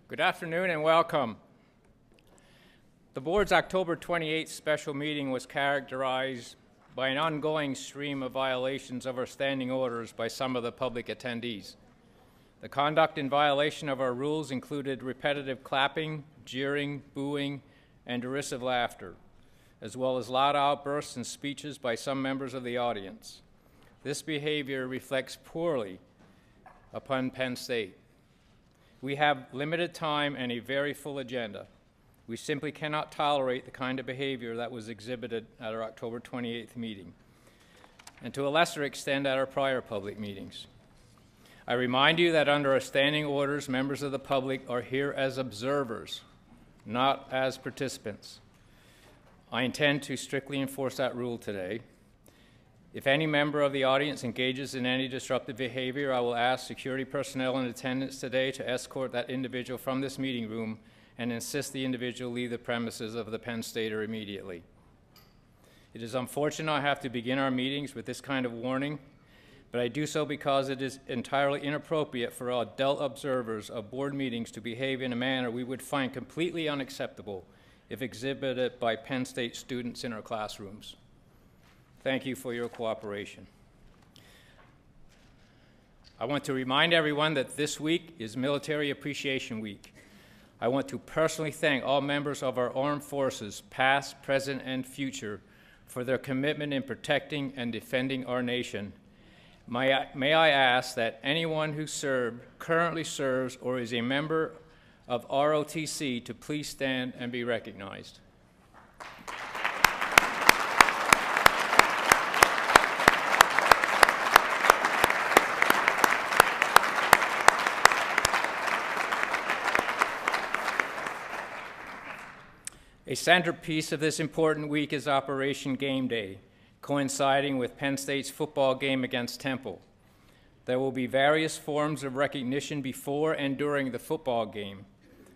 Good afternoon and welcome. The board's October 28th special meeting was characterized by an ongoing stream of violations of our standing orders by some of the public attendees. The conduct in violation of our rules included repetitive clapping, jeering, booing, and derisive laughter, as well as loud outbursts and speeches by some members of the audience. This behavior reflects poorly upon Penn State. We have limited time and a very full agenda. We simply cannot tolerate the kind of behavior that was exhibited at our October 28th meeting, and to a lesser extent at our prior public meetings. I remind you that under our standing orders, members of the public are here as observers, not as participants. I intend to strictly enforce that rule today. If any member of the audience engages in any disruptive behavior, I will ask security personnel in attendance today to escort that individual from this meeting room and insist the individual leave the premises of the Penn Stater immediately. It is unfortunate I have to begin our meetings with this kind of warning, but I do so because it is entirely inappropriate for adult observers of board meetings to behave in a manner we would find completely unacceptable if exhibited by Penn State students in our classrooms. Thank you for your cooperation. I want to remind everyone that this week is Military Appreciation Week. I want to personally thank all members of our armed forces, past, present, and future, for their commitment in protecting and defending our nation. May I ask that anyone who currently serves, or is a member of ROTC to please stand and be recognized. A centerpiece of this important week is Operation Game Day, coinciding with Penn State's football game against Temple. There will be various forms of recognition before and during the football game.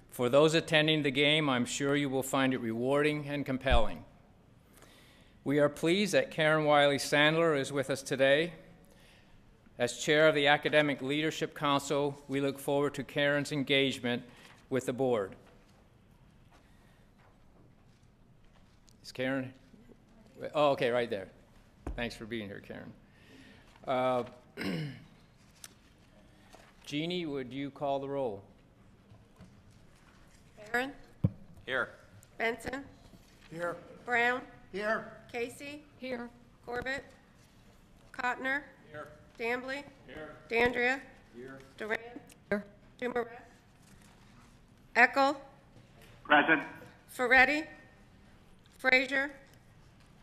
For those attending the game, I'm sure you will find it rewarding and compelling. We are pleased that Karen Wiley-Sandler is with us today. As chair of the Academic Leadership Council, we look forward to Karen's engagement with the board. Is Karen? Oh, okay, right there. Thanks for being here, Karen. Jeannie, would you call the roll? Barron? Here. Benson? Here. Brown? Here. Casey? Here. Corbett? Cotner? Here. Dambly? Here. Dandria? Here. Duran? Here. Dumoret? Eckel? Present. Ferretti? Frazier?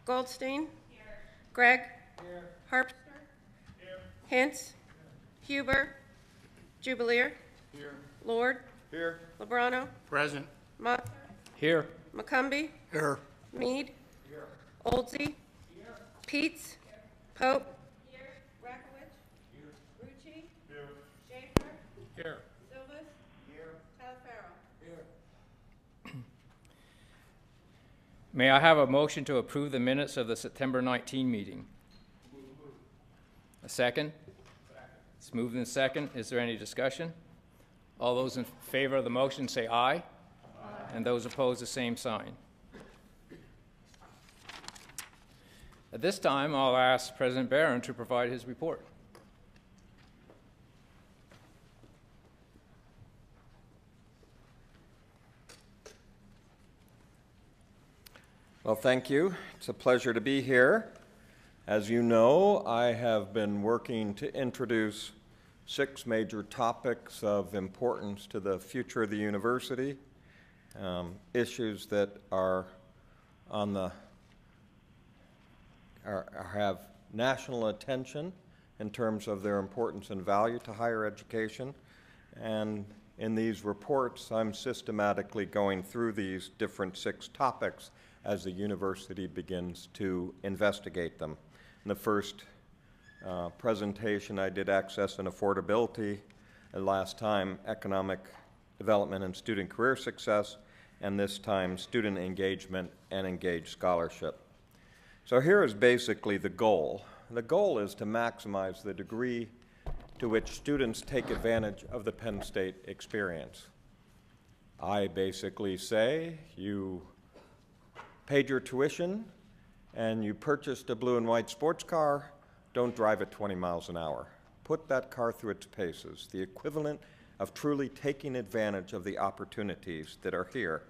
Goldstein? Here. Gregg? Here. Harpster? Here. Hintz? Huber? Jubileer? Here. Lord? Here. Lebrano? Present. Mother? Here. McCumbee? Here. Mead? Here. Oldsey? Here. Peets? Pope? Here. Rakowicz? Here. Rucci? Here. Schaefer? Here. Silvas? Here. Talafaro? Here. May I have a motion to approve the minutes of the September 19 meeting? A second? It's moved in second. Is there any discussion? All those in favor of the motion say aye. Aye. And those opposed, the same sign. At this time, I'll ask President Barron to provide his report. Well, thank you. It's a pleasure to be here. As you know, I have been working to introduce 6 major topics of importance to the future of the university, issues that are on the have national attention in terms of their importance and value to higher education. And in these reports, I'm systematically going through these different 6 topics as the university begins to investigate them. In the first presentation, I did access and affordability, and last time economic development and student career success, and this time student engagement and engaged scholarship. So here is basically the goal. The goal is to maximize the degree to which students take advantage of the Penn State experience. I basically say you paid your tuition and you purchased a blue and white sports car, don't drive at 20 miles an hour. Put that car through its paces, the equivalent of truly taking advantage of the opportunities that are here.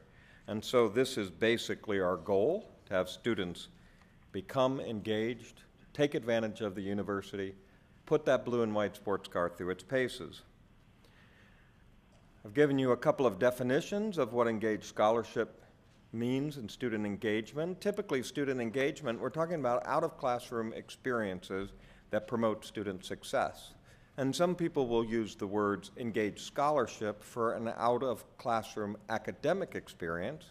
And so this is basically our goal, to have students become engaged, take advantage of the university, put that blue and white sports car through its paces. I've given you a couple of definitions of what engaged scholarship means in student engagement. Typically, student engagement, we're talking about out-of-classroom experiences that promote student success. And some people will use the words engaged scholarship for an out-of-classroom academic experience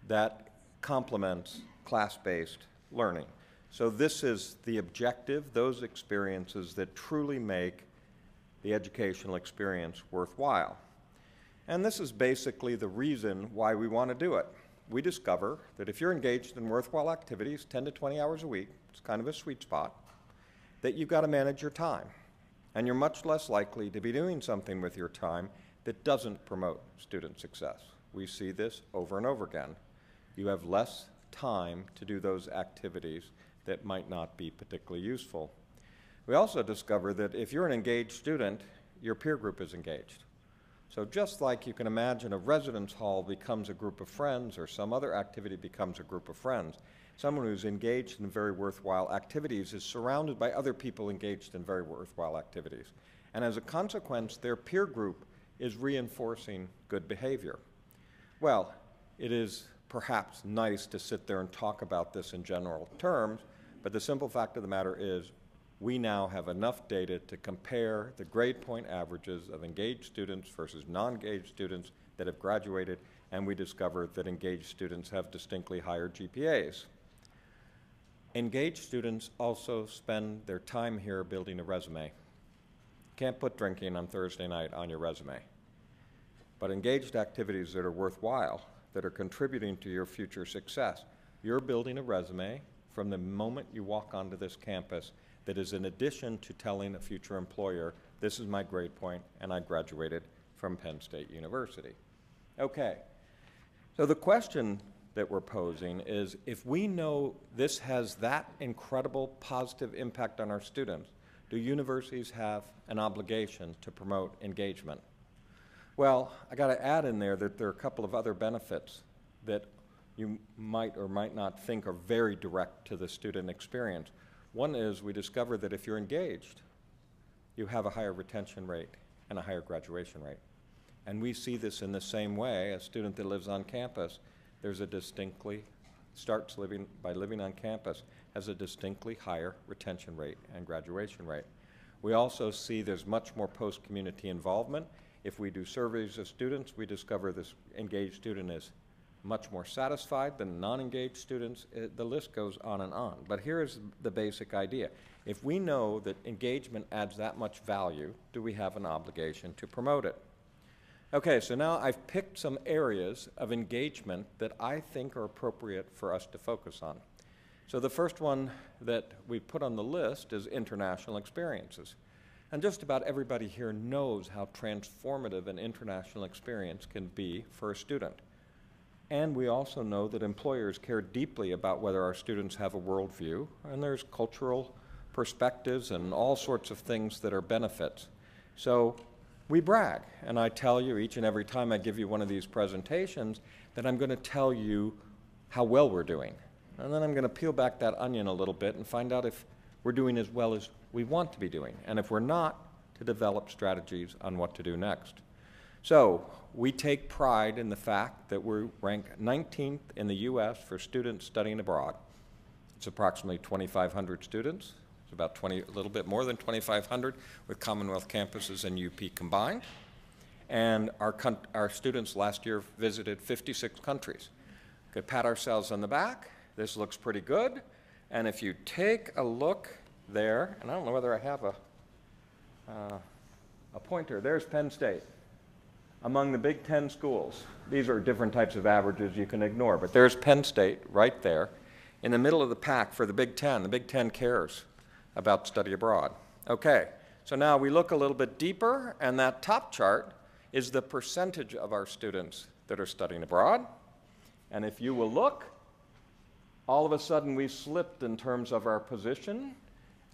that complements class-based learning. So this is the objective, those experiences that truly make the educational experience worthwhile. And this is basically the reason why we want to do it. We discover that if you're engaged in worthwhile activities 10 to 20 hours a week, it's kind of a sweet spot, that you've got to manage your time. And you're much less likely to be doing something with your time that doesn't promote student success. We see this over and over again. You have less time to do those activities that might not be particularly useful. We also discover that if you're an engaged student, your peer group is engaged. So just like you can imagine a residence hall becomes a group of friends or some other activity becomes a group of friends, someone who's engaged in very worthwhile activities is surrounded by other people engaged in very worthwhile activities. And as a consequence, their peer group is reinforcing good behavior. Well, it is perhaps nice to sit there and talk about this in general terms, but the simple fact of the matter is we now have enough data to compare the grade point averages of engaged students versus non-engaged students that have graduated, and we discovered that engaged students have distinctly higher GPAs. Engaged students also spend their time here building a resume. Can't put drinking on Thursday night on your resume. But engaged activities that are worthwhile, that are contributing to your future success, you're building a resume from the moment you walk onto this campus that is in addition to telling a future employer, this is my grade point and I graduated from Penn State University. Okay, so the question that we're posing is, if we know this has that incredible positive impact on our students, do universities have an obligation to promote engagement? Well, I got to add in there that there are a couple of other benefits that you might or might not think are very direct to the student experience. One is we discover that if you're engaged, you have a higher retention rate and a higher graduation rate. And we see this in the same way. A student that lives on campus, there's a distinctly, starts living by living on campus, has a distinctly higher retention rate and graduation rate. We also see there's much more post-community involvement. If we do surveys of students, we discover this engaged student is much more satisfied than non-engaged students. The list goes on and on. But here's the basic idea. If we know that engagement adds that much value, do we have an obligation to promote it? Okay, so now I've picked some areas of engagement that I think are appropriate for us to focus on. So the first one that we put on the list is international experiences. And just about everybody here knows how transformative an international experience can be for a student. And we also know that employers care deeply about whether our students have a worldview, and there's cultural perspectives and all sorts of things that are benefits. So we brag, and I tell you each and every time I give you one of these presentations that I'm going to tell you how well we're doing. And then I'm going to peel back that onion a little bit and find out if we're doing as well as we want to be doing. And if we're not, to develop strategies on what to do next. So we take pride in the fact that we rank 19th in the U.S. for students studying abroad. It's approximately 2,500 students. It's about a little bit more than 2,500 with Commonwealth campuses and UP combined. And our students last year visited 56 countries. Could pat ourselves on the back. This looks pretty good. And if you take a look there, and I don't know whether I have a pointer, there's Penn State. Among the Big Ten schools, these are different types of averages you can ignore, but there's Penn State right there in the middle of the pack for the Big Ten. The Big Ten cares about study abroad. Okay, so now we look a little bit deeper, and that top chart is the percentage of our students that are studying abroad. And if you will look, all of a sudden we slipped in terms of our position.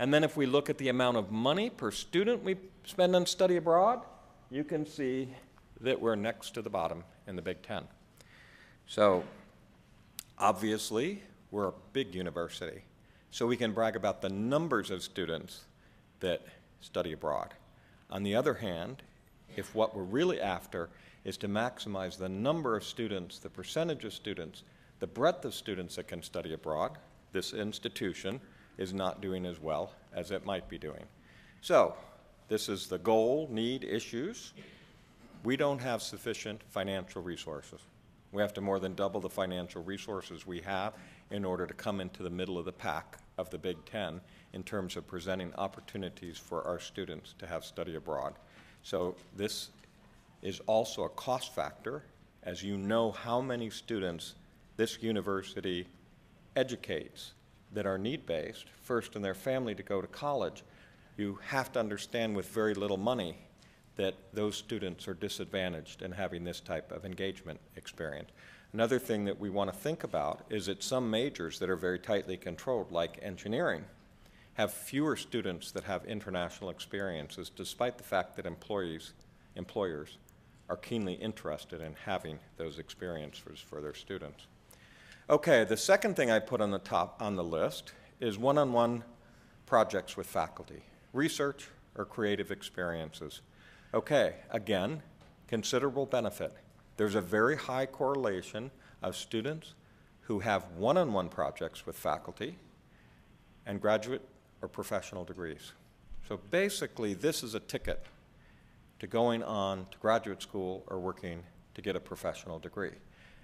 And then if we look at the amount of money per student we spend on study abroad, you can see that we're next to the bottom in the Big Ten. So obviously, we're a big university, so we can brag about the numbers of students that study abroad. On the other hand, if what we're really after is to maximize the number of students, the percentage of students, the breadth of students that can study abroad, this institution is not doing as well as it might be doing. So this is the goal, need, issues. We don't have sufficient financial resources. We have to more than double the financial resources we have in order to come into the middle of the pack of the Big Ten in terms of presenting opportunities for our students to have study abroad. So this is also a cost factor, as you know how many students this university educates that are need-based, first in their family to go to college. You have to understand with very little money that those students are disadvantaged in having this type of engagement experience. Another thing that we want to think about is that some majors that are very tightly controlled, like engineering, have fewer students that have international experiences, despite the fact that employers are keenly interested in having those experiences for their students. Okay, the second thing I put on the top on the list is one-on-one projects with faculty, research or creative experiences. Okay, again, considerable benefit. There's a very high correlation of students who have one-on-one projects with faculty and graduate or professional degrees. So basically, this is a ticket to going on to graduate school or working to get a professional degree.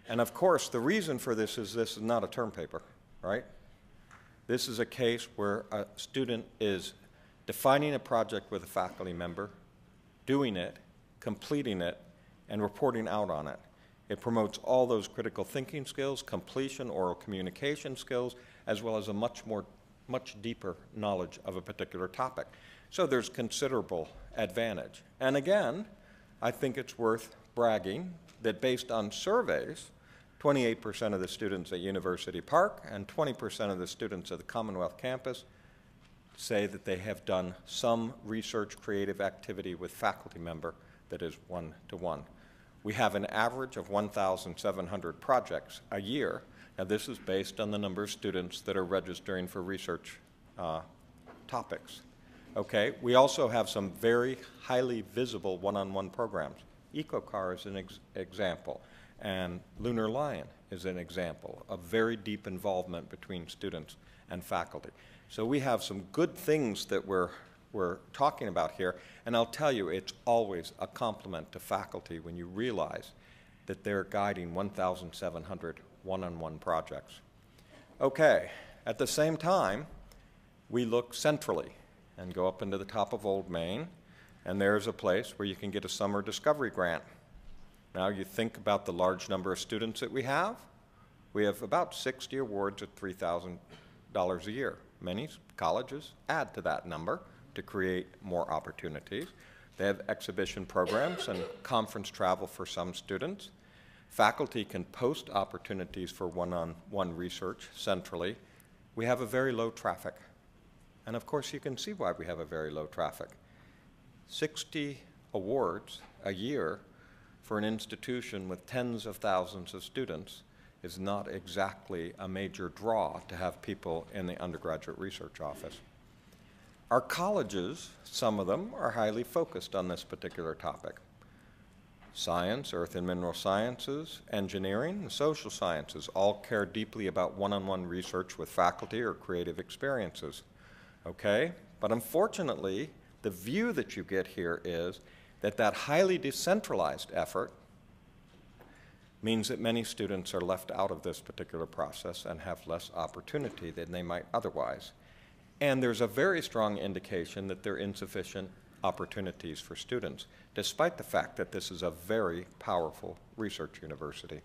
And of course, the reason for this is not a term paper, right? This is a case where a student is defining a project with a faculty member, doing it, completing it, and reporting out on it. It promotes all those critical thinking skills, completion, oral communication skills, as well as a much deeper knowledge of a particular topic. So there's considerable advantage. And again, I think it's worth bragging that based on surveys, 28% of the students at University Park and 20% of the students at the Commonwealth campus say that they have done some research creative activity with faculty member that is one-to-one. We have an average of 1,700 projects a year. Now this is based on the number of students that are registering for research topics. Okay, we also have some very highly visible one-on-one programs. EcoCar is an example, and Lunar Lion is an example of very deep involvement between students and faculty. So we have some good things that we're talking about here, and I'll tell you, it's always a compliment to faculty when you realize that they're guiding 1,700 one-on-one projects. Okay, at the same time, we look centrally and go up into the top of Old Main, and there's a place where you can get a summer discovery grant. Now you think about the large number of students that we have. We have about 60 awards at $3,000 a year. Many colleges add to that number to create more opportunities. They have exhibition programs and conference travel for some students. Faculty can post opportunities for one-on-one research centrally. We have a very low traffic. And of course, you can see why we have a very low traffic. 60 awards a year for an institution with tens of thousands of students is not exactly a major draw to have people in the undergraduate research office. Our colleges, some of them, are highly focused on this particular topic. Science, earth and mineral sciences, engineering, and social sciences all care deeply about one-on-one research with faculty or creative experiences. Okay? But unfortunately, the view that you get here is that that highly decentralized effort means that many students are left out of this particular process and have less opportunity than they might otherwise. And there's a very strong indication that there are insufficient opportunities for students, despite the fact that this is a very powerful research university.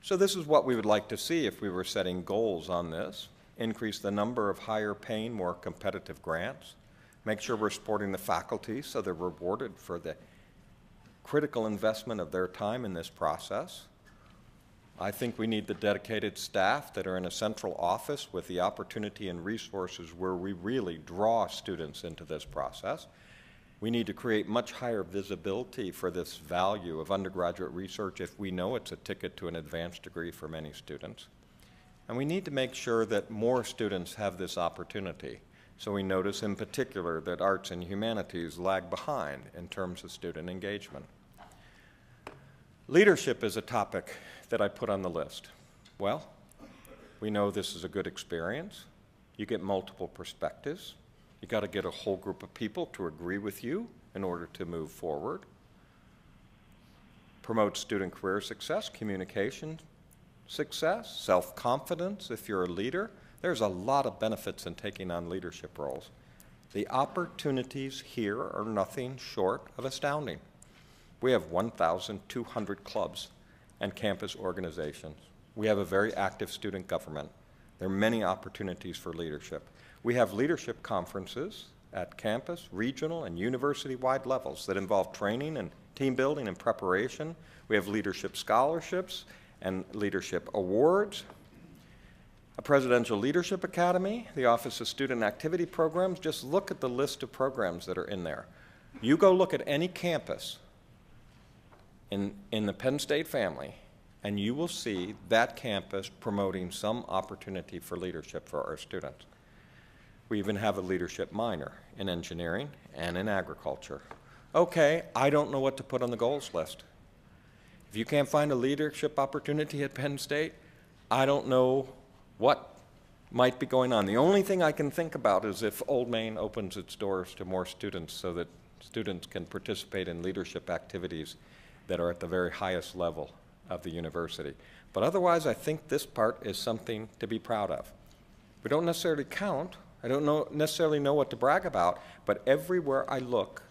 So this is what we would like to see if we were setting goals on this. Increase the number of higher paying, more competitive grants. Make sure we're supporting the faculty so they're rewarded for the critical investment of their time in this process. I think we need the dedicated staff that are in a central office with the opportunity and resources where we really draw students into this process. We need to create much higher visibility for this value of undergraduate research if we know it's a ticket to an advanced degree for many students. And we need to make sure that more students have this opportunity. So we notice in particular that arts and humanities lag behind in terms of student engagement. Leadership is a topic that I put on the list. Well, we know this is a good experience. You get multiple perspectives. You got to get a whole group of people to agree with you in order to move forward. Promote student career success, communication success, self-confidence if you're a leader. There's a lot of benefits in taking on leadership roles. The opportunities here are nothing short of astounding. We have 1,200 clubs and campus organizations. We have a very active student government. There are many opportunities for leadership. We have leadership conferences at campus, regional, and university-wide levels that involve training and team building and preparation. We have leadership scholarships and leadership awards, a Presidential Leadership Academy, the Office of Student Activity Programs. Just look at the list of programs that are in there. You go look at any campus in the Penn State family, and you will see that campus promoting some opportunity for leadership for our students. We even have a leadership minor in engineering and in agriculture. Okay, I don't know what to put on the goals list. If you can't find a leadership opportunity at Penn State, I don't know what might be going on. The only thing I can think about is if Old Main opens its doors to more students so that students can participate in leadership activities that are at the very highest level of the university. But otherwise, I think this part is something to be proud of. We don't necessarily count. I don't necessarily know what to brag about, but everywhere I look,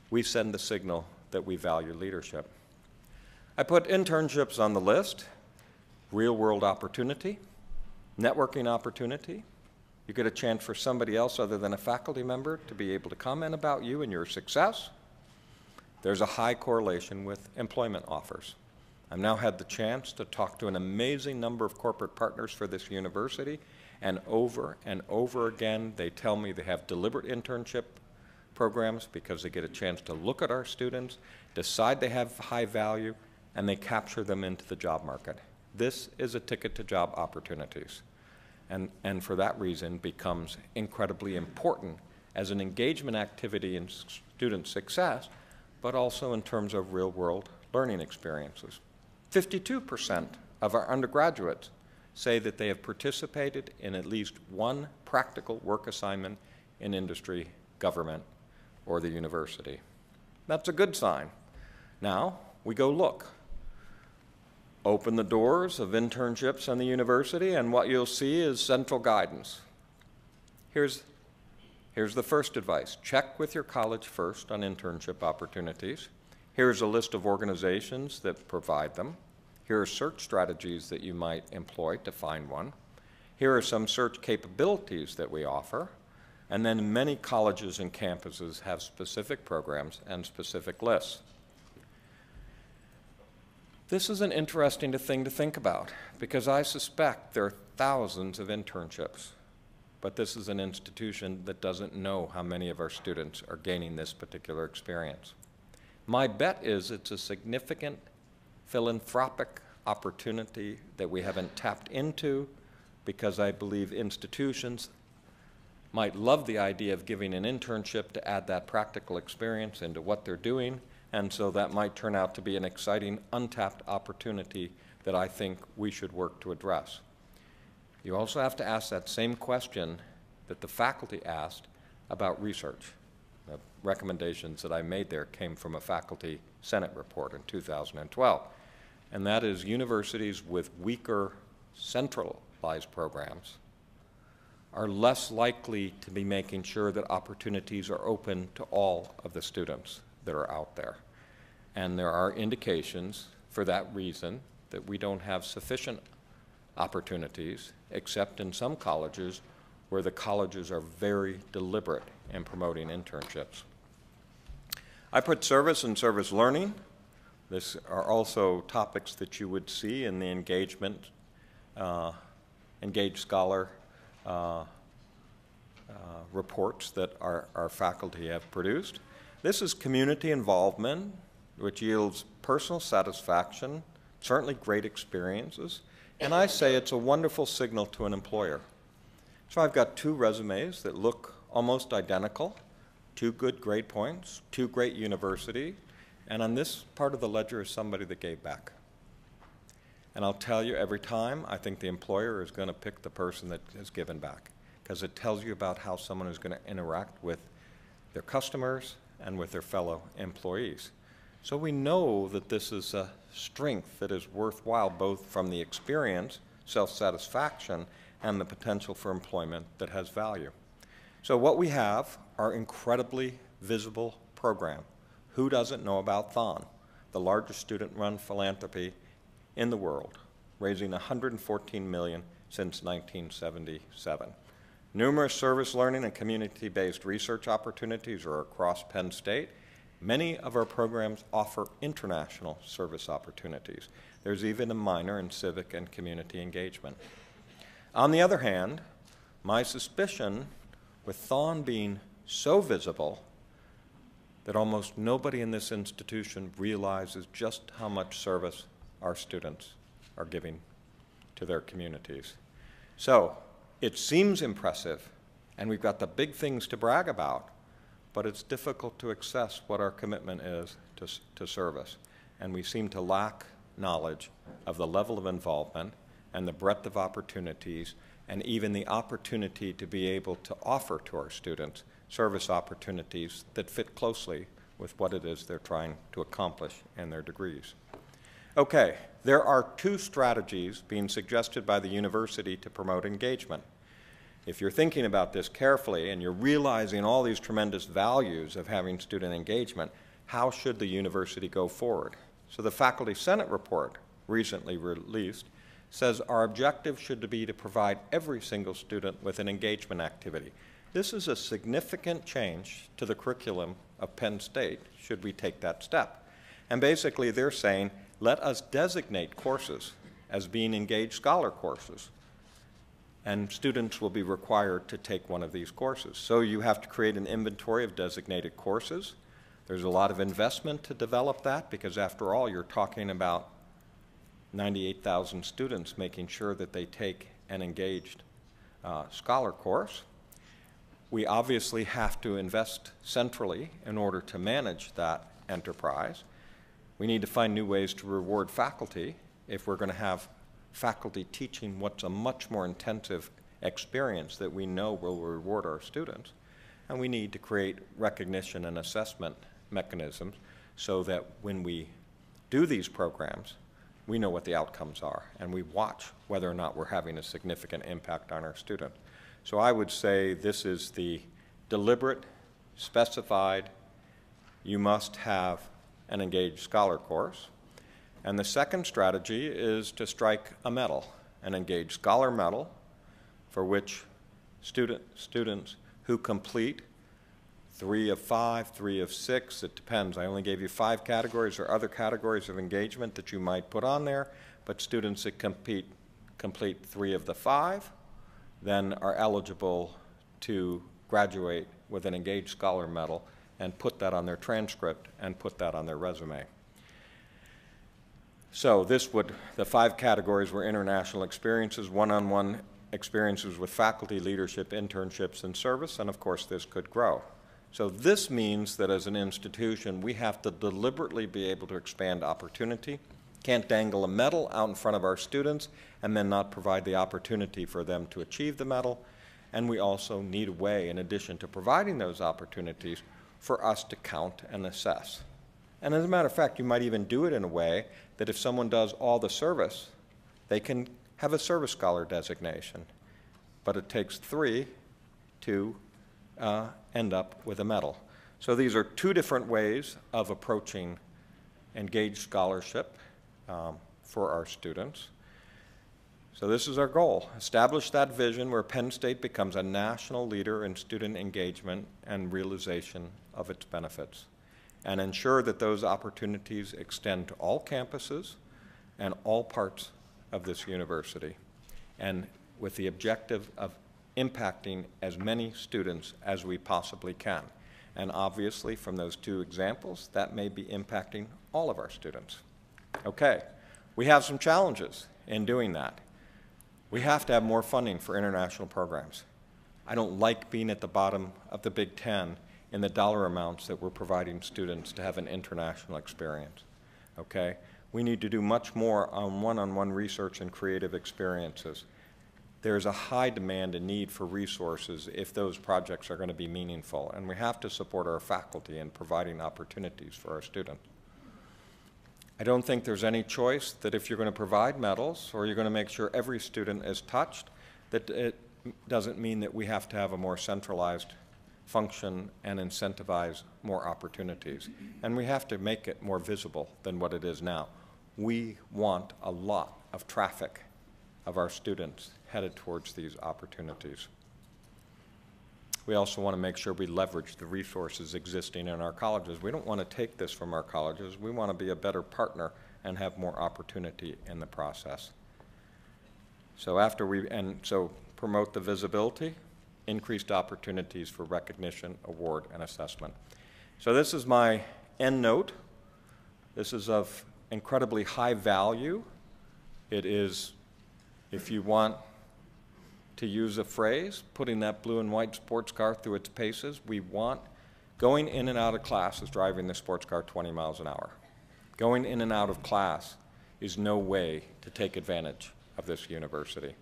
we send the signal that we value leadership. I put internships on the list, real-world opportunity, networking opportunity. You get a chance for somebody else other than a faculty member to be able to comment about you and your success. There's a high correlation with employment offers. I've now had the chance to talk to an amazing number of corporate partners for this university, and over again, they tell me they have deliberate internship programs because they get a chance to look at our students, decide they have high value, and they capture them into the job market. This is a ticket to job opportunities, and for that reason becomes incredibly important as an engagement activity in student success, but also in terms of real-world learning experiences. 52% of our undergraduates say that they have participated in at least one practical work assignment in industry, government, or the university. That's a good sign. Now, we go look. Open the doors of internships in the university, and what you'll see is central guidance. Here's the first advice. Check with your college first on internship opportunities. Here's a list of organizations that provide them. Here are search strategies that you might employ to find one. Here are some search capabilities that we offer. And then many colleges and campuses have specific programs and specific lists. This is an interesting thing to think about because I suspect there are thousands of internships, but this is an institution that doesn't know how many of our students are gaining this particular experience. My bet is it's a significant philanthropic opportunity that we haven't tapped into because I believe institutions might love the idea of giving an internship to add that practical experience into what they're doing, and so that might turn out to be an exciting untapped opportunity that I think we should work to address. You also have to ask that same question that the faculty asked about research. The recommendations that I made there came from a faculty Senate report in 2012, and that is universities with weaker centralized programs are less likely to be making sure that opportunities are open to all of the students that are out there. And there are indications for that reason that we don't have sufficient opportunities, except in some colleges where the colleges are very deliberate in promoting internships. I put service and service learning. These are also topics that you would see in the engagement, engaged scholar reports that our faculty have produced. This is community involvement, which yields personal satisfaction, certainly great experiences, and I say it's a wonderful signal to an employer. So I've got 2 resumes that look almost identical, 2 good grade points, 2 great university, and on this part of the ledger is somebody that gave back. And I'll tell you, every time, I think the employer is going to pick the person that has given back, because it tells you about how someone is going to interact with their customers and with their fellow employees. So we know that this is a strength that is worthwhile, both from the experience, self-satisfaction, and the potential for employment that has value. So what we have are incredibly visible program. Who doesn't know about Thon, the largest student-run philanthropy in the world, raising $114 million since 1977. Numerous service learning and community-based research opportunities are across Penn State. Many of our programs offer international service opportunities. There's even a minor in civic and community engagement. On the other hand, my suspicion, with Thon being so visible, that almost nobody in this institution realizes just how much service our students are giving to their communities. So it seems impressive, and we've got the big things to brag about, but it's difficult to assess what our commitment is to service. And we seem to lack knowledge of the level of involvement and the breadth of opportunities, and even the opportunity to be able to offer to our students service opportunities that fit closely with what it is they're trying to accomplish in their degrees. Okay, there are 2 strategies being suggested by the university to promote engagement. If you're thinking about this carefully and you're realizing all these tremendous values of having student engagement, how should the university go forward? So the Faculty Senate report, recently released, says our objective should be to provide every single student with an engagement activity. This is a significant change to the curriculum of Penn State, should we take that step. And basically they're saying, let us designate courses as being engaged scholar courses, and students will be required to take one of these courses. So you have to create an inventory of designated courses. There's a lot of investment to develop that, because after all, you're talking about 98,000 students making sure that they take an engaged scholar course. We obviously have to invest centrally in order to manage that enterprise. We need to find new ways to reward faculty if we're going to have faculty teaching what's a much more intensive experience that we know will reward our students. And we need to create recognition and assessment mechanisms so that when we do these programs, we know what the outcomes are, and we watch whether or not we're having a significant impact on our students. So I would say this is the deliberate, specified, you must have an engaged scholar course. And the second strategy is to strike a medal, an engaged scholar medal, for which students who complete 3 of 5, 3 of 6, it depends. I only gave you 5 categories or other categories of engagement that you might put on there, but students that complete 3 of the 5 then are eligible to graduate with an engaged scholar medal and put that on their transcript and put that on their resume. So the 5 categories were international experiences, one-on-one experiences with faculty, leadership, internships, and service, and of course this could grow. So this means that as an institution, we have to deliberately be able to expand opportunity. Can't dangle a medal out in front of our students and then not provide the opportunity for them to achieve the medal. And we also need a way, in addition to providing those opportunities, for us to count and assess. And as a matter of fact, you might even do it in a way that if someone does all the service, they can have a service scholar designation. But it takes 3 to end up with a medal. So these are 2 different ways of approaching engaged scholarship for our students. So this is our goal: establish that vision where Penn State becomes a national leader in student engagement and realization of its benefits. and ensure that those opportunities extend to all campuses and all parts of this university, and with the objective of impacting as many students as we possibly can. And obviously, from those two examples, that may be impacting all of our students. Okay, we have some challenges in doing that. We have to have more funding for international programs. I don't like being at the bottom of the Big Ten in the dollar amounts that we're providing students to have an international experience. Okay? We need to do much more on one-on-one research and creative experiences. There's a high demand and need for resources if those projects are going to be meaningful, and we have to support our faculty in providing opportunities for our students. I don't think there's any choice that if you're going to provide medals or you're going to make sure every student is touched, that it doesn't mean that we have to have a more centralized function and incentivize more opportunities. And we have to make it more visible than what it is now. We want a lot of traffic of our students headed towards these opportunities. We also want to make sure we leverage the resources existing in our colleges. We don't want to take this from our colleges. We want to be a better partner and have more opportunity in the process. So promote the visibility, increased opportunities for recognition, award, and assessment. So this is my end note. This is of incredibly high value. It is, if you want to use a phrase, putting that blue and white sports car through its paces. We want, going in and out of class is driving the sports car 20 miles an hour. Going in and out of class is no way to take advantage of this university.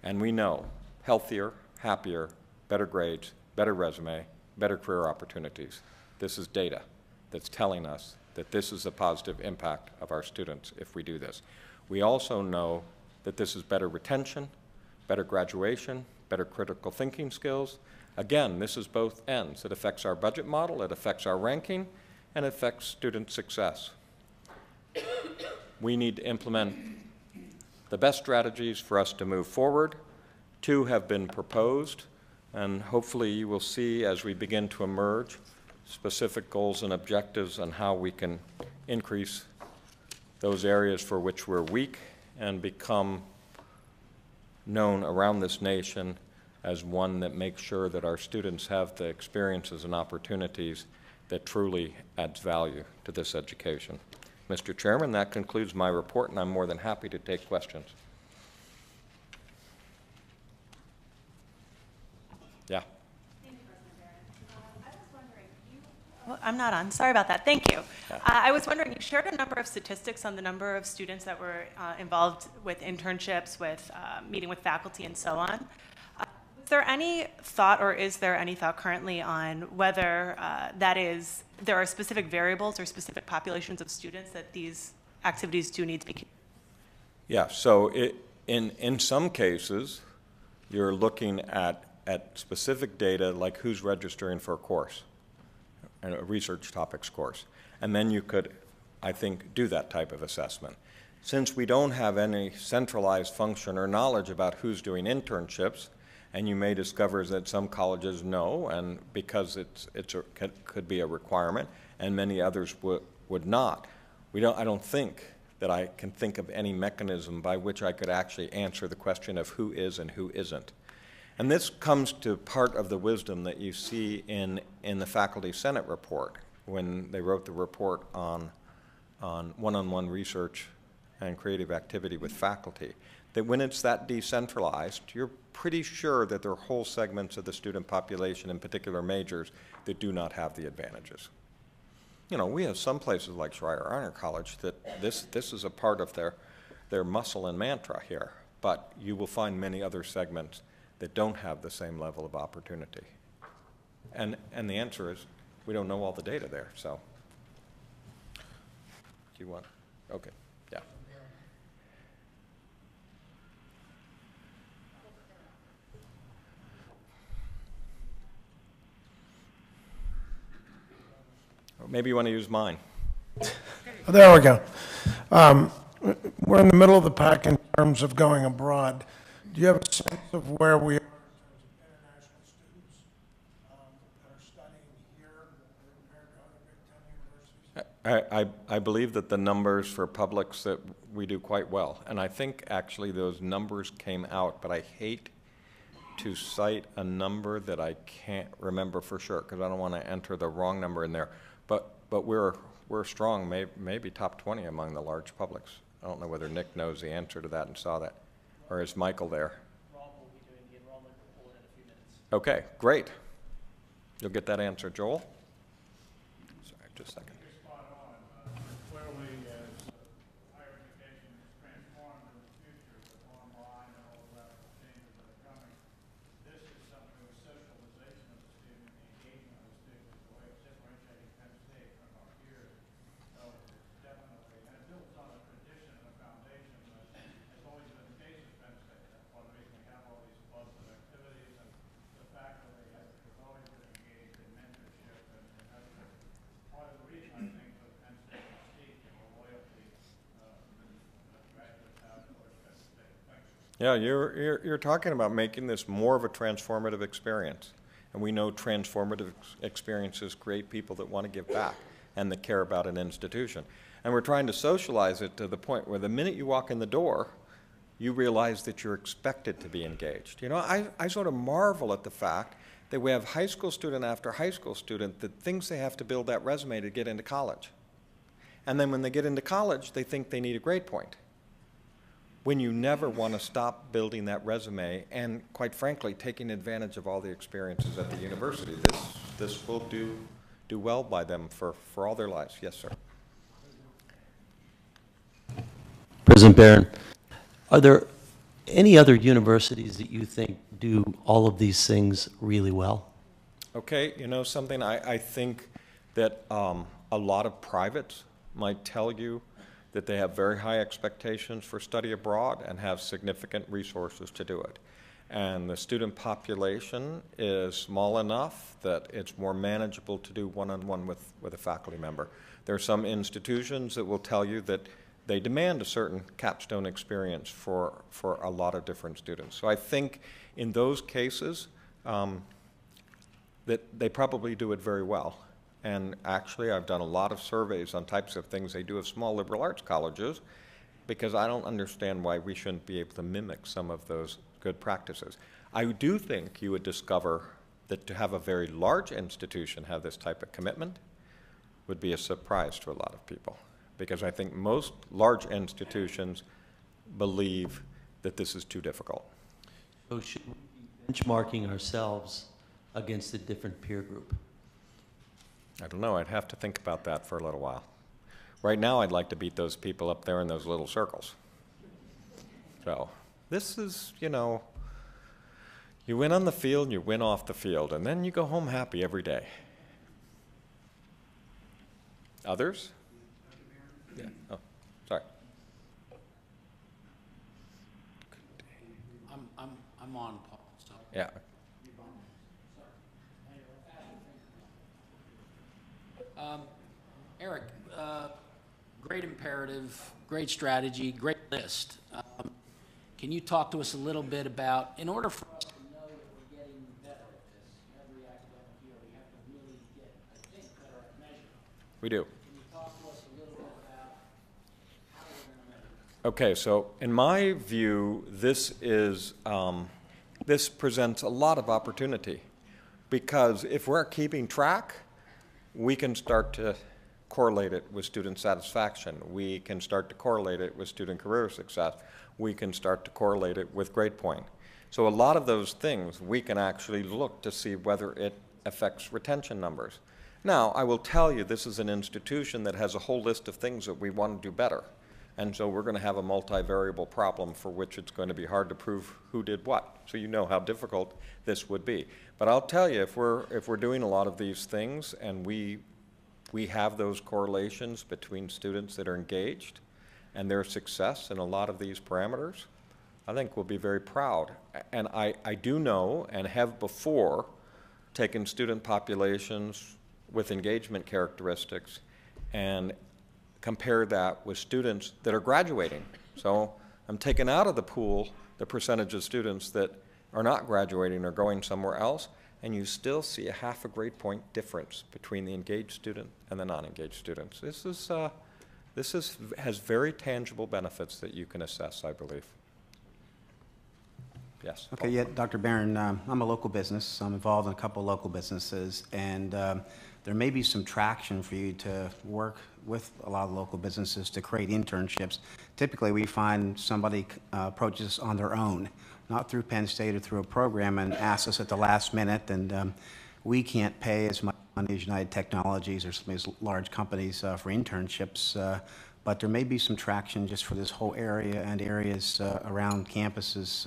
And we know healthier, happier, better grades, better resume, better career opportunities. This is data that's telling us that this is a positive impact of our students if we do this. We also know that this is better retention, better graduation, better critical thinking skills. Again, this is both ends. It affects our budget model, it affects our ranking, and it affects student success. We need to implement the best strategies for us to move forward. 2 have been proposed, and hopefully you will see as we begin to emerge specific goals and objectives on how we can increase those areas for which we're weak and become known around this nation as one that makes sure that our students have the experiences and opportunities that truly adds value to this education. Mr. Chairman, that concludes my report, and I'm more than happy to take questions. Yeah. Thank you, President Barron. I was wondering, I'm not on. Sorry about that. Thank you. Yeah. I was wondering, you shared a number of statistics on the number of students that were involved with internships, with meeting with faculty, and so on. Was there any thought, or is there any thought currently on whether there are specific variables or specific populations of students that these activities do need to be? Yeah. So in some cases, you're looking at specific data like who's registering for a course, a research topics course. And then you could, I think, do that type of assessment. Since we don't have any centralized function or knowledge about who's doing internships, and you may discover that some colleges know, and because it could be a requirement, and many others would not. I don't think that I can think of any mechanism by which I could actually answer the question of who is and who isn't. And this comes to part of the wisdom that you see in the Faculty Senate report when they wrote the report on one-on-one research and creative activity with faculty, that when it's that decentralized, you're pretty sure that there are whole segments of the student population, in particular majors, that do not have the advantages. You know, we have some places like Schreier Honor College that this is a part of their muscle and mantra here, but you will find many other segments that don't have the same level of opportunity. And the answer is, we don't know all the data there, so. Do you want? Okay, yeah. Or maybe you want to use mine. There we go. We're in the middle of the pack in terms of going abroad. Do you have a sense of where we are in terms of international students that are studying here compared to other Big Ten I believe that the numbers for publics that we do quite well, and I think actually those numbers came out, but I hate to cite a number that I can't remember for sure because I don't want to enter the wrong number in there. But we're strong, maybe top 20 among the large publics. I don't know whether Nick knows the answer to that and saw that, or is Michael there? Rob will be doing the enrollment report in a few minutes. Okay, great. You'll get that answer, Joel. Sorry, just a second. Spot on. Clearly, as higher education is transformed in the future with online and all the radical changes that are coming, this is something with socialization of the student, the engagement of the student, is the way of differentiating Penn State from our peers. So it's definitely, and it builds on a tradition and a foundation that has always been the case at Penn State. That's one reason we have all these clubs and activities, and the faculty have always been engaged in mentorship, and that's part of the reason I think that Penn State mystique and the loyalty that graduates have towards Penn State. Thanks. Yeah, you're talking about making this more of a transformative experience. And we know transformative experiences create people that want to give back and that care about an institution. And we're trying to socialize it to the point where the minute you walk in the door, you realize that you're expected to be engaged. You know, I sort of marvel at the fact that we have high school student after high school student that thinks they have to build that resume to get into college. And then when they get into college, they think they need a grade point. When you never want to stop building that resume and, quite frankly, taking advantage of all the experiences at the university. This will do well by them for all their lives. Yes, sir. President Barron, are there any other universities that you think do all of these things really well? Okay, you know something, I think that a lot of privates might tell you that they have very high expectations for study abroad and have significant resources to do it. And the student population is small enough that it's more manageable to do one-on-one with a faculty member. There are some institutions that will tell you that they demand a certain capstone experience for a lot of different students. So I think in those cases that they probably do it very well. And actually, I've done a lot of surveys on types of things they do at small liberal arts colleges because I don't understand why we shouldn't be able to mimic some of those good practices. I do think you would discover that to have a very large institution have this type of commitment would be a surprise to a lot of people because I think most large institutions believe that this is too difficult. So should we be benchmarking ourselves against a different peer group? I don't know. I'd have to think about that for a little while. Right now, I'd like to beat those people up there in those little circles. So this is, you know, you win on the field and you win off the field, and then you go home happy every day. Others? Yeah. Oh, sorry. I'm on, Paul. So. Yeah. Eric, great imperative, great strategy, great list. Can you talk to us a little bit about, in order for us to know that we're getting better at this every academic year, we have to really get, I think, better at measuring. We do. Can you talk to us a little bit about how we're going to measure? Okay, so in my view, this presents a lot of opportunity because if we're keeping track, we can start to correlate it with student satisfaction. We can start to correlate it with student career success. We can start to correlate it with grade point. So a lot of those things we can actually look to see whether it affects retention numbers. Now, I will tell you this is an institution that has a whole list of things that we want to do better. And so we're going to have a multivariable problem for which it's going to be hard to prove who did what. So you know how difficult this would be. But I'll tell you, if we're doing a lot of these things and we have those correlations between students that are engaged and their success in a lot of these parameters, I think we'll be very proud. And I do know and have before taken student populations with engagement characteristics and compare that with students that are graduating. So I'm taking out of the pool the percentage of students that are not graduating or going somewhere else, and you still see a half a grade point difference between the engaged student and the non-engaged students. This has very tangible benefits that you can assess, I believe. Yes. Okay, yeah, Dr. Barron, I'm a local business. I'm involved in a couple of local businesses, and there may be some traction for you to work with a lot of local businesses to create internships. Typically, we find somebody approaches us on their own, not through Penn State or through a program, and asks us at the last minute, and we can't pay as much money as United Technologies or some of these large companies for internships, but there may be some traction just for this whole area and areas around campuses,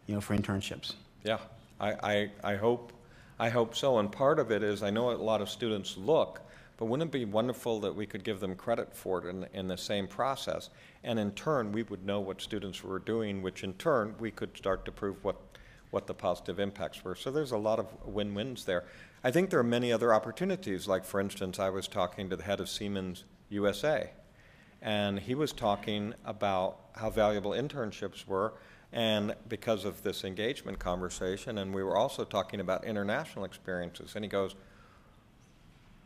you know, for internships. Yeah, I hope so. And part of it is, I know a lot of students look, but wouldn't it be wonderful that we could give them credit for it in the same process? And in turn, we would know what students were doing, which in turn, we could start to prove what the positive impacts were. So there's a lot of win-wins there. I think there are many other opportunities. Like, for instance, I was talking to the head of Siemens USA, and he was talking about how valuable internships were, and because of this engagement conversation, and we were also talking about international experiences, and he goes,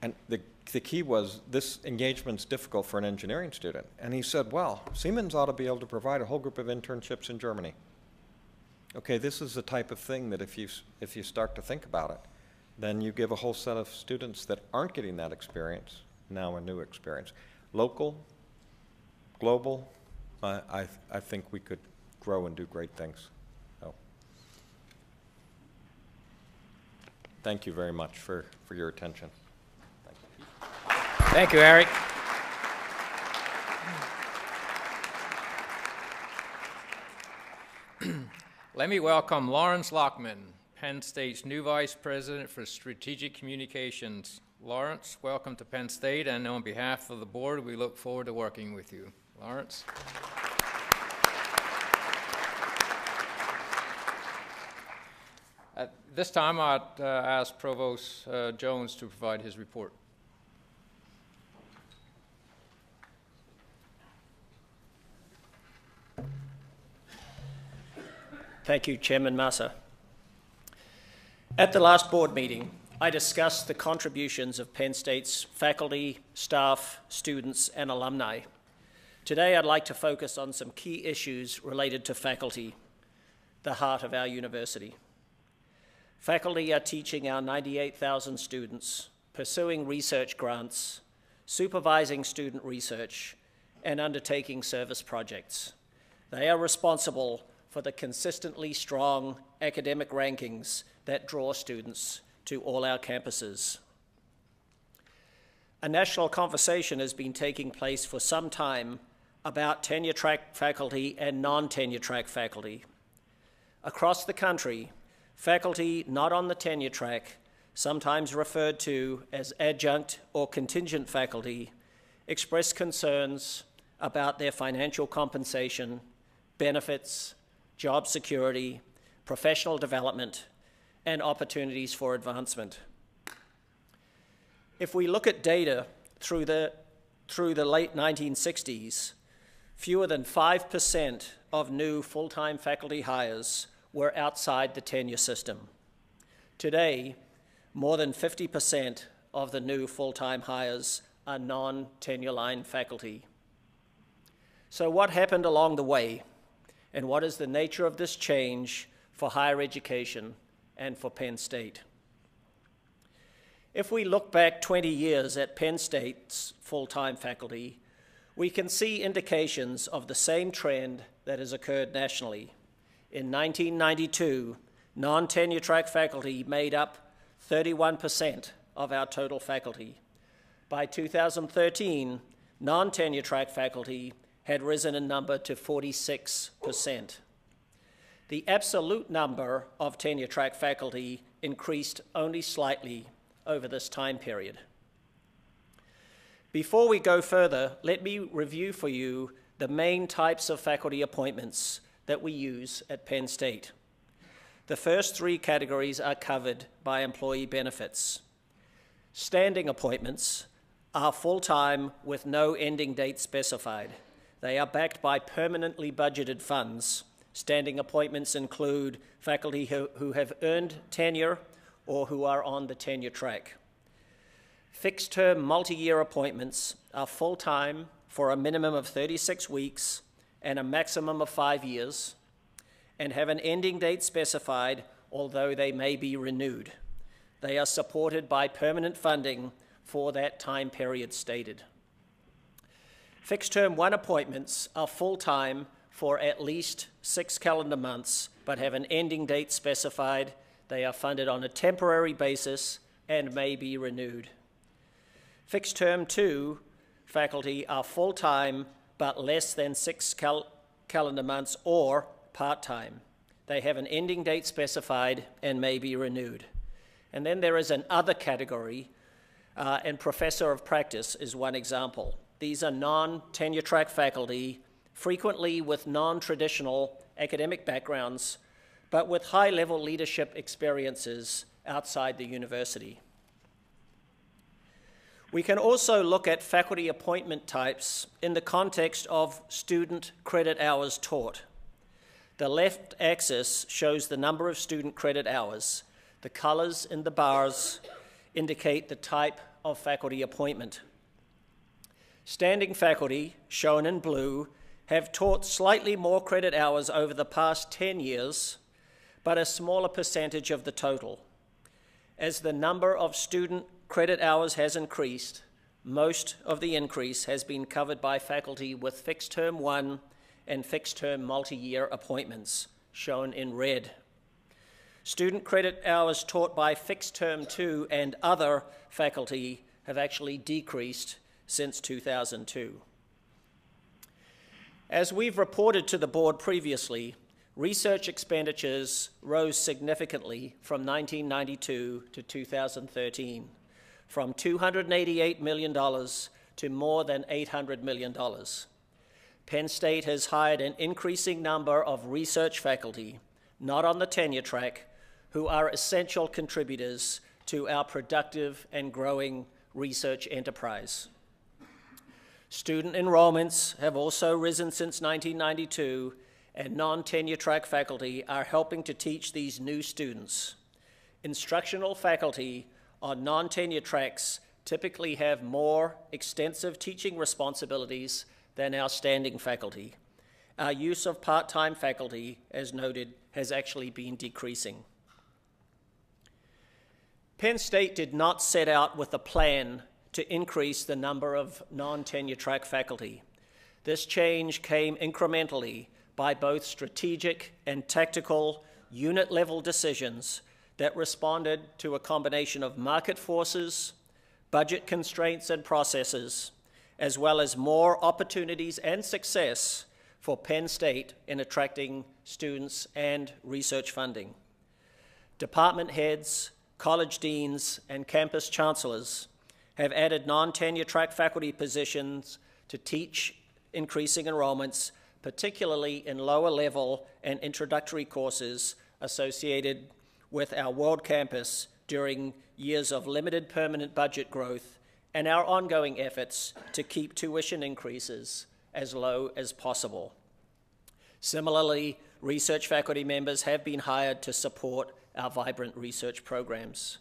and the key was, this engagement's difficult for an engineering student. And he said, well, Siemens ought to be able to provide a whole group of internships in Germany. Okay, this is the type of thing that if you start to think about it, then you give a whole set of students that aren't getting that experience now a new experience. Local, global, I think we could grow and do great things. So, thank you very much for your attention. Thank you, Eric. Let me welcome Lawrence Lockman, Penn State's new Vice President for Strategic Communications. Lawrence, welcome to Penn State, and on behalf of the board, we look forward to working with you. Lawrence. At this time, I'd ask Provost Jones to provide his report. Thank you, Chairman Massa. At the last board meeting, I discussed the contributions of Penn State's faculty, staff, students, and alumni. Today, I'd like to focus on some key issues related to faculty, the heart of our university. Faculty are teaching our 98,000 students, pursuing research grants, supervising student research, and undertaking service projects. They are responsible for the consistently strong academic rankings that draw students to all our campuses. A national conversation has been taking place for some time about tenure-track faculty and non-tenure-track faculty. Across the country, faculty not on the tenure track, sometimes referred to as adjunct or contingent faculty, express concerns about their financial compensation, benefits, job security, professional development, and opportunities for advancement. If we look at data through the late 1960s, fewer than 5% of new full-time faculty hires were outside the tenure system. Today, more than 50% of the new full-time hires are non-tenure line faculty. So what happened along the way? And what is the nature of this change for higher education and for Penn State? If we look back 20 years at Penn State's full-time faculty, we can see indications of the same trend that has occurred nationally. In 1992, non-tenure track faculty made up 31% of our total faculty. By 2013, non-tenure track faculty had risen in number to 46%. The absolute number of tenure track faculty increased only slightly over this time period. Before we go further, let me review for you the main types of faculty appointments that we use at Penn State. The first three categories are covered by employee benefits. Standing appointments are full-time with no ending date specified. They are backed by permanently budgeted funds. Standing appointments include faculty who have earned tenure or who are on the tenure track. Fixed-term multi-year appointments are full-time for a minimum of 36 weeks and a maximum of 5 years, and have an ending date specified, although they may be renewed. They are supported by permanent funding for that time period stated. Fixed-term 1 appointments are full-time for at least 6 calendar months, but have an ending date specified. They are funded on a temporary basis and may be renewed. Fixed-term 2 faculty are full-time, but less than 6 calendar months or part-time. They have an ending date specified and may be renewed. And then there is an other category, and professor of practice is one example. These are non-tenure track faculty, frequently with non-traditional academic backgrounds, but with high-level leadership experiences outside the university. We can also look at faculty appointment types in the context of student credit hours taught. The left axis shows the number of student credit hours. The colors in the bars indicate the type of faculty appointment. Standing faculty, shown in blue, have taught slightly more credit hours over the past 10 years, but a smaller percentage of the total. As the number of student credit hours has increased, most of the increase has been covered by faculty with fixed-term 1 and fixed-term multi-year appointments, shown in red. Student credit hours taught by fixed-term 2 and other faculty have actually decreased since 2002. As we've reported to the board previously, research expenditures rose significantly from 1992 to 2013, from $288 million to more than $800 million. Penn State has hired an increasing number of research faculty, not on the tenure track, who are essential contributors to our productive and growing research enterprise. Student enrollments have also risen since 1992, and non-tenure track faculty are helping to teach these new students. Instructional faculty on non-tenure tracks typically have more extensive teaching responsibilities than our standing faculty. Our use of part-time faculty, as noted, has actually been decreasing. Penn State did not set out with a plan to increase the number of non-tenure track faculty. This change came incrementally by both strategic and tactical unit-level decisions that responded to a combination of market forces, budget constraints and processes, as well as more opportunities and success for Penn State in attracting students and research funding. Department heads, college deans, and campus chancellors have added non-tenure track faculty positions to teach increasing enrollments, particularly in lower level and introductory courses associated with our world campus during years of limited permanent budget growth and our ongoing efforts to keep tuition increases as low as possible. Similarly, research faculty members have been hired to support our vibrant research programs.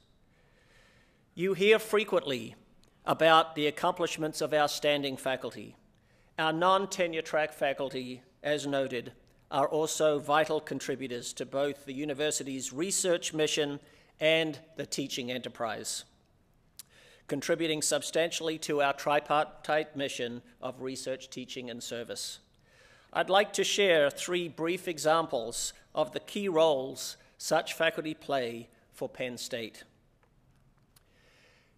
You hear frequently about the accomplishments of our standing faculty. Our non-tenure track faculty, as noted, are also vital contributors to both the university's research mission and the teaching enterprise, contributing substantially to our tripartite mission of research, teaching, and service. I'd like to share 3 brief examples of the key roles such faculty play for Penn State.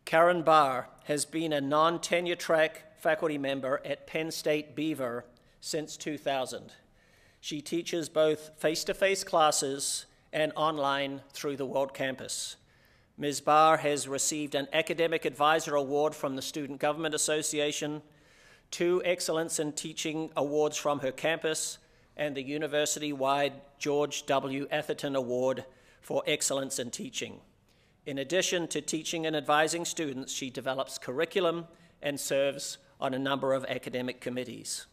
Karen Barr has been a non-tenure track faculty member at Penn State Beaver since 2000. She teaches both face-to-face classes and online through the World Campus. Ms. Barr has received an Academic Advisor Award from the Student Government Association, 2 Excellence in Teaching Awards from her campus, and the university-wide George W. Atherton Award for Excellence in Teaching. In addition to teaching and advising students, she develops curriculum and serves on a number of academic committees.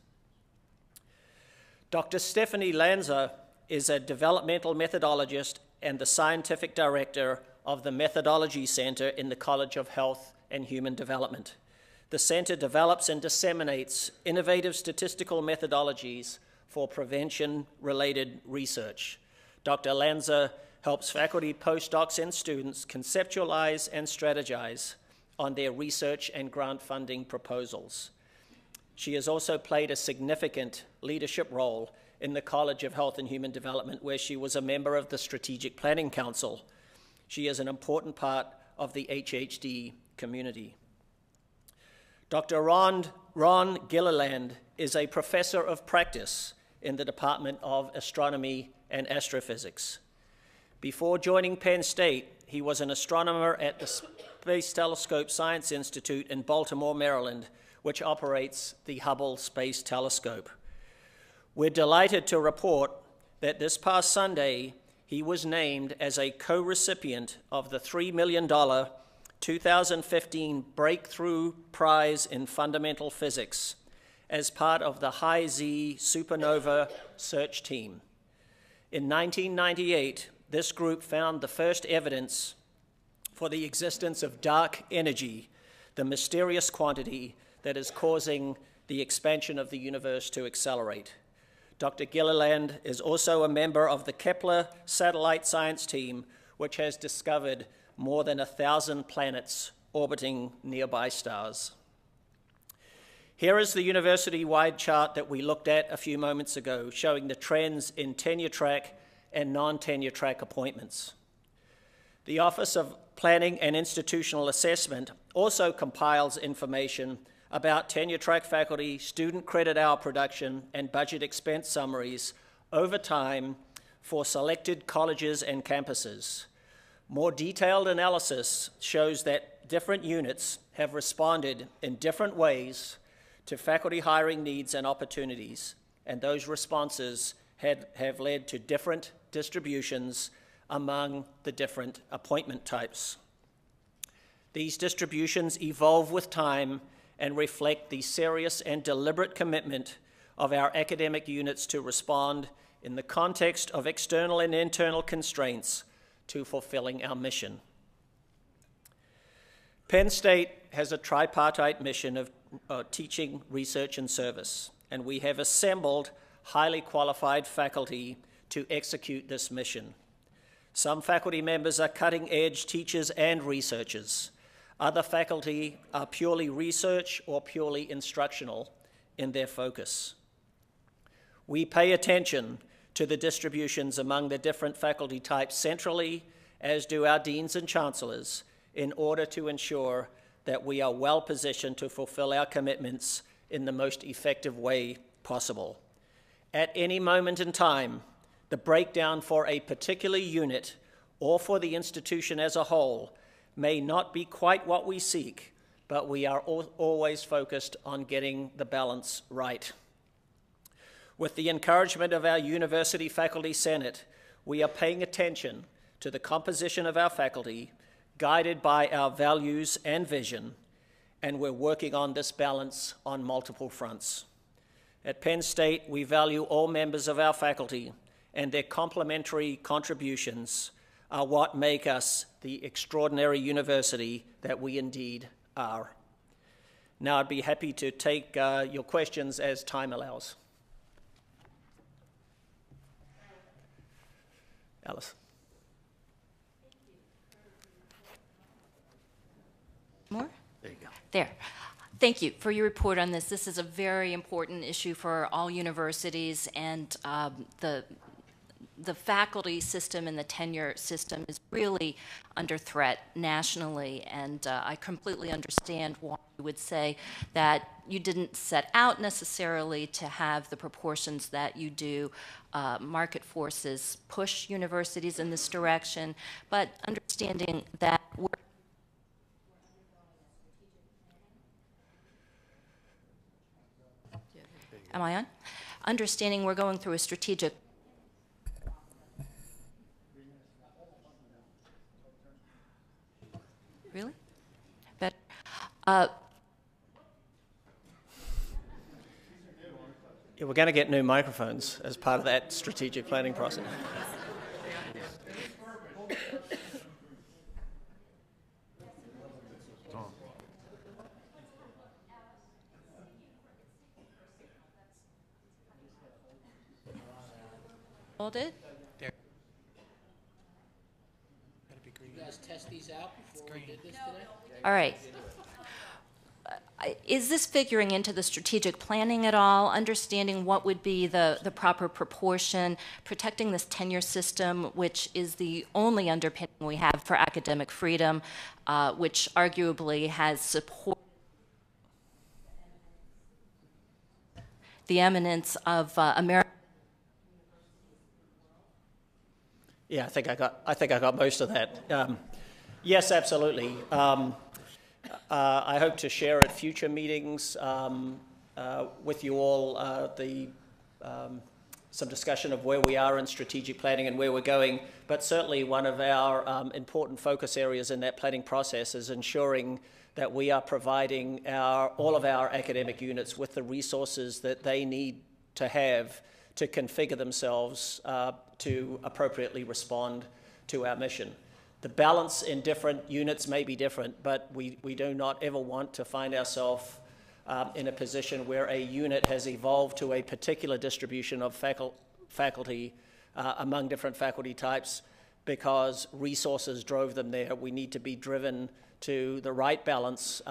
Dr. Stephanie Lanza is a developmental methodologist and the scientific director of the Methodology Center in the College of Health and Human Development. The center develops and disseminates innovative statistical methodologies for prevention-related research. Dr. Lanza helps faculty, postdocs, and students conceptualize and strategize on their research and grant funding proposals. She has also played a significant leadership role in the College of Health and Human Development, where she was a member of the Strategic Planning Council. She is an important part of the HHD community. Dr. Ron Gilliland is a professor of practice in the Department of Astronomy and Astrophysics. Before joining Penn State, he was an astronomer at the Space Telescope Science Institute in Baltimore, Maryland, which operates the Hubble Space Telescope. We're delighted to report that this past Sunday, he was named as a co-recipient of the $3 million 2015 Breakthrough Prize in Fundamental Physics as part of the High Z Supernova Search Team. In 1998, this group found the first evidence for the existence of dark energy, the mysterious quantity that is causing the expansion of the universe to accelerate. Dr. Gilliland is also a member of the Kepler Satellite Science Team, which has discovered more than 1,000 planets orbiting nearby stars. Here is the university-wide chart that we looked at a few moments ago, showing the trends in tenure-track and non-tenure-track appointments. The Office of Planning and Institutional Assessment also compiles information about tenure-track faculty, student credit hour production, and budget expense summaries over time for selected colleges and campuses. More detailed analysis shows that different units have responded in different ways to faculty hiring needs and opportunities, and those responses have led to different distributions among the different appointment types. These distributions evolve with time and reflect the serious and deliberate commitment of our academic units to respond in the context of external and internal constraints to fulfilling our mission. Penn State has a tripartite mission of teaching, research, and service, and we have assembled highly qualified faculty to execute this mission. Some faculty members are cutting-edge teachers and researchers. Other faculty are purely research or purely instructional in their focus. We pay attention to the distributions among the different faculty types centrally, as do our deans and chancellors, in order to ensure that we are well positioned to fulfill our commitments in the most effective way possible. At any moment in time, the breakdown for a particular unit or for the institution as a whole may not be quite what we seek, but we are always focused on getting the balance right. With the encouragement of our University Faculty Senate, we are paying attention to the composition of our faculty, guided by our values and vision, and we're working on this balance on multiple fronts. At Penn State, we value all members of our faculty, and their complementary contributions are what make us the extraordinary university that we indeed are. Now I'd be happy to take your questions as time allows. Alice. More? There you go. There. Thank you for your report on this. This is a very important issue for all universities, and the faculty system and the tenure system is really under threat nationally, and I completely understand why you would say that you didn't set out necessarily to have the proportions that you do. Market forces push universities in this direction, but understanding that we're Am I on? Understanding we're going through a strategic Really? Better. Yeah, we're going to get new microphones as part of that strategic planning process. Hold it. You guys test these out before we did this today? All right. Is this figuring into the strategic planning at all, understanding what would be the proper proportion, protecting this tenure system, which is the only underpinning we have for academic freedom, which arguably has support the eminence of American. Yeah, I think I got most of that. Yes, absolutely. I hope to share at future meetings with you all some discussion of where we are in strategic planning and where we're going. But certainly one of our important focus areas in that planning process is ensuring that we are providing all of our academic units with the resources that they need to have to configure themselves to appropriately respond to our mission. The balance in different units may be different, but we do not ever want to find ourselves in a position where a unit has evolved to a particular distribution of faculty among different faculty types because resources drove them there. We need to be driven to the right balance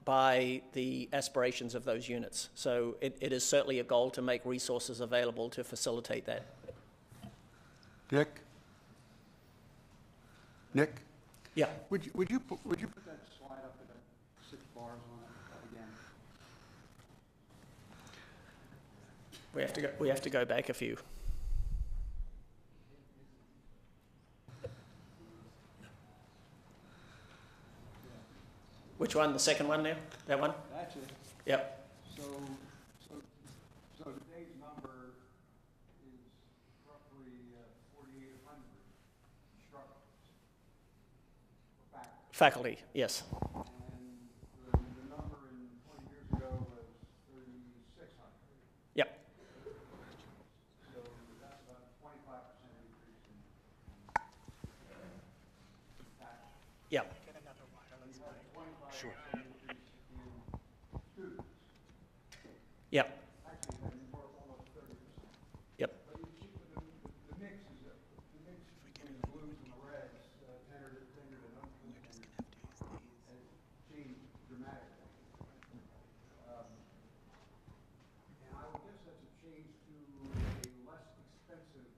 by the aspirations of those units. So it is certainly a goal to make resources available to facilitate that. Nick? Yeah. Would you put that slide up to the 6 bars on it again? We have to go back a few. Which one? The second one there? That one? That's it. Yep. So today's number is roughly 4,800 instructors. Faculty, yes. And the number in 20 years ago was 3,600. Yep. So that's about a 25% increase in faculty. Yep. Sure. Yep. Actually, almost 30%. Yep. But you see, the mix between the blues and the reds, tenured and untenured, has changed dramatically. And I would guess that's a change to a less expensive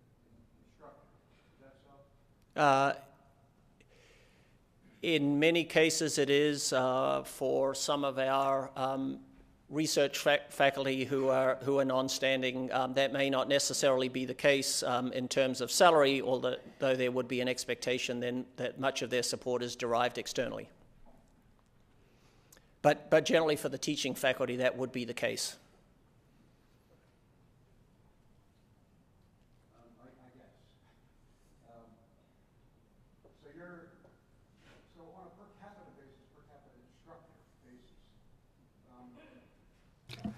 instructor. Is that so? In many cases, it is for some of our research faculty who are non-standing. That may not necessarily be the case in terms of salary, although there would be an expectation then that much of their support is derived externally. But generally, for the teaching faculty, that would be the case. I guess. So on a per capita instructor basis,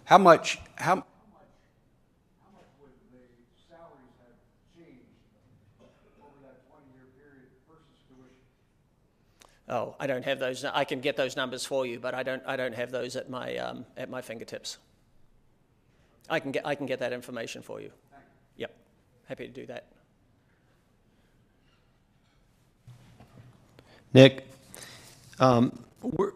how much would the salaries have changed over that 20-year period versus tuition? Oh, I don't have those. I can get those numbers for you, but I don't have those at my fingertips. I can get that information for you. Thank you. Yep, happy to do that. Nick, we're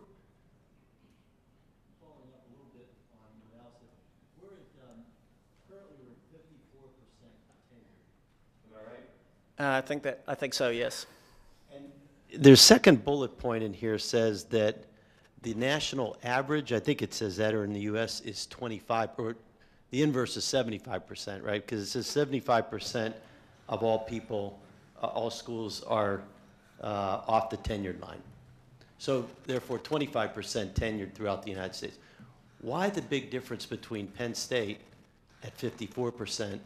I think so, yes. their second bullet point in here says that the national average, I think it says that, or in the U.S., is 25, or the inverse is 75%, right? Because it says 75% of all people, all schools are off the tenured line. So therefore, 25% tenured throughout the United States. Why the big difference between Penn State at 54%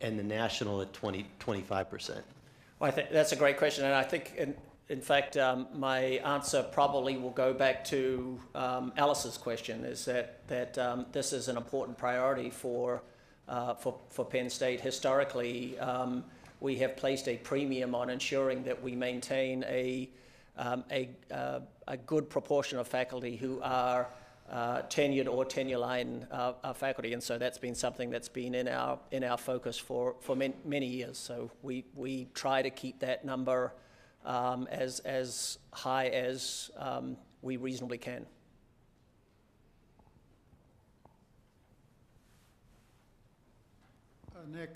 and the national at 25%? Well, I think that's a great question, and I think, in fact, my answer probably will go back to Alice's question, is that this is an important priority for Penn State. Historically, we have placed a premium on ensuring that we maintain a good proportion of faculty who are tenured or tenure line faculty, and so that's been something that's been in our focus for many years. So we try to keep that number as high as we reasonably can. Nick,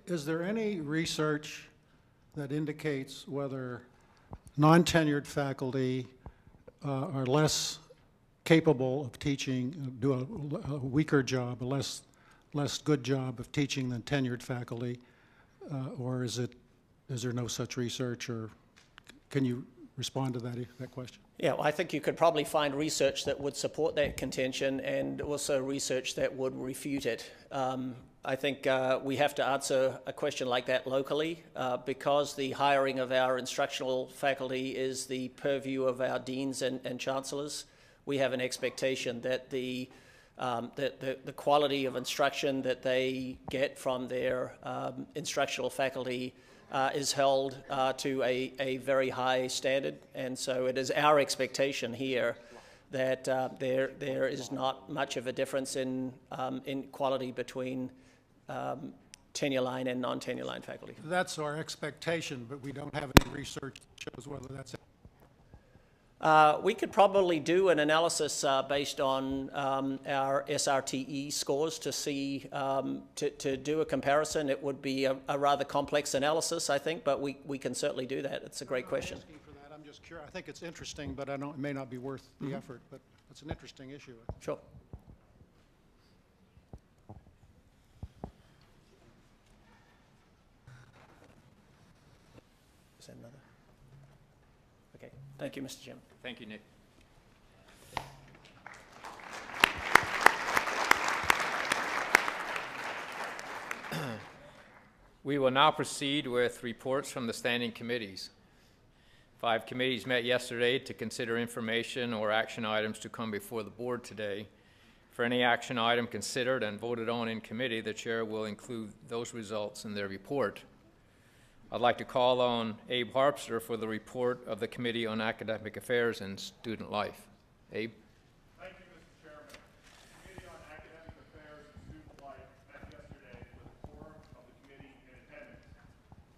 is there any research that indicates whether non-tenured faculty are less capable of teaching, do a weaker job, a less good job of teaching than tenured faculty, or is there no such research, or can you respond to that question? Yeah, well, I think you could probably find research that would support that contention and also research that would refute it. I think we have to answer a question like that locally because the hiring of our instructional faculty is the purview of our deans and chancellors. We have an expectation that the quality of instruction that they get from their instructional faculty is held to a very high standard, and so it is our expectation here that there is not much of a difference in quality between tenure line and non-tenure line faculty. That's our expectation, but we don't have any research that shows whether that's it. We could probably do an analysis based on our SRTE scores to see, to do a comparison. It would be a rather complex analysis, I think, but we can certainly do that. It's a great question. I'm asking for that. I'm just curious. I think it's interesting, but it may not be worth the effort, but it's an interesting issue. Sure. Is that another? Okay. Thank you, Mr. Chairman. Thank you, Nick. We will now proceed with reports from the standing committees. 5 committees met yesterday to consider information or action items to come before the board today. For any action item considered and voted on in committee, the chair will include those results in their report. I'd like to call on Abe Harpster for the report of the Committee on Academic Affairs and Student Life. Abe? Thank you, Mr. Chairman. The Committee on Academic Affairs and Student Life met yesterday with a quorum of the committee in attendance.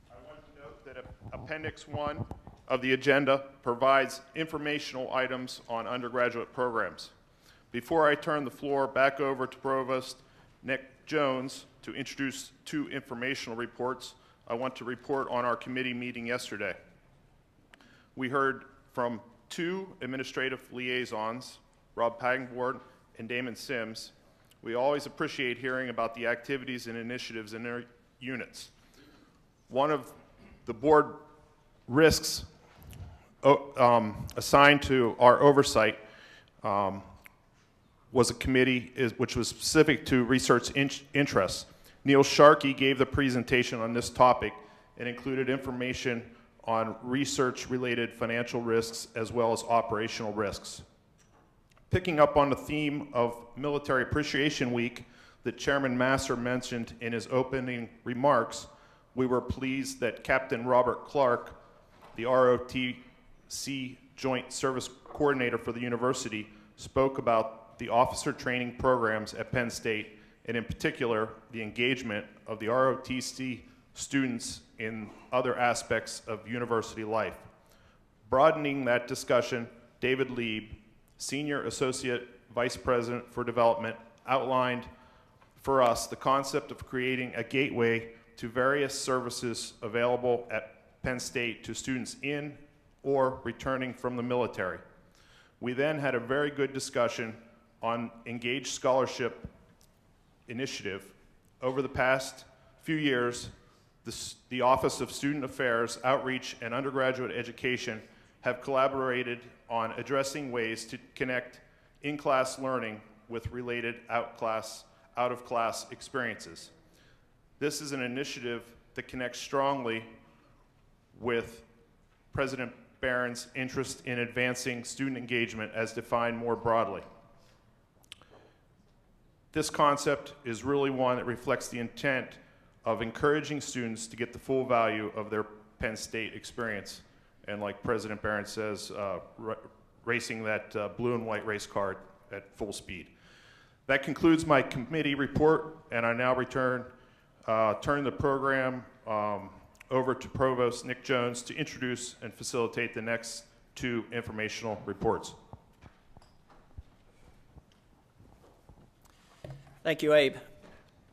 I want to note that Appendix 1 of the agenda provides informational items on undergraduate programs. Before I turn the floor back over to Provost Nick Jones to introduce 2 informational reports, I want to report on our committee meeting yesterday. We heard from 2 administrative liaisons, Rob Paggenborn and Damon Sims. We always appreciate hearing about the activities and initiatives in their units. One of the board risks assigned to our oversight was a committee which was specific to research interests. Neil Sharkey gave the presentation on this topic and included information on research-related financial risks as well as operational risks. Picking up on the theme of Military Appreciation Week that Chairman Masser mentioned in his opening remarks, we were pleased that Captain Robert Clark, the ROTC Joint Service Coordinator for the university, spoke about the officer training programs at Penn State, and in particular, the engagement of the ROTC students in other aspects of university life. Broadening that discussion, David Lieb, Senior Associate Vice President for Development, outlined for us the concept of creating a gateway to various services available at Penn State to students in or returning from the military. We then had a very good discussion on Engaged Scholarship Initiative. Over the past few years, the Office of Student Affairs, Outreach, and Undergraduate Education have collaborated on addressing ways to connect in-class learning with related out-of-class experiences. This is an initiative that connects strongly with President Barron's interest in advancing student engagement as defined more broadly. This concept is really one that reflects the intent of encouraging students to get the full value of their Penn State experience. And like President Barron says, racing that blue and white race card at full speed. That concludes my committee report, and I now turn the program over to Provost Nick Jones to introduce and facilitate the next two informational reports. Thank you, Abe.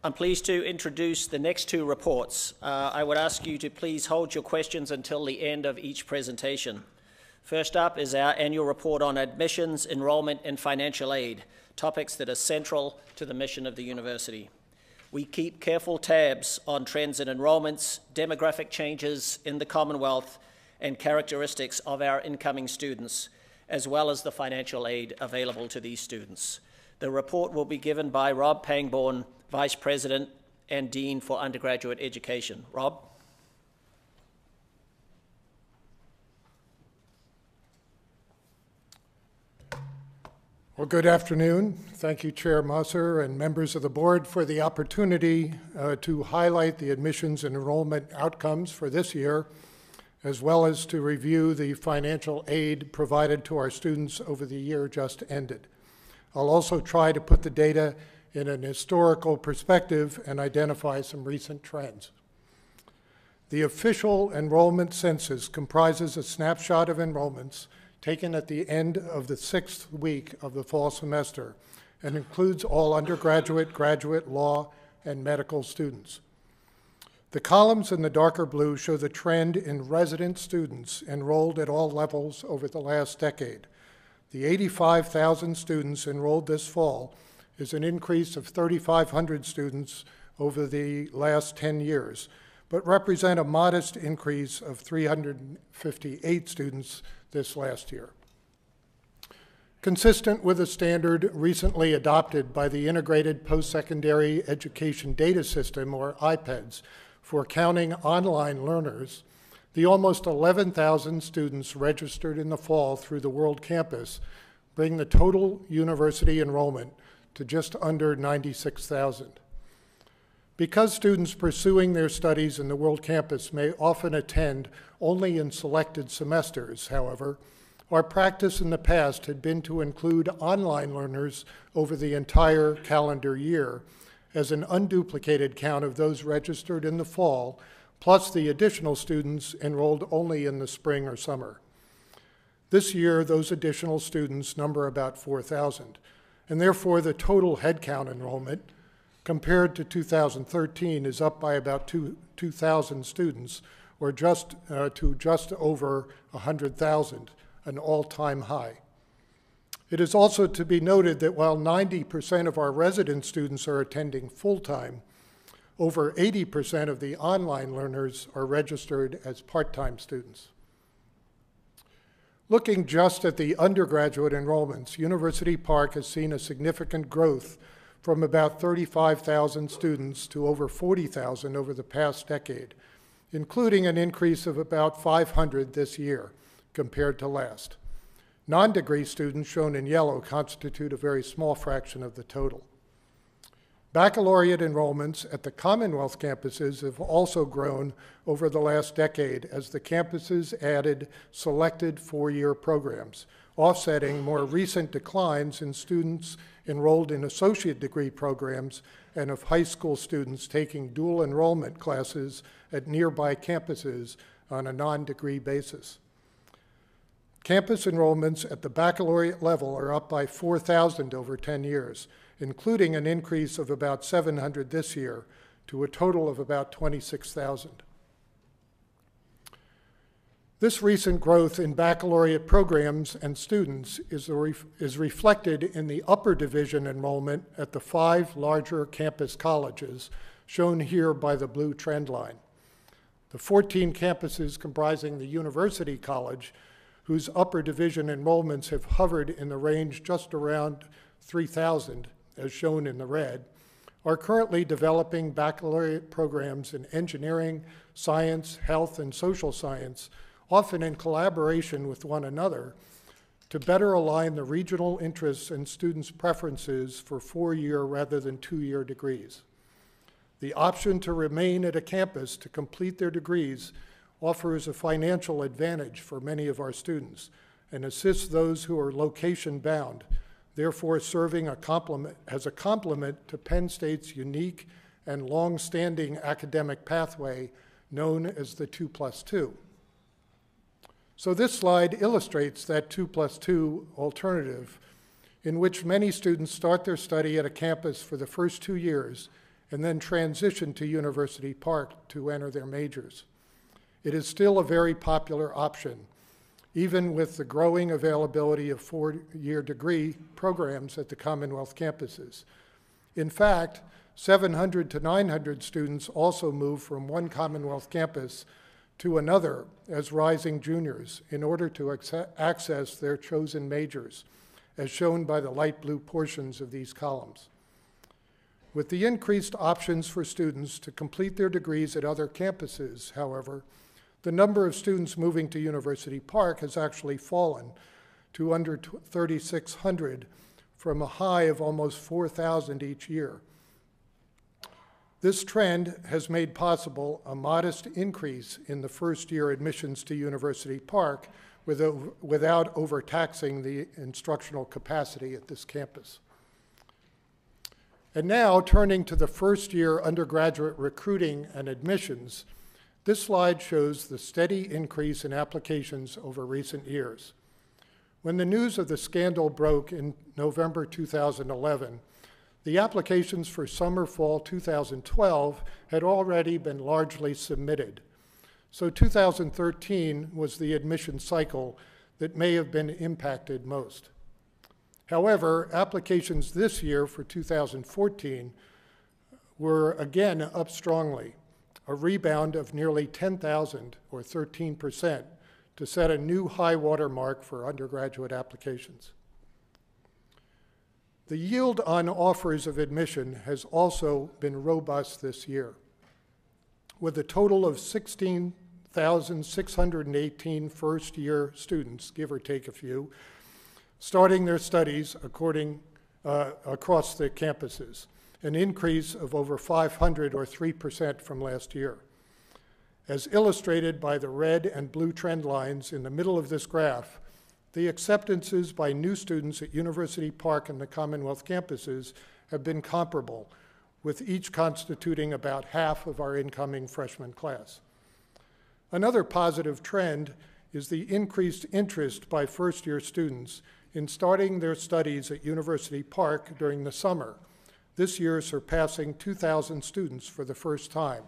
I'm pleased to introduce the next two reports. I would ask you to please hold your questions until the end of each presentation. First up is our annual report on admissions, enrollment, and financial aid, topics that are central to the mission of the university. We keep careful tabs on trends in enrollments, demographic changes in the Commonwealth, and characteristics of our incoming students, as well as the financial aid available to these students. The report will be given by Rob Pangborn, Vice President and Dean for Undergraduate Education. Rob? Well, good afternoon. Thank you, Chair Musser and members of the board for the opportunity to highlight the admissions and enrollment outcomes for this year, as well as to review the financial aid provided to our students over the year just ended. I'll also try to put the data in an historical perspective and identify some recent trends. The official enrollment census comprises a snapshot of enrollments taken at the end of the 6th week of the fall semester and includes all undergraduate, graduate, law, and medical students. The columns in the darker blue show the trend in resident students enrolled at all levels over the last decade. The 85,000 students enrolled this fall is an increase of 3,500 students over the last 10 years, but represent a modest increase of 358 students this last year. Consistent with a standard recently adopted by the Integrated Post-Secondary Education Data System, or IPEDS, for counting online learners, the almost 11,000 students registered in the fall through the World Campus bring the total university enrollment to just under 96,000. Because students pursuing their studies in the World Campus may often attend only in selected semesters, however, our practice in the past had been to include online learners over the entire calendar year as an unduplicated count of those registered in the fall, plus the additional students enrolled only in the spring or summer. This year, those additional students number about 4,000, and therefore the total headcount enrollment compared to 2013 is up by about 2,000 students, or just over 100,000, an all-time high. It is also to be noted that while 90% of our resident students are attending full-time, over 80% of the online learners are registered as part-time students. Looking just at the undergraduate enrollments, University Park has seen a significant growth from about 35,000 students to over 40,000 over the past decade, including an increase of about 500 this year compared to last. Non-degree students, shown in yellow, constitute a very small fraction of the total. Baccalaureate enrollments at the Commonwealth campuses have also grown over the last decade as the campuses added selected four-year programs, offsetting more recent declines in students enrolled in associate degree programs and of high school students taking dual enrollment classes at nearby campuses on a non-degree basis. Campus enrollments at the baccalaureate level are up by 4,000 over 10 years, including an increase of about 700 this year to a total of about 26,000. This recent growth in baccalaureate programs and students is reflected in the upper division enrollment at the 5 larger campus colleges, shown here by the blue trend line. The 14 campuses comprising the University College, whose upper division enrollments have hovered in the range just around 3,000, as shown in the red, are currently developing baccalaureate programs in engineering, science, health, and social science, often in collaboration with one another, to better align the regional interests and students' preferences for 4-year rather than 2-year degrees. The option to remain at a campus to complete their degrees offers a financial advantage for many of our students and assists those who are location-bound, therefore serving as a complement to Penn State's unique and long-standing academic pathway known as the 2+2. So this slide illustrates that 2+2 alternative in which many students start their study at a campus for the first 2 years and then transition to University Park to enter their majors. It is still a very popular option, even with the growing availability of 4-year degree programs at the Commonwealth campuses. In fact, 700 to 900 students also move from one Commonwealth campus to another as rising juniors in order to access their chosen majors, as shown by the light blue portions of these columns. With the increased options for students to complete their degrees at other campuses, however, the number of students moving to University Park has actually fallen to under 3,600 from a high of almost 4,000 each year. This trend has made possible a modest increase in the first-year admissions to University Park without overtaxing the instructional capacity at this campus. And now, turning to the first-year undergraduate recruiting and admissions, this slide shows the steady increase in applications over recent years. When the news of the scandal broke in November 2011, the applications for summer-fall 2012 had already been largely submitted. So 2013 was the admission cycle that may have been impacted most. However, applications this year for 2014 were again up strongly, a rebound of nearly 10,000 or 13% to set a new high water mark for undergraduate applications. The yield on offers of admission has also been robust this year, with a total of 16,618 first-year students, give or take a few, starting their studies across the campuses, an increase of over 500 or 3% from last year. As illustrated by the red and blue trend lines in the middle of this graph, the acceptances by new students at University Park and the Commonwealth campuses have been comparable, with each constituting about half of our incoming freshman class. Another positive trend is the increased interest by first-year students in starting their studies at University Park during the summer, this year surpassing 2,000 students for the first time,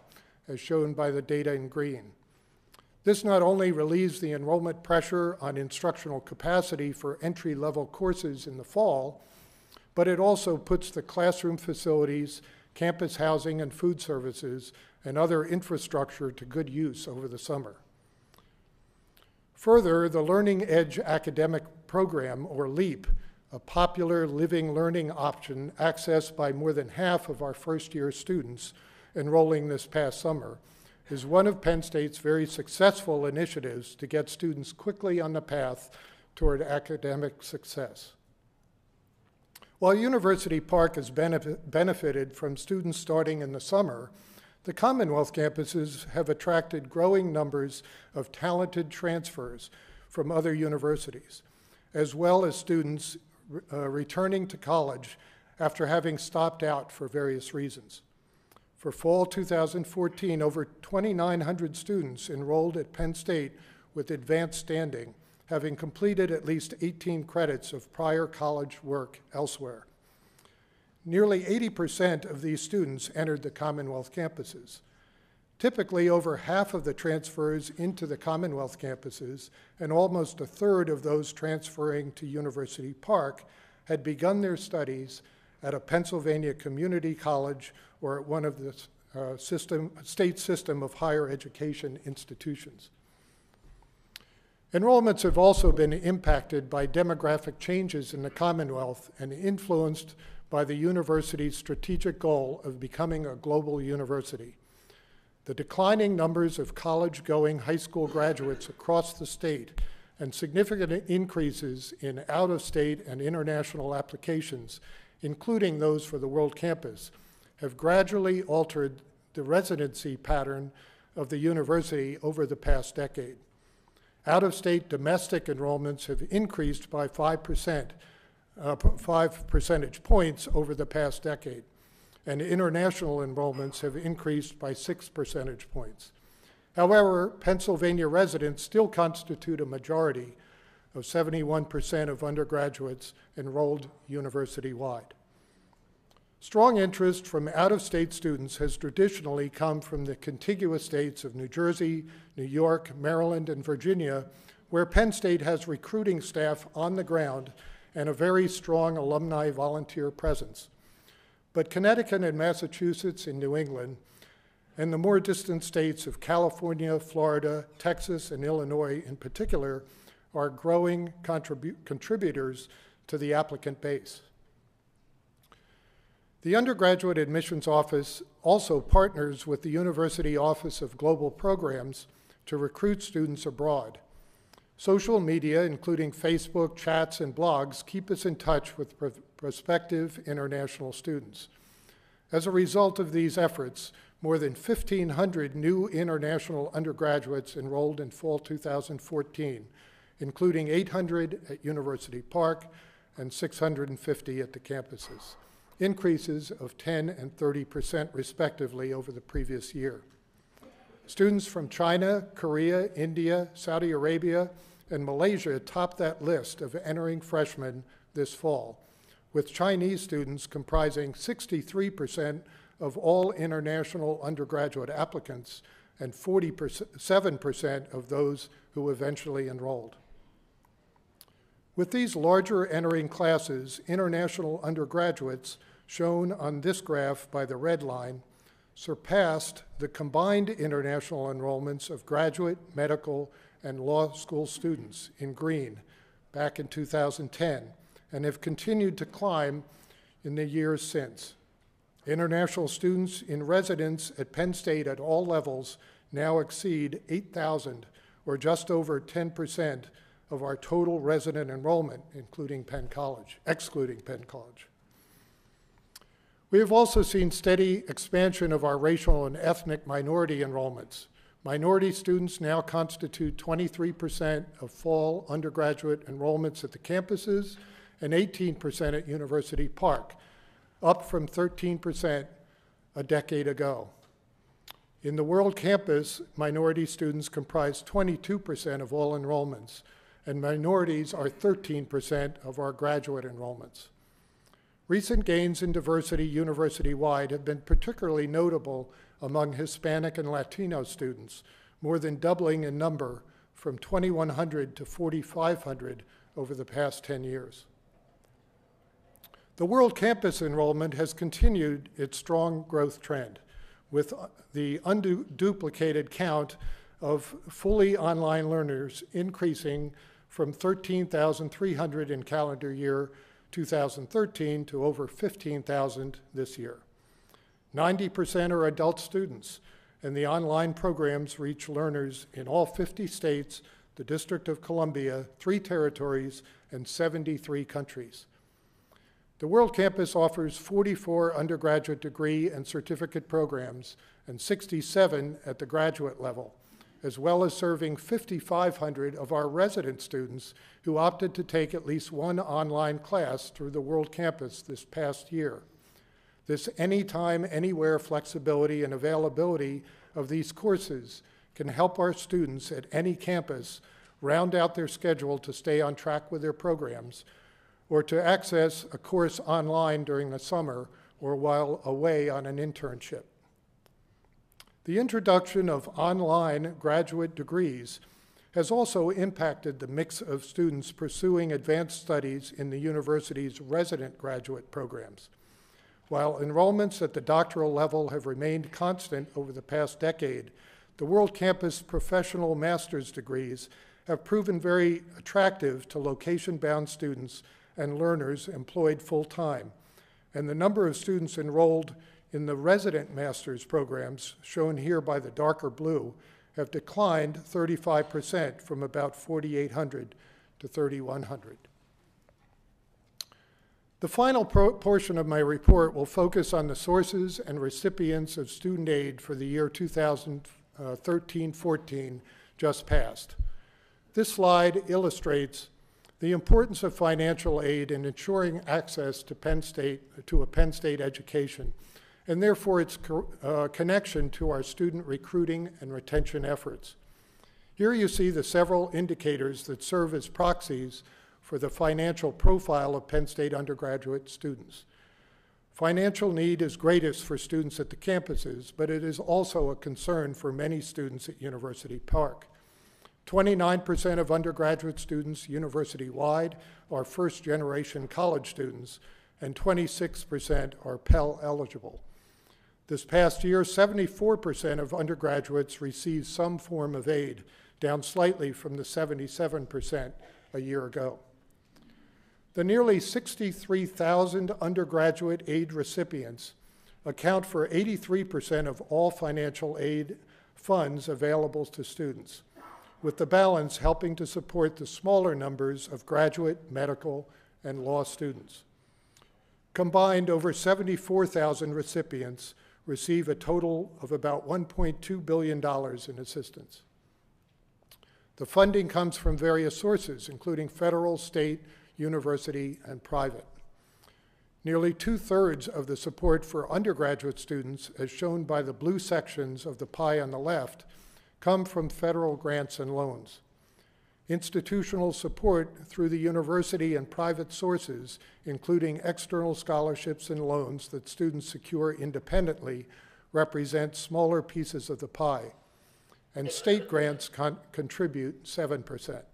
as shown by the data in green. This not only relieves the enrollment pressure on instructional capacity for entry-level courses in the fall, but it also puts the classroom facilities, campus housing and food services, and other infrastructure to good use over the summer. Further, the Learning Edge Academic Program, or LEAP, a popular living learning option accessed by more than half of our first-year students enrolling this past summer, is one of Penn State's very successful initiatives to get students quickly on the path toward academic success. While University Park has benefited from students starting in the summer, the Commonwealth campuses have attracted growing numbers of talented transfers from other universities, as well as students returning to college after having stopped out for various reasons. For fall 2014, over 2,900 students enrolled at Penn State with advanced standing, having completed at least 18 credits of prior college work elsewhere. Nearly 80% of these students entered the Commonwealth campuses. Typically, over half of the transfers into the Commonwealth campuses and almost a third of those transferring to University Park had begun their studies at a Pennsylvania community college or at one of the state system of higher education institutions. Enrollments have also been impacted by demographic changes in the Commonwealth and influenced by the university's strategic goal of becoming a global university. The declining numbers of college-going high school graduates across the state and significant increases in out-of-state and international applications, including those for the World Campus, have gradually altered the residency pattern of the university over the past decade. Out-of-state domestic enrollments have increased by 5% 5 percentage points over the past decade, and international enrollments have increased by 6 percentage points. However, Pennsylvania residents still constitute a majority of 71% of undergraduates enrolled university-wide. Strong interest from out-of-state students has traditionally come from the contiguous states of New Jersey, New York, Maryland, and Virginia, where Penn State has recruiting staff on the ground and a very strong alumni volunteer presence. But Connecticut and Massachusetts in New England, and the more distant states of California, Florida, Texas, and Illinois in particular, are growing contributors to the applicant base. The Undergraduate Admissions Office also partners with the University Office of Global Programs to recruit students abroad. Social media, including Facebook, chats, and blogs, keep us in touch with prospective international students. As a result of these efforts, more than 1,500 new international undergraduates enrolled in fall 2014, including 800 at University Park and 650 at the campuses, increases of 10 and 30% respectively over the previous year. Students from China, Korea, India, Saudi Arabia, and Malaysia top that list of entering freshmen this fall, with Chinese students comprising 63% of all international undergraduate applicants and 47% of those who eventually enrolled. With these larger entering classes, international undergraduates, shown on this graph by the red line, surpassed the combined international enrollments of graduate, medical, and law school students in green back in 2010, and have continued to climb in the years since. International students in residence at Penn State at all levels now exceed 8,000, or just over 10% of our total resident enrollment, excluding Penn College. We have also seen steady expansion of our racial and ethnic minority enrollments. Minority students now constitute 23% of fall undergraduate enrollments at the campuses and 18% at University Park, up from 13% a decade ago. In the World Campus, minority students comprise 22% of all enrollments, and minorities are 13% of our graduate enrollments. Recent gains in diversity university-wide have been particularly notable among Hispanic and Latino students, more than doubling in number from 2,100 to 4,500 over the past 10 years. The World Campus enrollment has continued its strong growth trend, with the unduplicated count of fully online learners increasing from 13,300 in calendar year 2013 to over 15,000 this year. 90% are adult students, and the online programs reach learners in all 50 states, the District of Columbia, 3 territories, and 73 countries. The World Campus offers 44 undergraduate degree and certificate programs and 67 at the graduate level, as well as serving 5,500 of our resident students who opted to take at least one online class through the World Campus this past year. This anytime, anywhere flexibility and availability of these courses can help our students at any campus round out their schedule to stay on track with their programs, or to access a course online during the summer or while away on an internship. The introduction of online graduate degrees has also impacted the mix of students pursuing advanced studies in the university's resident graduate programs. While enrollments at the doctoral level have remained constant over the past decade, the World Campus professional master's degrees have proven very attractive to location-bound students and learners employed full-time, and the number of students enrolled in the resident master's programs, shown here by the darker blue, have declined 35% from about 4,800 to 3,100. The final portion of my report will focus on the sources and recipients of student aid for the year 2013-14 just passed. This slide illustrates The importance of financial aid in ensuring access to a Penn State education, and therefore its connection to our student recruiting and retention efforts. Here you see the several indicators that serve as proxies for the financial profile of Penn State undergraduate students. Financial need is greatest for students at the campuses, but it is also a concern for many students at University Park. 29% of undergraduate students university-wide are first-generation college students, and 26% are Pell eligible. This past year, 74% of undergraduates received some form of aid, down slightly from the 77% a year ago. The nearly 63,000 undergraduate aid recipients account for 83% of all financial aid funds available to students, with the balance helping to support the smaller numbers of graduate, medical, and law students. Combined, over 74,000 recipients receive a total of about $1.2 billion in assistance. The funding comes from various sources, including federal, state, university, and private. Nearly 2/3 of the support for undergraduate students, as shown by the blue sections of the pie on the left, come from federal grants and loans. Institutional support through the university and private sources, including external scholarships and loans that students secure independently, represent smaller pieces of the pie, and state grants contribute 7%.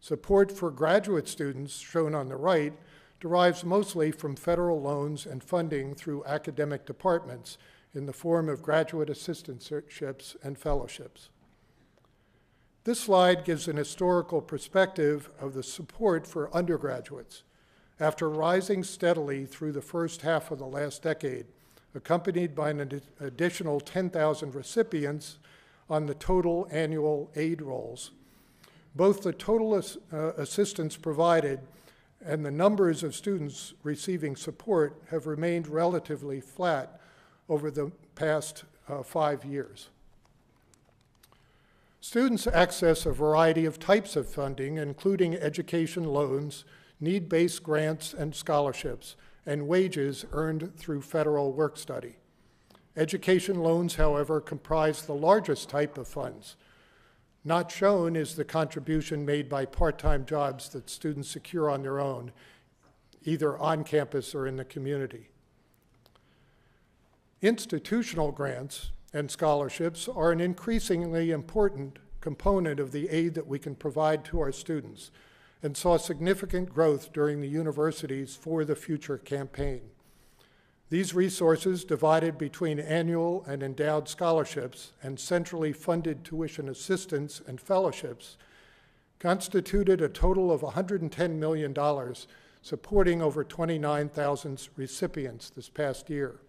Support for graduate students, shown on the right, derives mostly from federal loans and funding through academic departments in the form of graduate assistantships and fellowships. This slide gives an historical perspective of the support for undergraduates. After rising steadily through the first half of the last decade, accompanied by an additional 10,000 recipients on the total annual aid rolls, both the total assistance provided and the numbers of students receiving support have remained relatively flat over the past 5 years. Students access a variety of types of funding, including education loans, need-based grants and scholarships, and wages earned through federal work study. Education loans, however, comprise the largest type of funds. Not shown is the contribution made by part-time jobs that students secure on their own, either on campus or in the community. Institutional grants and scholarships are an increasingly important component of the aid that we can provide to our students, and saw significant growth during the university's For the Future campaign. These resources, divided between annual and endowed scholarships and centrally funded tuition assistance and fellowships, constituted a total of $110 million, supporting over 29,000 recipients this past year.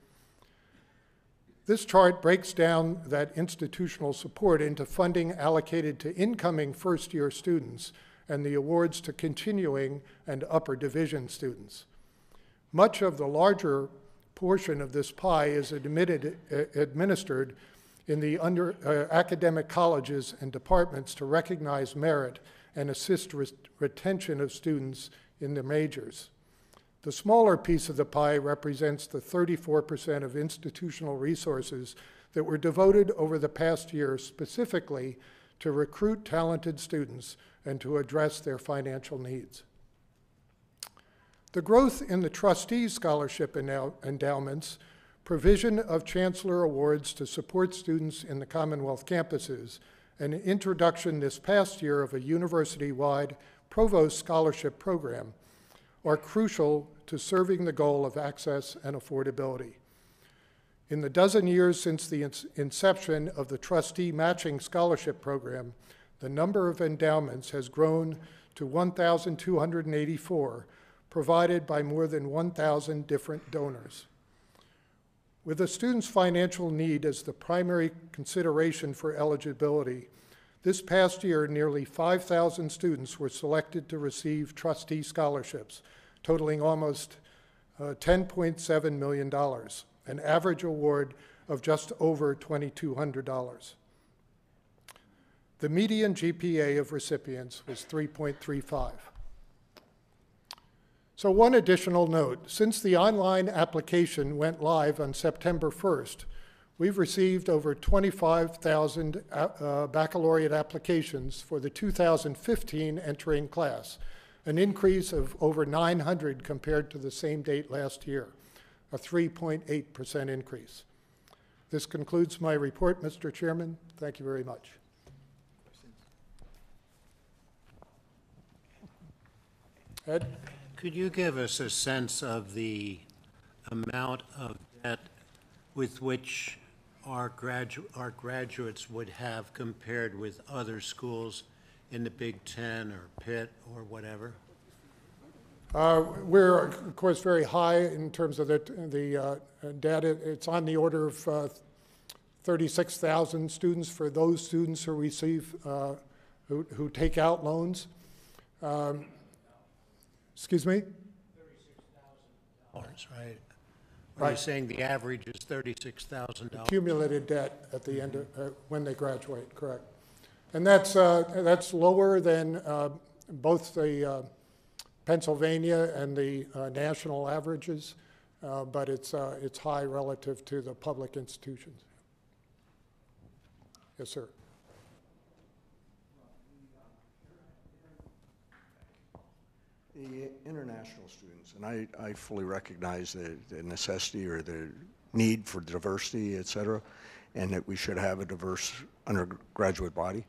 This chart breaks down that institutional support into funding allocated to incoming first-year students and the awards to continuing and upper division students. Much of the larger portion of this pie is administered in the academic colleges and departments to recognize merit and assist retention of students in the majors. The smaller piece of the pie represents the 34% of institutional resources that were devoted over the past year specifically to recruit talented students and to address their financial needs. The growth in the trustees' scholarship endowments, provision of chancellor awards to support students in the Commonwealth campuses, and introduction this past year of a university-wide provost scholarship program are crucial to serving the goal of access and affordability. In the dozen years since the inception of the trustee matching scholarship program, the number of endowments has grown to 1,284, provided by more than 1,000 different donors. With a student's financial need as the primary consideration for eligibility, this past year, nearly 5,000 students were selected to receive trustee scholarships, totaling almost $10.7 million, an average award of just over $2,200. The median GPA of recipients was 3.35. So one additional note, since the online application went live on September 1st, we've received over 25,000 baccalaureate applications for the 2015 entering class, an increase of over 900 compared to the same date last year, a 3.8% increase. This concludes my report, Mr. Chairman. Thank you very much. Ed? Could you give us a sense of the amount of debt with which our graduates would have compared with other schools in the Big Ten or Pitt or whatever? We're, of course, very high in terms of the debt. It's on the order of 36,000 students for those students who receive, who take out loans. Excuse me? $36,000, right? Right. Are you saying the average is $36,000? Accumulated debt at the end of, when they graduate, correct. And that's lower than both the Pennsylvania and the national averages, but it's high relative to the public institutions. Yes, sir. The international students, and I fully recognize the necessity or the need for diversity, et cetera, and that we should have a diverse undergraduate body.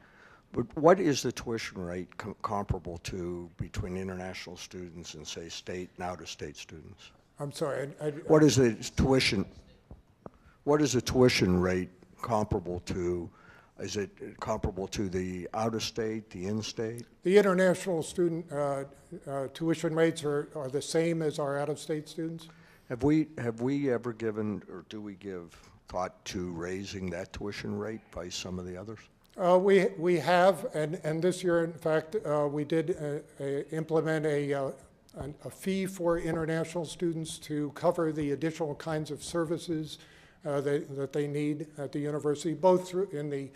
But what is the tuition rate comparable to between international students and, say, state and out-of-state students? I'm sorry. What is the tuition? What is the tuition rate comparable to? Is it comparable to the out-of-state, the in-state? The international student tuition rates are the same as our out-of-state students. Have we ever given, or do we give thought to raising that tuition rate by some of the others? We have, and this year, in fact, we did implement a fee for international students to cover the additional kinds of services that they need at the university, both through in the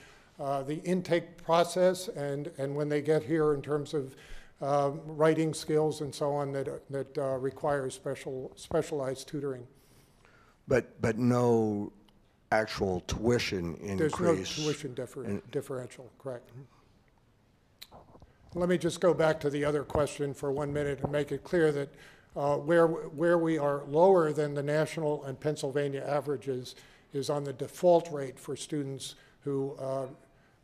intake process and when they get here in terms of writing skills and so on that require specialized tutoring. But no actual tuition increase. There's no tuition differential, correct. Let me just go back to the other question for 1 minute and make it clear that where we are lower than the national and Pennsylvania averages is on the default rate for students who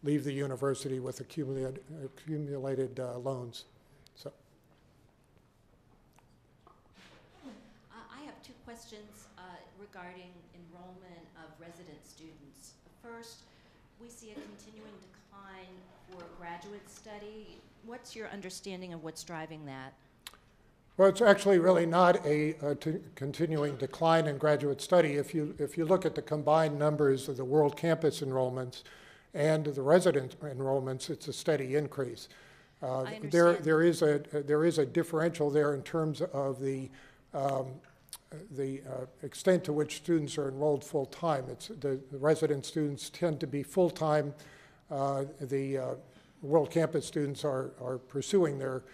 leave the university with accumulated loans. So. I have two questions regarding enrollment of resident students. First, we see a continuing decline for graduate study. What's your understanding of what's driving that? Well, it's actually really not a continuing decline in graduate study. If you look at the combined numbers of the world campus enrollments and the resident enrollments, it's a steady increase. There is a differential there in terms of the extent to which students are enrolled full time. The resident students tend to be full time. The world campus students are pursuing their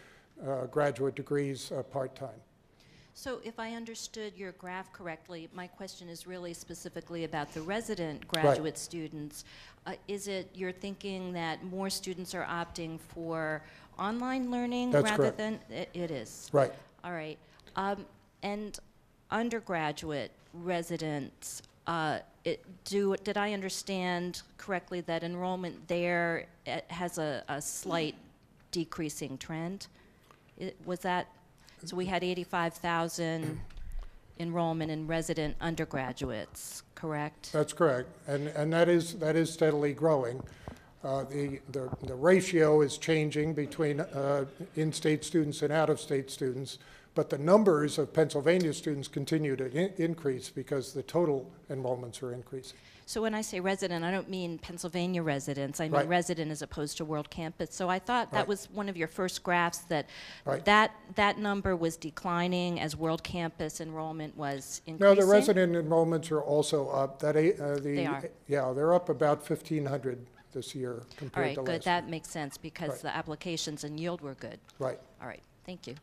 graduate degrees part-time. So if I understood your graph correctly, my question is really specifically about the resident graduate students. Is it you're thinking that more students are opting for online learning rather than it is? Right. All right. And undergraduate residents, did I understand correctly that enrollment there has a slight decreasing trend? Was that, so we had 85,000 enrollment in resident undergraduates, correct? That's correct, and that is steadily growing. The ratio is changing between in-state students and out-of-state students, but the numbers of Pennsylvania students continue to increase because the total enrollments are increasing. So when I say resident, I don't mean Pennsylvania residents. I mean resident as opposed to world campus. So I thought that was one of your first graphs, that that number was declining as world campus enrollment was increasing. No, the resident enrollments are also up. They are? Yeah, they're up about 1,500 this year compared to last year. All right, good. That makes sense because the applications and yield were good. Right. All right, thank you.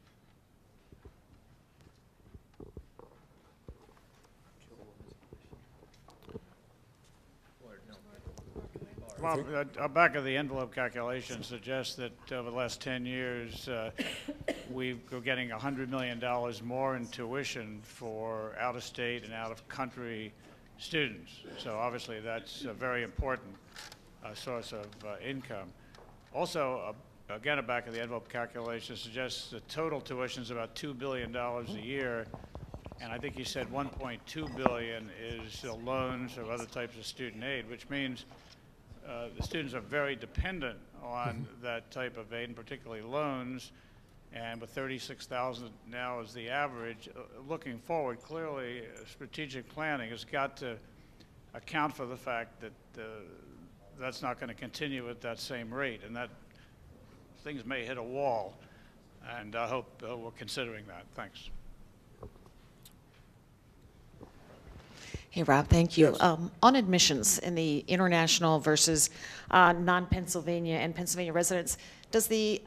Well, a back-of-the-envelope calculation suggests that over the last 10 years, we're getting $100 million more in tuition for out-of-state and out-of-country students. So obviously, that's a very important source of income. Also, again, a back-of-the-envelope calculation suggests the total tuition is about $2 billion a year, and I think you said $1.2 billion is loans or other types of student aid, which means the students are very dependent on that type of aid, and particularly loans. And with 36,000 now as the average, looking forward, clearly strategic planning has got to account for the fact that that's not going to continue at that same rate, and that things may hit a wall. And I hope we're considering that. Thanks. Hey, Rob, thank you. Yes. On admissions in the international versus non-Pennsylvania and Pennsylvania residents, does the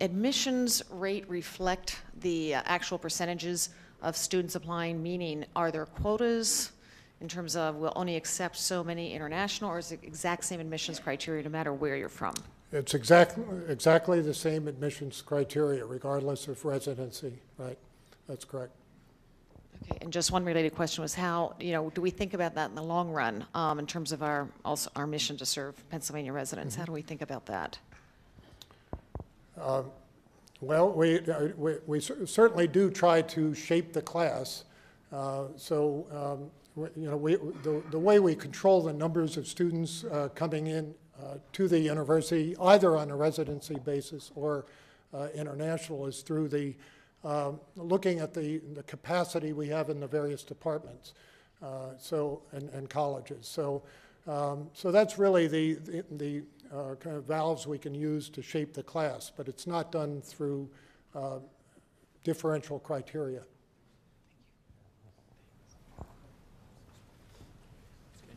admissions rate reflect the actual percentages of students applying? Meaning, are there quotas in terms of we'll only accept so many international, or is it exact same admissions criteria no matter where you're from? It's exactly the same admissions criteria, regardless of residency, right? That's correct. Okay, and just one related question was how, do we think about that in the long run in terms of our mission to serve Pennsylvania residents? How do we think about that? Well, we certainly do try to shape the class. The way we control the numbers of students coming in to the university, either on a residency basis or international, is through the looking at the capacity we have in the various departments and colleges. So that's really the kind of valves we can use to shape the class, but it's not done through differential criteria.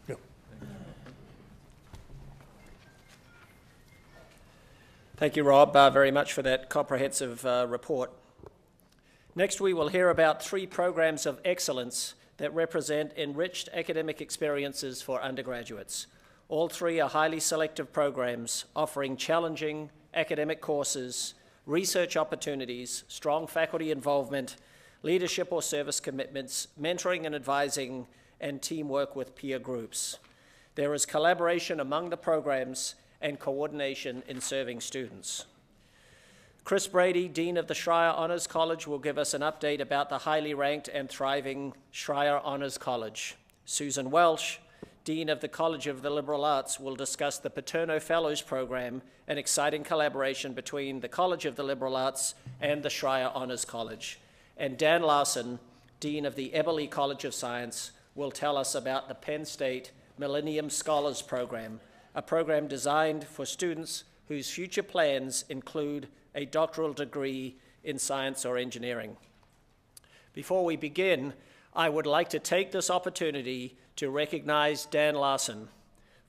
Yeah. Thank you, Rob, very much for that comprehensive report. Next, we will hear about 3 programs of excellence that represent enriched academic experiences for undergraduates. All 3 are highly selective programs offering challenging academic courses, research opportunities, strong faculty involvement, leadership or service commitments, mentoring and advising, and teamwork with peer groups. There is collaboration among the programs and coordination in serving students. Chris Brady, Dean of the Schreyer Honors College, will give us an update about the highly ranked and thriving Schreyer Honors College. Susan Welsh, Dean of the College of the Liberal Arts, will discuss the Paterno Fellows Program, an exciting collaboration between the College of the Liberal Arts and the Schreyer Honors College. And Dan Larson, Dean of the Eberly College of Science, will tell us about the Penn State Millennium Scholars Program, a program designed for students whose future plans include a doctoral degree in science or engineering. Before we begin, I would like to take this opportunity to recognize Dan Larson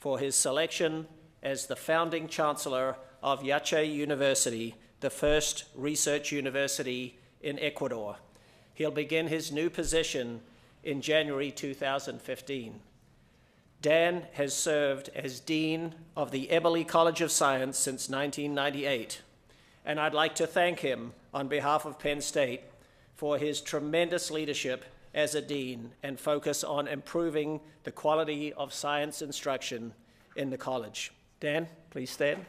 for his selection as the founding chancellor of Yache University, the first research university in Ecuador. He'll begin his new position in January 2015. Dan has served as Dean of the Eberly College of Science since 1998, and I'd like to thank him on behalf of Penn State for his tremendous leadership as a dean and focus on improving the quality of science instruction in the college. Dan, please stand.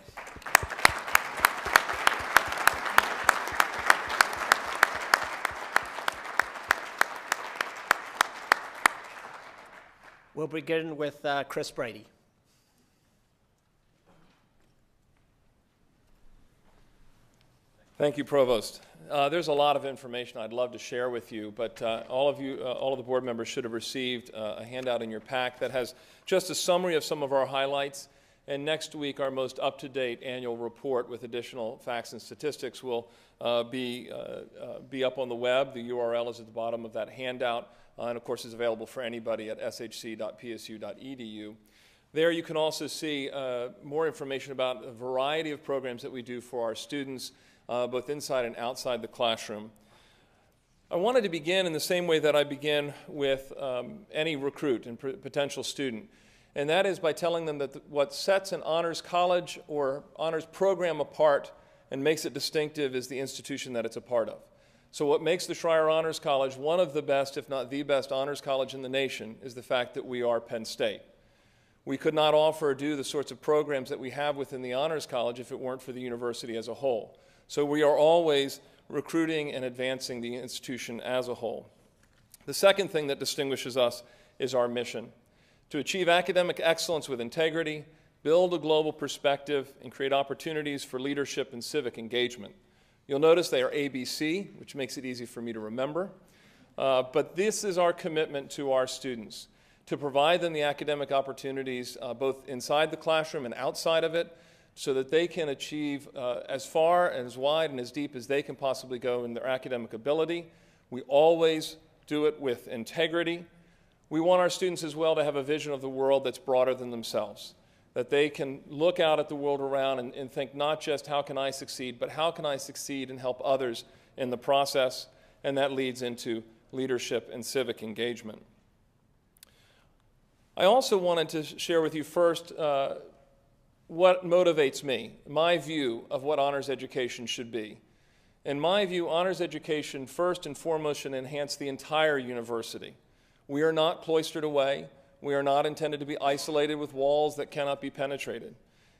We'll begin with Chris Brady. Thank you, Provost. There's a lot of information I'd love to share with you, but all of the board members should have received a handout in your pack that has just a summary of some of our highlights. And next week, our most up-to-date annual report with additional facts and statistics will be up on the web. The URL is at the bottom of that handout, and of course is available for anybody at shc.psu.edu. There you can also see more information about a variety of programs that we do for our students, both inside and outside the classroom. I wanted to begin in the same way that I begin with any recruit and potential student, And that is by telling them that what sets an honors college or honors program apart and makes it distinctive is the institution that it's a part of. So what makes the Schreier Honors College one of the best, if not the best, honors college in the nation is the fact that we are Penn State. We could not offer or do the sorts of programs that we have within the Honors College if it weren't for the university as a whole. So we are always recruiting and advancing the institution as a whole. The second thing that distinguishes us is our mission: to achieve academic excellence with integrity, build a global perspective, and create opportunities for leadership and civic engagement. You'll notice they are ABC, which makes it easy for me to remember. But this is our commitment to our students, to provide them the academic opportunities both inside the classroom and outside of it, so that they can achieve as far and as wide and as deep as they can possibly go in their academic ability. We always do it with integrity. We want our students as well to have a vision of the world that's broader than themselves, that they can look out at the world around and think not just how can I succeed, but how can I succeed and help others in the process, and that leads into leadership and civic engagement. I also wanted to share with you first what motivates me, my view of what honors education should be. In my view, honors education first and foremost should enhance the entire university. We are not cloistered away. We are not intended to be isolated with walls that cannot be penetrated.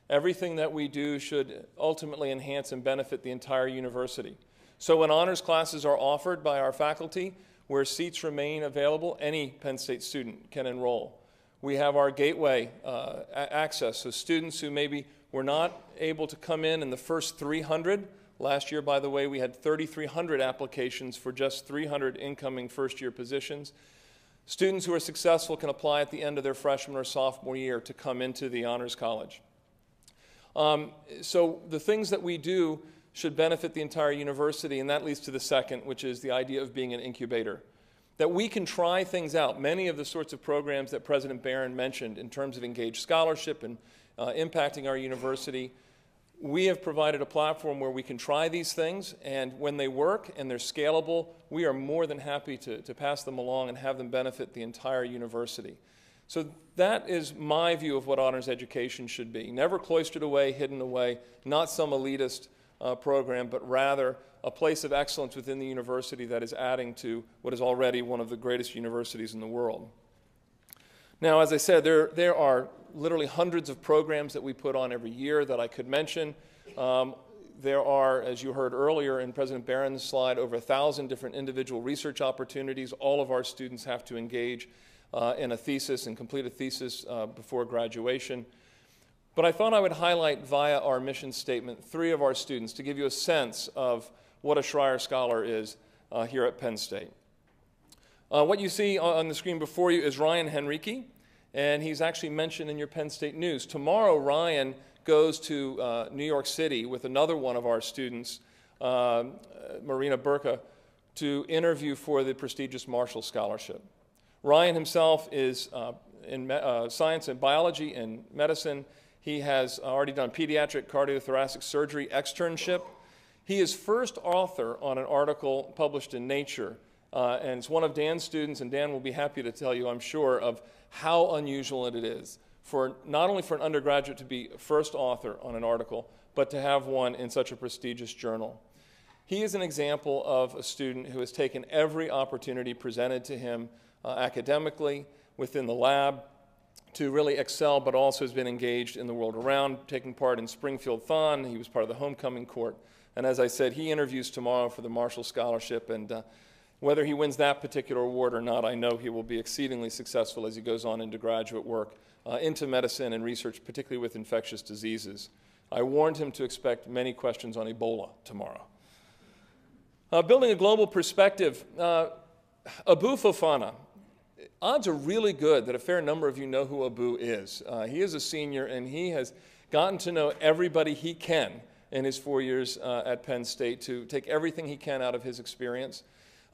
Everything that we do should ultimately enhance and benefit the entire university. So when honors classes are offered by our faculty, where seats remain available, any Penn State student can enroll. We have our gateway access, so students who maybe were not able to come in the first 300. Last year, by the way, we had 3,300 applications for just 300 incoming first-year positions. Students who are successful can apply at the end of their freshman or sophomore year to come into the Honors College. So the things that we do should benefit the entire university, and that leads to the second, which is the idea of being an incubator. That we can try things out. Many of the sorts of programs that President Barron mentioned in terms of engaged scholarship and impacting our university, we have provided a platform where we can try these things, and when they work and they're scalable, we are more than happy to pass them along and have them benefit the entire university. So that is my view of what honors education should be. Never cloistered away, hidden away, not some elitist program, but rather a place of excellence within the university that is adding to what is already one of the greatest universities in the world. Now, as I said, there are literally hundreds of programs that we put on every year that I could mention. There are, as you heard earlier in President Barron's slide, over 1,000 different individual research opportunities. All of our students have to engage in a thesis and complete a thesis before graduation. But I thought I would highlight via our mission statement 3 of our students to give you a sense of what a Schreier Scholar is here at Penn State. What you see on the screen before you is Ryan Henrique, and he's actually mentioned in your Penn State news. Tomorrow, Ryan goes to New York City with another one of our students, Marina Burka, to interview for the prestigious Marshall Scholarship. Ryan himself is in science and biology and medicine. He has already done pediatric cardiothoracic surgery externship. He is first author on an article published in Nature, and it's one of Dan's students, and Dan will be happy to tell you, I'm sure, of how unusual it is for not only for an undergraduate to be first author on an article, but to have one in such a prestigious journal. He is an example of a student who has taken every opportunity presented to him academically, within the lab, to really excel, but also has been engaged in the world around, taking part in Springfield Thon. He was part of the homecoming court. And as I said, he interviews tomorrow for the Marshall Scholarship, and whether he wins that particular award or not, I know he will be exceedingly successful as he goes on into graduate work, into medicine and research, particularly with infectious diseases. I warned him to expect many questions on Ebola tomorrow. Building a global perspective, Abu Fofana. Odds are really good that a fair number of you know who Abu is. He is a senior, and he has gotten to know everybody he can in his 4 years at Penn State to take everything he can out of his experience.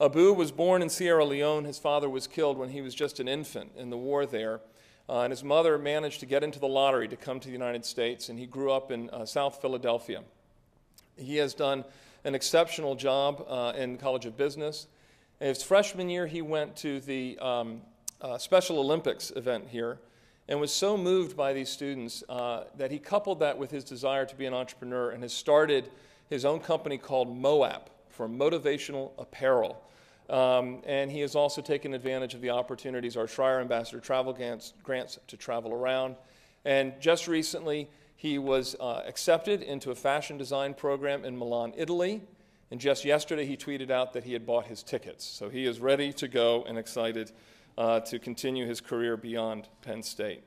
Abu was born in Sierra Leone. His father was killed when he was just an infant in the war there. And his mother managed to get into the lottery to come to the United States, and he grew up in South Philadelphia. He has done an exceptional job in College of Business. His freshman year, he went to the Special Olympics event here, and was so moved by these students that he coupled that with his desire to be an entrepreneur and has started his own company called MOAP, for Motivational Apparel. And he has also taken advantage of the opportunities, our Schreier Ambassador Travel grants to travel around. And just recently, he was accepted into a fashion design program in Milan, Italy. And just yesterday, he tweeted out that he had bought his tickets. So he is ready to go and excited to continue his career beyond Penn State.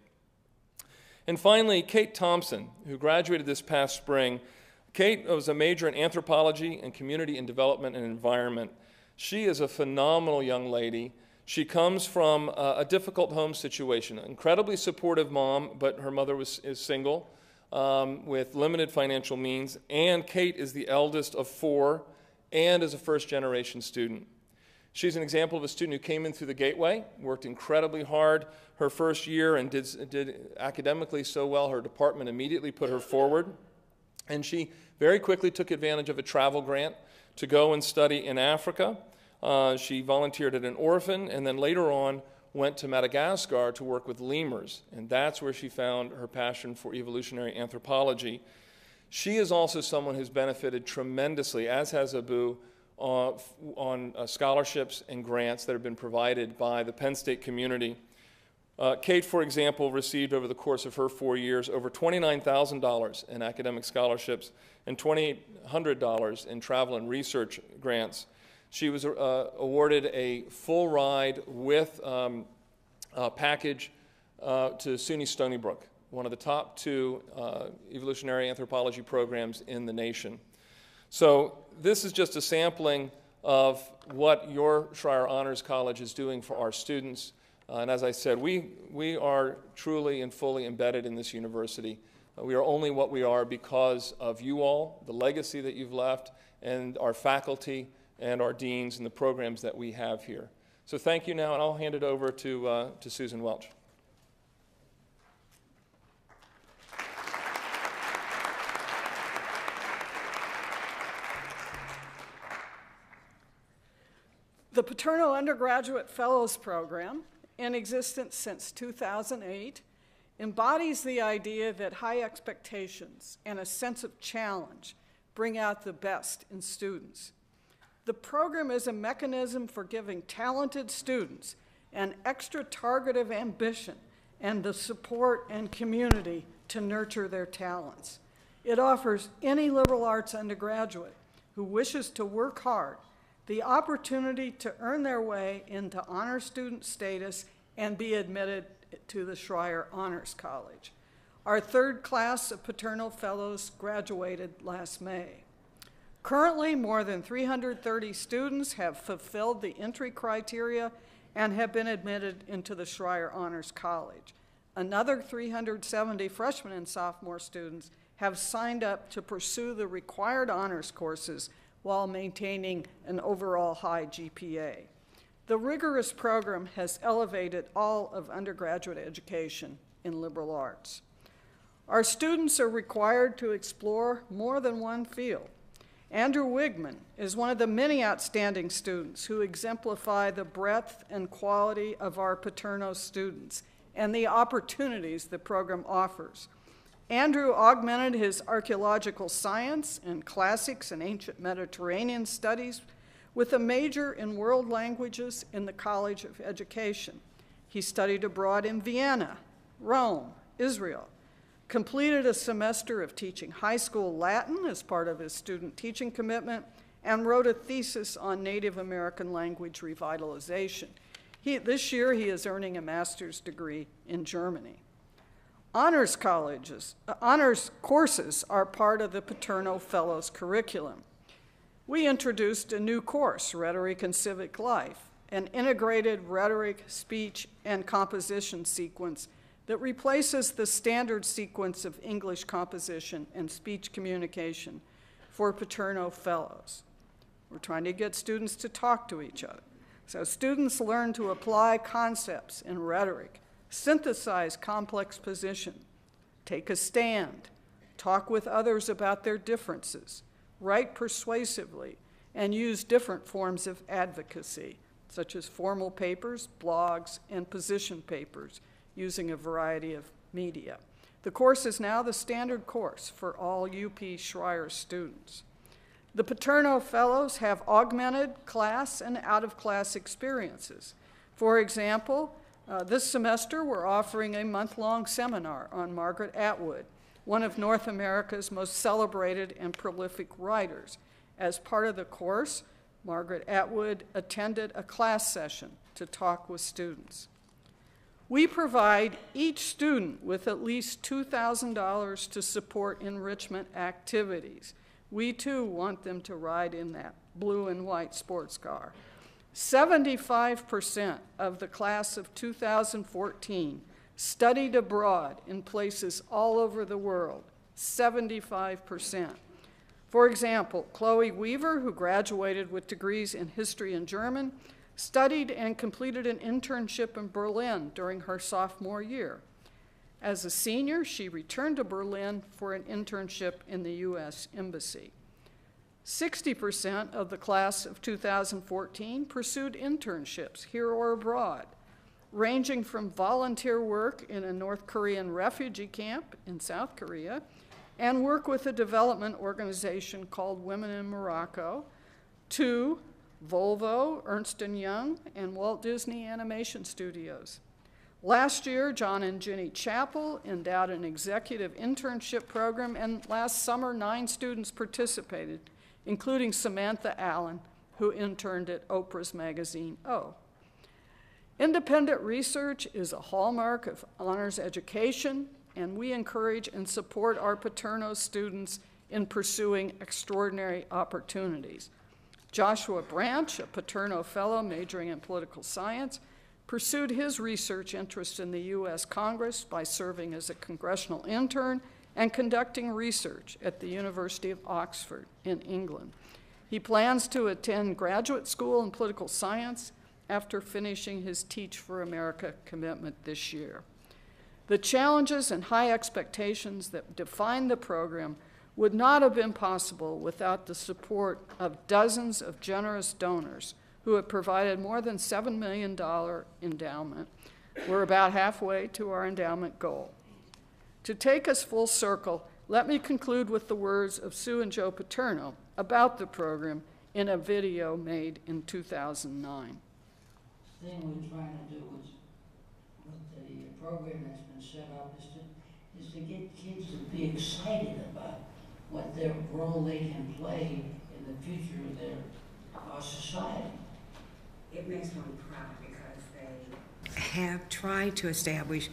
And finally, Kate Thompson, who graduated this past spring. Kate was a major in anthropology and community and development and environment. She is a phenomenal young lady. She comes from a difficult home situation, an incredibly supportive mom, but her mother is single with limited financial means, and Kate is the eldest of 4 and is a first-generation student. She's an example of a student who came in through the gateway, worked incredibly hard her first year, and did academically so well, her department immediately put her forward. And she very quickly took advantage of a travel grant to go and study in Africa. She volunteered at an orphan, and then later on went to Madagascar to work with lemurs. And that's where she found her passion for evolutionary anthropology. She is also someone who's benefited tremendously, as has Abu, on scholarships and grants that have been provided by the Penn State community. Kate, for example, received over the course of her 4 years over $29,000 in academic scholarships and $2,800 in travel and research grants. She was awarded a full ride with a package to SUNY Stony Brook, one of the top 2 evolutionary anthropology programs in the nation. So this is just a sampling of what your Schreier Honors College is doing for our students. And as I said, we are truly and fully embedded in this university. We are only what we are because of you all, the legacy that you've left, and our faculty and our deans and the programs that we have here. So thank you now, and I'll hand it over to Susan Welch. The Paterno Undergraduate Fellows Program, in existence since 2008, embodies the idea that high expectations and a sense of challenge bring out the best in students. The program is a mechanism for giving talented students an extra target of ambition and the support and community to nurture their talents. It offers any liberal arts undergraduate who wishes to work hard the opportunity to earn their way into honor student status and be admitted to the Schreier Honors College. Our 3rd class of Paterno Fellows graduated last May. Currently, more than 330 students have fulfilled the entry criteria and have been admitted into the Schreier Honors College. Another 370 freshman and sophomore students have signed up to pursue the required honors courses while maintaining an overall high GPA. The rigorous program has elevated all of undergraduate education in liberal arts. Our students are required to explore more than one field. Andrew Wigman is one of the many outstanding students who exemplify the breadth and quality of our Paterno students and the opportunities the program offers. Andrew augmented his archaeological science and classics and ancient Mediterranean studies with a major in world languages in the College of Education. He studied abroad in Vienna, Rome, Israel, completed a semester of teaching high school Latin as part of his student teaching commitment, and wrote a thesis on Native American language revitalization. This year, he is earning a master's degree in Germany. Honors courses are part of the Paterno Fellows curriculum. We introduced a new course, Rhetoric and Civic Life, an integrated rhetoric, speech, and composition sequence that replaces the standard sequence of English composition and speech communication for Paterno Fellows. We're trying to get students to talk to each other. So students learn to apply concepts in rhetoric, synthesize complex position, take a stand, talk with others about their differences, write persuasively, and use different forms of advocacy, such as formal papers, blogs, and position papers, using a variety of media. The course is now the standard course for all UP Schreier students. The Paterno Fellows have augmented class and out-of-class experiences. For example, this semester we're offering a month-long seminar on Margaret Atwood, one of North America's most celebrated and prolific writers. As part of the course, Margaret Atwood attended a class session to talk with students. We provide each student with at least $2,000 to support enrichment activities. We too want them to ride in that blue and white sports car. 75% of the class of 2014 studied abroad in places all over the world, 75%. For example, Chloe Weaver, who graduated with degrees in history and German, studied and completed an internship in Berlin during her sophomore year. As a senior, she returned to Berlin for an internship in the U.S. Embassy. 60% of the class of 2014 pursued internships here or abroad, ranging from volunteer work in a North Korean refugee camp in South Korea and work with a development organization called Women in Morocco, to Volvo, Ernst & Young, and Walt Disney Animation Studios. Last year, John and Ginny Chappell endowed an executive internship program, and last summer, 9 students participated, including Samantha Allen, who interned at Oprah's magazine, O. Independent research is a hallmark of honors education, and we encourage and support our Paterno students in pursuing extraordinary opportunities. Joshua Branch, a Paterno Fellow majoring in political science, pursued his research interest in the U.S. Congress by serving as a congressional intern and conducting research at the University of Oxford in England. He plans to attend graduate school in political science after finishing his Teach for America commitment this year. The challenges and high expectations that define the program would not have been possible without the support of dozens of generous donors who have provided more than $7 million endowment. We're about halfway to our endowment goal. To take us full circle, let me conclude with the words of Sue and Joe Paterno about the program in a video made in 2009. The thing we're trying to do with the program that's been set up is to get kids to be excited about what their role they can play in the future of our society. It makes me proud because they have tried to establish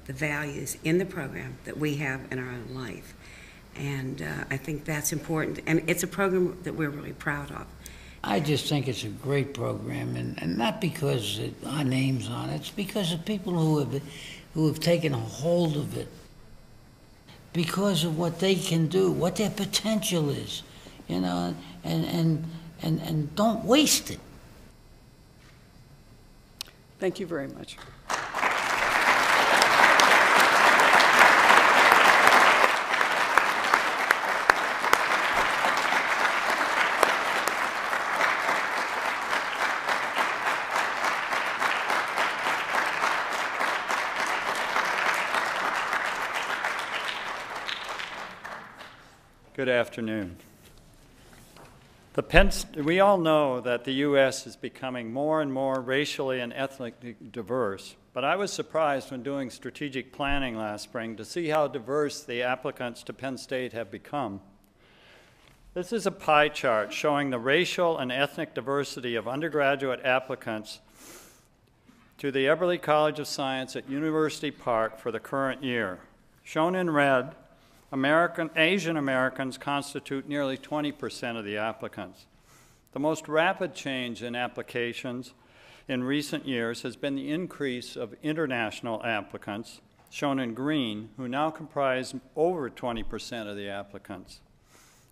the values in the program that we have in our own life. And I think that's important. And it's a program that we're really proud of. I just think it's a great program, and not because our name's on it, it's because of people who have taken a hold of it, because of what they can do, what their potential is, you know, and don't waste it. Thank you very much. Good afternoon. We all know that the U.S. is becoming more and more racially and ethnically diverse, but I was surprised when doing strategic planning last spring to see how diverse the applicants to Penn State have become. This is a pie chart showing the racial and ethnic diversity of undergraduate applicants to the Eberly College of Science at University Park for the current year. Shown in red, Asian Americans constitute nearly 20% of the applicants. The most rapid change in applications in recent years has been the increase of international applicants, shown in green, who now comprise over 20% of the applicants.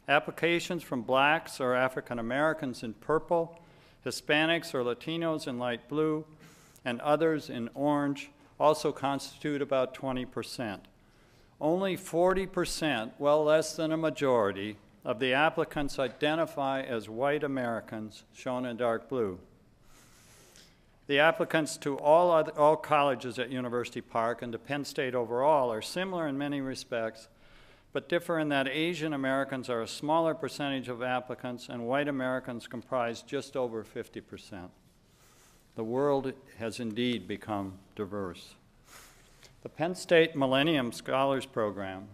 Applications from blacks or African Americans in purple, Hispanics or Latinos in light blue, and others in orange also constitute about 20%. Only 40%, well less than a majority, of the applicants identify as white Americans, shown in dark blue. The applicants to all colleges at University Park and to Penn State overall are similar in many respects, but differ in that Asian Americans are a smaller percentage of applicants and white Americans comprise just over 50%. The world has indeed become diverse. The Penn State Millennium Scholars Program,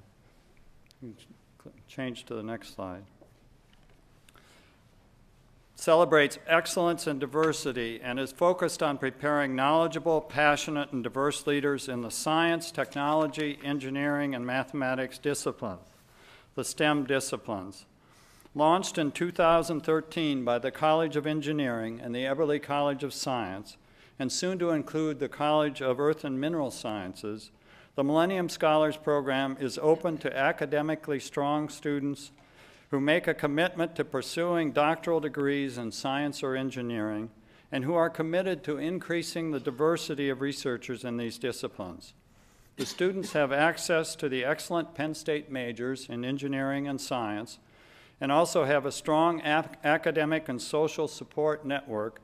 change to the next slide, celebrates excellence and diversity and is focused on preparing knowledgeable, passionate, and diverse leaders in the science, technology, engineering, and mathematics disciplines, the STEM disciplines. Launched in 2013 by the College of Engineering and the Eberly College of Science, and soon to include the College of Earth and Mineral Sciences, the Millennium Scholars Program is open to academically strong students who make a commitment to pursuing doctoral degrees in science or engineering, and who are committed to increasing the diversity of researchers in these disciplines. The students have access to the excellent Penn State majors in engineering and science, and also have a strong academic and social support network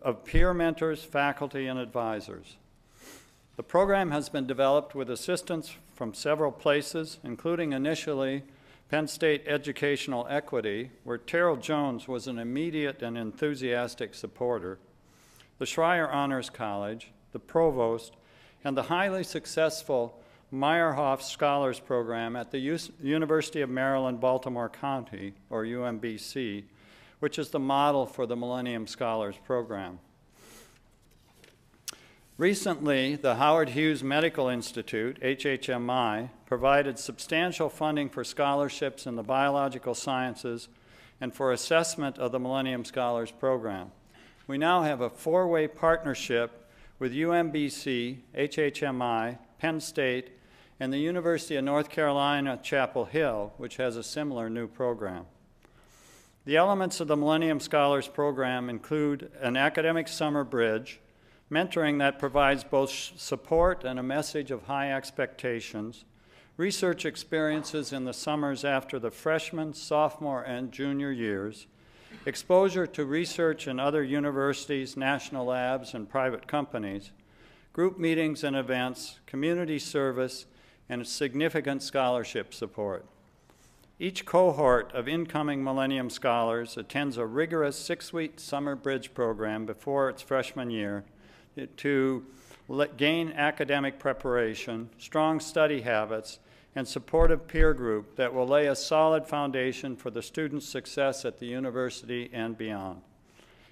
of peer mentors, faculty, and advisors. The program has been developed with assistance from several places, including initially Penn State Educational Equity, where Terrell Jones was an immediate and enthusiastic supporter, the Schreier Honors College, the Provost, and the highly successful Meyerhoff Scholars Program at the University of Maryland, Baltimore County, or UMBC, which is the model for the Millennium Scholars Program. Recently, the Howard Hughes Medical Institute, HHMI, provided substantial funding for scholarships in the biological sciences and for assessment of the Millennium Scholars Program. We now have a four-way partnership with UMBC, HHMI, Penn State, and the University of North Carolina, Chapel Hill, which has a similar new program. The elements of the Millennium Scholars Program include an academic summer bridge, mentoring that provides both support and a message of high expectations, research experiences in the summers after the freshman, sophomore, and junior years, exposure to research in other universities, national labs, and private companies, group meetings and events, community service, and significant scholarship support. Each cohort of incoming Millennium Scholars attends a rigorous 6-week summer bridge program before its freshman year to gain academic preparation, strong study habits, and supportive peer group that will lay a solid foundation for the student's success at the university and beyond.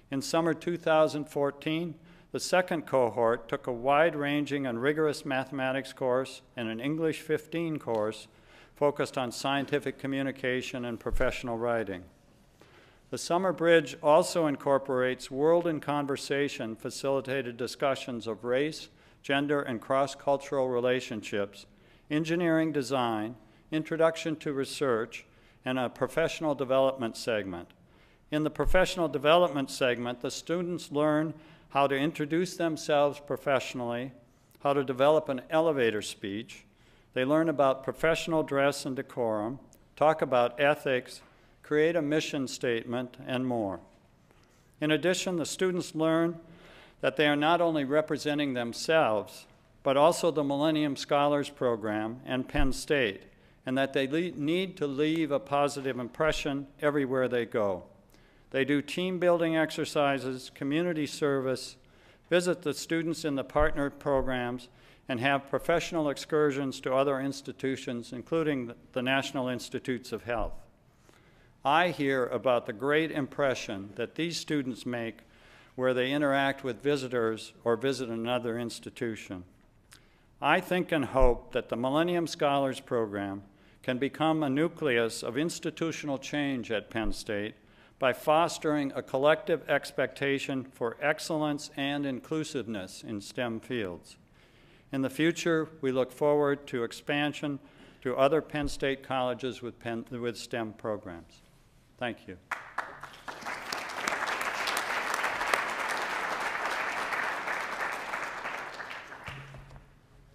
In summer 2014, the second cohort took a wide-ranging and rigorous mathematics course and an English 15 course focused on scientific communication and professional writing. The Summer Bridge also incorporates World in Conversation facilitated discussions of race, gender, and cross-cultural relationships, engineering design, introduction to research, and a professional development segment. In the professional development segment, the students learn how to introduce themselves professionally, how to develop an elevator speech. They learn about professional dress and decorum, talk about ethics, create a mission statement, and more. In addition, the students learn that they are not only representing themselves, but also the Millennium Scholars Program and Penn State, and that they need to leave a positive impression everywhere they go. They do team building exercises, community service, visit the students in the partner programs, and have professional excursions to other institutions, including the National Institutes of Health. I hear about the great impression that these students make where they interact with visitors or visit another institution. I think and hope that the Millennium Scholars Program can become a nucleus of institutional change at Penn State by fostering a collective expectation for excellence and inclusiveness in STEM fields. In the future, we look forward to expansion to other Penn State colleges with STEM programs. Thank you.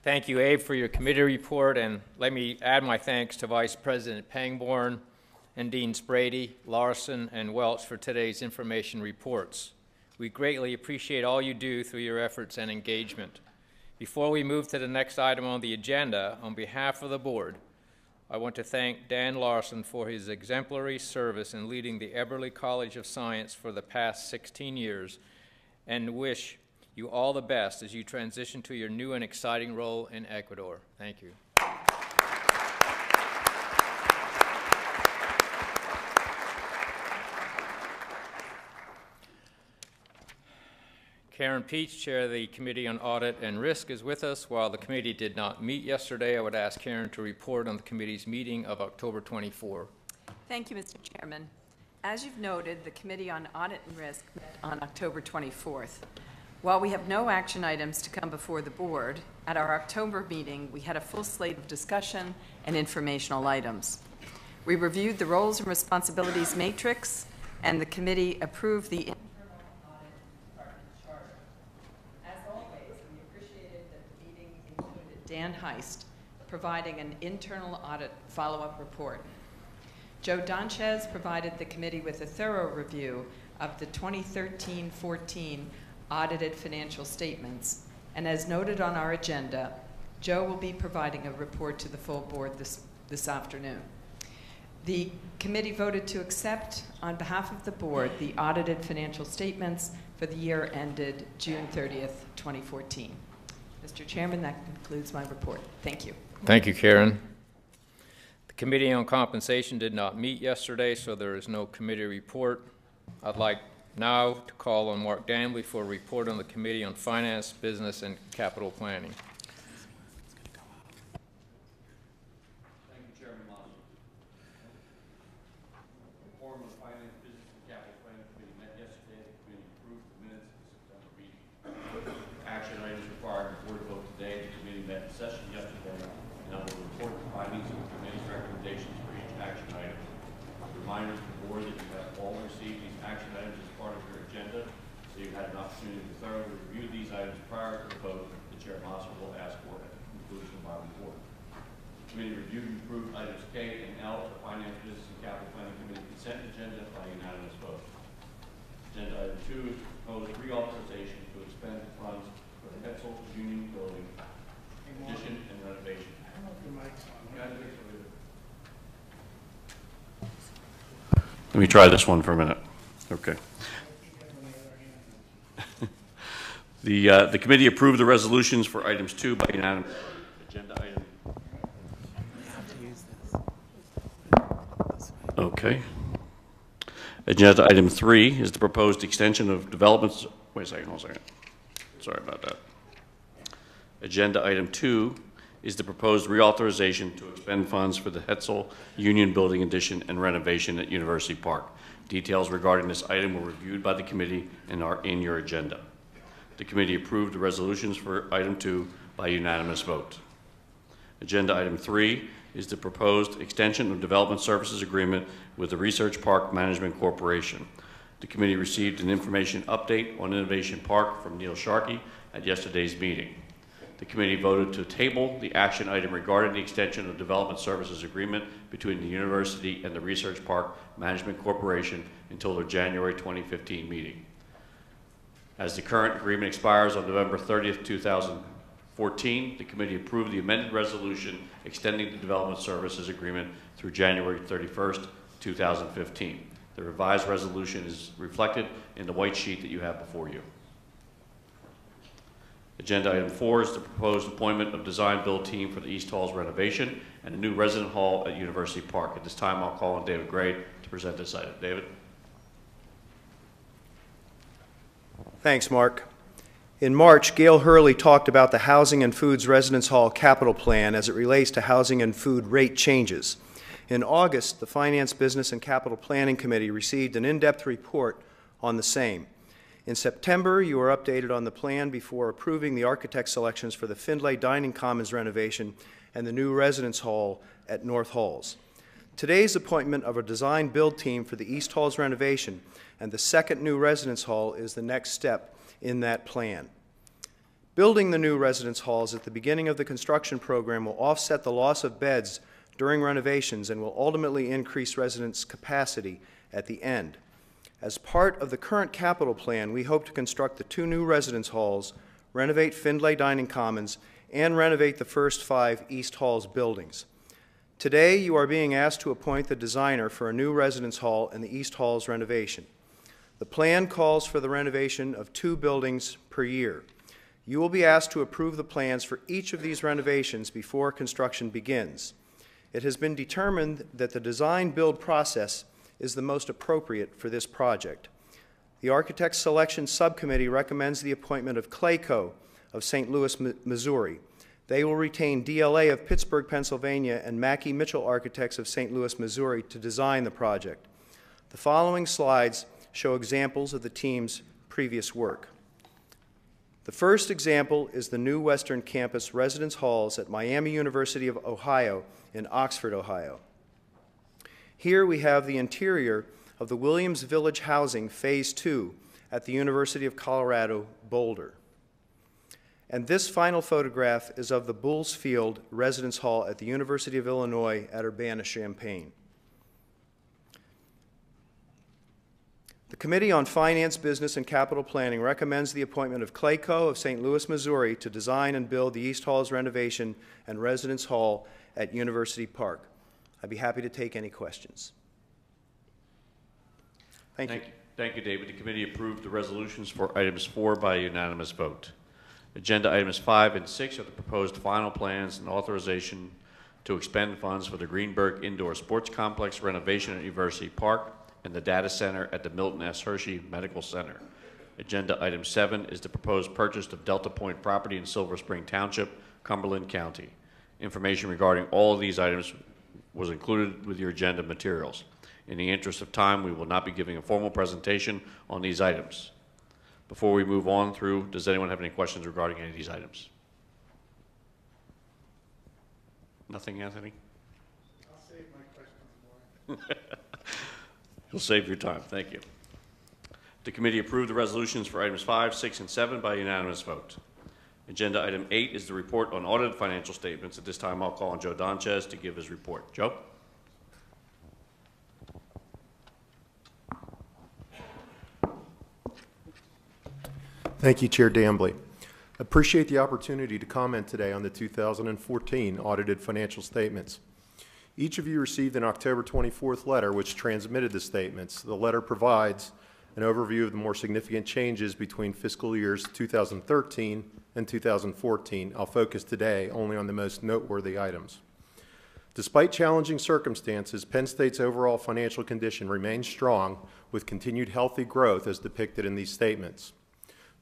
Thank you, Abe, for your committee report, and let me add my thanks to Vice President Pangborn and Deans Brady, Larson, and Welch for today's information reports. We greatly appreciate all you do through your efforts and engagement. Before we move to the next item on the agenda, on behalf of the board, I want to thank Dan Larson for his exemplary service in leading the Eberly College of Science for the past 16 years and wish you all the best as you transition to your new and exciting role in Ecuador. Thank you. Karen Peach, Chair of the Committee on Audit and Risk, is with us. While the committee did not meet yesterday, I would ask Karen to report on the committee's meeting of October 24. Thank you, Mr. Chairman. As you've noted, the Committee on Audit and Risk met on October 24th. While we have no action items to come before the board, at our October meeting, we had a full slate of discussion and informational items. We reviewed the roles and responsibilities matrix, and the committee approved the Dan Heist, providing an internal audit follow-up report. Joe Donchez provided the committee with a thorough review of the 2013-14 audited financial statements, and as noted on our agenda, Joe will be providing a report to the full board this afternoon. The committee voted to accept, on behalf of the board, the audited financial statements for the year ended June 30th, 2014. Mr. Chairman, that concludes my report. Thank you. Thank you, Karen. The Committee on Compensation did not meet yesterday, so there is no committee report. I'd like now to call on Mark Dambley for a report on the Committee on Finance, Business, and Capital Planning. Thank you, Chairman Moss. The Forum of Finance, Business, and Capital Planning Committee met yesterday. The committee approved the minutes of the September meeting. Action items required before the vote today. The committee met in session yesterday, and I will report the findings of the committee's recommendations for each action item. A reminder to the board that you have all received these action items as part of your agenda, so you've had an opportunity to thoroughly review these items prior to the vote that Chair Mosser will ask for at the conclusion of our report. The committee reviewed and approved items K and L of the Finance, Business, and Capital Planning Committee consent agenda by unanimous vote. Agenda item 2 is proposed reauthorization to expend funds for the Hetzel Union Building addition and renovation. Let me try this one for a minute. Okay. The committee approved the resolutions for items 2 by unanimous agenda item. Okay. Agenda item 3 is the proposed extension of developments. Wait a second, hold on a second. Sorry about that. Agenda item 2 is the proposed reauthorization to expend funds for the Hetzel Union Building addition and renovation at University Park. Details regarding this item were reviewed by the committee and are in your agenda. The committee approved the resolutions for item 2 by unanimous vote. Agenda item 3 is the proposed extension of development services agreement with the Research Park Management Corporation. The committee received an information update on Innovation Park from Neil Sharkey at yesterday's meeting. The committee voted to table the action item regarding the extension of development services agreement between the university and the Research Park Management Corporation until their January 2015 meeting. As the current agreement expires on November 30th, 2014, the committee approved the amended resolution extending the development services agreement through January 31st, 2015. The revised resolution is reflected in the white sheet that you have before you. Agenda item 4 is the proposed appointment of design build team for the East Hall's renovation and a new resident hall at University Park. At this time, I'll call on David Gray to present this item. David. Thanks, Mark. In March, Gail Hurley talked about the Housing and Foods Residence Hall capital plan as it relates to housing and food rate changes. In August, the Finance, Business, and Capital Planning Committee received an in-depth report on the same. In September, you were updated on the plan before approving the architect selections for the Findlay Dining Commons renovation and the new residence hall at North Halls. Today's appointment of a design build team for the East Halls renovation and the second new residence hall is the next step in that plan. Building the new residence halls at the beginning of the construction program will offset the loss of beds during renovations and will ultimately increase residents' capacity at the end. As part of the current capital plan, we hope to construct the 2 new residence halls, renovate Findlay Dining Commons, and renovate the first 5 East Halls buildings. Today, you are being asked to appoint the designer for a new residence hall and the East Halls renovation. The plan calls for the renovation of 2 buildings per year. You will be asked to approve the plans for each of these renovations before construction begins. It has been determined that the design-build process is the most appropriate for this project. The Architect Selection Subcommittee recommends the appointment of Clayco of St. Louis, Missouri. They will retain DLA of Pittsburgh, Pennsylvania, and Mackey Mitchell Architects of St. Louis, Missouri to design the project. The following slides show examples of the team's previous work. The first example is the new Western Campus residence halls at Miami University of Ohio in Oxford, Ohio. Here we have the interior of the Williams Village Housing Phase 2 at the University of Colorado, Boulder. And this final photograph is of the Bulls Field Residence Hall at the University of Illinois at Urbana-Champaign. The Committee on Finance, Business, and Capital Planning recommends the appointment of Clayco of St. Louis, Missouri to design and build the East Halls renovation and residence hall at University Park. I'd be happy to take any questions. Thank you. Thank you, David. The committee approved the resolutions for items 4 by unanimous vote. Agenda items 5 and 6 are the proposed final plans and authorization to expend funds for the Greenberg Indoor Sports Complex renovation at University Park and the data center at the Milton S. Hershey Medical Center. Agenda item 7 is the proposed purchase of Delta Point property in Silver Spring Township, Cumberland County. Information regarding all of these items was included with your agenda materials. In the interest of time, we will not be giving a formal presentation on these items. Before we move on through, does anyone have any questions regarding any of these items? Nothing, Anthony? I'll save my questions more. You'll save your time. Thank you. The committee approved the resolutions for items 5, 6, and 7 by unanimous vote. Agenda item 8 is the report on audited financial statements. At this time, I'll call on Joe Donchez to give his report. Joe? Thank you, Chair Dambley. Appreciate the opportunity to comment today on the 2014 audited financial statements. Each of you received an October 24th letter which transmitted the statements. The letter provides an overview of the more significant changes between fiscal years 2013 and 2014. I'll focus today only on the most noteworthy items. Despite challenging circumstances, Penn State's overall financial condition remains strong with continued healthy growth as depicted in these statements.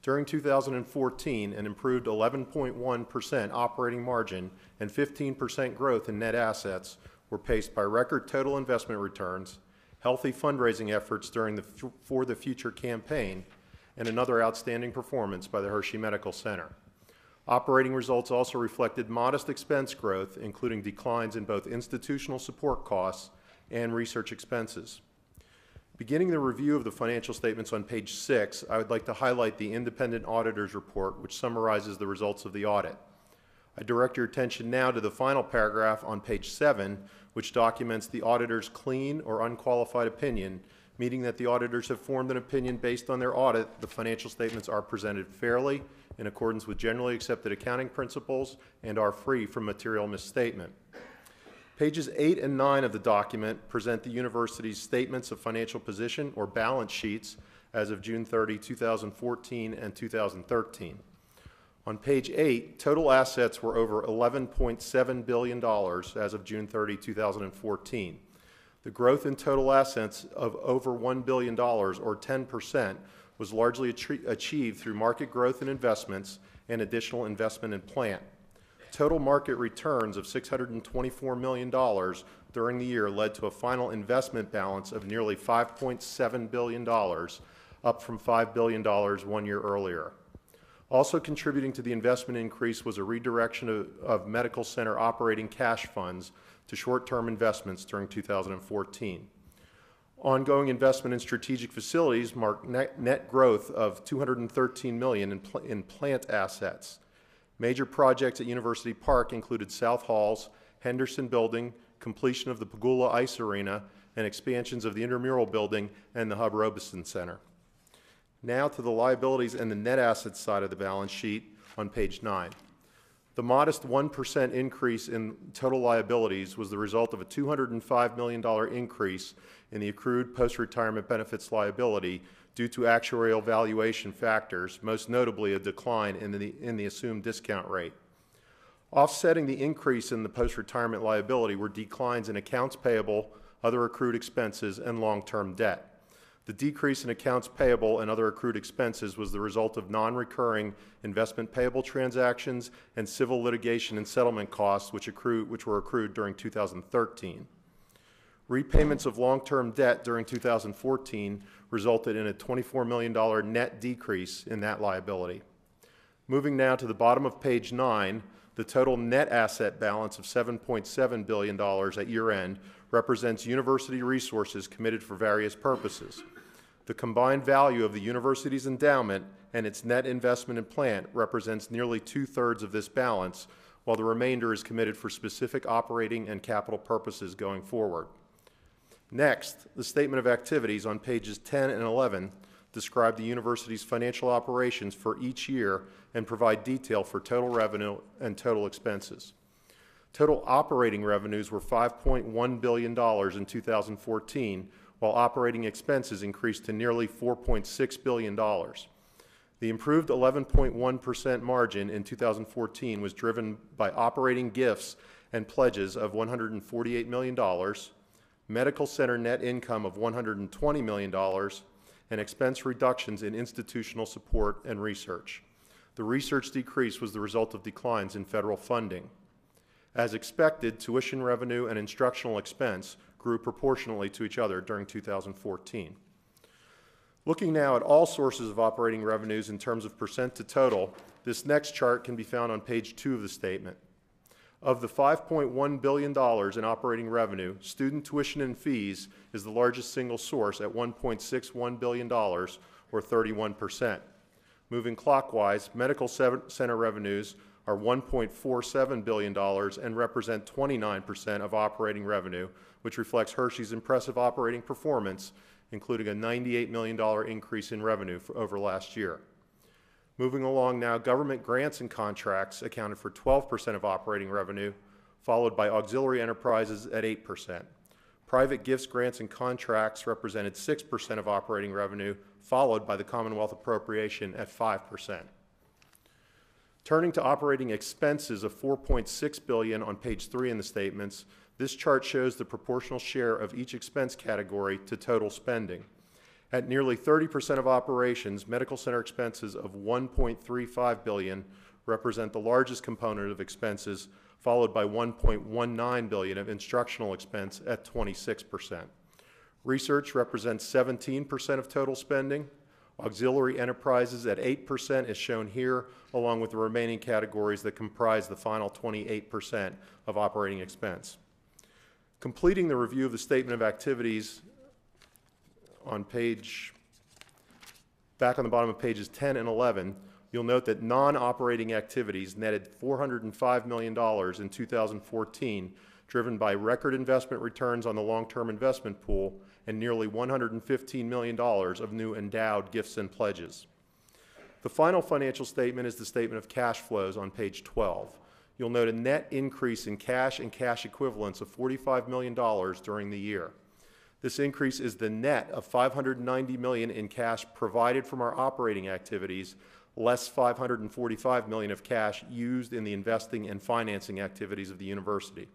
During 2014, an improved 11.1% operating margin and 15% growth in net assets were paced by record total investment returns, healthy fundraising efforts during the For the Future campaign, and another outstanding performance by the Hershey Medical Center. Operating results also reflected modest expense growth, including declines in both institutional support costs and research expenses. Beginning the review of the financial statements on page 6, I would like to highlight the independent auditor's report, which summarizes the results of the audit. I direct your attention now to the final paragraph on page 7, which documents the auditor's clean or unqualified opinion, meaning that the auditors have formed an opinion based on their audit. The financial statements are presented fairly in accordance with generally accepted accounting principles and are free from material misstatement. Pages 8 and 9 of the document present the university's statements of financial position or balance sheets as of June 30, 2014 and 2013. On page 8, total assets were over $11.7 billion as of June 30, 2014. The growth in total assets of over $1 billion, or 10%, was largely achieved through market growth in investments and additional investment in plant. Total market returns of $624 million during the year led to a final investment balance of nearly $5.7 billion, up from $5 billion 1 year earlier. Also contributing to the investment increase was a redirection of medical center operating cash funds to short-term investments during 2014. Ongoing investment in strategic facilities marked net growth of $213 million in plant assets. Major projects at University Park included South Halls, Henderson Building, completion of the Pagula Ice Arena, and expansions of the intramural building and the Hub Robeson Center. Now to the liabilities and the net assets side of the balance sheet on page 9. The modest 1% increase in total liabilities was the result of a $205 million increase in the accrued post-retirement benefits liability due to actuarial valuation factors, most notably a decline in the assumed discount rate. Offsetting the increase in the post-retirement liability were declines in accounts payable, other accrued expenses, and long-term debt. The decrease in accounts payable and other accrued expenses was the result of non-recurring investment payable transactions and civil litigation and settlement costs which were accrued during 2013. Repayments of long-term debt during 2014 resulted in a $24 million net decrease in that liability. Moving now to the bottom of page 9, the total net asset balance of $7.7 billion at year-end represents university resources committed for various purposes. The combined value of the university's endowment and its net investment in plant represents nearly 2/3 of this balance, while the remainder is committed for specific operating and capital purposes going forward. Next, the statement of activities on pages 10 and 11 describe the university's financial operations for each year and provide detail for total revenue and total expenses. Total operating revenues were $5.1 billion in 2014, while operating expenses increased to nearly $4.6 billion. The improved 11.1% margin in 2014 was driven by operating gifts and pledges of $148 million, medical center net income of $120 million, and expense reductions in institutional support and research. The research decrease was the result of declines in federal funding. As expected, tuition revenue and instructional expense grew proportionally to each other during 2014. Looking now at all sources of operating revenues in terms of percent to total, this next chart can be found on page 2 of the statement. Of the $5.1 billion in operating revenue, student tuition and fees is the largest single source at $1.61 billion, or 31%. Moving clockwise, medical center revenues are $1.47 billion and represent 29% of operating revenue, which reflects Hershey's impressive operating performance, including a $98 million increase in revenue over last year. Moving along now, government grants and contracts accounted for 12% of operating revenue, followed by auxiliary enterprises at 8%. Private gifts, grants, and contracts represented 6% of operating revenue, followed by the Commonwealth appropriation at 5%. Turning to operating expenses of $4.6 billion on page 3 in the statements, this chart shows the proportional share of each expense category to total spending. At nearly 30% of operations, medical center expenses of $1.35 billion represent the largest component of expenses, followed by $1.19 billion of instructional expense at 26%. Research represents 17% of total spending. Auxiliary enterprises at 8% is shown here, along with the remaining categories that comprise the final 28% of operating expense. Completing the review of the statement of activities on back on the bottom of pages 10 and 11, you'll note that non-operating activities netted $405 million in 2014, driven by record investment returns on the long-term investment pool and nearly $115 million of new endowed gifts and pledges. The final financial statement is the statement of cash flows on page 12. You'll note a net increase in cash and cash equivalents of $45 million during the year. This increase is the net of $590 million in cash provided from our operating activities, less $545 million of cash used in the investing and financing activities of the university.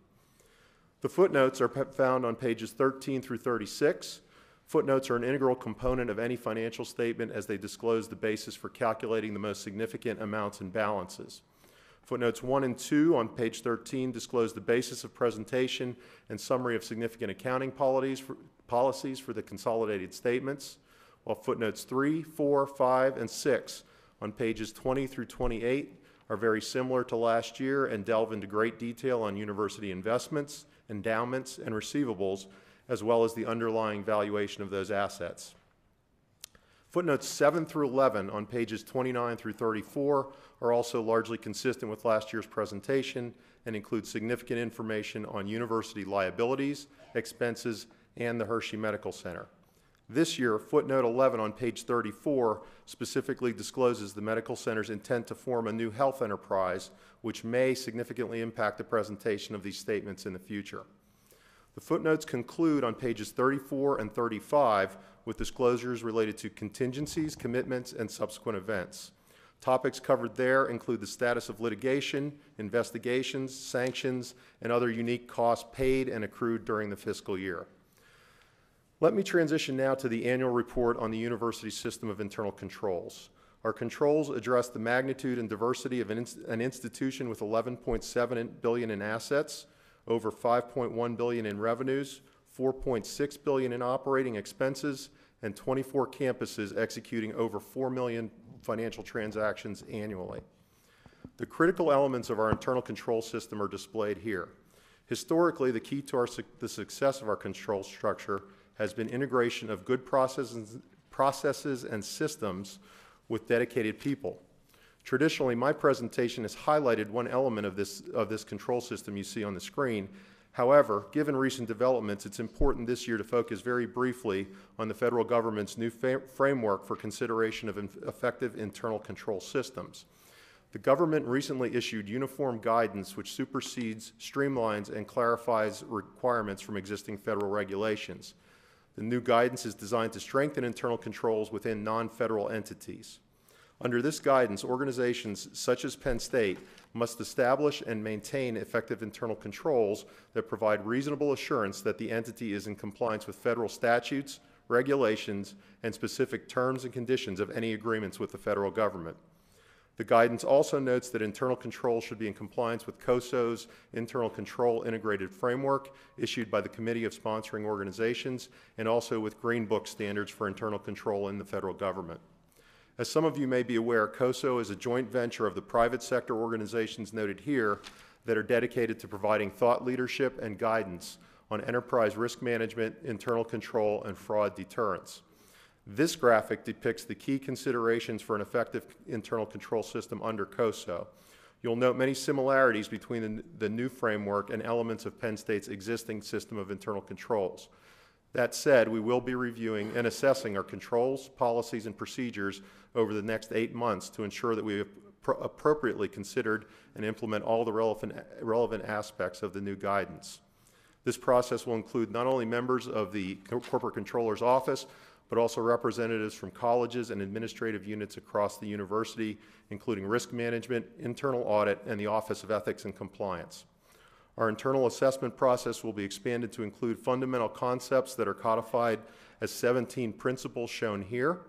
The footnotes are found on pages 13 through 36. Footnotes are an integral component of any financial statement as they disclose the basis for calculating the most significant amounts and balances. Footnotes 1 and 2 on page 13 disclose the basis of presentation and summary of significant accounting policies for the consolidated statements, while footnotes 3, 4, 5, and 6 on pages 20 through 28 are very similar to last year and delve into great detail on university investments, endowments, and receivables, as well as the underlying valuation of those assets. Footnotes 7 through 11 on pages 29 through 34 are also largely consistent with last year's presentation and include significant information on university liabilities, expenses, and the Hershey Medical Center. This year, footnote 11 on page 34 specifically discloses the medical center's intent to form a new health enterprise, which may significantly impact the presentation of these statements in the future. The footnotes conclude on pages 34 and 35 with disclosures related to contingencies, commitments, and subsequent events. Topics covered there include the status of litigation, investigations, sanctions, and other unique costs paid and accrued during the fiscal year. Let me transition now to the annual report on the university system of internal controls. Our controls address the magnitude and diversity of an institution with $11.7 billion in assets, over $5.1 billion in revenues, $4.6 billion in operating expenses, and 24 campuses executing over 4 million financial transactions annually. The critical elements of our internal control system are displayed here. Historically, the key to the success of our control structure has been integration of good processes and systems with dedicated people. Traditionally, my presentation has highlighted one element of this control system you see on the screen. However, given recent developments, it's important this year to focus very briefly on the federal government's new framework for consideration of effective internal control systems. The government recently issued uniform guidance which supersedes, streamlines, and clarifies requirements from existing federal regulations. The new guidance is designed to strengthen internal controls within non-federal entities. Under this guidance, organizations such as Penn State must establish and maintain effective internal controls that provide reasonable assurance that the entity is in compliance with federal statutes, regulations, and specific terms and conditions of any agreements with the federal government. The guidance also notes that internal controls should be in compliance with COSO's Internal Control Integrated Framework issued by the Committee of Sponsoring Organizations and also with Green Book standards for internal control in the federal government. As some of you may be aware, COSO is a joint venture of the private sector organizations noted here that are dedicated to providing thought leadership and guidance on enterprise risk management, internal control, and fraud deterrence. This graphic depicts the key considerations for an effective internal control system under COSO. You'll note many similarities between the new framework and elements of Penn State's existing system of internal controls. That said, we will be reviewing and assessing our controls, policies, and procedures over the next 8 months to ensure that we have appropriately considered and implement all the relevant aspects of the new guidance. This process will include not only members of the Corporate Controller's Office, but also representatives from colleges and administrative units across the university, including risk management, internal audit, and the Office of Ethics and Compliance. Our internal assessment process will be expanded to include fundamental concepts that are codified as 17 principles shown here.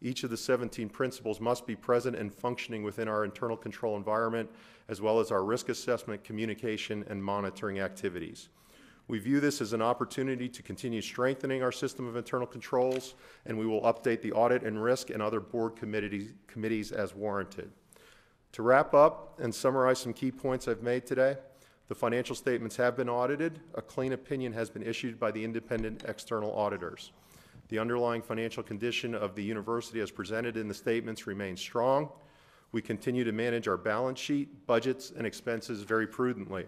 Each of the 17 principles must be present and functioning within our internal control environment, as well as our risk assessment, communication, and monitoring activities. We view this as an opportunity to continue strengthening our system of internal controls, and we will update the audit and risk and other board committees as warranted. To wrap up and summarize some key points I've made today, the financial statements have been audited. A clean opinion has been issued by the independent external auditors. The underlying financial condition of the university as presented in the statements remains strong. We continue to manage our balance sheet, budgets, and expenses very prudently.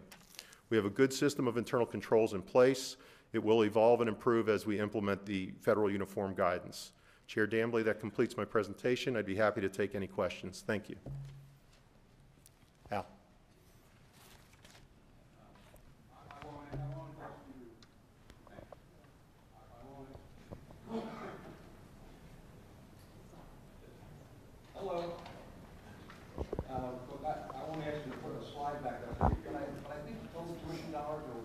We have a good system of internal controls in place. It will evolve and improve as we implement the federal uniform guidance. Chair Dambley, that completes my presentation. I'd be happy to take any questions. Thank you. Al. Hello. I want to ask you to put a slide back up. But I think the total tuition dollars are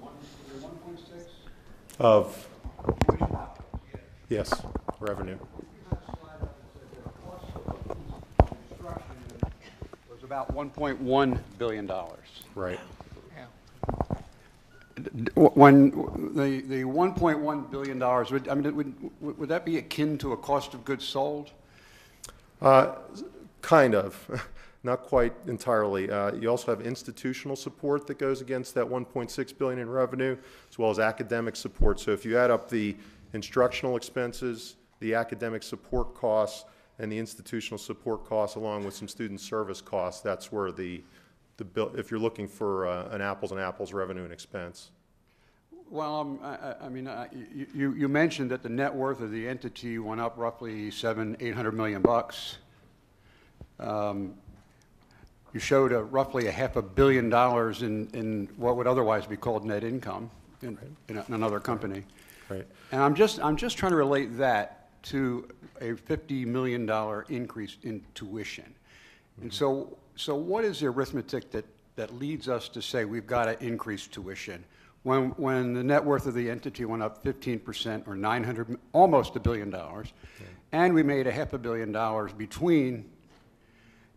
1.6? Of? Yes, revenue. Was about $1.1 billion. Right. When the $1.1 billion, would that be akin to a cost of goods sold? Kind of. Not quite entirely. You also have institutional support that goes against that $1.6 billion in revenue, as well as academic support. So if you add up the instructional expenses, the academic support costs, and the institutional support costs, along with some student service costs, that's where the bill, if you're looking for an apples and apples revenue and expense. Well, I mean, you mentioned that the net worth of the entity went up roughly $800 million bucks. You showed roughly $500 million in what would otherwise be called net income in another company. Right. And I'm just trying to relate that to a $50 million increase in tuition. Mm-hmm. And so what is the arithmetic that leads us to say we've got to increase tuition when the net worth of the entity went up 15% or almost $1 billion, and we made $500 million between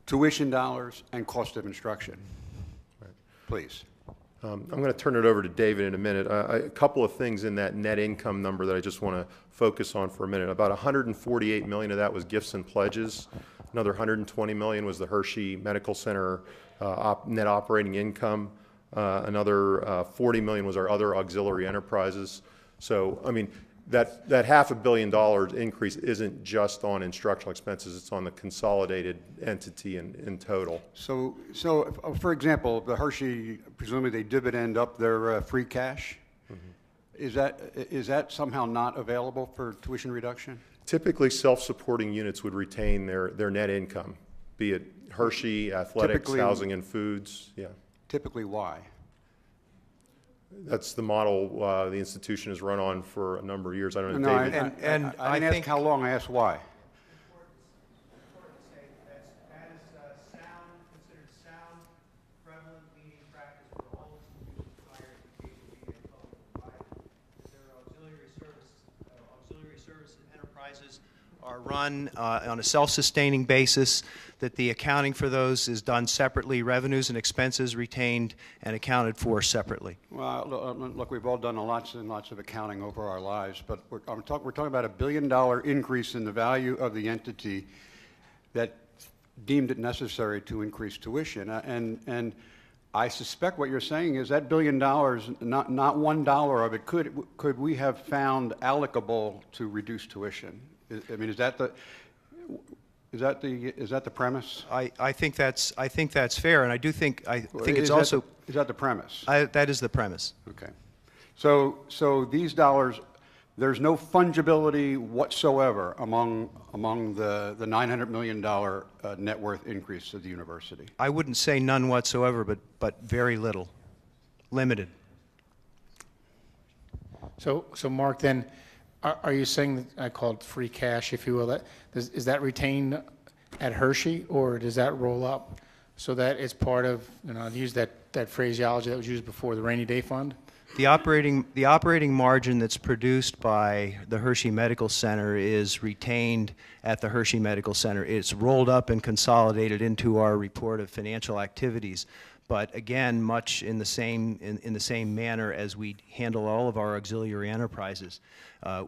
tuition dollars and cost of instruction? Right. Please. I'm going to turn it over to David in a minute. A couple of things in that net income number that I just want to focus on for a minute. About $148 million of that was gifts and pledges. Another $120 million was the Hershey Medical Center net operating income. Another $40 million was our other auxiliary enterprises. So, I mean, that $500 million increase isn't just on instructional expenses, it's on the consolidated entity in total. So for example, the Hershey, presumably they dividend up their free cash. Mm-hmm. Is that somehow not available for tuition reduction? Typically, self-supporting units would retain their net income, be it Hershey, athletics, housing, and foods. Yeah. Typically, why? That's the model the institution has run on for a number of years. I don't know, no, David. I didn't ask how long, I asked why. Are run on a self-sustaining basis, that the accounting for those is done separately, revenues and expenses retained and accounted for separately. Well, look, we've all done lots and lots of accounting over our lives, but we're talking about $1 billion increase in the value of the entity that deemed it necessary to increase tuition. And I suspect what you're saying is that $1 billion, not $1 of it, could we have found allocable to reduce tuition? I mean, is that the premise? I think that's fair, and I think it's also. Is that the premise? That is the premise. Okay. So these dollars, there's no fungibility whatsoever among the $900 million net worth increase of the university. I wouldn't say none whatsoever, but very little, limited. So Mark, then, are you saying, I call it free cash, if you will, is that retained at Hershey, or does that roll up so that it's part of, I'll use that phraseology that was used before, the rainy day fund? The operating margin that's produced by the Hershey Medical Center is retained at the Hershey Medical Center. It's rolled up and consolidated into our report of financial activities. But again, much in the same manner as we handle all of our auxiliary enterprises.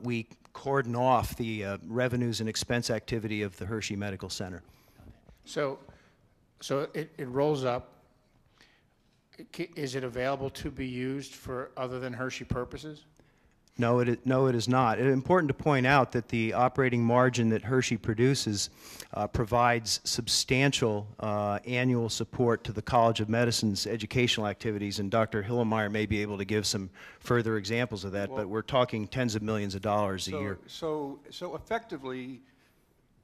We cordon off the revenues and expense activity of the Hershey Medical Center. So it rolls up. Is it available to be used for other than Hershey purposes? No, it is not. It's important to point out that the operating margin that Hershey produces provides substantial annual support to the College of Medicine's educational activities, and Dr. Hillemeyer may be able to give some further examples of that, but we're talking tens of millions of dollars a year. So effectively,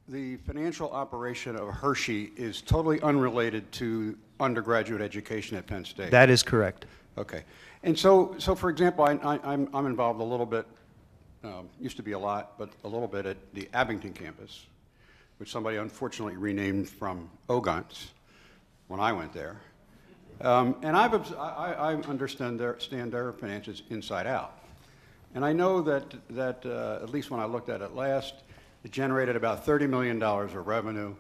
the financial operation of Hershey is totally unrelated to undergraduate education at Penn State. That is correct. Okay. And so for example, I'm involved a little bit, used to be a lot, but a little bit at the Abington campus, which somebody unfortunately renamed from Ogons when I went there. And I understand their finances inside out. And I know that at least when I looked at it last, it generated about $30 million of revenue,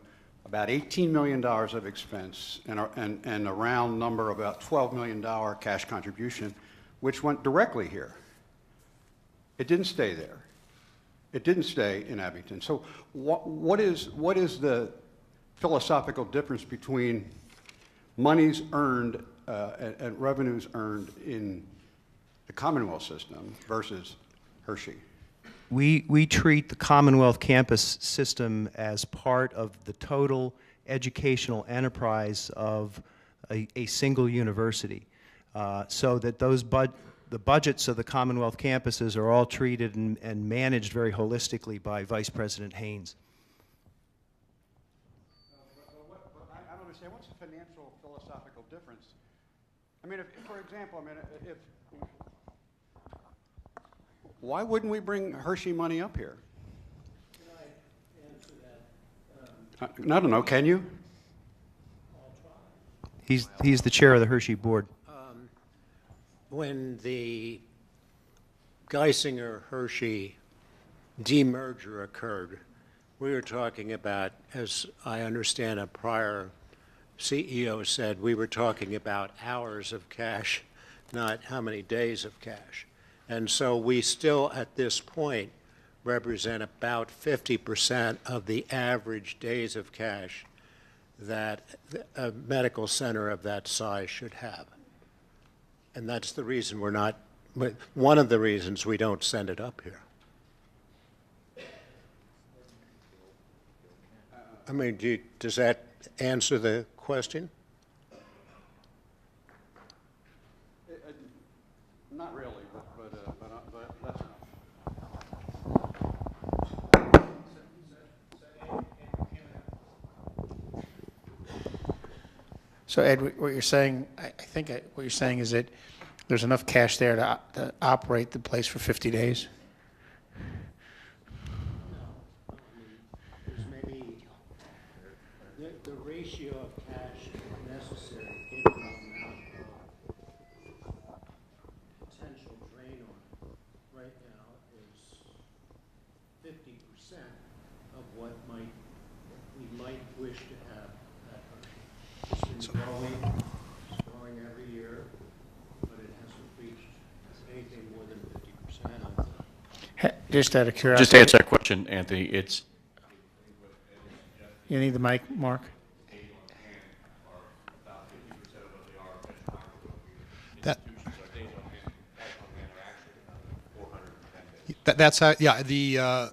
about $18 million of expense, and a round number of about $12 million cash contribution, which went directly here. It didn't stay there. It didn't stay in Abington. So what is the philosophical difference between monies earned and revenues earned in the Commonwealth system versus Hershey? We treat the Commonwealth campus system as part of the total educational enterprise of a single university, so that those the budgets of the Commonwealth campuses are all treated and managed very holistically by Vice President Haynes. I don't understand. What's the financial philosophical difference? I mean, for example, why wouldn't we bring Hershey money up here? Can I answer that? I don't know. Can you? He's the chair of the Hershey board. When the Geisinger-Hershey demerger occurred, we were talking about, as I understand a prior CEO said, we were talking about hours of cash, not how many days of cash. And so we still, at this point, represent about 50% of the average days of cash that a medical center of that size should have. And that's the reason we're not, one of the reasons we don't send it up here. I mean, does that answer the question? Not really, but that's enough. So Ed, what you're saying, I think what you're saying is that there's enough cash there to operate the place for 50 days? There's maybe the ratio of cash necessary given the amount of potential drain on it right now is 50% of what we might wish to have at Hershey. It's been growing every year, but it hasn't reached anything more than 50% of the. Just out of curiosity. Just to answer that question, Anthony, it's. You need the mic, Mark? That's how, yeah, the.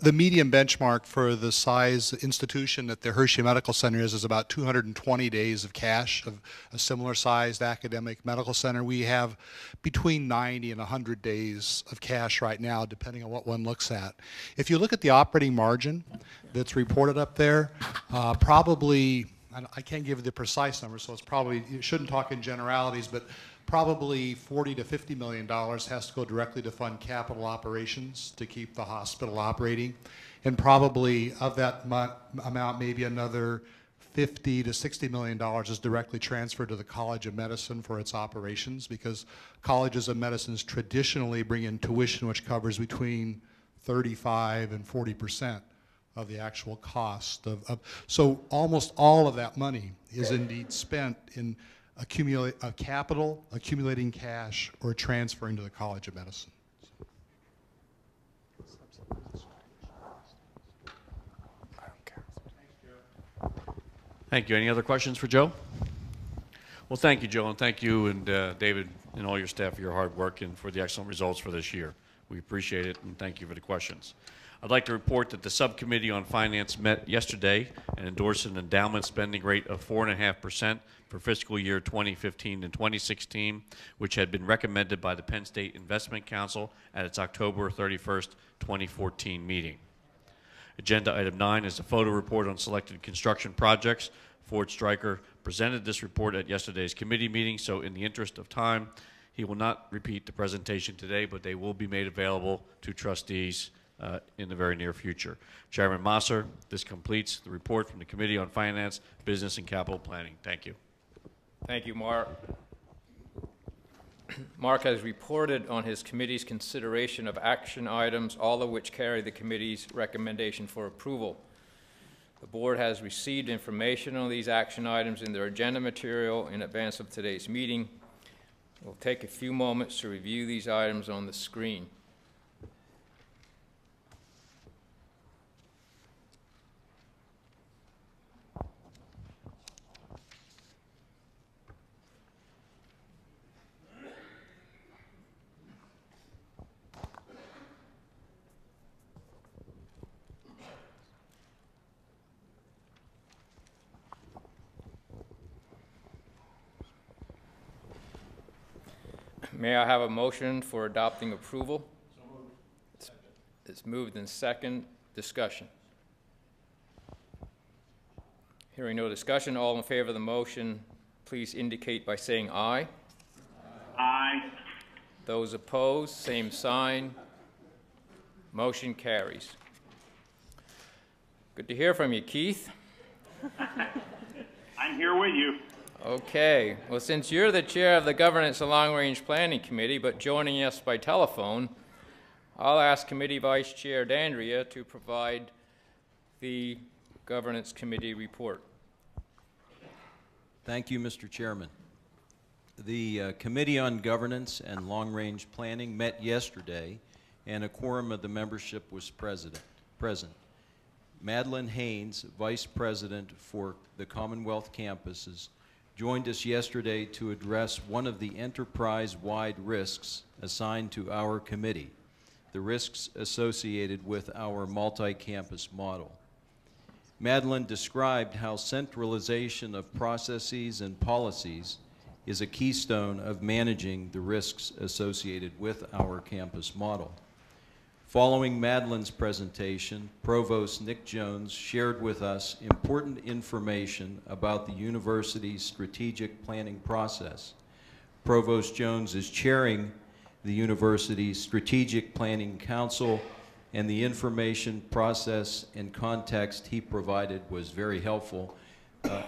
The median benchmark for the size institution that the Hershey Medical Center is about 220 days of cash of a similar sized academic medical center. We have between 90 and 100 days of cash right now, depending on what one looks at. If you look at the operating margin that's reported up there, probably, I can't give you the precise number, so it's probably, you shouldn't talk in generalities, but probably $40 to $50 million has to go directly to fund capital operations to keep the hospital operating. And probably of that amount, maybe another $50 to $60 million is directly transferred to the College of Medicine for its operations, because colleges of medicine traditionally bring in tuition which covers between 35 and 40% of the actual cost so almost all of that money is indeed spent in capital, accumulating cash, or transferring to the College of Medicine. Thank you. Any other questions for Joe? Well, thank you, Joe, and thank you and David and all your staff for your hard work and for the excellent results for this year. We appreciate it, and thank you for the questions. I'd like to report that the Subcommittee on Finance met yesterday and endorsed an endowment spending rate of 4.5% for fiscal year 2015 and 2016, which had been recommended by the Penn State Investment Council at its October 31st, 2014 meeting. Agenda item 9 is a photo report on selected construction projects. Ford Stryker presented this report at yesterday's committee meeting, so in the interest of time, he will not repeat the presentation today, but they will be made available to trustees in the very near future. Chairman Masser, this completes the report from the Committee on Finance, Business, and Capital Planning. Thank you. Thank you, Mark. Mark has reported on his committee's consideration of action items, all of which carry the committee's recommendation for approval. The board has received information on these action items in their agenda material in advance of today's meeting. We'll take a few moments to review these items on the screen. May I have a motion for adopting approval? So moved. It's moved in second. Discussion. Hearing no discussion, all in favor of the motion, please indicate by saying aye. Aye. Those opposed, same sign. Motion carries. Good to hear from you, Keith. I'm here with you. Okay. Well, since you're the chair of the Governance and Long Range Planning Committee, but joining us by telephone, I'll ask Committee Vice Chair D'Andrea to provide the Governance Committee report. Thank you, Mr. Chairman. The Committee on Governance and Long Range Planning met yesterday, and a quorum of the membership was present. Madeline Haynes, Vice President for the Commonwealth campuses, joined us yesterday to address one of the enterprise-wide risks assigned to our committee, the risks associated with our multi-campus model. Madeline described how centralization of processes and policies is a keystone of managing the risks associated with our campus model. Following Madeline's presentation, Provost Nick Jones shared with us important information about the university's strategic planning process. Provost Jones is chairing the university's Strategic Planning Council, and the information, process, and context he provided was very helpful.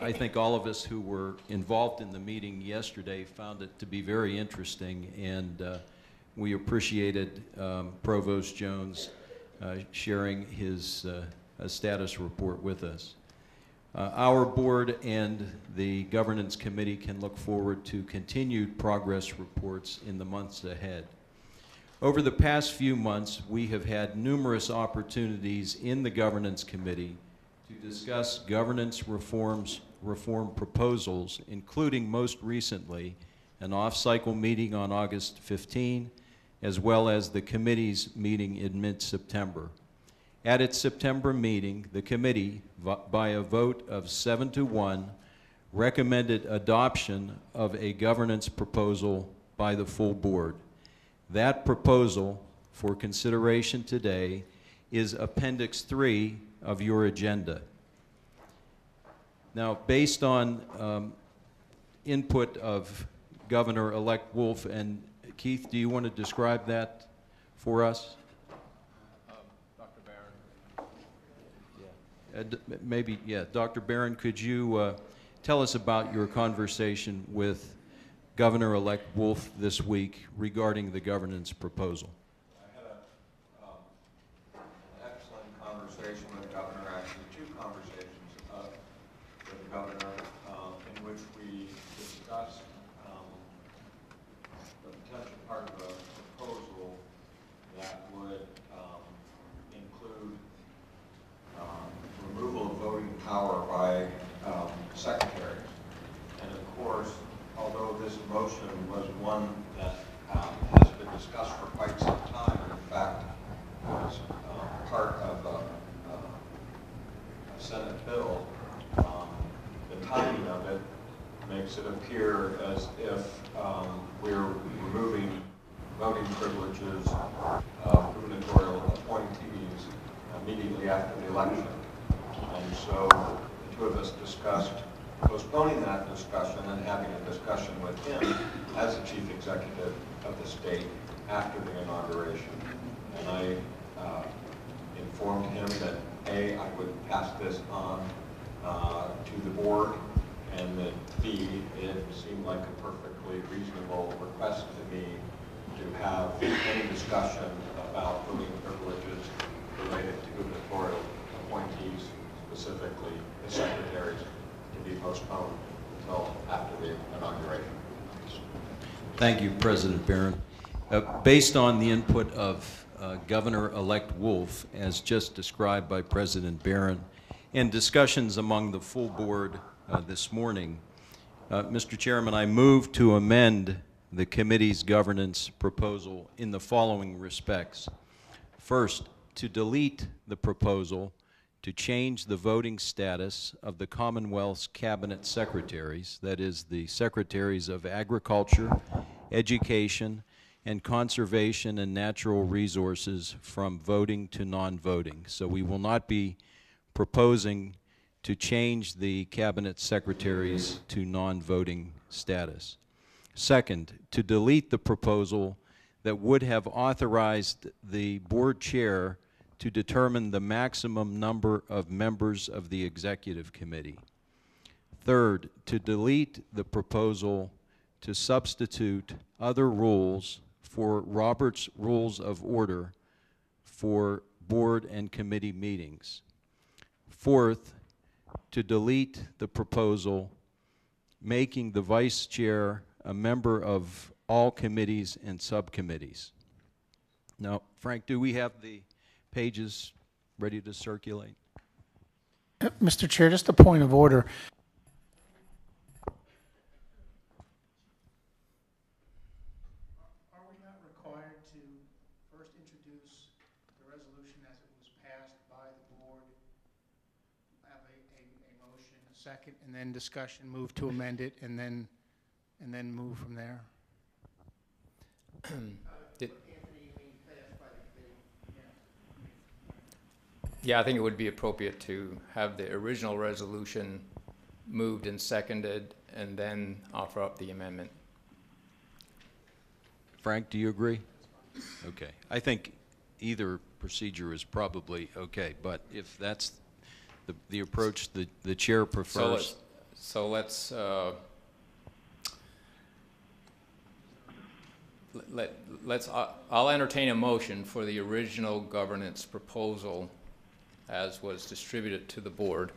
I think all of us who were involved in the meeting yesterday found it to be very interesting, and we appreciated Provost Jones sharing his status report with us. Our board and the Governance Committee can look forward to continued progress reports in the months ahead. Over the past few months, we have had numerous opportunities in the Governance Committee to discuss governance reform proposals, including most recently an off-cycle meeting on August 15, as well as the committee's meeting in mid-September. At its September meeting, the committee, by a vote of 7-1, recommended adoption of a governance proposal by the full board. That proposal, for consideration today, is Appendix 3 of your agenda. Now, based on input of Governor-elect Wolf, and Keith, do you want to describe that for us? Dr. Barron. Maybe, yeah. Dr. Barron, could you tell us about your conversation with Governor-elect Wolf this week regarding the governance proposal? I had an excellent conversation with the governor, actually two conversations with the governor in which we discussed the potential part of a proposal that would include removal of voting power by secretaries. And of course, although this motion was one that has been discussed for quite some time, and in fact was part of a Senate bill, the timing of it makes it appear as if we're removing voting privileges of gubernatorial appointees immediately after the election. And so the two of us discussed postponing that discussion and having a discussion with him as the chief executive of the state after the inauguration. And I informed him that A, I would pass this on to the board, and that B, it seemed like a perfectly reasonable request to me to have any discussion about voting privileges related to gubernatorial appointees, specifically the secretaries, to be postponed until after the inauguration. Thank you, President Barron. Based on the input of Governor-elect Wolf, as just described by President Barron, and discussions among the full board this morning, Mr. Chairman, I move to amend the committee's governance proposal in the following respects. First, to delete the proposal to change the voting status of the Commonwealth's cabinet secretaries, that is, the secretaries of Agriculture education, and conservation and natural resources from voting to non-voting. So we will not be proposing to change the cabinet secretaries to non-voting status. Second, to delete the proposal that would have authorized the board chair to determine the maximum number of members of the executive committee. Third, to delete the proposal to substitute other rules for Robert's Rules of Order for board and committee meetings. Fourth, to delete the proposal making the vice chair a member of all committees and subcommittees. Now, Frank, do we have the pages ready to circulate? Mr. Chair, just a point of order. Are we not required to first introduce the resolution as it was passed by the board, have a motion, a second, and then discussion, move to amend it, and then move from there? Yeah, I think it would be appropriate to have the original resolution moved and seconded and then offer up the amendment. Frank, do you agree? Okay. I think either procedure is probably okay, but if that's the approach the chair prefers. So let's I'll entertain a motion for the original governance proposal as was distributed to the board.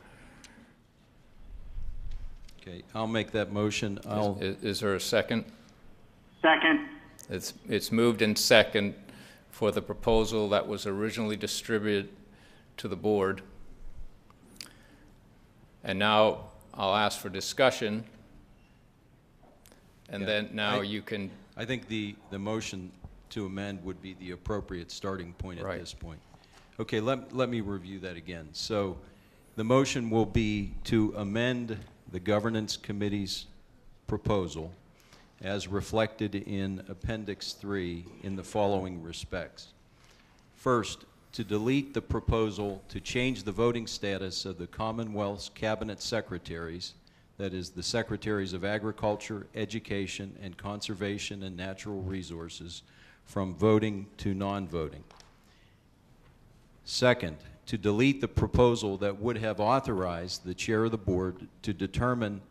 Okay, I'll make that motion. Is there a second? Second. It's moved in second for the proposal that was originally distributed to the board. And now I'll ask for discussion. And then now you can... I think the motion to amend would be the appropriate starting point at this point. Okay, let me review that again. So the motion will be to amend the governance committee's proposal as reflected in Appendix 3 in the following respects. First, to delete the proposal to change the voting status of the Commonwealth's cabinet secretaries, that is, the secretaries of Agriculture, Education, and Conservation and Natural Resources, from voting to non-voting. Second, to delete the proposal that would have authorized the chair of the board to determine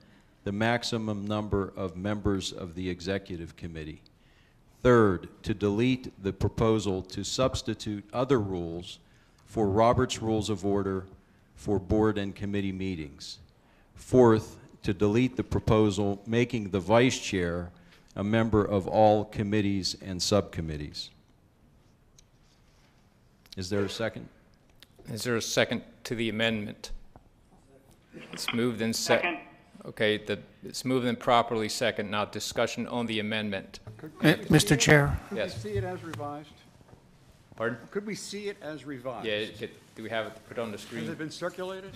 the maximum number of members of the executive committee. Third, to delete the proposal to substitute other rules for Robert's Rules of Order for board and committee meetings. Fourth, to delete the proposal making the vice chair a member of all committees and subcommittees. Is there a second? Is there a second to the amendment? It's moved in second. Okay, it's moved in properly second. Now discussion on the amendment. Mr. Chair. Yes. Could we see it as revised? Pardon? Could we see it as revised? Yeah, do we have it put on the screen? Has it been circulated?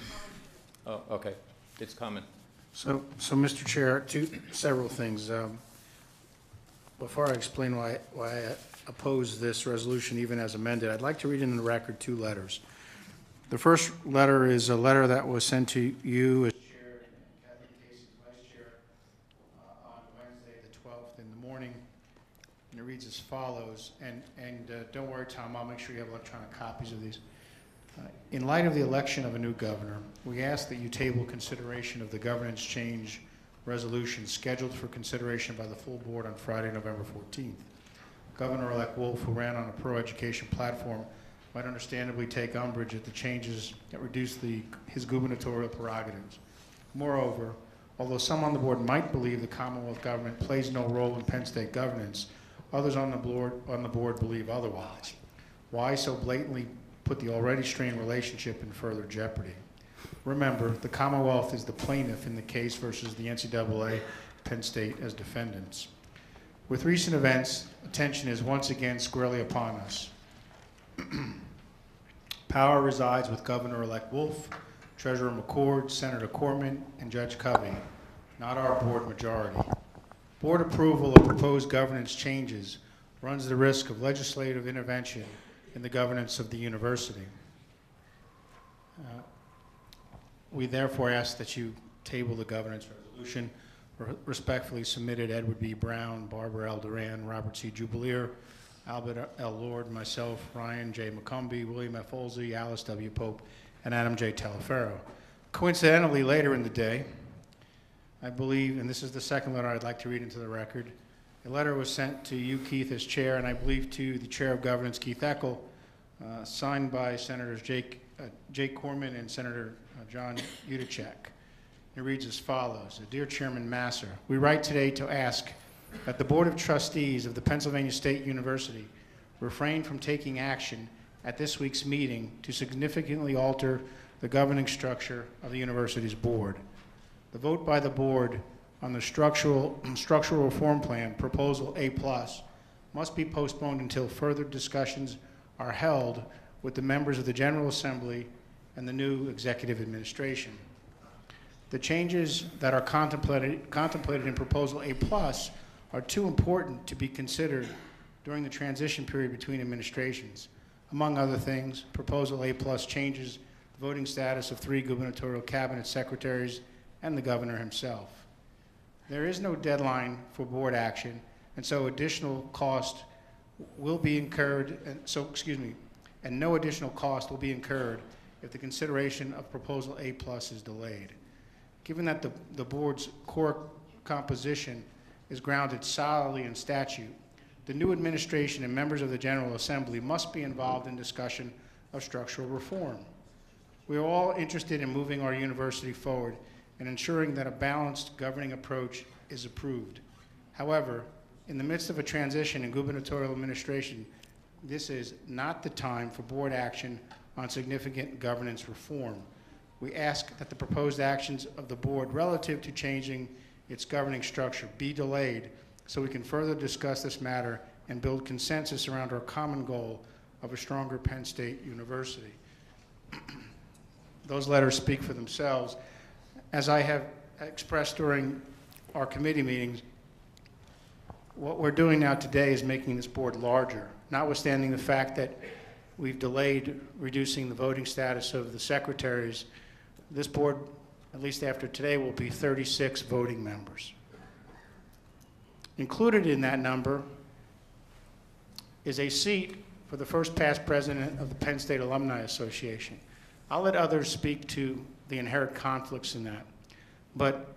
Oh, okay. It's coming. So Mr. Chair, several things. Before I explain why I oppose this resolution even as amended, I'd like to read in the record two letters. The first letter is a letter that was sent to you as chair and Kathy Casey's vice chair on Wednesday the 12th in the morning, and it reads as follows, and don't worry, Tom, I'll make sure you have electronic copies of these. In light of the election of a new governor, we ask that you table consideration of the governance change resolution scheduled for consideration by the full board on Friday, November 14th. Governor-elect Wolf, who ran on a pro-education platform, might understandably take umbrage at the changes that reduce his gubernatorial prerogatives. Moreover, although some on the board might believe the Commonwealth government plays no role in Penn State governance, others on the board believe otherwise. Why so blatantly put the already strained relationship in further jeopardy? Remember, the Commonwealth is the plaintiff in the case versus the NCAA, Penn State as defendants. With recent events, attention is once again squarely upon us. Power resides with Governor-elect Wolf, Treasurer McCord, Senator Corman, and Judge Covey, not our board majority. Board approval of proposed governance changes runs the risk of legislative intervention in the governance of the university. We therefore ask that you table the governance resolution. Respectfully submitted, Edward B. Brown, Barbara L. Duran, Robert C. Jubileer, Albert L. Lord, myself, Ryan J. McCumbee, William F. Olsey, Alice W. Pope, and Adam J. Talaferro. Coincidentally, later in the day, I believe, and this is the second letter I'd like to read into the record, a letter was sent to you, Keith, as chair, and I believe to the chair of governance, Keith Eckel, signed by Senators Jake Corman and Senator John Udacek. It reads as follows. Dear Chairman Masser, we write today to ask that the Board of Trustees of the Pennsylvania State University refrain from taking action at this week's meeting to significantly alter the governing structure of the university's board. The vote by the board on the structural reform plan, Proposal A+, must be postponed until further discussions are held with the members of the General Assembly and the new executive administration. The changes that are contemplated in Proposal A+ are too important to be considered during the transition period between administrations. Among other things, Proposal A+ changes the voting status of 3 gubernatorial cabinet secretaries and the governor himself. There is no deadline for board action, and so additional cost will be incurred, and no additional cost will be incurred if the consideration of Proposal A+ is delayed. Given that the board's core composition is grounded solidly in statute, the new administration and members of the General Assembly must be involved in discussion of structural reform. We are all interested in moving our university forward and ensuring that a balanced governing approach is approved. However, in the midst of a transition in gubernatorial administration, this is not the time for board action on significant governance reform. We ask that the proposed actions of the board relative to changing its governing structure be delayed so we can further discuss this matter and build consensus around our common goal of a stronger Penn State University. Those letters speak for themselves. As I have expressed during our committee meetings, what we're doing now today is making this board larger, notwithstanding the fact that we've delayed reducing the voting status of the secretaries. This board, at least after today, will be 36 voting members. Included in that number is a seat for the first past president of the Penn State Alumni Association. I'll let others speak to the inherent conflicts in that. But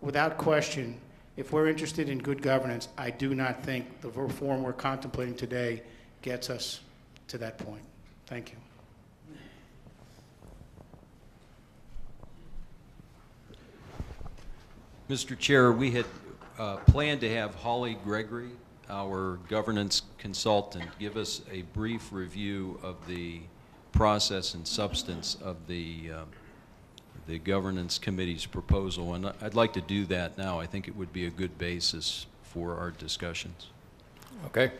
without question, if we're interested in good governance, I do not think the reform we're contemplating today gets us to that point. Thank you. Mr. Chair, we had planned to have Holly Gregory, our governance consultant, give us a brief review of the process and substance of the governance committee's proposal, and I'd like to do that now. I think it would be a good basis for our discussions. Okay.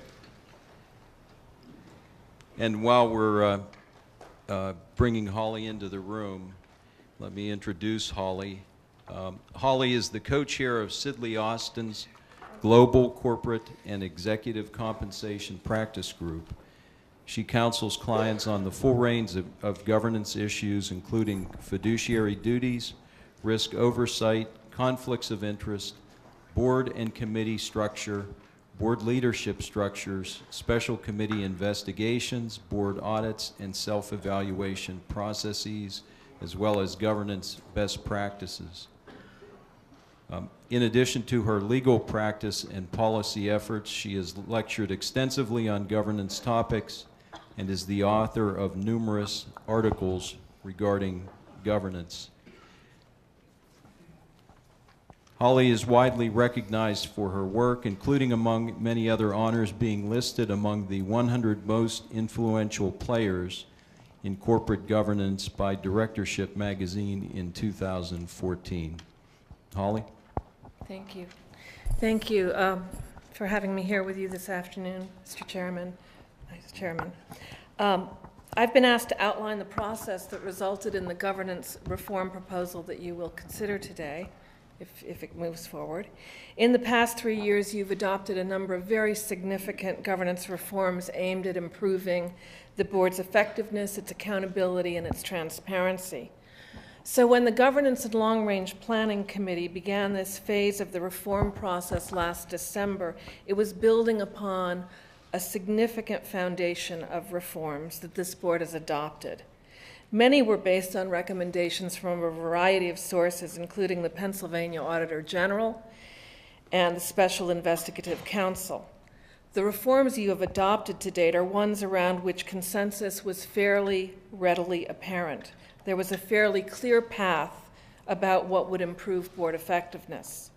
And while we're bringing Holly into the room, let me introduce Holly. Holly is the co-chair of Sidley Austin's Global Corporate and Executive Compensation Practice Group. She counsels clients on the full range of governance issues, including fiduciary duties, risk oversight, conflicts of interest, board and committee structure, board leadership structures, special committee investigations, board audits, and self-evaluation processes, as well as governance best practices. In addition to her legal practice and policy efforts, she has lectured extensively on governance topics and is the author of numerous articles regarding governance. Holly is widely recognized for her work, including among many other honors being listed among the 100 most influential players in corporate governance by Directorship magazine in 2014. Holly? Thank you. Thank you for having me here with you this afternoon, Mr. Chairman. Vice Chairman. I've been asked to outline the process that resulted in the governance reform proposal that you will consider today. if it moves forward. In the past 3 years, you've adopted a number of very significant governance reforms aimed at improving the board's effectiveness, its accountability, and its transparency. So when the Governance and Long-Range Planning Committee began this phase of the reform process last December, it was building upon a significant foundation of reforms that this board has adopted. Many were based on recommendations from a variety of sources, including the Pennsylvania Auditor General and the Special Investigative Counsel. The reforms you have adopted to date are ones around which consensus was fairly readily apparent. There was a fairly clear path about what would improve board effectiveness.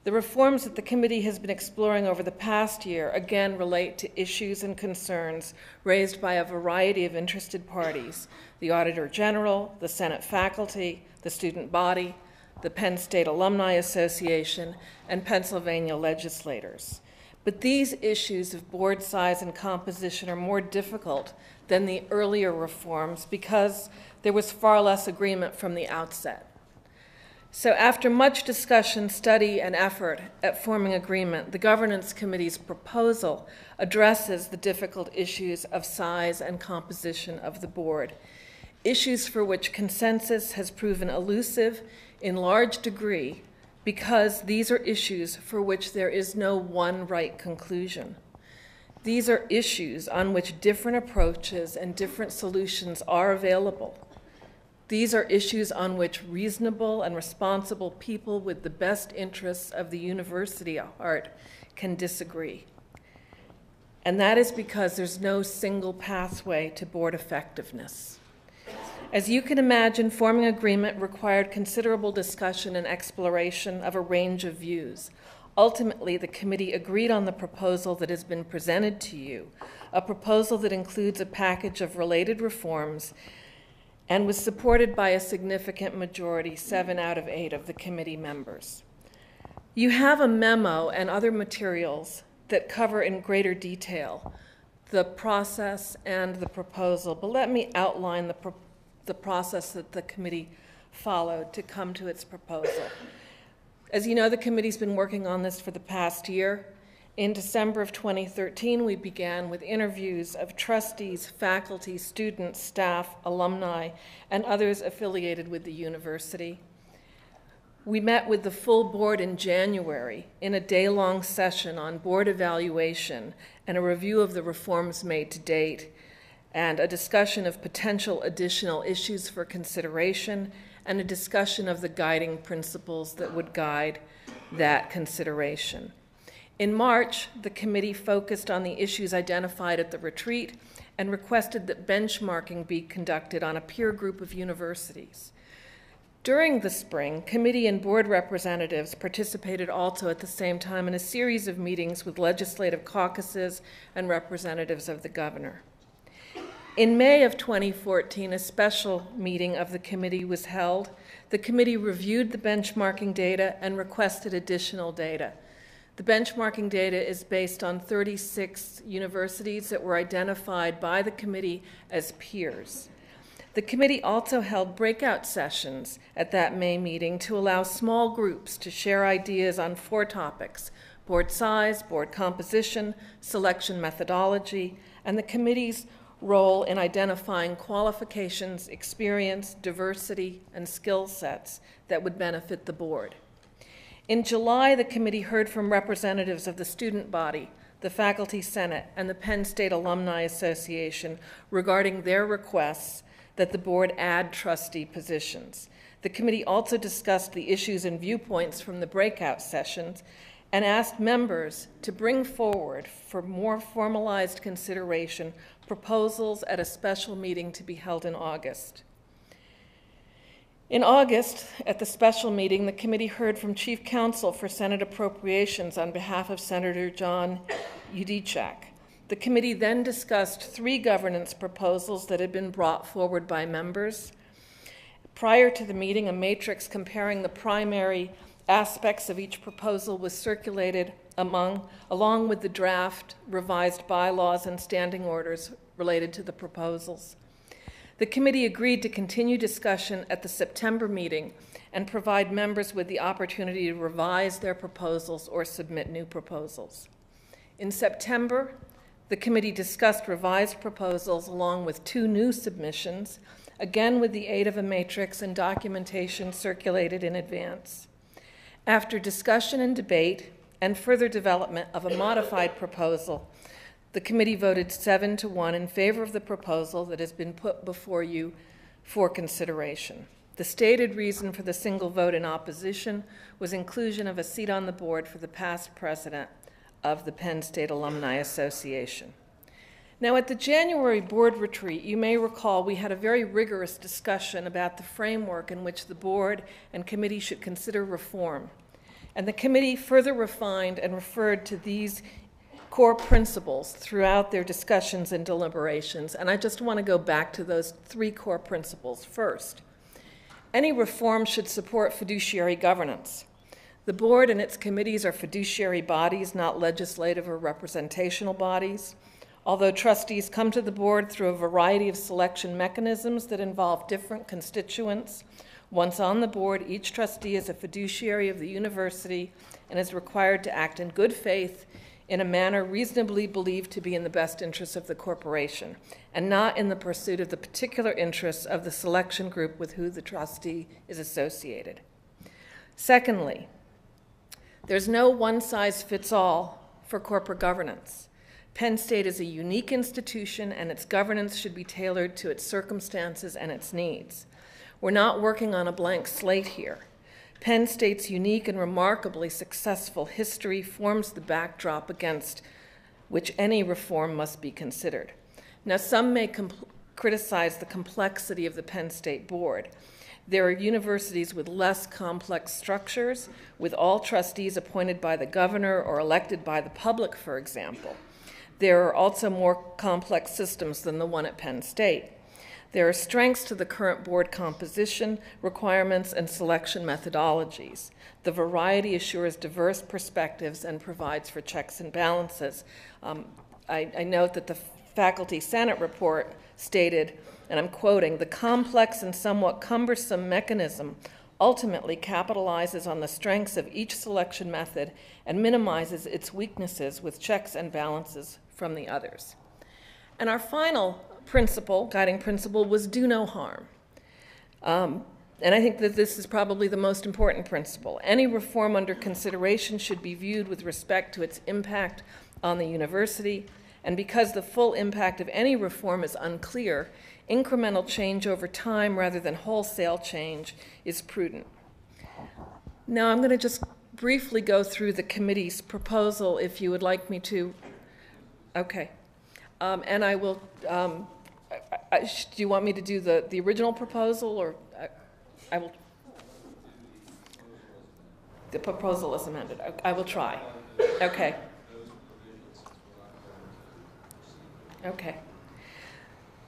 The reforms that the committee has been exploring over the past year again relate to issues and concerns raised by a variety of interested parties: the Auditor General, the Senate faculty, the student body, the Penn State Alumni Association, and Pennsylvania legislators. But these issues of board size and composition are more difficult than the earlier reforms because there was far less agreement from the outset. So after much discussion, study, and effort at forming agreement, the Governance Committee's proposal addresses the difficult issues of size and composition of the board, issues for which consensus has proven elusive in large degree because these are issues for which there is no one right conclusion. These are issues on which different approaches and different solutions are available. These are issues on which reasonable and responsible people with the best interests of the university at heart can disagree. And that is because there's no single pathway to board effectiveness. As you can imagine, forming agreement required considerable discussion and exploration of a range of views. Ultimately, the committee agreed on the proposal that has been presented to you, a proposal that includes a package of related reforms and was supported by a significant majority, 7 out of 8 of the committee members. You have a memo and other materials that cover in greater detail the process and the proposal, but let me outline the process that the committee followed to come to its proposal. As you know, the committee's been working on this for the past year. In December of 2013, we began with interviews of trustees, faculty, students, staff, alumni, and others affiliated with the university. We met with the full board in January in a day-long session on board evaluation and a review of the reforms made to date, and a discussion of potential additional issues for consideration, and a discussion of the guiding principles that would guide that consideration. In March, the committee focused on the issues identified at the retreat and requested that benchmarking be conducted on a peer group of universities. During the spring, committee and board representatives participated also at the same time in a series of meetings with legislative caucuses and representatives of the governor. In May of 2014, a special meeting of the committee was held. The committee reviewed the benchmarking data and requested additional data. The benchmarking data is based on 36 universities that were identified by the committee as peers. The committee also held breakout sessions at that May meeting to allow small groups to share ideas on 4 topics: board size, board composition, selection methodology, and the committee's role in identifying qualifications, experience, diversity, and skill sets that would benefit the board. In July, the committee heard from representatives of the student body, the Faculty Senate, and the Penn State Alumni Association regarding their requests that the board add trustee positions. The committee also discussed the issues and viewpoints from the breakout sessions and asked members to bring forward for more formalized consideration proposals at a special meeting to be held in August. In August, at the special meeting, the committee heard from Chief Counsel for Senate Appropriations on behalf of Senator John Yudichak. The committee then discussed 3 governance proposals that had been brought forward by members. Prior to the meeting, a matrix comparing the primary aspects of each proposal was circulated along with the draft revised bylaws and standing orders related to the proposals. The committee agreed to continue discussion at the September meeting and provide members with the opportunity to revise their proposals or submit new proposals. In September, the committee discussed revised proposals along with 2 new submissions, again with the aid of a matrix and documentation circulated in advance. After discussion and debate and further development of a modified proposal, the committee voted 7-1 in favor of the proposal that has been put before you for consideration. The stated reason for the single vote in opposition was inclusion of a seat on the board for the past president of the Penn State Alumni Association. Now, at the January board retreat, you may recall we had a very rigorous discussion about the framework in which the board and committee should consider reform. And the committee further refined and referred to these core principles throughout their discussions and deliberations. And I just want to go back to those 3 core principles. First, any reform should support fiduciary governance. The board and its committees are fiduciary bodies, not legislative or representational bodies. Although trustees come to the board through a variety of selection mechanisms that involve different constituents, once on the board, each trustee is a fiduciary of the university and is required to act in good faith in a manner reasonably believed to be in the best interests of the corporation, and not in the pursuit of the particular interests of the selection group with whom the trustee is associated. Secondly, there's no one-size-fits-all for corporate governance. Penn State is a unique institution, and its governance should be tailored to its circumstances and its needs. We're not working on a blank slate here. Penn State's unique and remarkably successful history forms the backdrop against which any reform must be considered. Now, some may criticize the complexity of the Penn State Board. There are universities with less complex structures, with all trustees appointed by the governor or elected by the public, for example. There are also more complex systems than the one at Penn State. There are strengths to the current board composition, requirements, and selection methodologies. The variety assures diverse perspectives and provides for checks and balances. I note that the Faculty Senate report stated, and I'm quoting, "The complex and somewhat cumbersome mechanism ultimately capitalizes on the strengths of each selection method and minimizes its weaknesses with checks and balances from the others." And our final guiding principle, was do no harm. And I think that this is probably the most important principle. Any reform under consideration should be viewed with respect to its impact on the university, and because the full impact of any reform is unclear, incremental change over time rather than wholesale change is prudent. Now I'm going to just briefly go through the committee's proposal if you would like me to. Okay. And I will, do you want me to do the original proposal, or I will? The proposal is amended. I will try. Okay. Okay.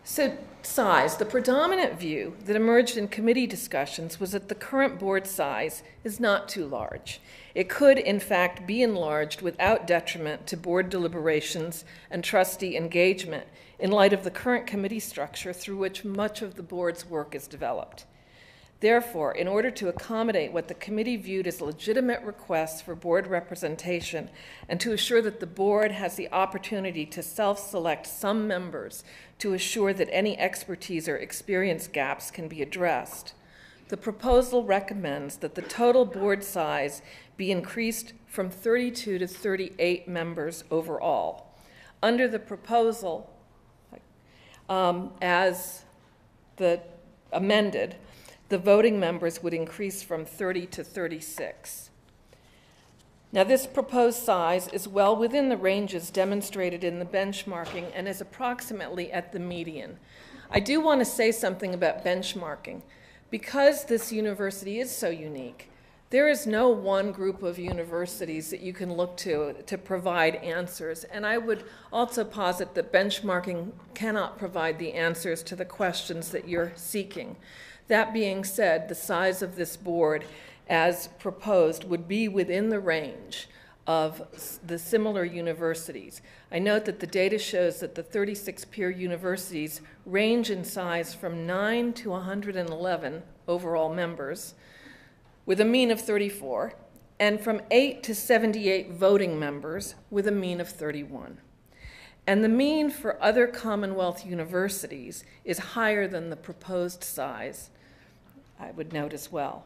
So size. The predominant view that emerged in committee discussions was that the current board size is not too large. It could, in fact, be enlarged without detriment to board deliberations and trustee engagement in light of the current committee structure through which much of the board's work is developed. Therefore, in order to accommodate what the committee viewed as legitimate requests for board representation and to assure that the board has the opportunity to self-select some members to assure that any expertise or experience gaps can be addressed, the proposal recommends that the total board size be increased from 32 to 38 members overall. Under the proposal, as amended, the voting members would increase from 30 to 36. Now, this proposed size is well within the ranges demonstrated in the benchmarking and is approximately at the median. I do want to say something about benchmarking. Because this university is so unique, there is no one group of universities that you can look to provide answers. And I would also posit that benchmarking cannot provide the answers to the questions that you're seeking. That being said, the size of this board as proposed would be within the range of the similar universities. I note that the data shows that the 36 peer universities range in size from 9 to 111 overall members, with a mean of 34, and from 8 to 78 voting members, with a mean of 31. And the mean for other Commonwealth universities is higher than the proposed size, I would note as well.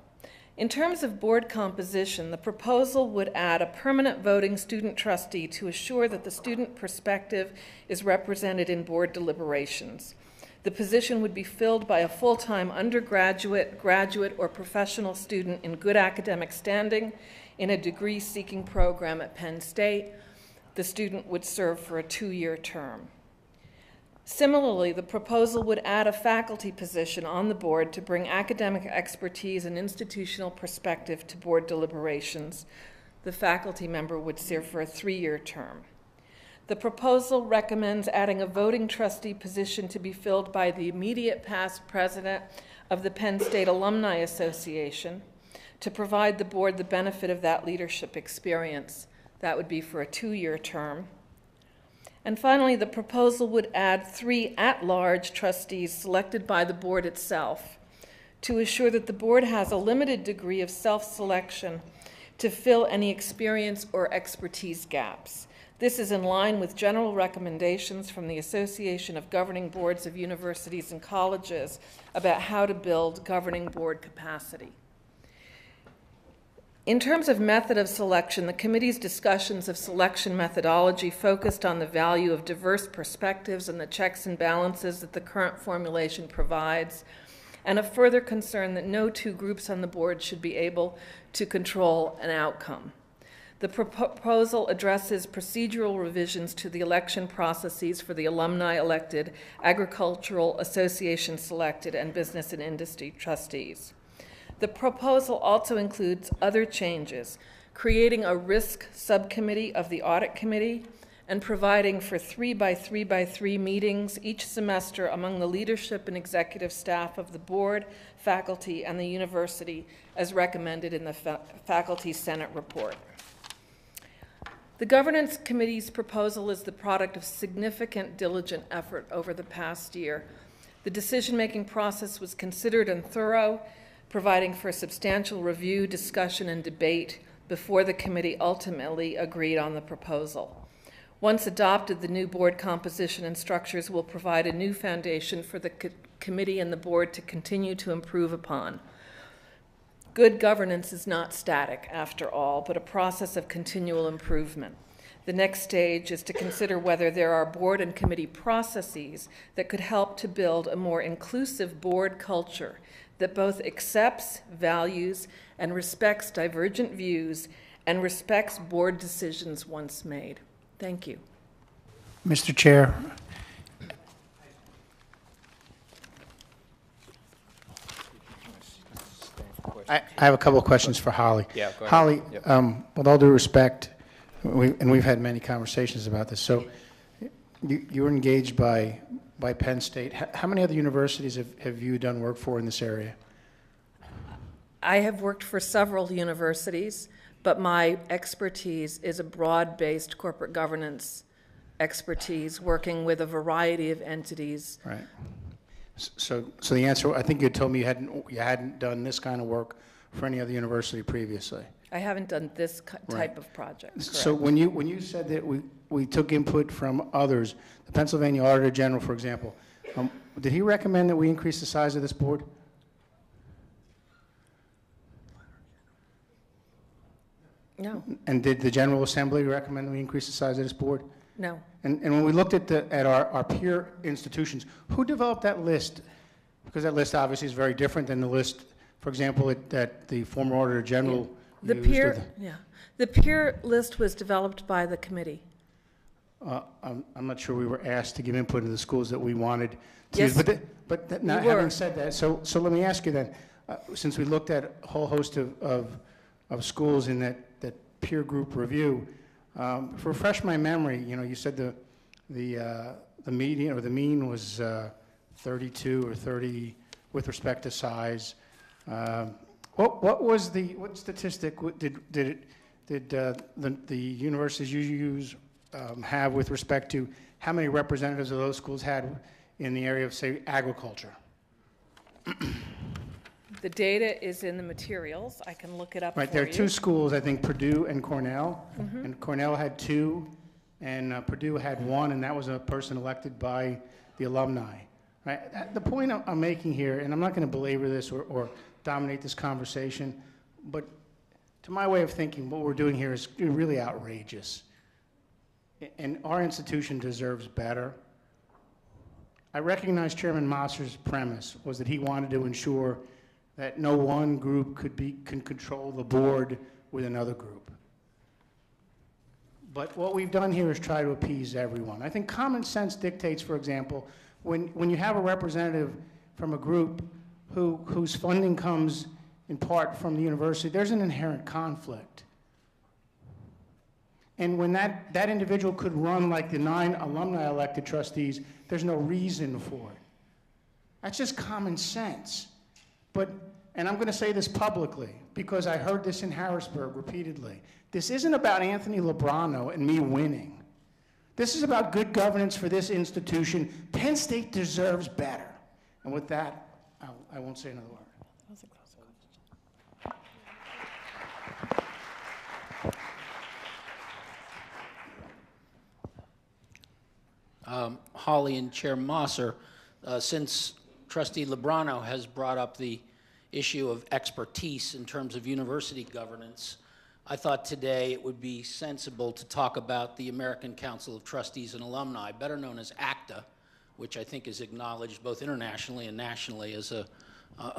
In terms of board composition, the proposal would add a permanent voting student trustee to assure that the student perspective is represented in board deliberations. The position would be filled by a full-time undergraduate, graduate, or professional student in good academic standing in a degree-seeking program at Penn State. The student would serve for a 2-year term. Similarly, the proposal would add a faculty position on the board to bring academic expertise and institutional perspective to board deliberations. The faculty member would serve for a 3-year term. The proposal recommends adding a voting trustee position to be filled by the immediate past president of the Penn State Alumni Association to provide the board the benefit of that leadership experience. That would be for a 2-year term. And finally, the proposal would add 3 at-large trustees selected by the board itself to assure that the board has a limited degree of self-selection to fill any experience or expertise gaps. This is in line with general recommendations from the Association of Governing Boards of Universities and Colleges about how to build governing board capacity. In terms of method of selection, the committee's discussions of selection methodology focused on the value of diverse perspectives and the checks and balances that the current formulation provides, and a further concern that no 2 groups on the board should be able to control an outcome. The proposal addresses procedural revisions to the election processes for the alumni elected, agricultural association selected, and business and industry trustees. The proposal also includes other changes, creating a risk subcommittee of the audit committee and providing for 3x3x3 meetings each semester among the leadership and executive staff of the board, faculty, and the university as recommended in the Faculty Senate report. The Governance Committee's proposal is the product of significant diligent effort over the past year. The decision-making process was considered and thorough, providing for substantial review, discussion, and debate before the committee ultimately agreed on the proposal. Once adopted, the new board composition and structures will provide a new foundation for the committee and the board to continue to improve upon. Good governance is not static, after all, but a process of continual improvement. The next stage is to consider whether there are board and committee processes that could help to build a more inclusive board culture that both accepts, values, and respects divergent views and respects board decisions once made. Thank you. Mr. Chair. I have a couple of questions for Holly. Yeah, go ahead. Holly, Yep. with all due respect, we've had many conversations about this. So you were engaged by Penn State. How many other universities have you done work for in this area? I have worked for several universities, but my expertise is a broad-based corporate governance expertise, working with a variety of entities. Right. So the answer, I think you told me you hadn't done this kind of work for any other university previously. I haven't done this type of project. So correct. when you said that we took input from others, the Pennsylvania Auditor General, for example, did he recommend that we increase the size of this board? No. And did the General Assembly recommend we increase the size of this board? No. And when we looked at our peer institutions, who developed that list? Because that list obviously is very different than the list, for example, that the former Auditor General The used. the peer list was developed by the committee. I'm not sure we were asked to give input into the schools that we wanted to Yes, use. But now, we were. having said that, so let me ask you then, since we looked at a whole host of schools in that peer group review, refresh my memory, you said the median or the mean was 32 or 30 with respect to size. What statistic did did the universities you use have with respect to how many representatives of those schools had in the area of, say, agriculture? The data is in the materials. I can look it up Right, for there are you. two schools, I think Purdue and Cornell, Mhm. and Cornell had 2, and Purdue had 1, and that was a person elected by the alumni. Right? The point I'm making here, and I'm not going to belabor this or dominate this conversation, but to my way of thinking, what we're doing here is really outrageous, and our institution deserves better. I recognize Chairman Mosser's premise was that he wanted to ensure that no one group can control the board with another group. But what we've done here is try to appease everyone. I think common sense dictates, for example, when you have a representative from a group whose funding comes in part from the university, there's an inherent conflict. And when that individual could run like the 9 alumni elected trustees, there's no reason for it. That's just common sense. But, and I'm going to say this publicly, because I heard this in Harrisburg repeatedly, this isn't about Anthony Lebrano and me winning. This is about good governance for this institution. Penn State deserves better. And with that, I won't say another word. Holly and Chair Mosser, since Trustee Lebrano has brought up the issue of expertise in terms of university governance, I thought today it would be sensible to talk about the American Council of Trustees and Alumni, better known as ACTA, which I think is acknowledged both internationally and nationally as a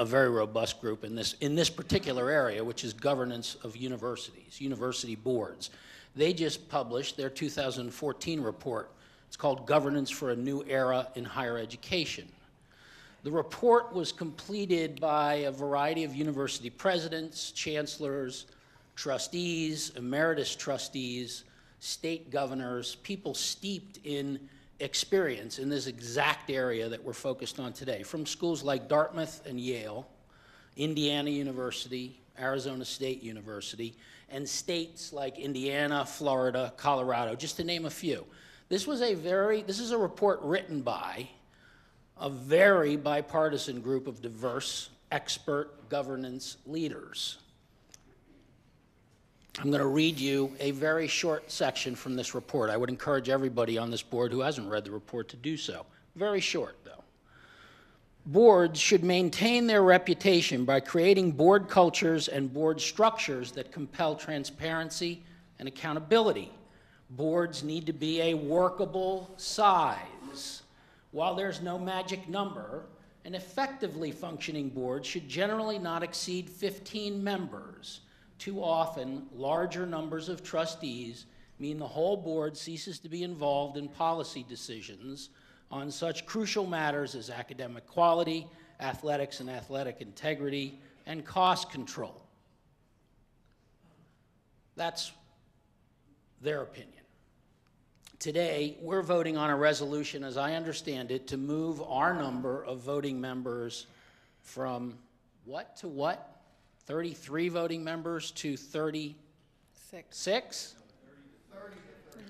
very robust group in this particular area, which is governance of universities, university boards. They just published their 2014 report. It's called Governance for a New Era in Higher Education. The report was completed by a variety of university presidents, chancellors, trustees, emeritus trustees, state governors, people steeped in experience in this exact area that we're focused on today, from schools like Dartmouth and Yale, Indiana University, Arizona State University, and states like Indiana, Florida, Colorado, just to name a few. This is a report written by a very bipartisan group of diverse expert governance leaders. I'm going to read you a very short section from this report. I would encourage everybody on this board who hasn't read the report to do so. Very short, though. Boards should maintain their reputation by creating board cultures and board structures that compel transparency and accountability. Boards need to be a workable size. While there's no magic number, an effectively functioning board should generally not exceed 15 members. Too often, larger numbers of trustees mean the whole board ceases to be involved in policy decisions on such crucial matters as academic quality, athletics and athletic integrity, and cost control. That's their opinion. Today, we're voting on a resolution, as I understand it, to move our number of voting members from what to what? 33 voting members to 36?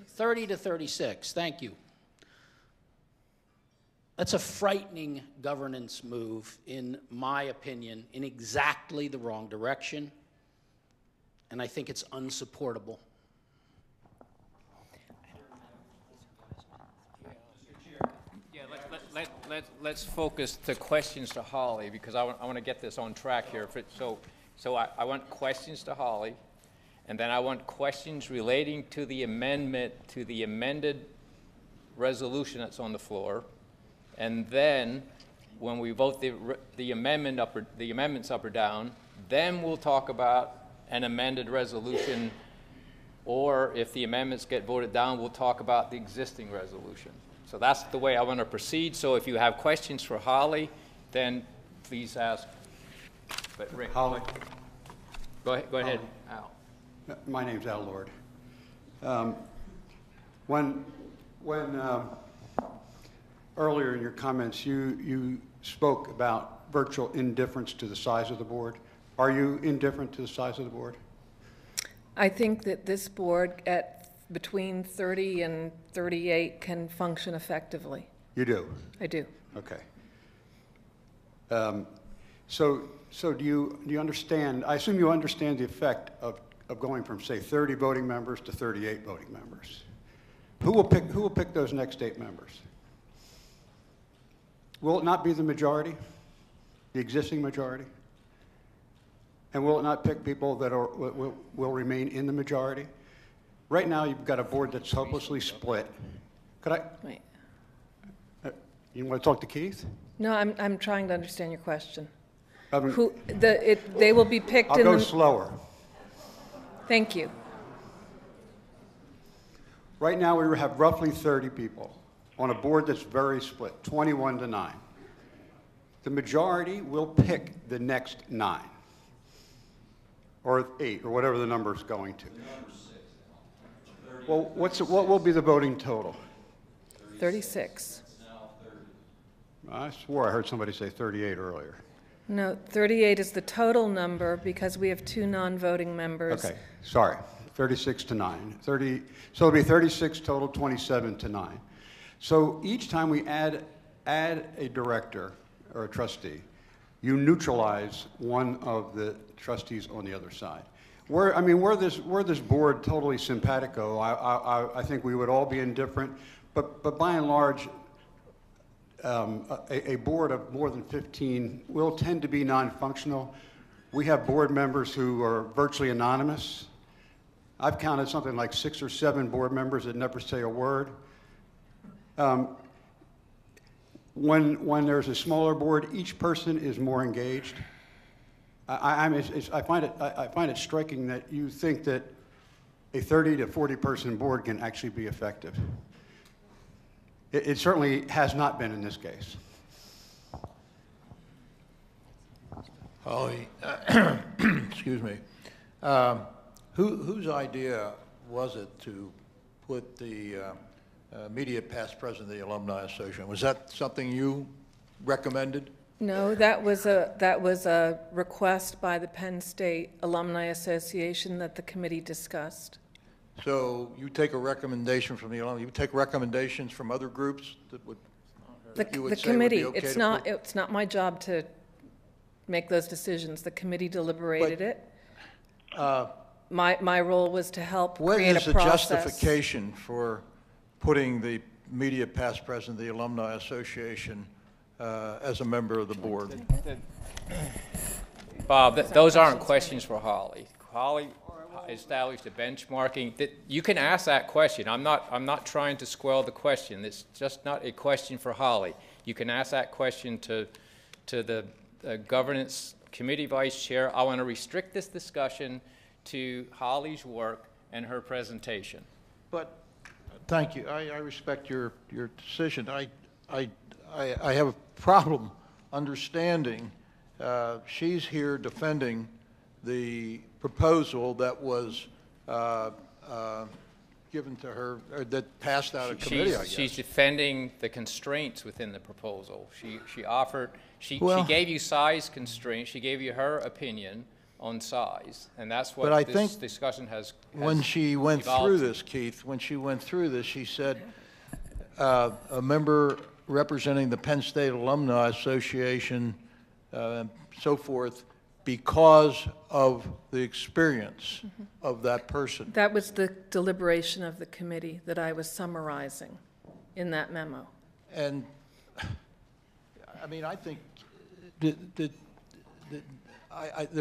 30 to 36, thank you. That's a frightening governance move, in my opinion, in exactly the wrong direction, and I think it's unsupportable. Let's focus the questions to Holly, because I want to get this on track here. So I want questions to Holly, and then I want questions relating to the amendment, to the amended resolution that's on the floor, and then when we vote the amendments up or down, then we'll talk about an amended resolution, or if the amendments get voted down, we'll talk about the existing resolution. So that's the way I want to proceed. So if you have questions for Holly, then please ask. But Rick, Holly. Go ahead, Al. My name's Al Lord. When earlier in your comments, you spoke about virtual indifference to the size of the board. Are you indifferent to the size of the board? I think that this board at between 30 and 38 can function effectively. You do? I do. Okay. So do you understand, I assume you understand the effect of going from, say, 30 voting members to 38 voting members. Who will pick those next 8 members? Will it not be the majority, the existing majority? And will it not pick people that will remain in the majority? Right now, you've got a board that's hopelessly split. Could I? Wait. You want to talk to Keith? No, I'm trying to understand your question. Who, they will be picked I'll in go the... slower. Thank you. Right now, we have roughly 30 people on a board that's very split, 21 to 9. The majority will pick the next 9, or 8, or whatever the number is going to. Well, what will be the voting total? 36. I swore I heard somebody say 38 earlier. No, 38 is the total number because we have 2 non-voting members. Okay, sorry, 36 to 9. So it'll be 36 total, 27 to 9. So each time we add a director or a trustee, you neutralize one of the trustees on the other side. Were this board totally simpatico, I think we would all be indifferent, but by and large, a board of more than 15 will tend to be non-functional. We have board members who are virtually anonymous. I've counted something like 6 or 7 board members that never say a word. When there's a smaller board, each person is more engaged. I find it striking that you think that a 30 to 40 person board can actually be effective. It certainly has not been in this case. Holly, excuse me. Whose idea was it to put the immediate past president of the Alumni Association? Was that something you recommended? No, that was a request by the Penn State Alumni Association that the committee discussed. So you take a recommendation from the alumni. You take recommendations from other groups that would the committee. Would be okay it's not my job to make those decisions. The committee deliberated it. My role was to help create a process. What is the justification for putting the immediate past president of the Alumni Association as a member of the board? Bob, those aren't questions for Holly. Holly established a benchmarking. That you can ask that question. I'm not trying to squelch the question. It's just not a question for Holly. You can ask that question to the governance committee vice chair. I want to restrict this discussion to Holly's work and her presentation. But thank you. I respect your decision. I have a problem understanding. She's here defending the proposal that was given to her, or that passed out of committee, I guess. She's defending the constraints within the proposal. She gave you size constraints. She gave you her opinion on size, and that's what this discussion has when she went through this, Keith, when she went through this, she said a member representing the Penn State Alumni Association, so forth, because of the experience of that person. That was the deliberation of the committee that I was summarizing in that memo. And I mean, I think there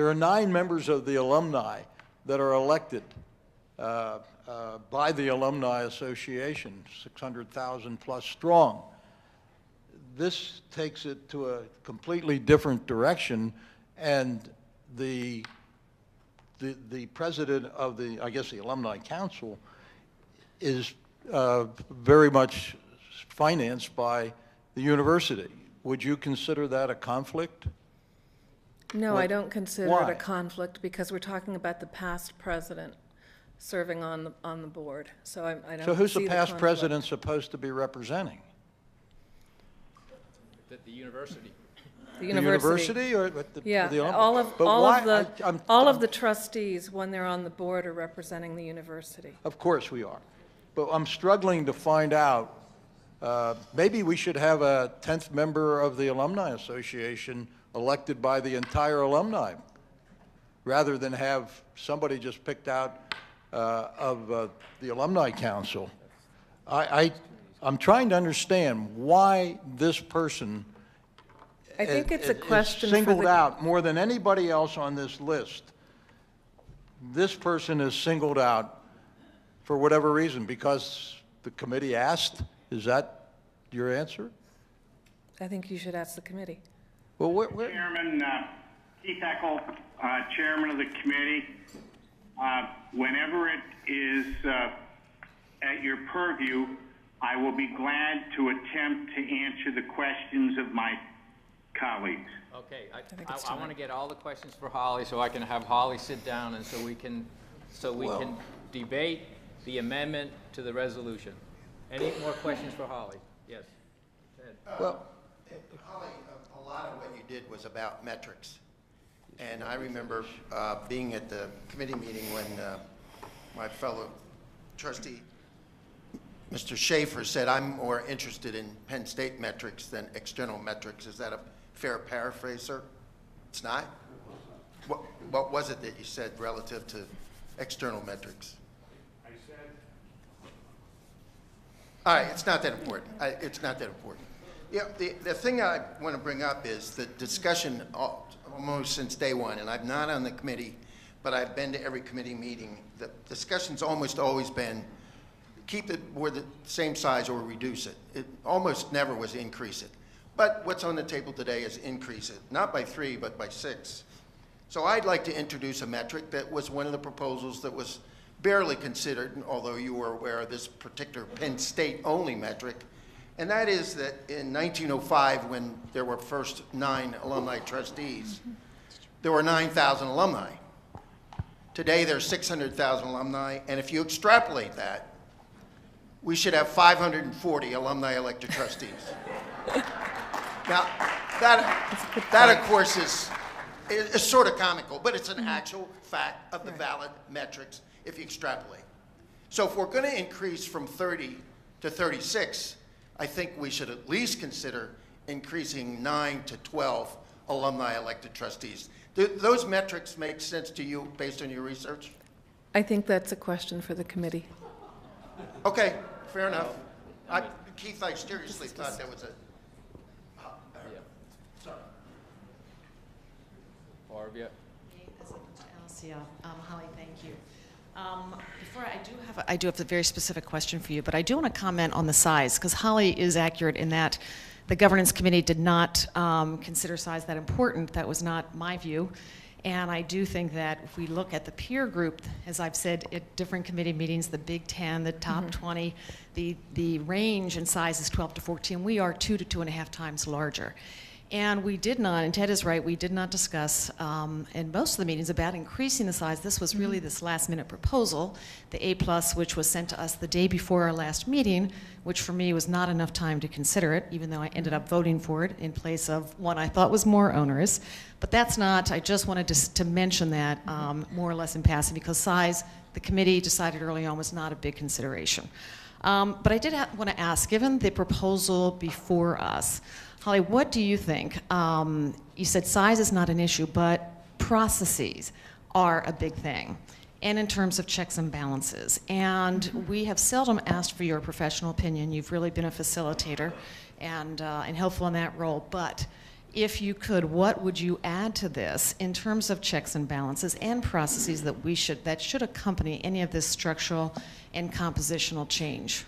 are 9 members of the alumni that are elected by the Alumni Association, 600,000 plus strong. This takes it to a completely different direction, and the president of the, I guess, the Alumni Council is very much financed by the university. Would you consider that a conflict? No, I don't consider it a conflict because we're talking about the past president serving on the board. So I don't. So who's the past president supposed to be representing? The university. The university or yeah, the alumni? all of But all why- of the I'm- all of the trustees, when they're on the board, are representing the university. Of course we are. But I'm struggling to find out, maybe we should have a 10th member of the Alumni Association elected by the entire alumni, rather than have somebody just picked out of the Alumni Council. I'm trying to understand why this person I think it's a question is for singled the- out more than anybody else on this list. This person is singled out for whatever reason, because the committee asked? Is that your answer? I think you should ask the committee. Well, Chairman Keith Eckel, Chairman of the committee. Whenever it is at your purview, I will be glad to attempt to answer the questions of my colleagues. Okay, I want to get all the questions for Holly so I can have Holly sit down and so we can debate the amendment to the resolution. Any more questions for Holly? Yes. Ed. Well, Holly, a lot of what you did was about metrics. And I remember being at the committee meeting when my fellow trustee, Mr. Schaefer, said, I'm more interested in Penn State metrics than external metrics. Is that a fair paraphrase, sir? It's not? What was it that you said relative to external metrics? I said... All right, it's not that important. It's not that important. Yeah, the thing I want to bring up is the discussion almost since day one, and I'm not on the committee, but I've been to every committee meeting. The discussion's almost always been keep the board the same size or reduce it. It almost never was increase it. But what's on the table today is increase it, not by 3, but by 6. So I'd like to introduce a metric that was one of the proposals that was barely considered, although you were aware of this particular Penn State only metric, and that is that in 1905, when there were first 9 alumni trustees, there were 9,000 alumni. Today there's 600,000 alumni, and if you extrapolate that, we should have 540 alumni elected trustees. Now, that of course is sort of comical, but it's an actual fact of the valid metrics if you extrapolate. So if we're going to increase from 30 to 36, I think we should at least consider increasing 9 to 12 alumni elected trustees. Do those metrics make sense to you based on your research? I think that's a question for the committee. Okay, fair enough. Keith, I seriously thought that was a... Sorry. Barbara? Holly, thank you. Before I do have a very specific question for you, but I do want to comment on the size, because Holly is accurate in that the governance committee did not consider size that important. That was not my view. And I do think that if we look at the peer group, as I've said at different committee meetings, the Big 10, the top 20, the range in size is 12 to 14. We are 2 to 2.5 times larger. And we did not, and Ted is right, we did not discuss in most of the meetings about increasing the size. This was really this last minute proposal, the A+, which was sent to us the day before our last meeting, which for me was not enough time to consider it, even though I ended up voting for it in place of one I thought was more onerous. But that's not, I just wanted to mention that more or less in passing, because size, the committee decided early on, was not a big consideration. But I did want to ask, given the proposal before us, Holly, what do you think? You said size is not an issue, but processes are a big thing, and in terms of checks and balances. And we have seldom asked for your professional opinion. You've really been a facilitator and helpful in that role. But if you could, what would you add to this in terms of checks and balances and processes that should accompany any of this structural and compositional change?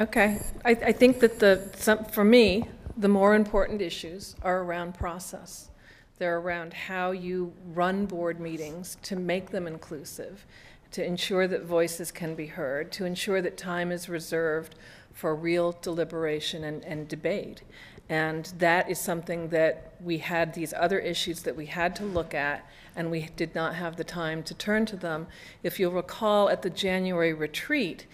Okay. I think that for me, the more important issues are around process. They're around how you run board meetings to make them inclusive, to ensure that voices can be heard, to ensure that time is reserved for real deliberation and debate. And that is something that we had these other issues that we had to look at, and we did not have the time to turn to them. If you'll recall, at the January retreat,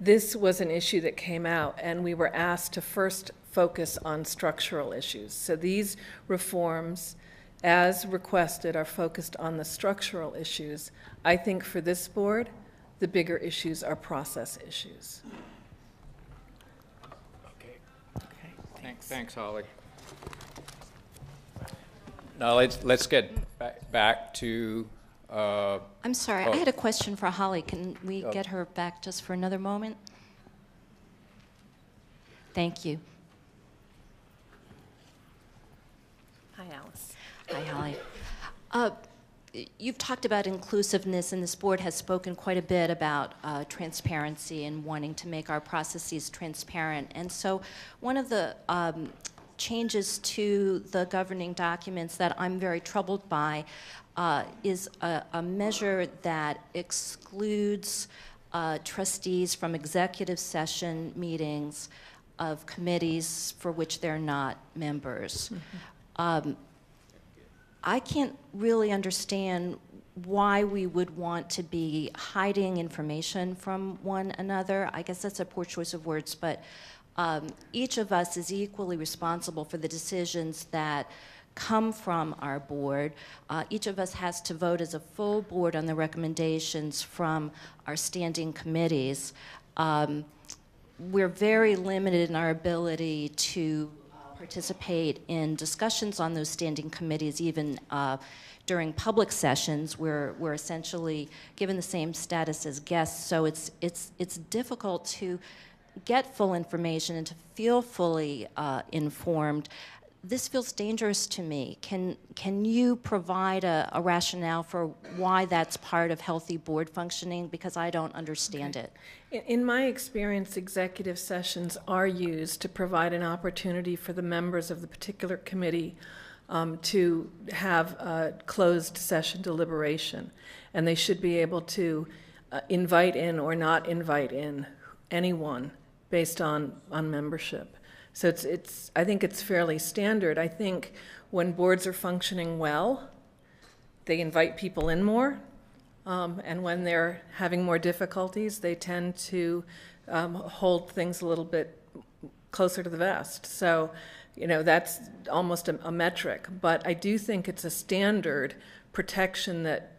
this was an issue that came out, and we were asked to first focus on structural issues. So these reforms, as requested, are focused on the structural issues. I think for this board, the bigger issues are process issues. Okay. Thanks, Holly. Now let's get back to. I'm sorry, I had a question for Holly. Can we get her back just for another moment? Thank you. Hi, Alice. Hi, Holly. You've talked about inclusiveness, and this board has spoken quite a bit about transparency and wanting to make our processes transparent. And so one of the changes to the governing documents that I'm very troubled by is a measure that excludes trustees from executive session meetings of committees for which they're not members. Mm-hmm. I can't really understand why we would want to be hiding information from one another. I guess that's a poor choice of words, but each of us is equally responsible for the decisions that come from our board. Each of us has to vote as a full board on the recommendations from our standing committees. We're very limited in our ability to participate in discussions on those standing committees, even during public sessions. We're essentially given the same status as guests, so it's difficult to get full information and to feel fully informed. This feels dangerous to me. Can you provide a rationale for why that's part of healthy board functioning? Because I don't understand it. In my experience, executive sessions are used to provide an opportunity for the members of the particular committee to have a closed session deliberation. And they should be able to invite in or not invite in anyone based on membership. So I think it's fairly standard. I think when boards are functioning well, they invite people in more. And when they're having more difficulties, they tend to hold things a little bit closer to the vest. So, that's almost a metric. But I do think it's a standard protection that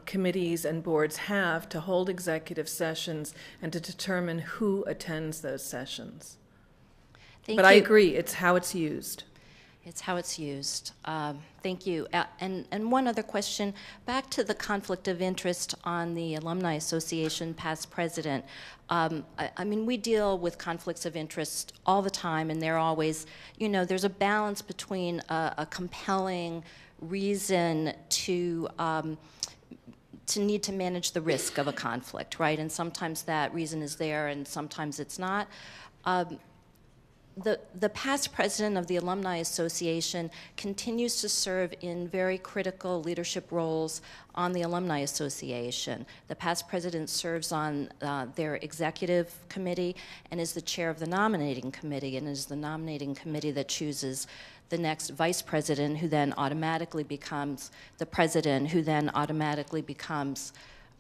committees and boards have to hold executive sessions and to determine who attends those sessions. But I agree, it's how it's used. It's how it's used. Thank you. And one other question, back to the conflict of interest on the Alumni Association past president. I mean, we deal with conflicts of interest all the time, and they're always, there's a balance between a compelling reason to need to manage the risk of a conflict, right? And sometimes that reason is there, and sometimes it's not. The past president of the Alumni Association continues to serve in very critical leadership roles on the Alumni Association. The past president serves on their executive committee and is the chair of the nominating committee, and is the nominating committee that chooses the next vice president, who then automatically becomes the president, who then automatically becomes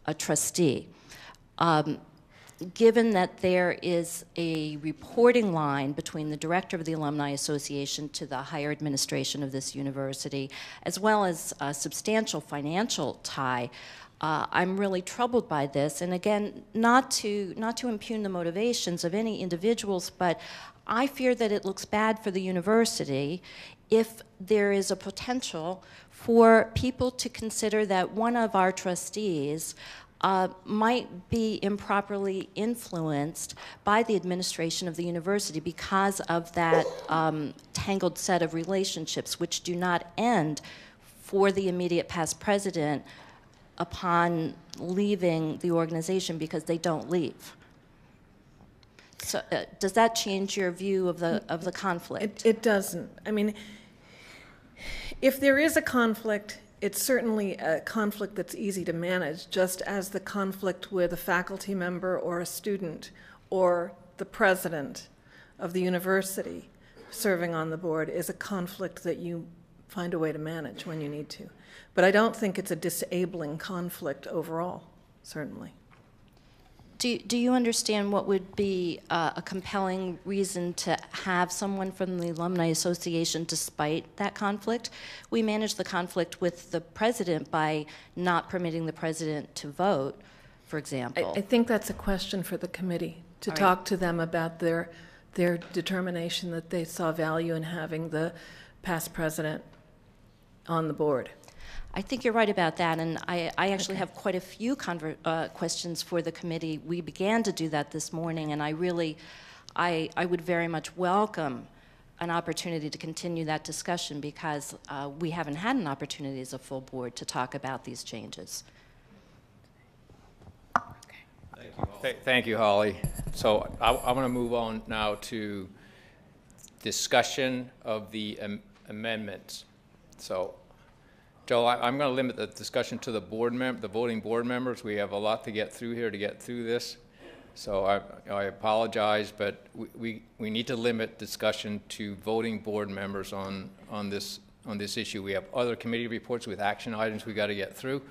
a trustee. Given that there is a reporting line between the director of the Alumni Association to the higher administration of this university, as well as a substantial financial tie, I'm really troubled by this. And again, not to impugn the motivations of any individuals, but I fear that it looks bad for the university if there is a potential for people to consider that one of our trustees might be improperly influenced by the administration of the university because of that tangled set of relationships, which do not end for the immediate past president upon leaving the organization, because they don't leave. So does that change your view of the conflict? It doesn't. I mean, if there is a conflict, it's certainly a conflict that's easy to manage, just as the conflict with a faculty member or a student or the president of the university serving on the board is a conflict that you find a way to manage when you need to. But I don't think it's a disabling conflict overall, certainly. Do you understand what would be a compelling reason to have someone from the Alumni Association despite that conflict? We manage the conflict with the president by not permitting the president to vote, for example. I think that's a question for the committee, to All right. talk to them about their determination that they saw value in having the past president on the board. I think you're right about that, and I actually have quite a few questions for the committee. We began to do that this morning, and I would very much welcome an opportunity to continue that discussion because we haven't had an opportunity as a full board to talk about these changes. Thank you, Holly. So I want to move on now to discussion of the amendments. So, Joe, I'm going to limit the discussion to the voting board members. We have a lot to get through here to get through this. So I apologize, but we need to limit discussion to voting board members on this issue. We have other committee reports with action items we got to get through.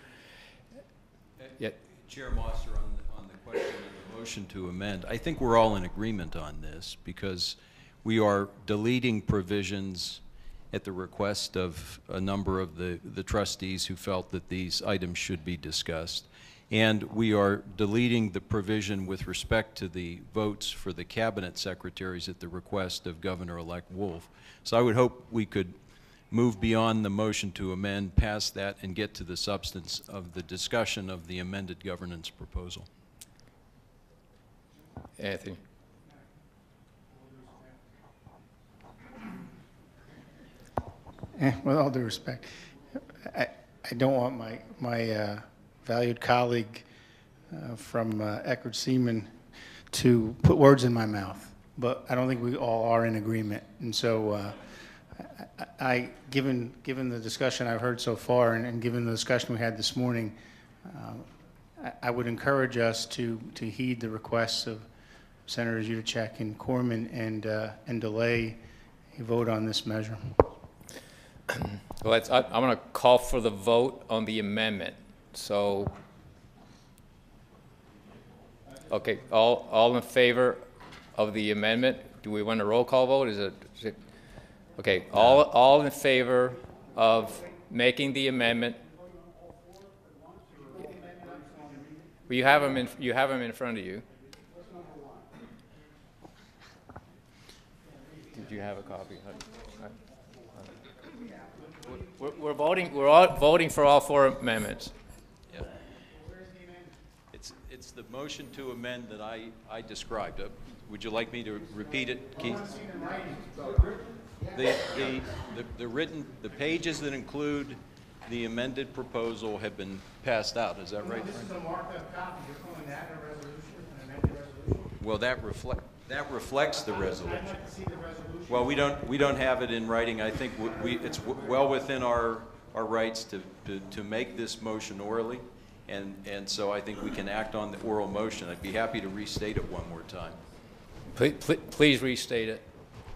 Chair Mosser, on the question of the motion to amend, I think we're all in agreement on this because we are deleting provisions at the request of a number of the trustees who felt that these items should be discussed. And we are deleting the provision with respect to the votes for the cabinet secretaries at the request of Governor-elect Wolf. So I would hope we could move beyond the motion to amend, past that, and get to the substance of the discussion of the amended governance proposal. Anthony. With all due respect, I don't want my valued colleague from Eckerd Seaman to put words in my mouth, but I don't think we all are in agreement. And so given the discussion I've heard so far and given the discussion we had this morning, I would encourage us to heed the requests of Senators Utachek and Corman and delay a vote on this measure. Well, I'm going to call for the vote on the amendment. So, okay, all in favor of the amendment? Do we want a roll call vote? Is it okay? All in favor of making the amendment? Well, you have them in front of you. Did you have a copy? We're voting. We're all voting for all four amendments. Yeah. It's the motion to amend that I described. Would you like me to repeat it, Keith? The pages that include the amended proposal have been passed out. Is that right? This is a marked up copy. You're calling that a resolution, an amended resolution? Well, that reflects the resolution. Well, we don't have it in writing. I think it's well within our rights to make this motion orally, and so I think we can act on the oral motion. I'd be happy to restate it one more time. Please restate it.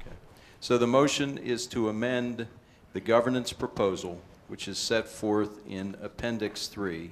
Okay. So the motion is to amend the governance proposal, which is set forth in Appendix 3,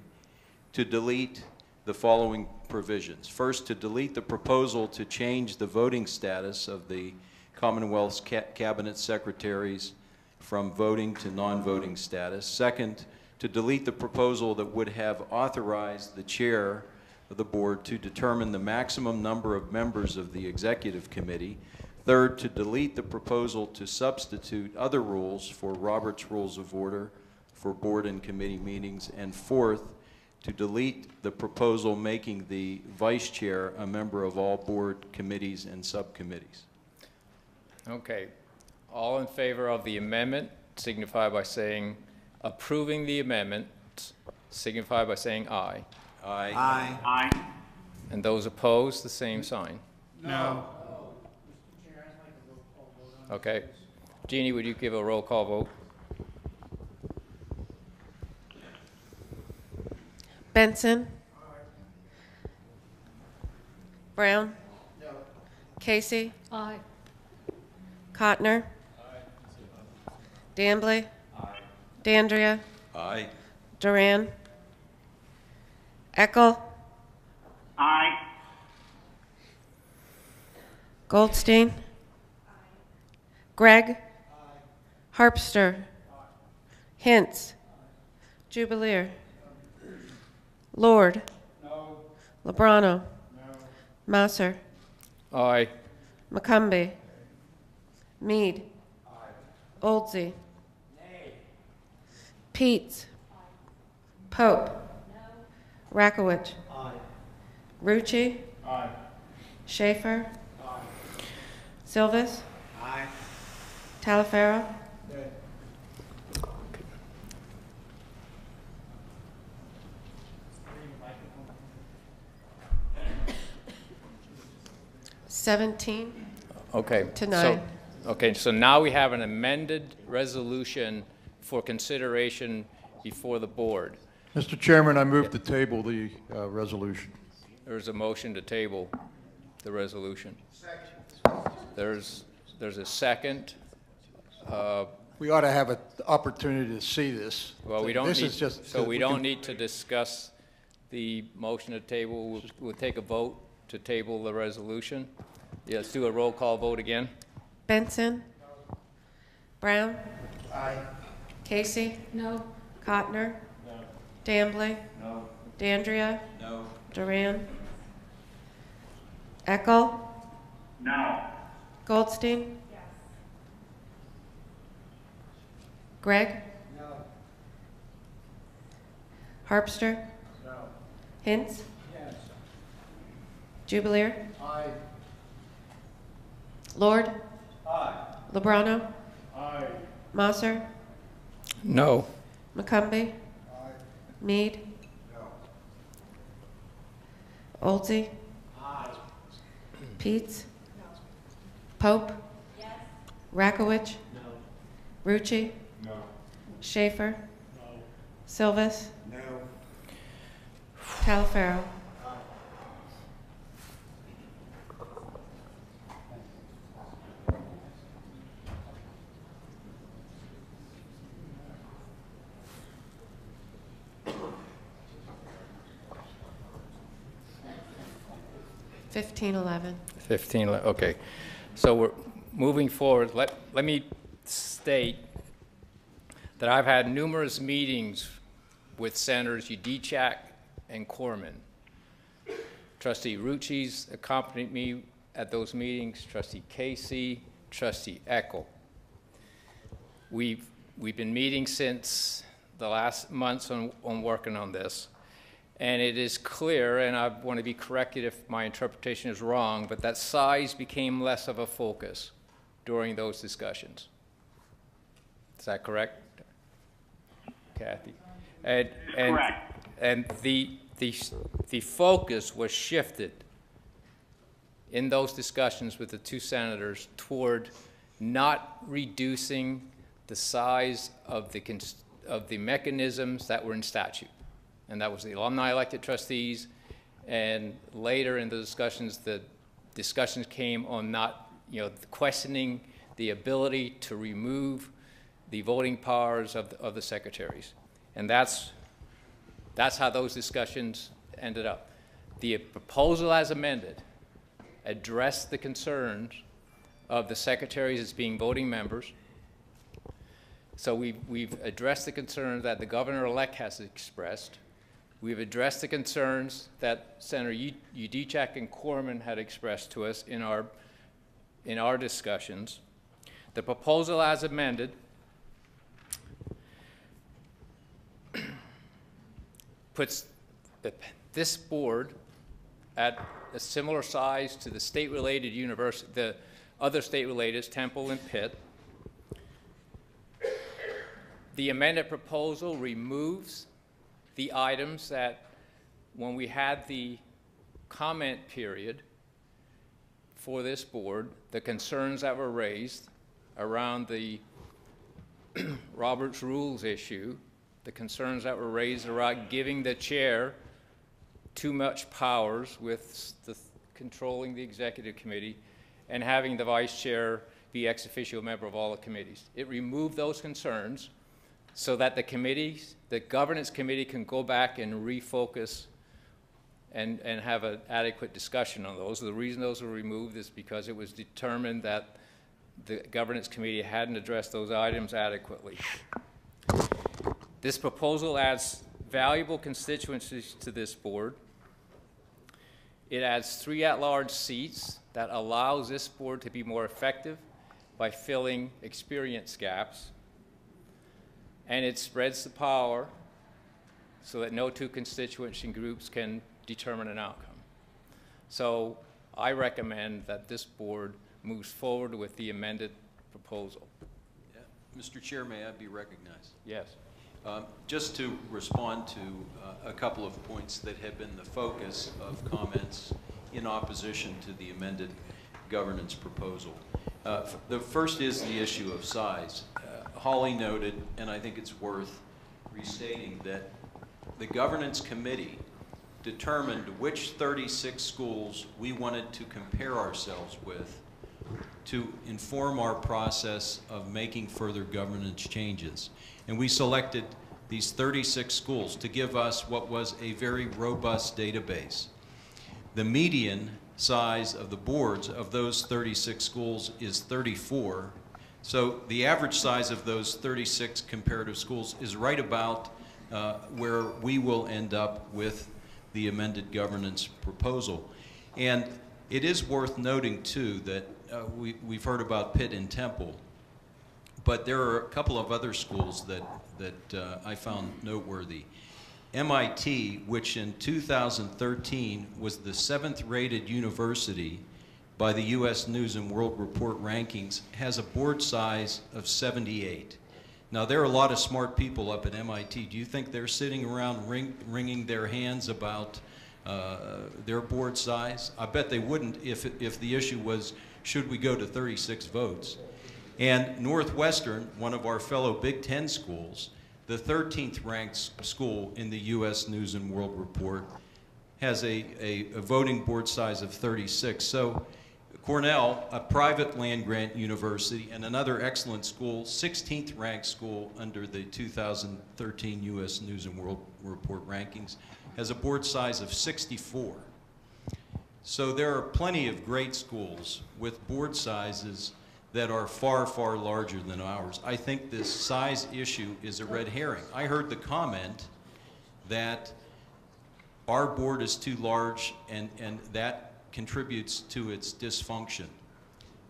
to delete the following provisions. First, to delete the proposal to change the voting status of the Commonwealth's cabinet secretaries from voting to non-voting status. Second, to delete the proposal that would have authorized the chair of the board to determine the maximum number of members of the executive committee. Third, to delete the proposal to substitute other rules for Robert's Rules of Order for board and committee meetings. And fourth, to delete the proposal making the vice chair a member of all board committees and subcommittees. Okay. All in favor of the amendment signify by saying approving the amendment, signify by saying aye. Aye. Aye. Aye. And those opposed, the same sign. No. Okay. Jeannie, would you give a roll call vote? Benson? Brown? No. Casey? Aye. Cotner? Dambley? Dandria? Aye. Duran? Eckel? Aye. Goldstein. Gregg. Harpster. Hintz. Jubileer. Lord. Lebrano. Masser. Aye. McCumbee. Mead. Oldsey. Peets. Pope. Rakowicz. Rucci. Schaefer. Silvis. Talaferro. $17 Okay. to 9. Okay, so now we have an amended resolution for consideration before the board. Mr. Chairman, I move to table the resolution. There's a motion to table the resolution. There's a second. We ought to have an opportunity to see this. Well, we don't This need, is just so we don't can- need to discuss the motion to table. We'll take a vote to table the resolution. Yeah, let's do a roll call vote again. Benson. Brown. Casey. No. Cotner. Dambley. No. Dandria. No. Duran. Eckel. No. Goldstein. Gregg. Harpster. Hintz. Jubileer. Lord. Lebrano. Masser. No. McCumbee. Mead. Oldsey. Peets. Pope. Rakowicz. Rucci. Schaefer. Silvis. Talaferro. $15-11. 15, okay. So we're moving forward. Let me state that I've had numerous meetings with Senators Udechak and Corman. Trustee Rucci's accompanied me at those meetings, Trustee Casey, Trustee Eckel. We've been meeting since the last months on working on this. And it is clear, and I want to be corrected if my interpretation is wrong, but that size became less of a focus during those discussions. Is that correct, Kathy? Correct. And the focus was shifted in those discussions with the two senators toward not reducing the size of the mechanisms that were in statute. And that was the alumni elected trustees. And later in the discussions came on not, questioning the ability to remove the voting powers of the secretaries. And that's how those discussions ended up. The proposal as amended addressed the concerns of the secretaries as being voting members. So we've addressed the concerns that the governor-elect has expressed. We've addressed the concerns that Senator Udechak and Corman had expressed to us in our discussions. The proposal as amended puts this board at a similar size to the state-related university, the other state-related, Temple and Pitt. The amended proposal removes the items that, when we had the comment period for this board, the concerns that were raised around the Robert's Rules issue, the concerns that were raised around giving the chair too much powers with controlling the executive committee and having the vice chair be ex officio member of all the committees. It removed those concerns so that the governance committee can go back and refocus and have an adequate discussion on those. The reason those were removed is because it was determined that the governance committee hadn't addressed those items adequately. This proposal adds valuable constituencies to this board. It adds 3 at-large seats that allows this board to be more effective by filling experience gaps. And it spreads the power so that no 2 constituency groups can determine an outcome. So I recommend that this board moves forward with the amended proposal. Yeah. Mr. Chair, may I be recognized? Yes. Just to respond to a couple of points that have been the focus of comments in opposition to the amended governance proposal. The first is the issue of size. Holly noted, and I think it's worth restating, that the governance committee determined which 36 schools we wanted to compare ourselves with to inform our process of making further governance changes. And we selected these 36 schools to give us what was a very robust database. The median size of the boards of those 36 schools is 34. So the average size of those 36 comparative schools is right about where we will end up with the amended governance proposal. And it is worth noting, too, that we've heard about Pitt and Temple, but there are a couple of other schools that I found noteworthy. MIT, which in 2013 was the 7th rated university by the U.S. News and World Report rankings, has a board size of 78. Now, there are a lot of smart people up at MIT. Do you think they're sitting around wringing their hands about their board size? I bet they wouldn't if the issue was, should we go to 36 votes? And Northwestern, one of our fellow Big Ten schools, the 13th ranked school in the U.S. News and World Report, has a voting board size of 36. So Cornell, a private land-grant university, and another excellent school, 16th ranked school under the 2013 U.S. News and World Report rankings, has a board size of 64. So there are plenty of great schools with board sizes that are far, far larger than ours. I think this size issue is a red herring. I heard the comment that our board is too large and that contributes to its dysfunction.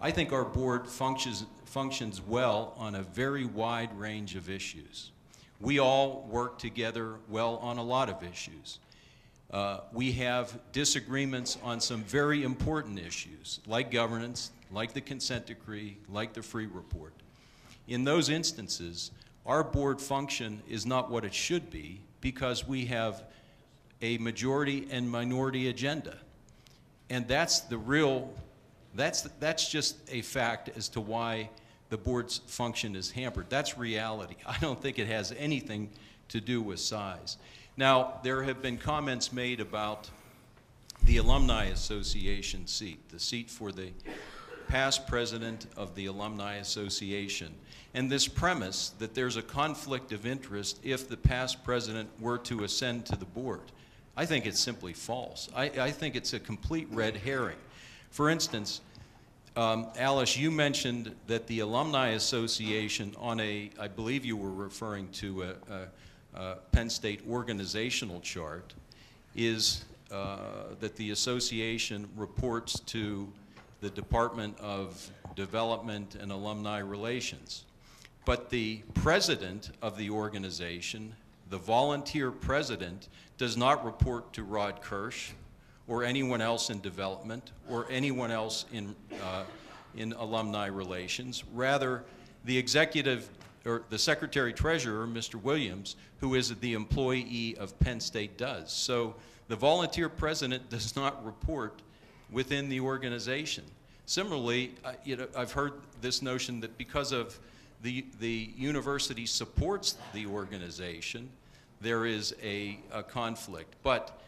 I think our board functions well on a very wide range of issues. We all work together well on a lot of issues. We have disagreements on some very important issues, like governance, like the consent decree, like the free report. In those instances, our board function is not what it should be because we have a majority and minority agenda. And that's the real, that's just a fact as to why the board's function is hampered. That's reality. I don't think it has anything to do with size. Now, there have been comments made about the Alumni Association seat, the seat for the past president of the Alumni Association, and this premise that there's a conflict of interest if the past president were to ascend to the board. I think it's simply false. I think it's a complete red herring. For instance, Alice, you mentioned that the Alumni Association on a, I believe you were referring to a Penn State organizational chart, is that the association reports to the Department of Development and Alumni Relations. But the president of the organization, the volunteer president, does not report to Rod Kirsch or anyone else in development or anyone else in alumni relations. Rather, the executive or the secretary treasurer, Mr. Williams, who is the employee of Penn State, does. So the volunteer president does not report within the organization. Similarly, I've heard this notion that because of the university supports the organization, there is a conflict. But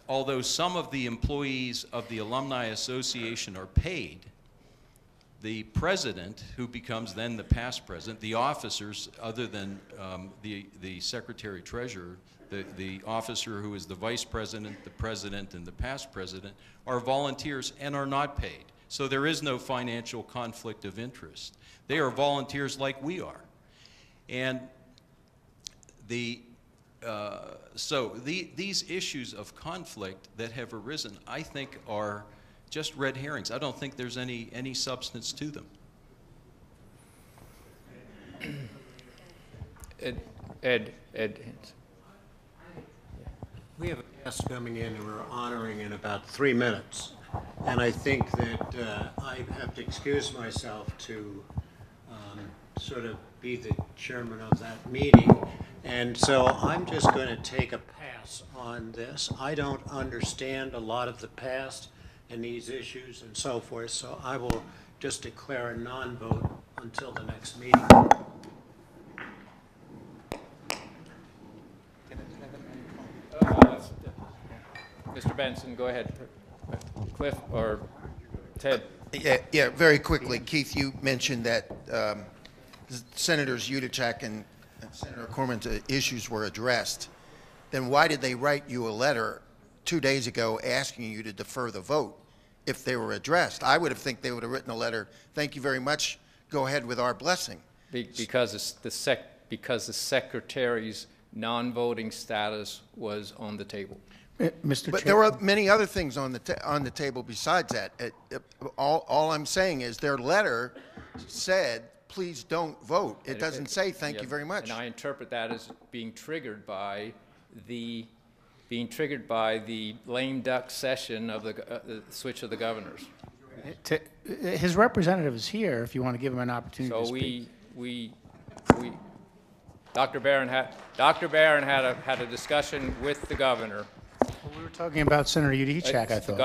although some of the employees of the Alumni Association are paid, the president, who becomes then the past president, the officers, other than the secretary-treasurer, the officer who is the vice president, the president, and the past president, are volunteers and are not paid. So there is no financial conflict of interest. They are volunteers like we are. And these issues of conflict that have arisen, I think, are just red herrings. I don't think there's any substance to them. Ed. We have a guest coming in and we're honoring in about 3 minutes. And I think that I have to excuse myself to sort of be the chairman of that meeting. And so I'm just going to take a pass on this. I don't understand a lot of the past and these issues and so forth, so I will just declare a non-vote until the next meeting. Mr. Benson, go ahead. Cliff or Ted? Yeah, very quickly. Keith, you mentioned that Senators Utachak and Senator Corman's issues were addressed. Then why did they write you a letter 2 days ago asking you to defer the vote if they were addressed? I would have think they would have written a letter, thank you very much, go ahead with our blessing. Because the secretary's non-voting status was on the table. Mr. But there were many other things on the table besides that. All I'm saying is their letter said, please don't vote. It doesn't say thank you very much. And I interpret that as being triggered by the lame duck session of the switch of the governors. His representative is here if you want to give him an opportunity to speak. Dr. Barron had a discussion with the governor. Well, we were talking about Senator Utachak, I thought.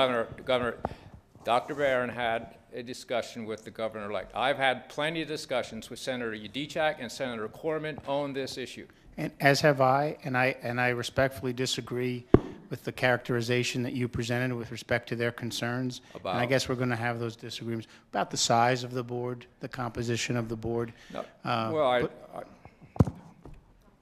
Dr. Barron had a discussion with the governor-elect. I've had plenty of discussions with Senator Utachak and Senator Corman on this issue. And as have I, and I respectfully disagree with the characterization that you presented with respect to their concerns. And I guess we're going to have those disagreements about the size of the board, the composition of the board. No,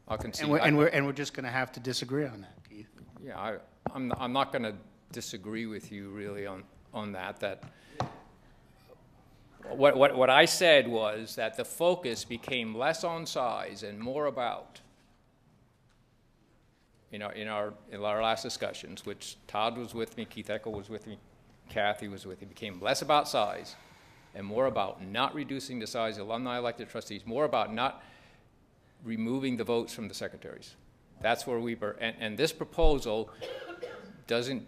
I'll concede. And we're just going to have to disagree on that, Keith. Yeah, I'm not going to disagree with you really on that. What I said was that the focus became less on size and more about, in our last discussions, which Todd was with me, Keith Eckel was with me, Kathy was with me, became less about size and more about not reducing the size of alumni elected trustees, more about not removing the votes from the secretaries. That's where we were, and this proposal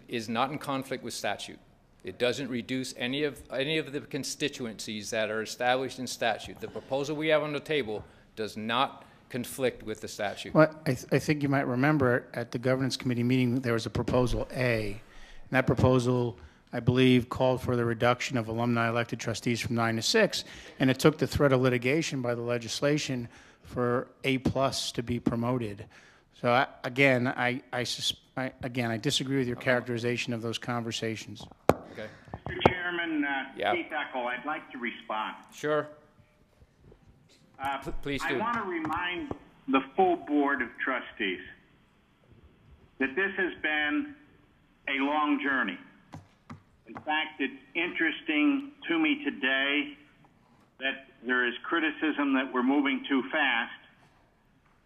is not in conflict with statute. It doesn't reduce any of the constituencies that are established in statute. The proposal we have on the table does not conflict with the statute. Well, I think you might remember at the governance committee meeting there was a proposal A, and that proposal, I believe, called for the reduction of alumni elected trustees from 9 to 6, and it took the threat of litigation by the legislation for A+ to be promoted. So again, I disagree with your characterization of those conversations. Okay. Mr. Chairman, Keith Eckel, I'd like to respond. Sure. Please do. I want to remind the full Board of Trustees that this has been a long journey. In fact, it's interesting to me today that there is criticism that we're moving too fast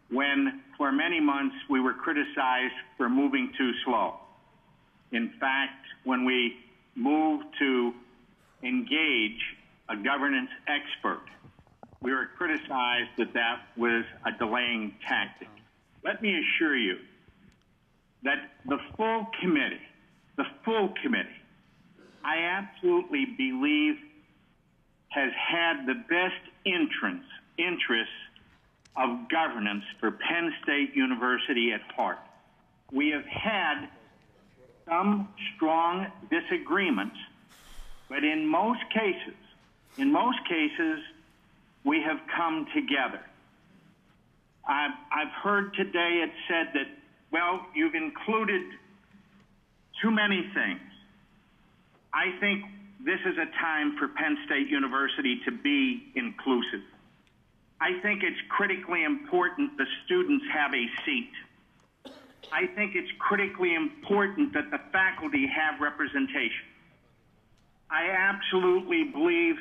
when for many months we were criticized for moving too slow. In fact, when we moved to engage a governance expert, we were criticized that that was a delaying tactic. Let me assure you that the full committee, I absolutely believe has had the best interests of governance for Penn State University at heart. We have had some strong disagreements, but in most cases, we have come together. I've heard today it said that, well, you've included too many things. I think this is a time for Penn State University to be inclusive. I think it's critically important the students have a seat. I think it's critically important that the faculty have representation. I absolutely believe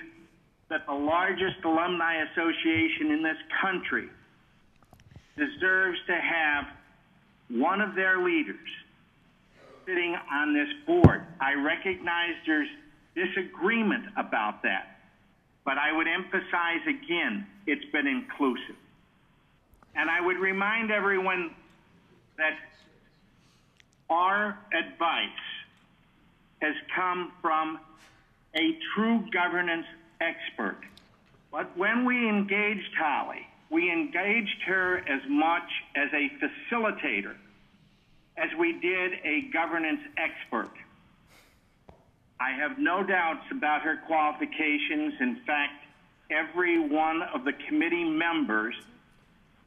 that the largest alumni association in this country deserves to have one of their leaders sitting on this board. I recognize there's disagreement about that, but I would emphasize again, it's been inclusive. And I would remind everyone that our advice has come from a true governance expert. But when we engaged Holly, we engaged her as much as a facilitator as we did a governance expert. I have no doubts about her qualifications. In fact, every one of the committee members,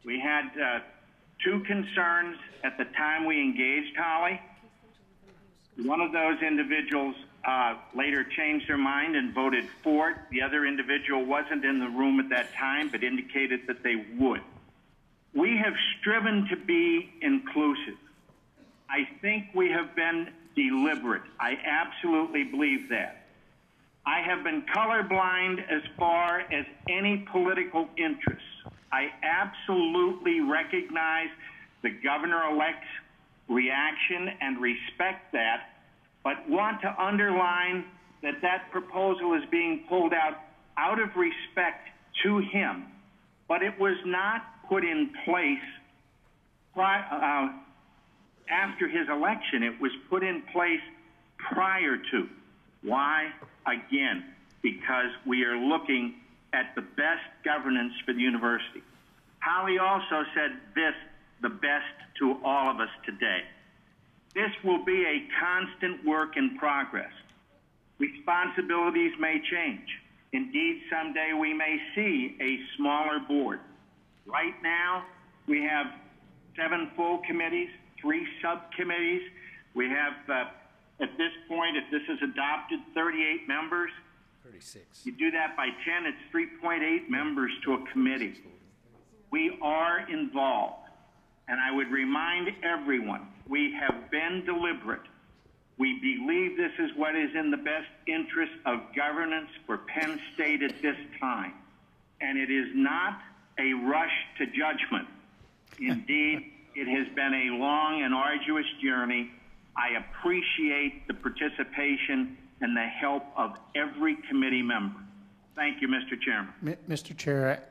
we had two concerns at the time we engaged Holly. One of those individuals later changed their mind and voted for it. The other individual wasn't in the room at that time, but indicated that they would. We have striven to be inclusive. I think we have been deliberate. I absolutely believe that. I have been colorblind as far as any political interests. I absolutely recognize the governor-elect's reaction and respect that, but want to underline that that proposal is being pulled out of respect to him. But it was not put in place after his election. It was put in place prior to. Why? Again, because we are looking at the best governance for the university. Holly also said this, the best to all of us today. This will be a constant work in progress. Responsibilities may change. Indeed, someday we may see a smaller board. Right now, we have 7 full committees, 3 subcommittees. We have, at this point, if this is adopted, 38 members. 36. You do that by 10, it's 3.8 members to a committee. We are involved. And I would remind everyone, we have been deliberate. We believe this is what is in the best interest of governance for Penn State at this time. And it is not a rush to judgment. Indeed, it has been a long and arduous journey. I appreciate the participation and the help of every committee member. Thank you, Mr. Chairman. Mr. Chair,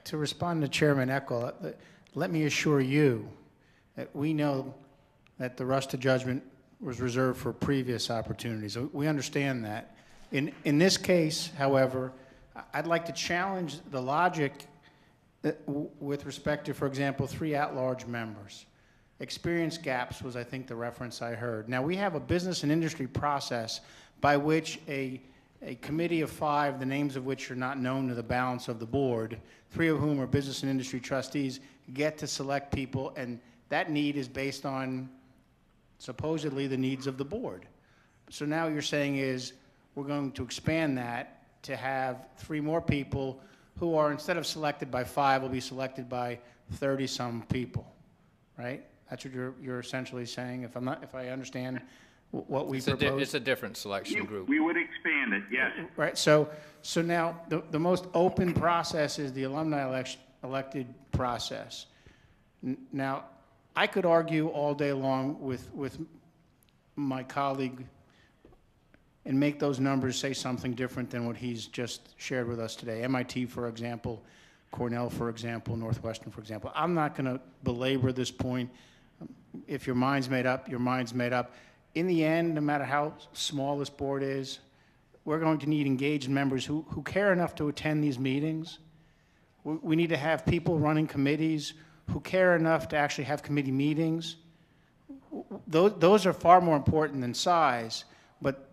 to respond to Chairman Eckel, let me assure you that we know that the rush to judgment was reserved for previous opportunities. We understand that. In this case, however, I'd like to challenge the logic with respect to, for example, 3 at-large members. Experience gaps was, I think, the reference I heard. Now, we have a business and industry process by which a committee of 5, the names of which are not known to the balance of the board, 3 of whom are business and industry trustees, get to select people, and that need is based on supposedly the needs of the board. So now you're saying is we're going to expand that to have 3 more people who are, instead of selected by 5, will be selected by 30-some people, right? That's what you're essentially saying, if I understand what we propose? It's a different selection group. We would expand it, yes. Right, so now the most open process is the alumni elected process. Now, I could argue all day long with my colleague and make those numbers say something different than what he's just shared with us today. MIT, for example, Cornell, for example, Northwestern, for example. I'm not going to belabor this point. If your mind's made up, your mind's made up. In the end, no matter how small this board is, we're going to need engaged members who care enough to attend these meetings. We need to have people running committees who care enough to actually have committee meetings. Those are far more important than size, but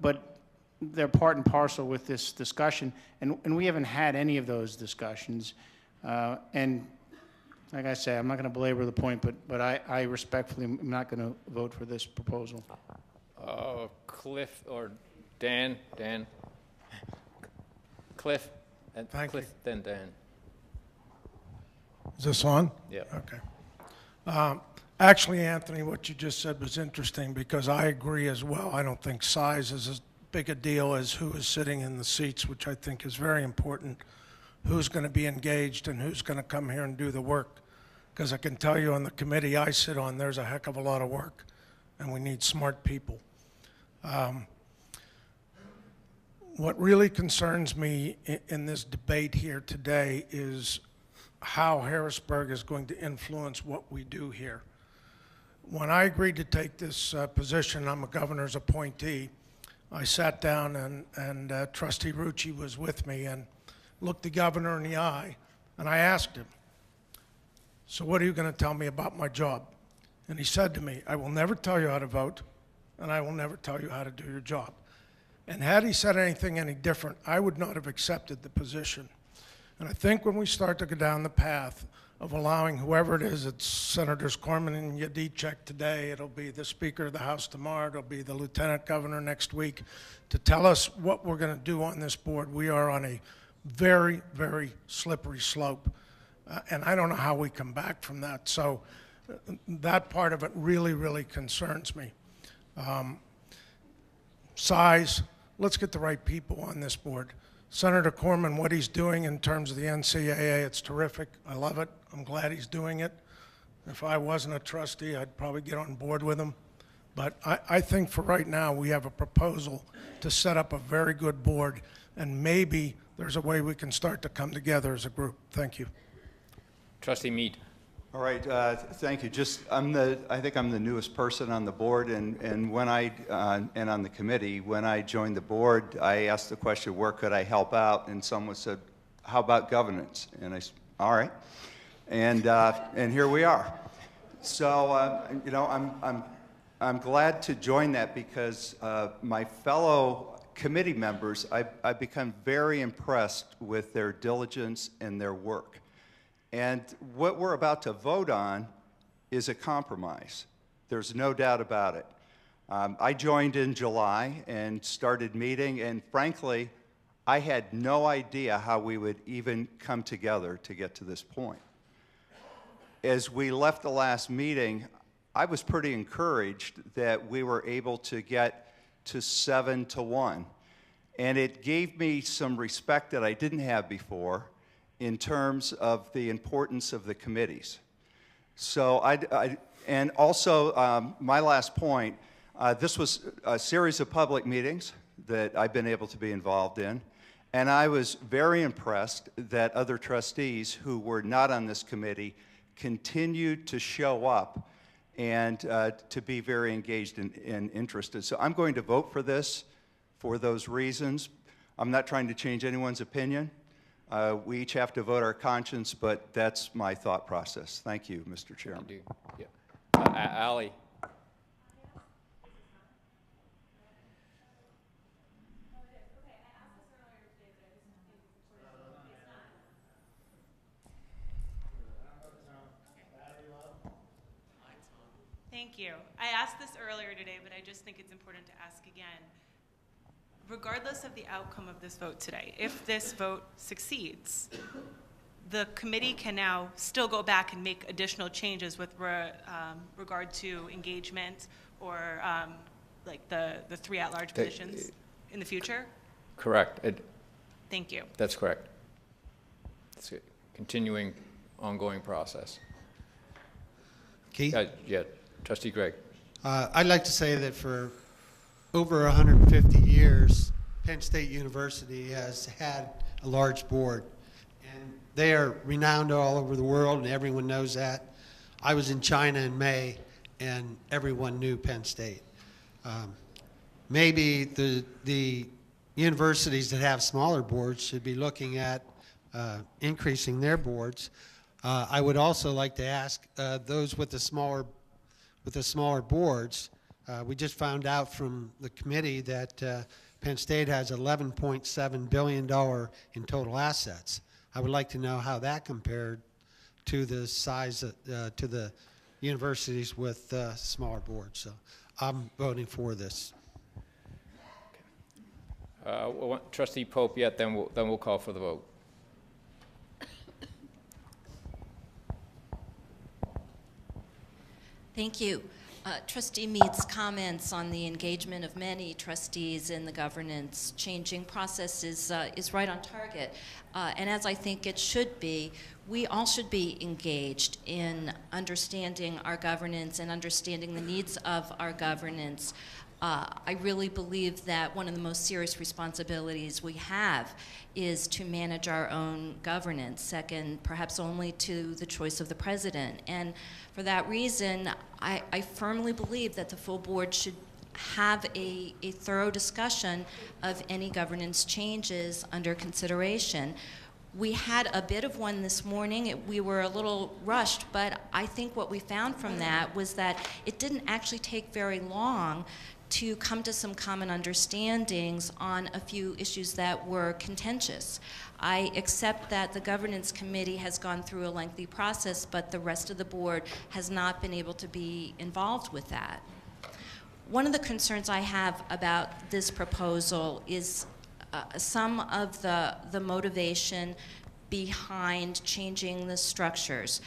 they're part and parcel with this discussion, and we haven't had any of those discussions. And like I say, I'm not going to belabor the point, but I respectfully am not going to vote for this proposal. Cliff or Dan? Cliff, and Thank Cliff, then Dan. Is this on? Yeah. Okay. Actually, Anthony, what you just said was interesting because I agree as well. I don't think size is as big a deal as who is sitting in the seats, which I think is very important. Who's going to be engaged and who's going to come here and do the work. Because I can tell you on the committee I sit on, there's a heck of a lot of work, and we need smart people. What really concerns me in this debate here today is how Harrisburg is going to influence what we do here. When I agreed to take this position, I'm a governor's appointee, I sat down and Trustee Rucci was with me and looked the governor in the eye, and I asked him, so what are you going to tell me about my job? And he said to me, I will never tell you how to vote, and I will never tell you how to do your job. And had he said anything any different, I would not have accepted the position. And I think when we start to go down the path of allowing whoever it is, it's Senators Corman and Yadicek today, it'll be the Speaker of the House tomorrow, it'll be the Lieutenant Governor next week, to tell us what we're going to do on this board. We are on a very, very slippery slope. And I don't know how we come back from that. So that part of it really, really concerns me. Size, let's get the right people on this board. Senator Corman, what he's doing in terms of the NCAA, it's terrific. I love it. I'm glad he's doing it. If I wasn't a trustee, I'd probably get on board with him. But I think for right now, we have a proposal to set up a very good board, and maybe there's a way we can start to come together as a group. Thank you. Trustee Mead. All right, thank you. I think I'm the newest person on the board, and on the committee. When I joined the board, I asked the question, where could I help out? And someone said, how about governance? And I said, all right. And here we are. So, you know, I'm glad to join that because my fellow committee members, I've become very impressed with their diligence and their work. And what we're about to vote on is a compromise. There's no doubt about it. I joined in July and started meeting, and frankly, I had no idea how we would even come together to get to this point. As we left the last meeting, I was pretty encouraged that we were able to get to 7-1. And it gave me some respect that I didn't have before in terms of the importance of the committees. So and also my last point, this was a series of public meetings that I've been able to be involved in, and I was very impressed that other trustees who were not on this committee continued to show up and to be very engaged and interested. So I'm going to vote for this for those reasons. I'm not trying to change anyone's opinion. We each have to vote our conscience, but that's my thought process. Thank you, Mr. Chairman. Yeah. Ally. Thank you. I asked this earlier today, but I just think it's important to ask again. Regardless of the outcome of this vote today, if this vote succeeds, the committee can now still go back and make additional changes with regard to engagement or like the 3 at-large positions in the future? Correct. Thank you. That's correct. It's a continuing, ongoing process. Keith? Yeah, Trustee Gregg. I'd like to say that for over 150 years, Penn State University has had a large board, and they are renowned all over the world, and everyone knows that. I was in China in May, and everyone knew Penn State. Maybe the universities that have smaller boards should be looking at increasing their boards. I would also like to ask those with the smaller boards. We just found out from the committee that Penn State has $11.7 billion in total assets. I would like to know how that compared to the size to the universities with smaller boards. So I'm voting for this. Trustee Pope yet, then we'll call for the vote. Thank you. Trustee Mead's comments on the engagement of many trustees in the governance changing process is right on target. And as I think it should be, we all should be engaged in understanding our governance and understanding the needs of our governance. I really believe that one of the most serious responsibilities we have is to manage our own governance, second perhaps only to the choice of the president. And for that reason, I firmly believe that the full board should have a thorough discussion of any governance changes under consideration. We had a bit of one this morning. We were a little rushed, but I think what we found from that was that it didn't actually take very long to come to some common understandings on a few issues that were contentious. I accept that the governance committee has gone through a lengthy process, but the rest of the board has not been able to be involved with that. One of the concerns I have about this proposal is some of the motivation behind changing the structures.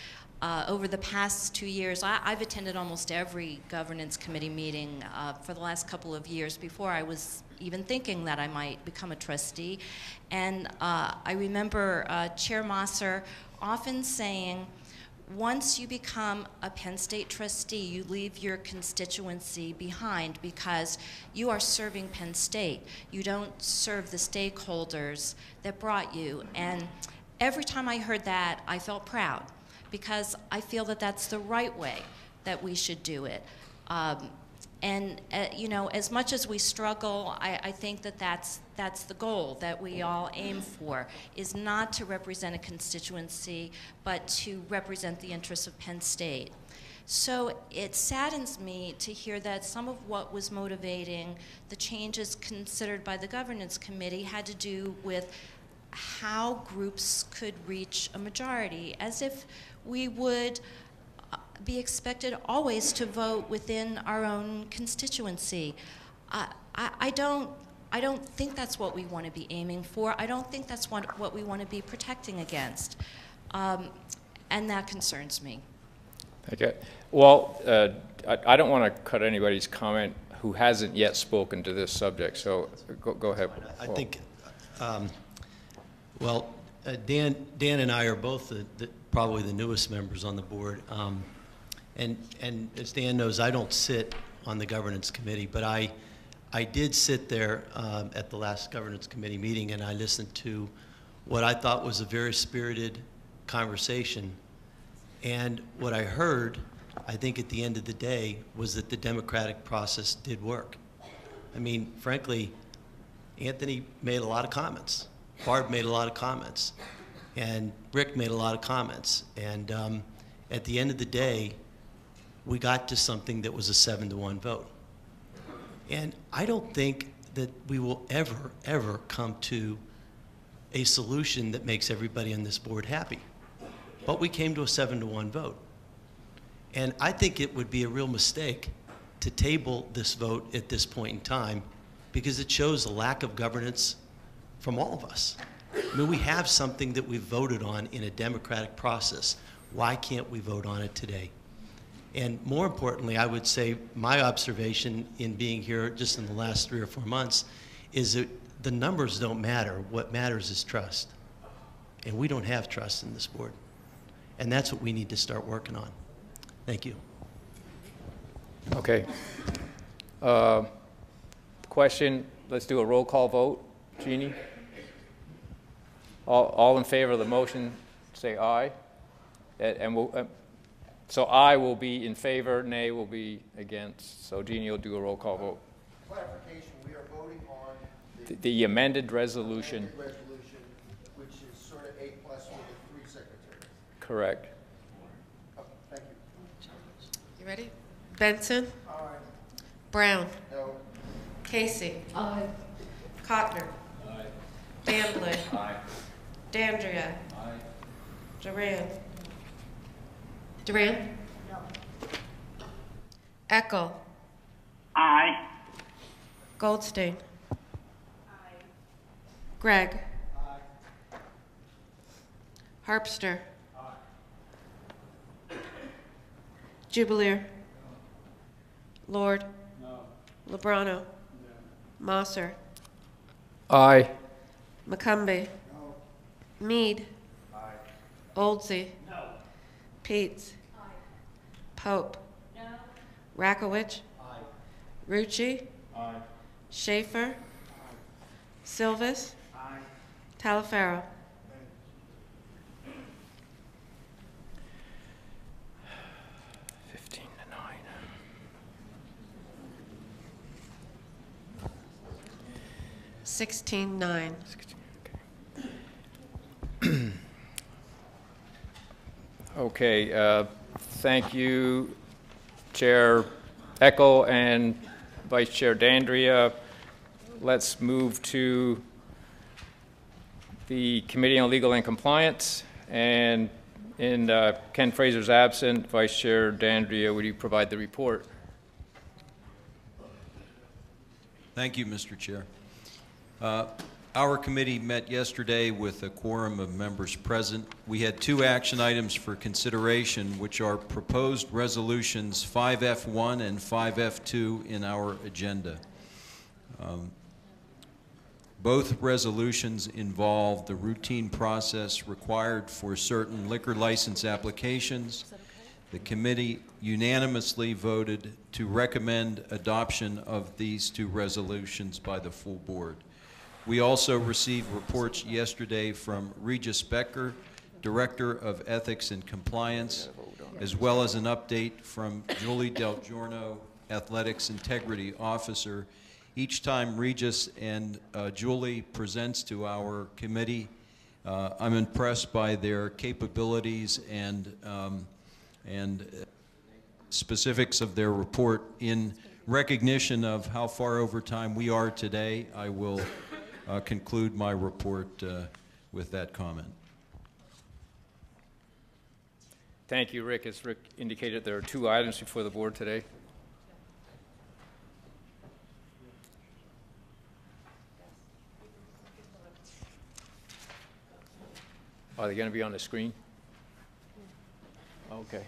Over the past 2 years, I've attended almost every governance committee meeting for the last couple of years before I was even thinking that I might become a trustee. And I remember Chair Mosser often saying, once you become a Penn State trustee, you leave your constituency behind because you are serving Penn State. You don't serve the stakeholders that brought you. And every time I heard that, I felt proud, because I feel that that's the right way that we should do it. You know, as much as we struggle, I think that that's the goal that we all aim for, is not to represent a constituency, but to represent the interests of Penn State. So it saddens me to hear that some of what was motivating the changes considered by the governance committee had to do with how groups could reach a majority, as if we would be expected always to vote within our own constituency. I don't think that's what we want to be aiming for. I don't think that's what we want to be protecting against. And that concerns me. Okay. Well, I don't want to cut anybody's comment who hasn't yet spoken to this subject, so go ahead. I think, Dan and I are both probably the newest members on the board. And as Dan knows, I don't sit on the governance committee, but I did sit there at the last governance committee meeting, and I listened to what I thought was a very spirited conversation. And what I heard, I think at the end of the day, was that the democratic process did work. I mean, frankly, Anthony made a lot of comments. Barb made a lot of comments. And Rick made a lot of comments. And at the end of the day, we got to something that was a 7-to-1 vote. And I don't think that we will ever come to a solution that makes everybody on this board happy. But we came to a 7-to-1 vote. And I think it would be a real mistake to table this vote at this point in time, because it shows a lack of governance from all of us. I mean, we have something that we've voted on in a democratic process. Why can't we vote on it today? And more importantly, I would say my observation in being here just in the last 3 or 4 months is that the numbers don't matter. What matters is trust. And we don't have trust in this board. And that's what we need to start working on. Thank you. Okay. Question, let's do a roll call vote. Jeannie? All in favor of the motion, say aye. And we'll, so aye will be in favor, nay will be against. So Jeannie will do a roll call vote. Clarification, we are voting on the amended resolution. Which is sort of 8+ with the 3 secretaries. Correct. Oh, thank you. You ready? Benson? Aye. Brown? No. Casey? Aye. Cotner? Aye. Bambley? Aye. Dandria? Aye. Duran? Duran? No. Eckel? Aye. Goldstein? Gregg. Harpster. Jubileer. Lord. Lebrano. Mosser. Aye. McCumbee. Mead. Oldsey. Peets. Pope. Rakowicz. Rucci. Schaefer. Silvis. Talafaro. $16 to 9. 16-9. Okay, thank you, Chair Eckel and Vice Chair Dandria. Let's move to the Committee on Legal and Compliance. And in Ken Fraser's absent, Vice Chair Dandria, would you provide the report? Thank you, Mr. Chair. Our committee met yesterday with a quorum of members present. We had 2 action items for consideration, which are proposed resolutions 5F1 and 5F2 in our agenda. Both resolutions involve the routine process required for certain liquor license applications. The committee unanimously voted to recommend adoption of these 2 resolutions by the full board. We also received reports yesterday from Regis Becker, Director of Ethics and Compliance, as well as an update from Julie Del Giorno, Athletics Integrity Officer. Each time Regis and Julie presents to our committee, I'm impressed by their capabilities and specifics of their report. In recognition of how far over time we are today, I will conclude my report with that comment. Thank you, Rick. As Rick indicated, there are 2 items before the board today. Are they going to be on the screen? Okay.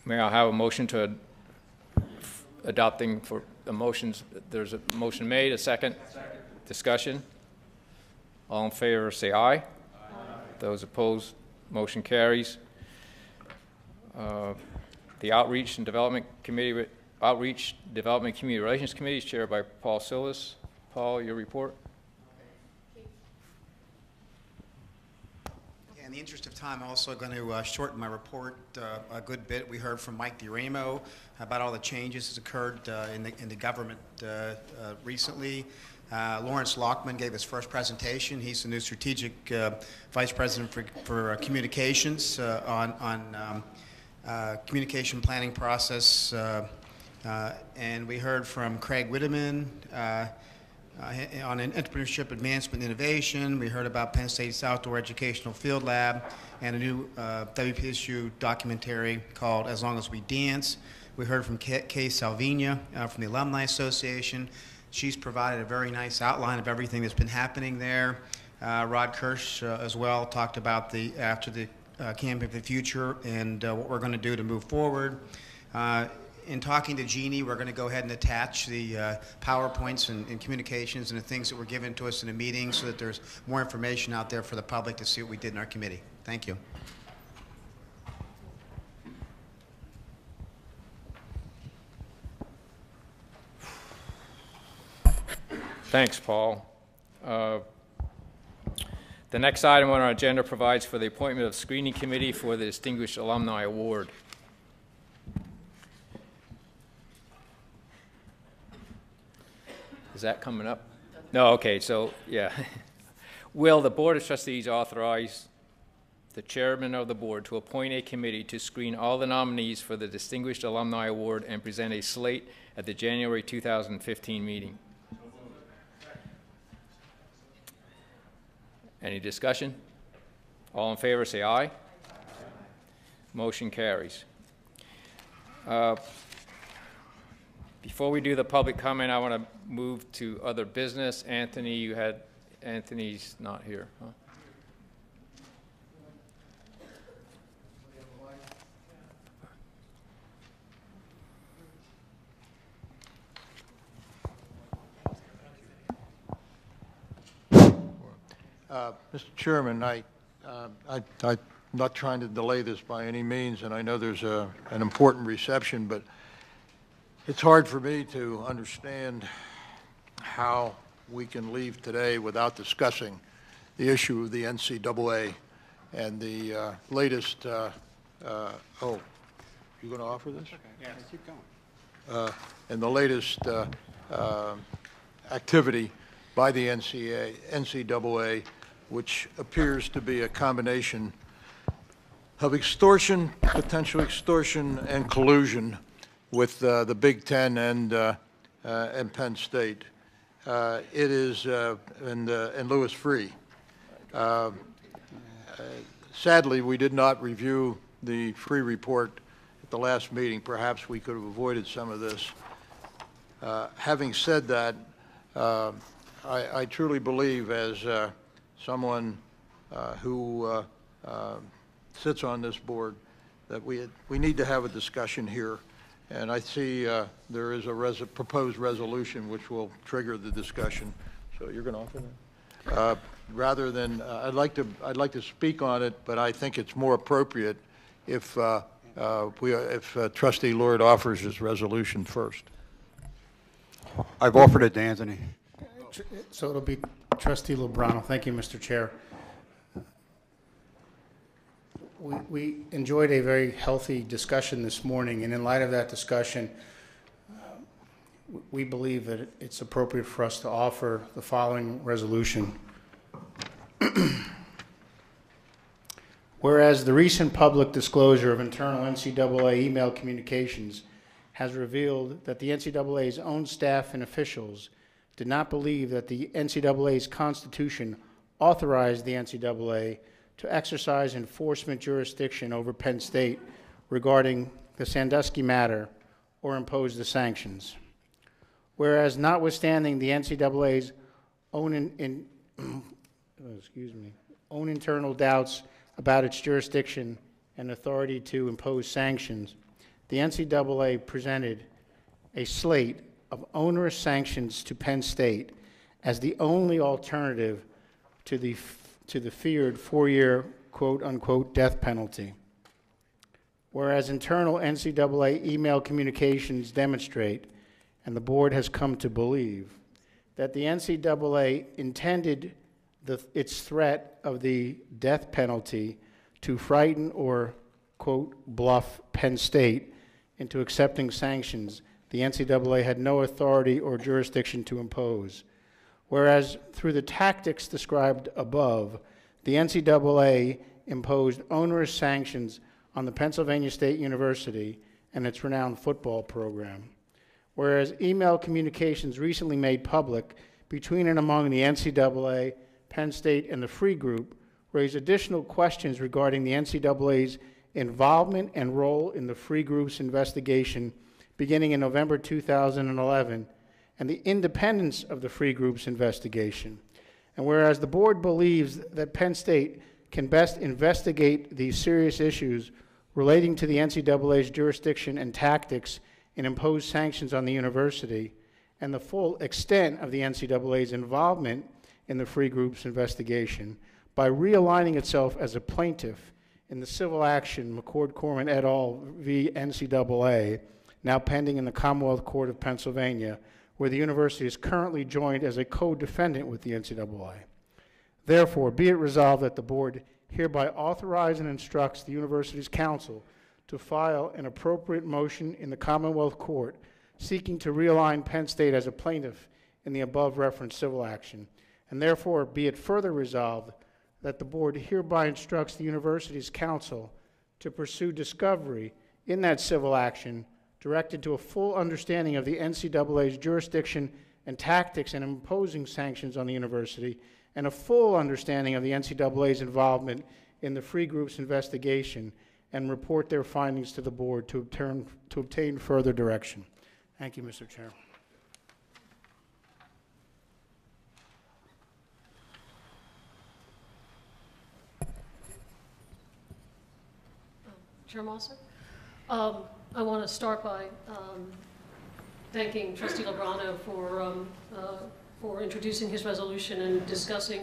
May I have a motion to adopting for the motions? There's a motion made, a second. Discussion. All in favor say aye. Aye. Those opposed, motion carries. The Outreach Development Committee Relations Committee is chaired by Paul Sillis. Paul, your report. In the interest of time, I'm also going to shorten my report a good bit. We heard from Mike DiRemo about all the changes that occurred in the government recently. Lawrence Lockman gave his first presentation. He's the new strategic vice president for communications on communication planning process. And we heard from Craig Witteman on entrepreneurship, advancement, and innovation. We heard about Penn State's outdoor educational field lab and a new WPSU documentary called As Long as We Dance. We heard from Kay Salvina from the Alumni Association. She's provided a very nice outline of everything that's been happening there. Rod Kirsch as well talked about after the Campaign for the Future and what we're going to do to move forward. In talking to Jeannie, we're going to go ahead and attach the PowerPoints and communications and the things that were given to us in the meeting so that there's more information out there for the public to see what we did in our committee. Thank you. Thanks, Paul. The next item on our agenda provides for the appointment of screening committee for the Distinguished Alumni Award. Is that coming up? No, okay, so, yeah. Will the Board of Trustees authorize the chairman of the board to appoint a committee to screen all the nominees for the Distinguished Alumni Award and present a slate at the January 2015 meeting? Any discussion? All in favor say aye. Aye. Motion carries. Before we do the public comment, I want to move to other business. Anthony, Anthony's not here, huh? Mr. Chairman, I'm not trying to delay this by any means, and I know there's an important reception, but it's hard for me to understand how we can leave today without discussing the issue of the NCAA and the latest, oh, you going to offer this? Okay. Yeah, keep going. And the latest activity by the NCAA, which appears to be a combination of extortion, potential extortion, and collusion with the Big Ten and Penn State. It is and Louis Free. Sadly, we did not review the Free report at the last meeting. Perhaps we could have avoided some of this. Having said that, I truly believe, as someone who sits on this board, that we need to have a discussion here. And I see there is a proposed resolution which will trigger the discussion. So you're going to offer that? Rather than, I'd like to speak on it, but I think it's more appropriate if Trustee Lord offers his resolution first. I've offered it to Anthony. So it'll be Trustee Lubrano. Thank you, Mr. Chair. We enjoyed a very healthy discussion this morning, and in light of that discussion, we believe that it's appropriate for us to offer the following resolution. Whereas the recent public disclosure of internal NCAA email communications has revealed that the NCAA's own staff and officials did not believe that the NCAA's Constitution authorized the NCAA to exercise enforcement jurisdiction over Penn State regarding the Sandusky matter or impose the sanctions. Whereas notwithstanding the NCAA's own own internal doubts about its jurisdiction and authority to impose sanctions, the NCAA presented a slate of onerous sanctions to Penn State as the only alternative to the feared four-year quote-unquote death penalty. Whereas internal NCAA email communications demonstrate, and the board has come to believe, that the NCAA intended its threat of the death penalty to frighten or, quote, bluff Penn State into accepting sanctions the NCAA had no authority or jurisdiction to impose. Whereas through the tactics described above, the NCAA imposed onerous sanctions on the Pennsylvania State University and its renowned football program. Whereas email communications recently made public between and among the NCAA, Penn State, and the Free Group raise additional questions regarding the NCAA's involvement and role in the Free Group's investigation beginning in November 2011, and the independence of the Free Group's investigation. And whereas the board believes that Penn State can best investigate these serious issues relating to the NCAA's jurisdiction and tactics and impose sanctions on the university, and the full extent of the NCAA's involvement in the Free Group's investigation by realigning itself as a plaintiff in the civil action McCord-Corman et al. V. NCAA, now pending in the Commonwealth Court of Pennsylvania, where the university is currently joined as a co-defendant with the NCAA. Therefore, be it resolved that the board hereby authorizes and instructs the university's counsel to file an appropriate motion in the Commonwealth Court seeking to realign Penn State as a plaintiff in the above referenced civil action. And therefore, be it further resolved that the board hereby instructs the university's counsel to pursue discovery in that civil action directed to a full understanding of the NCAA's jurisdiction and tactics in imposing sanctions on the university, and a full understanding of the NCAA's involvement in the Free Group's investigation, and report their findings to the board to obtain further direction. Thank you, Mr. Chair. Chair Mosser, I want to start by thanking Trustee Lebrano for introducing his resolution and discussing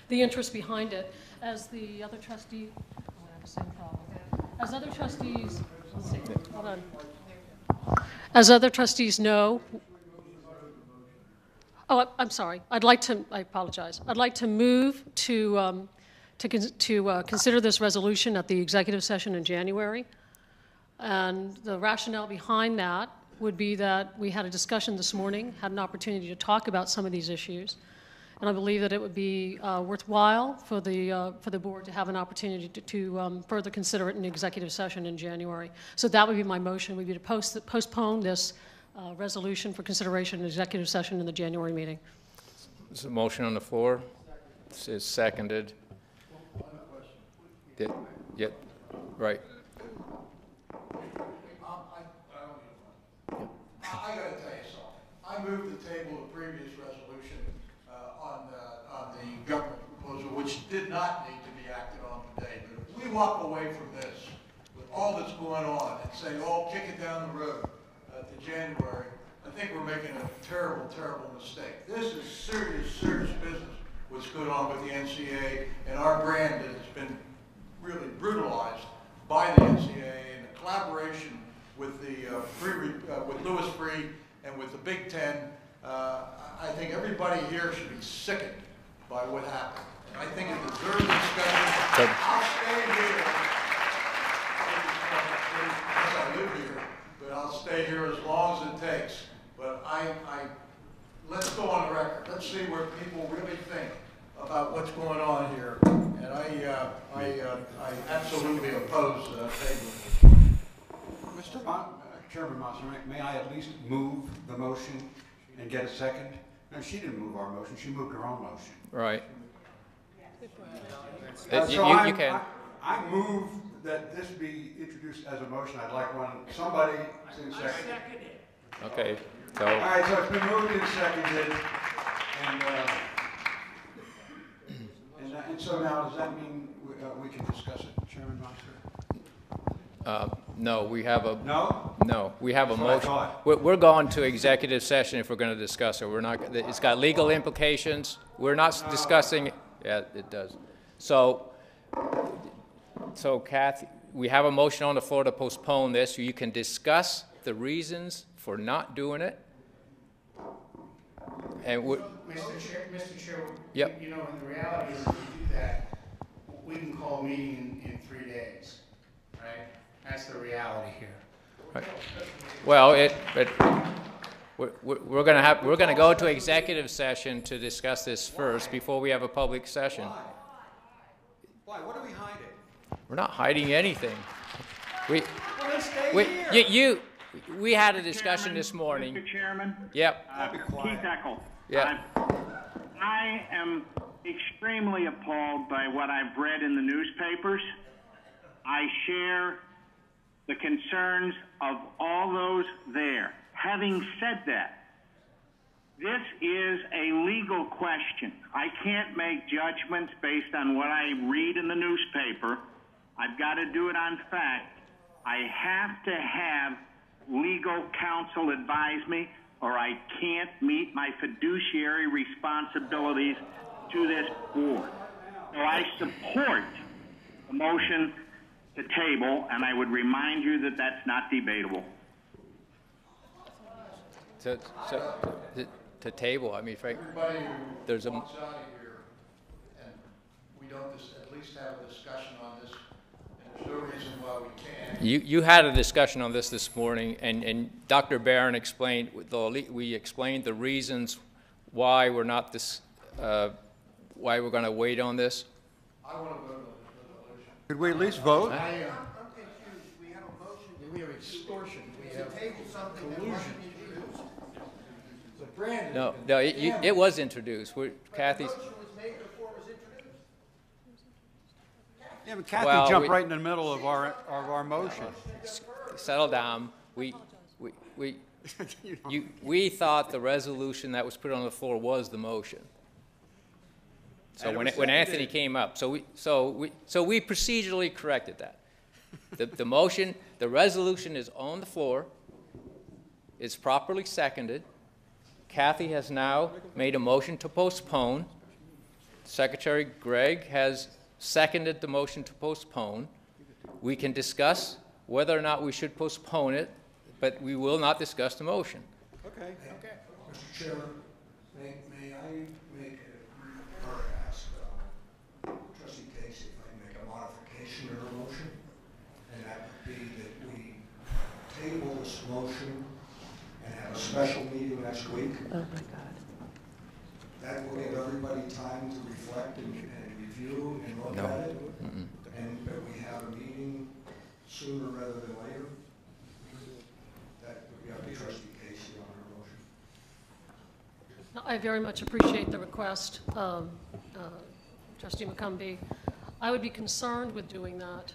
the interest behind it. As the other trustee, I have the same problem. As other trustees, let's see, hold on. As other trustees know, oh, I'm sorry. I apologize. I'd like to move to consider this resolution at the executive session in January. And the rationale behind that would be that we had a discussion this morning, had an opportunity to talk about some of these issues. And I believe that it would be worthwhile for the board to have an opportunity to further consider it in executive session in January. So that would be my motion, would be to postpone this resolution for consideration in executive session in the January meeting. There's a motion on the floor. This is seconded. Yep, right. I got to tell you something. I moved the table of previous resolution on the government proposal, which did not need to be acted on today. But if we walk away from this with all that's going on and say, oh, kick it down the road to January, I think we're making a terrible, terrible mistake. This is serious, serious business, what's going on with the NCAA and our brand that has been really brutalized by the NCAA and the collaboration with the with Louis Free and with the Big Ten. I think everybody here should be sickened by what happened. And I think it deserves discussion. I'll stay here. Because I live here, but I'll stay here as long as it takes. But let's go on the record. Let's see where people really think about what's going on here. And I absolutely oppose tabling. Chairman Mosser, may I at least move the motion and get a second? No, she didn't move our motion. She moved her own motion. Right. You can. I move that this be introduced as a motion. I'd like somebody to second. Okay. So. All right, so it's been moved and seconded. And so now, does that mean we can discuss it, Chairman Mosser? No, we have a we have a That's motion. what I We're going to executive session if we're going to discuss it. We're not. It's got legal implications. We're not discussing. Yeah, it does. So Kathy, we have a motion on the floor to postpone this. You can discuss the reasons for not doing it. And Mr. Chair, yep. You know, and the reality is, if we do that, we can call a meeting in 3 days, right? That's the reality here. Right. Well, we're going to go to executive session to discuss this first before we have a public session. Why? What are we hiding? We're not hiding anything. Well, then stay here. We had a discussion this morning. Mr. Chairman? Yep. Keith Eckel. Yeah. I am extremely appalled by what I've read in the newspapers. I share the concerns of all those there. Having said that, this is a legal question. I can't make judgments based on what I read in the newspaper. I've got to do it on fact. I have to have legal counsel advise me, or I can't meet my fiduciary responsibilities to this board. So I support the motion to table, and I would remind you that that's not debatable. To table, I mean, Frank, Everybody there's a. walks out of here, and we don't at least have a discussion on this, and there's no reason why we can't. You had a discussion on this morning, and Dr. Barron explained, we explained the reasons why we're not why we're going to wait on this. I want to vote on this resolution. Could we at least vote? I'm confused. We have a motion. We have extortion. We have table something that collusion. wasn't introduced. The brand. No, it was introduced. Kathy's. The motion was made before it was introduced. Yeah, but Kathy jumped right in the middle of our motion. Settle down. We thought the resolution that was put on the floor was the motion. So when Anthony came up, so we procedurally corrected that. The motion, the resolution is on the floor. It's properly seconded. Kathy has now made a motion to postpone. Secretary Gregg has seconded the motion to postpone. We can discuss whether or not we should postpone it, but we will not discuss the motion. Okay. Okay. Mr. Chairman, may I make or ask Trustee Casey if I can make a modification to her motion? And that would be that we table this motion and have a special meeting next week. Oh, my God. That will give everybody time to reflect and review and look at it. And that we have a meeting sooner rather than later. That would be up to Trustee Casey on her motion. I very much appreciate the request, Trustee McCumbee. I would be concerned with doing that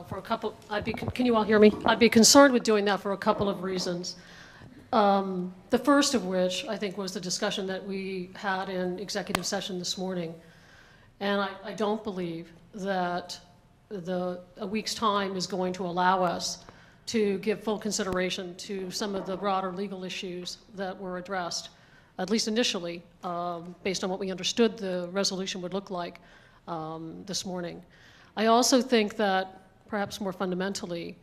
for a couple. Can you all hear me? I'd be concerned with doing that for a couple of reasons. The first of which I think was the discussion that we had in executive session this morning, and I don't believe that a week's time is going to allow us to give full consideration to some of the broader legal issues that were addressed, at least initially, based on what we understood the resolution would look like this morning. I also think that, perhaps more fundamentally,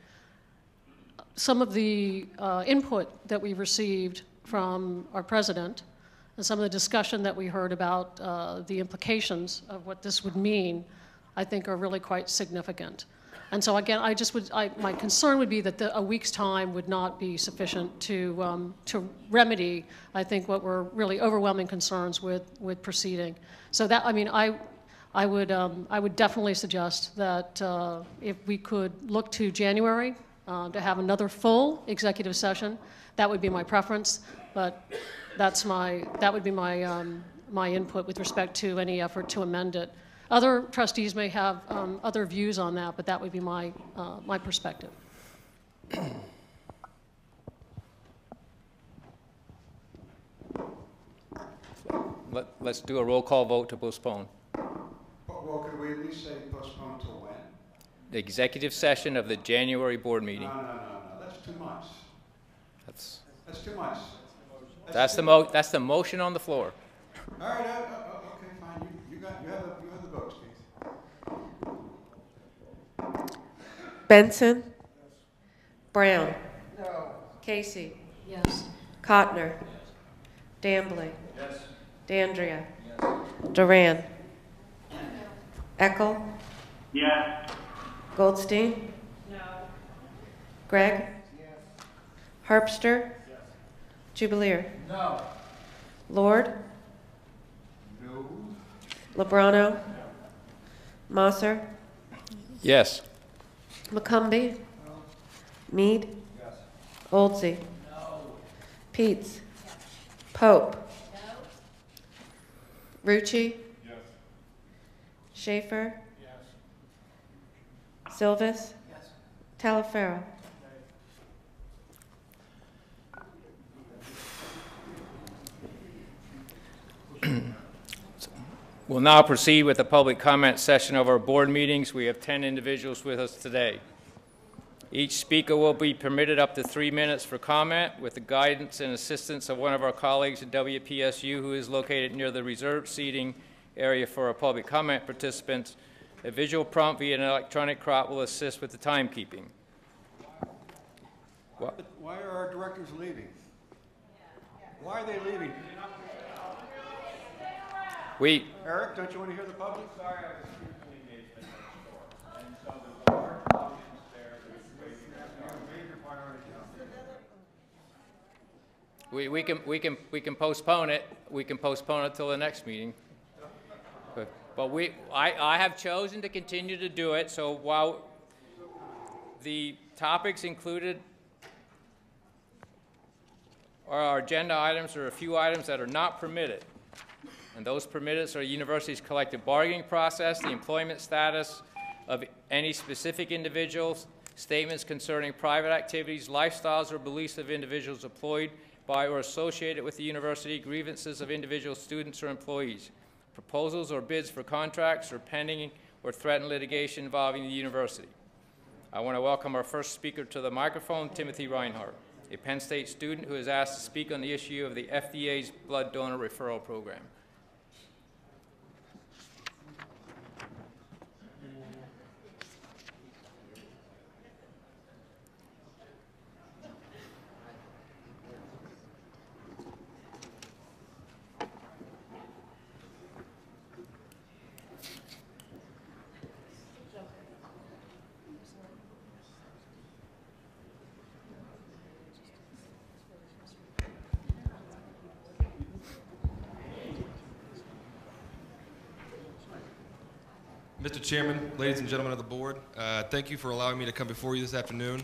some of the input that we received from our president and some of the discussion that we heard about the implications of what this would mean, I think are really quite significant. And so again, my concern would be that a week's time would not be sufficient to remedy, I think, what were really overwhelming concerns with proceeding. So that, I mean, I would definitely suggest that if we could look to January to have another full executive session, that would be my preference. But that would be my input with respect to any effort to amend it. Other trustees may have other views on that, but that would be my perspective. Let's do a roll call vote to postpone. Well, could we at least say postpone till when? The executive session of the January board meeting. No. That's 2 months. That's 2 months. That's the motion on the floor. All right. Okay, fine. You have the votes, Keith. Benson? Yes. Brown? No. Casey? Yes. Cotner? Yes. Dambley? Yes. Dandria? Yes. Duran? Eckel? Yes. Goldstein? No. Gregg? Yes. Harpster? Yes. Jubileer? No. Lord? No. Lebrano? No. Mosser? Yes. McCumbee? No. Mead? Yes. Oldsey? No. Peets? Yes. Pope? No. Rucci? Yes. Schaefer? Yes. Silvis? Yes. Talaferro? We'll now proceed with the public comment session of our board meetings. We have 10 individuals with us today. Each speaker will be permitted up to 3 minutes for comment with the guidance and assistance of one of our colleagues at WPSU who is located near the reserved seating area for our public comment participants. A visual prompt via an electronic crop will assist with the timekeeping. Why are our directors leaving? Why are they leaving? Eric, don't you want to hear the public? Sorry, I was student engagement next door. And so there's a large audience there that's waiting. Major priority. We can postpone it. We can postpone it till the next meeting. But I have chosen to continue to do it. So while the topics included are our agenda items, there are a few items that are not permitted. And those permitted are university's collective bargaining process, the employment status of any specific individuals, statements concerning private activities, lifestyles, or beliefs of individuals employed by or associated with the university, grievances of individual students or employees, proposals or bids for contracts, or pending or threatened litigation involving the university. I want to welcome our first speaker to the microphone, Timothy Reinhardt, a Penn State student who is asked to speak on the issue of the FDA's blood donor referral program. Mr. Chairman, ladies and gentlemen of the board, thank you for allowing me to come before you this afternoon.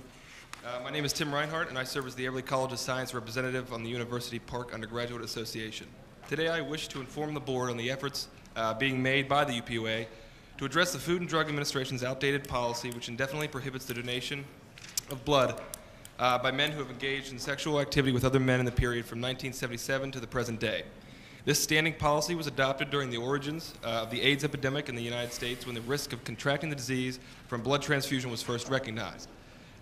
My name is Tim Reinhardt, and I serve as the Everly College of Science representative on the University Park Undergraduate Association. Today I wish to inform the board on the efforts being made by the UPUA to address the Food and Drug Administration's outdated policy which indefinitely prohibits the donation of blood by men who have engaged in sexual activity with other men in the period from 1977 to the present day. This standing policy was adopted during the origins of the AIDS epidemic in the United States when the risk of contracting the disease from blood transfusion was first recognized.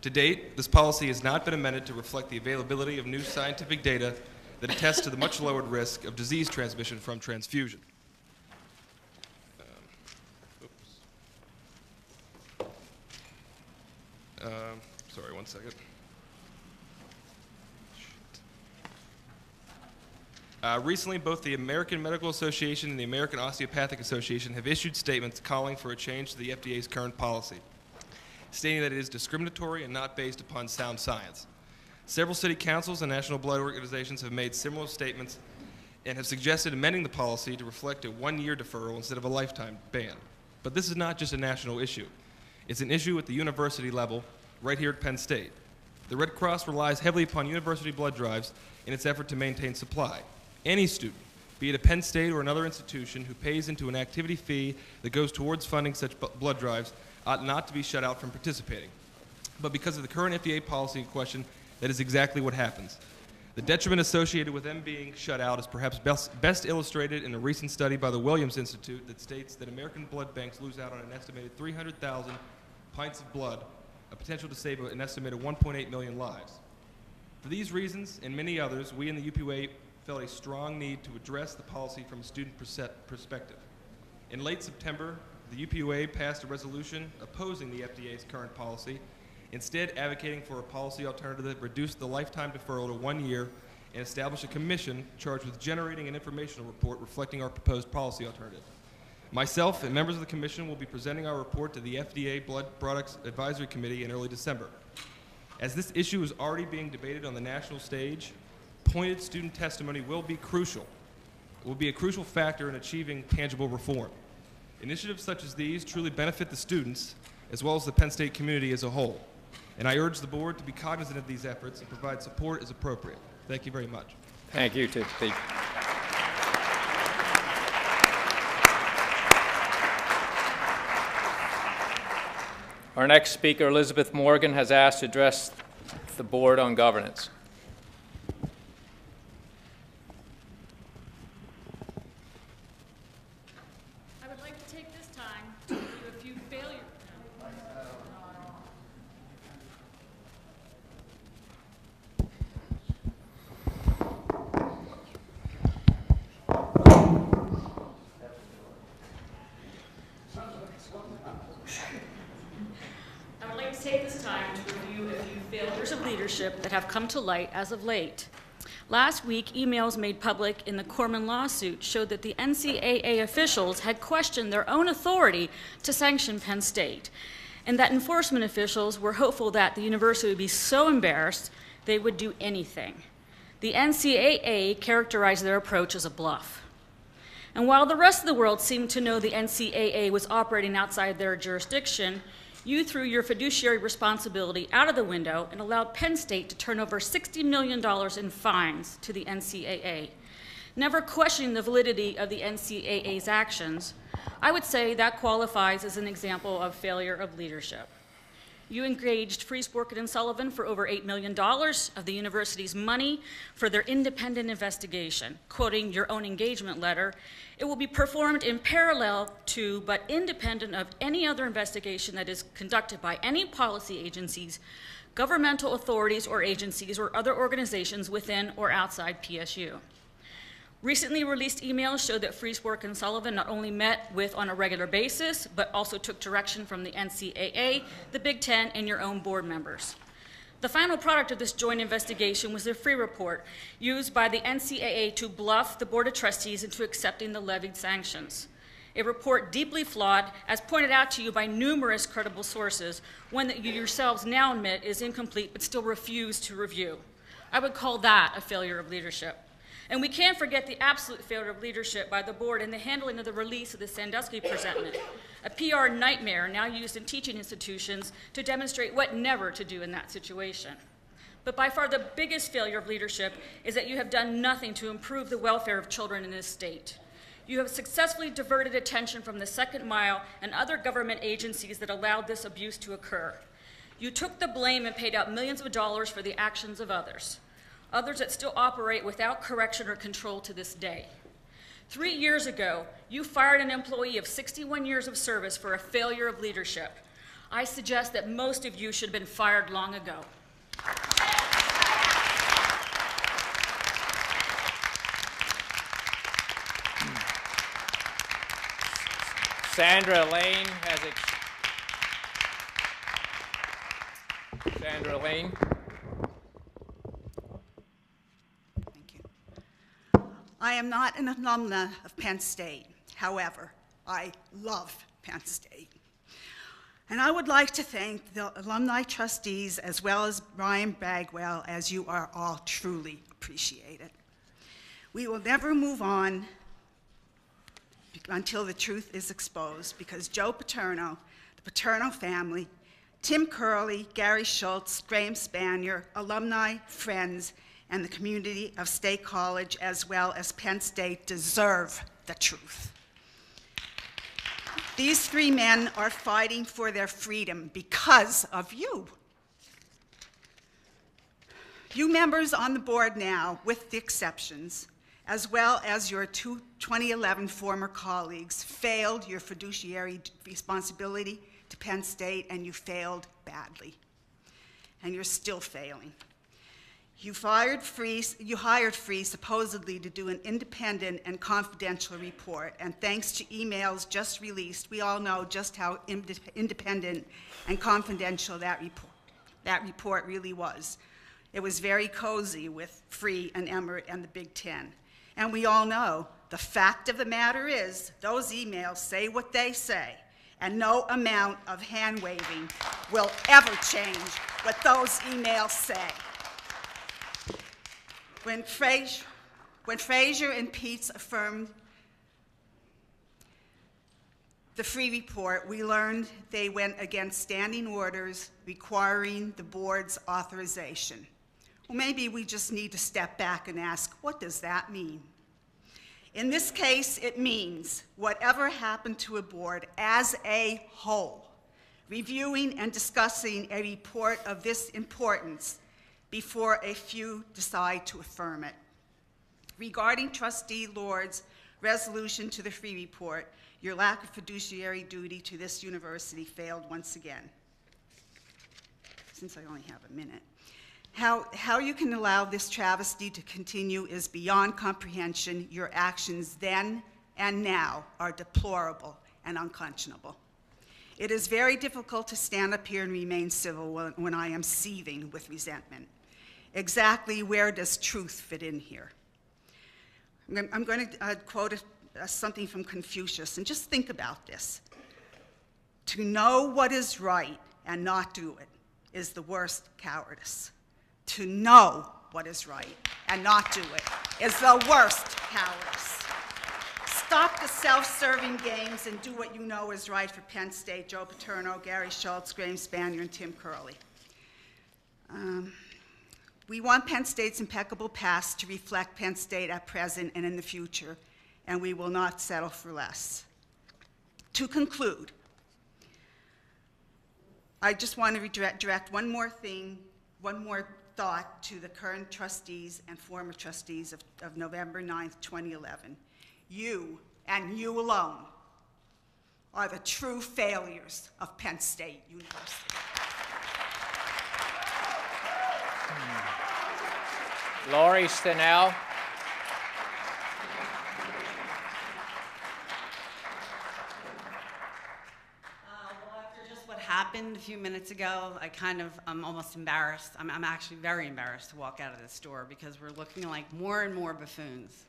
To date, this policy has not been amended to reflect the availability of new scientific data that attests to the much lowered risk of disease transmission from transfusion. Sorry, one second. Recently, both the American Medical Association and the American Osteopathic Association have issued statements calling for a change to the FDA's current policy, stating that it is discriminatory and not based upon sound science. Several city councils and national blood organizations have made similar statements and have suggested amending the policy to reflect a one-year deferral instead of a lifetime ban. But this is not just a national issue. It's an issue at the university level, right here at Penn State. The Red Cross relies heavily upon university blood drives in its effort to maintain supply. Any student, be it a Penn State or another institution, who pays into an activity fee that goes towards funding such blood drives ought not to be shut out from participating. But because of the current FDA policy in question, that is exactly what happens. The detriment associated with them being shut out is perhaps best illustrated in a recent study by the Williams Institute that states that American blood banks lose out on an estimated 300,000 pints of blood, a potential to save an estimated 1.8 million lives. For these reasons and many others, we in the UPUA felt a strong need to address the policy from a student perspective. In late September, the UPUA passed a resolution opposing the FDA's current policy, instead advocating for a policy alternative that reduced the lifetime deferral to 1 year and established a commission charged with generating an informational report reflecting our proposed policy alternative. Myself and members of the commission will be presenting our report to the FDA Blood Products Advisory Committee in early December. As this issue is already being debated on the national stage, pointed student testimony will be crucial. It will be a crucial factor in achieving tangible reform. Initiatives such as these truly benefit the students as well as the Penn State community as a whole. And I urge the board to be cognizant of these efforts and provide support as appropriate. Thank you very much. Thank you, Timothy. Our next speaker, Elizabeth Morgan, has asked to address the board on governance. I would like to take this time to review a few failures. I would like to take this time to review a few failures of leadership that have come to light as of late. Last week, emails made public in the Corman lawsuit showed that the NCAA officials had questioned their own authority to sanction Penn State, and that enforcement officials were hopeful that the university would be so embarrassed they would do anything. The NCAA characterized their approach as a bluff. And while the rest of the world seemed to know the NCAA was operating outside their jurisdiction, you threw your fiduciary responsibility out of the window and allowed Penn State to turn over $60 million in fines to the NCAA. Never questioning the validity of the NCAA's actions, I would say that qualifies as an example of failure of leadership. You engaged Freese, Borkett, and Sullivan for over $8 million of the university's money for their independent investigation. Quoting your own engagement letter, it will be performed in parallel to, but independent of, any other investigation that is conducted by any policy agencies, governmental authorities or agencies, or other organizations within or outside PSU. Recently released emails show that Freese, Borkett, and Sullivan not only met with on a regular basis, but also took direction from the NCAA, the Big Ten, and your own board members. The final product of this joint investigation was the free report used by the NCAA to bluff the Board of Trustees into accepting the levied sanctions. A report deeply flawed, as pointed out to you by numerous credible sources, one that you yourselves now admit is incomplete but still refuse to review. I would call that a failure of leadership. And we can't forget the absolute failure of leadership by the board in the handling of the release of the Sandusky presentment, a PR nightmare now used in teaching institutions to demonstrate what never to do in that situation. But by far the biggest failure of leadership is that you have done nothing to improve the welfare of children in this state. You have successfully diverted attention from the Second Mile and other government agencies that allowed this abuse to occur. You took the blame and paid out millions of dollars for the actions of others that still operate without correction or control to this day. 3 years ago, you fired an employee of 61 years of service for a failure of leadership. I suggest that most of you should have been fired long ago. Sandra Lane has Sandra Lane. I am not an alumna of Penn State. However, I love Penn State. And I would like to thank the alumni trustees as well as Brian Bagwell, as you are all truly appreciated. We will never move on until the truth is exposed, because Joe Paterno, the Paterno family, Tim Curley, Gary Schultz, Graham Spanier, alumni, friends, and the community of State College, as well as Penn State, deserve the truth. These three men are fighting for their freedom because of you. You members on the board now, with the exceptions, as well as your 2011 former colleagues, failed your fiduciary responsibility to Penn State, and you failed badly. And you're still failing. You hired Free supposedly to do an independent and confidential report, and thanks to emails just released, we all know just how independent and confidential that report really was. It was very cozy with Free and Emmert and the Big Ten. And we all know the fact of the matter is those emails say what they say, and no amount of hand-waving will ever change what those emails say. When Frazier and Peets affirmed the Free report, we learned they went against standing orders requiring the board's authorization. Well, maybe we just need to step back and ask, what does that mean? In this case, it means whatever happened to a board as a whole, reviewing and discussing a report of this importance before a few decide to affirm it. Regarding Trustee Lord's resolution to the Free report, your lack of fiduciary duty to this university failed once again. Since I only have a minute. How you can allow this travesty to continue is beyond comprehension. Your actions then and now are deplorable and unconscionable. It is very difficult to stand up here and remain civil when I am seething with resentment. Exactly where does truth fit in here? I'm going to quote something from Confucius, and just think about this. To know what is right and not do it is the worst cowardice. To know what is right and not do it is the worst cowardice. Stop the self-serving games and do what you know is right for Penn State, Joe Paterno, Gary Schultz, Graham Spanier, and Tim Curley. We want Penn State's impeccable past to reflect Penn State at present and in the future, and we will not settle for less. To conclude, I just want to direct one more thing, one more thought to the current trustees and former trustees of November 9th, 2011. You, and you alone, are the true failures of Penn State University. Laurie Stenell. What happened a few minutes ago, I'm almost embarrassed. I'm actually very embarrassed to walk out of this door because we're looking like more and more buffoons.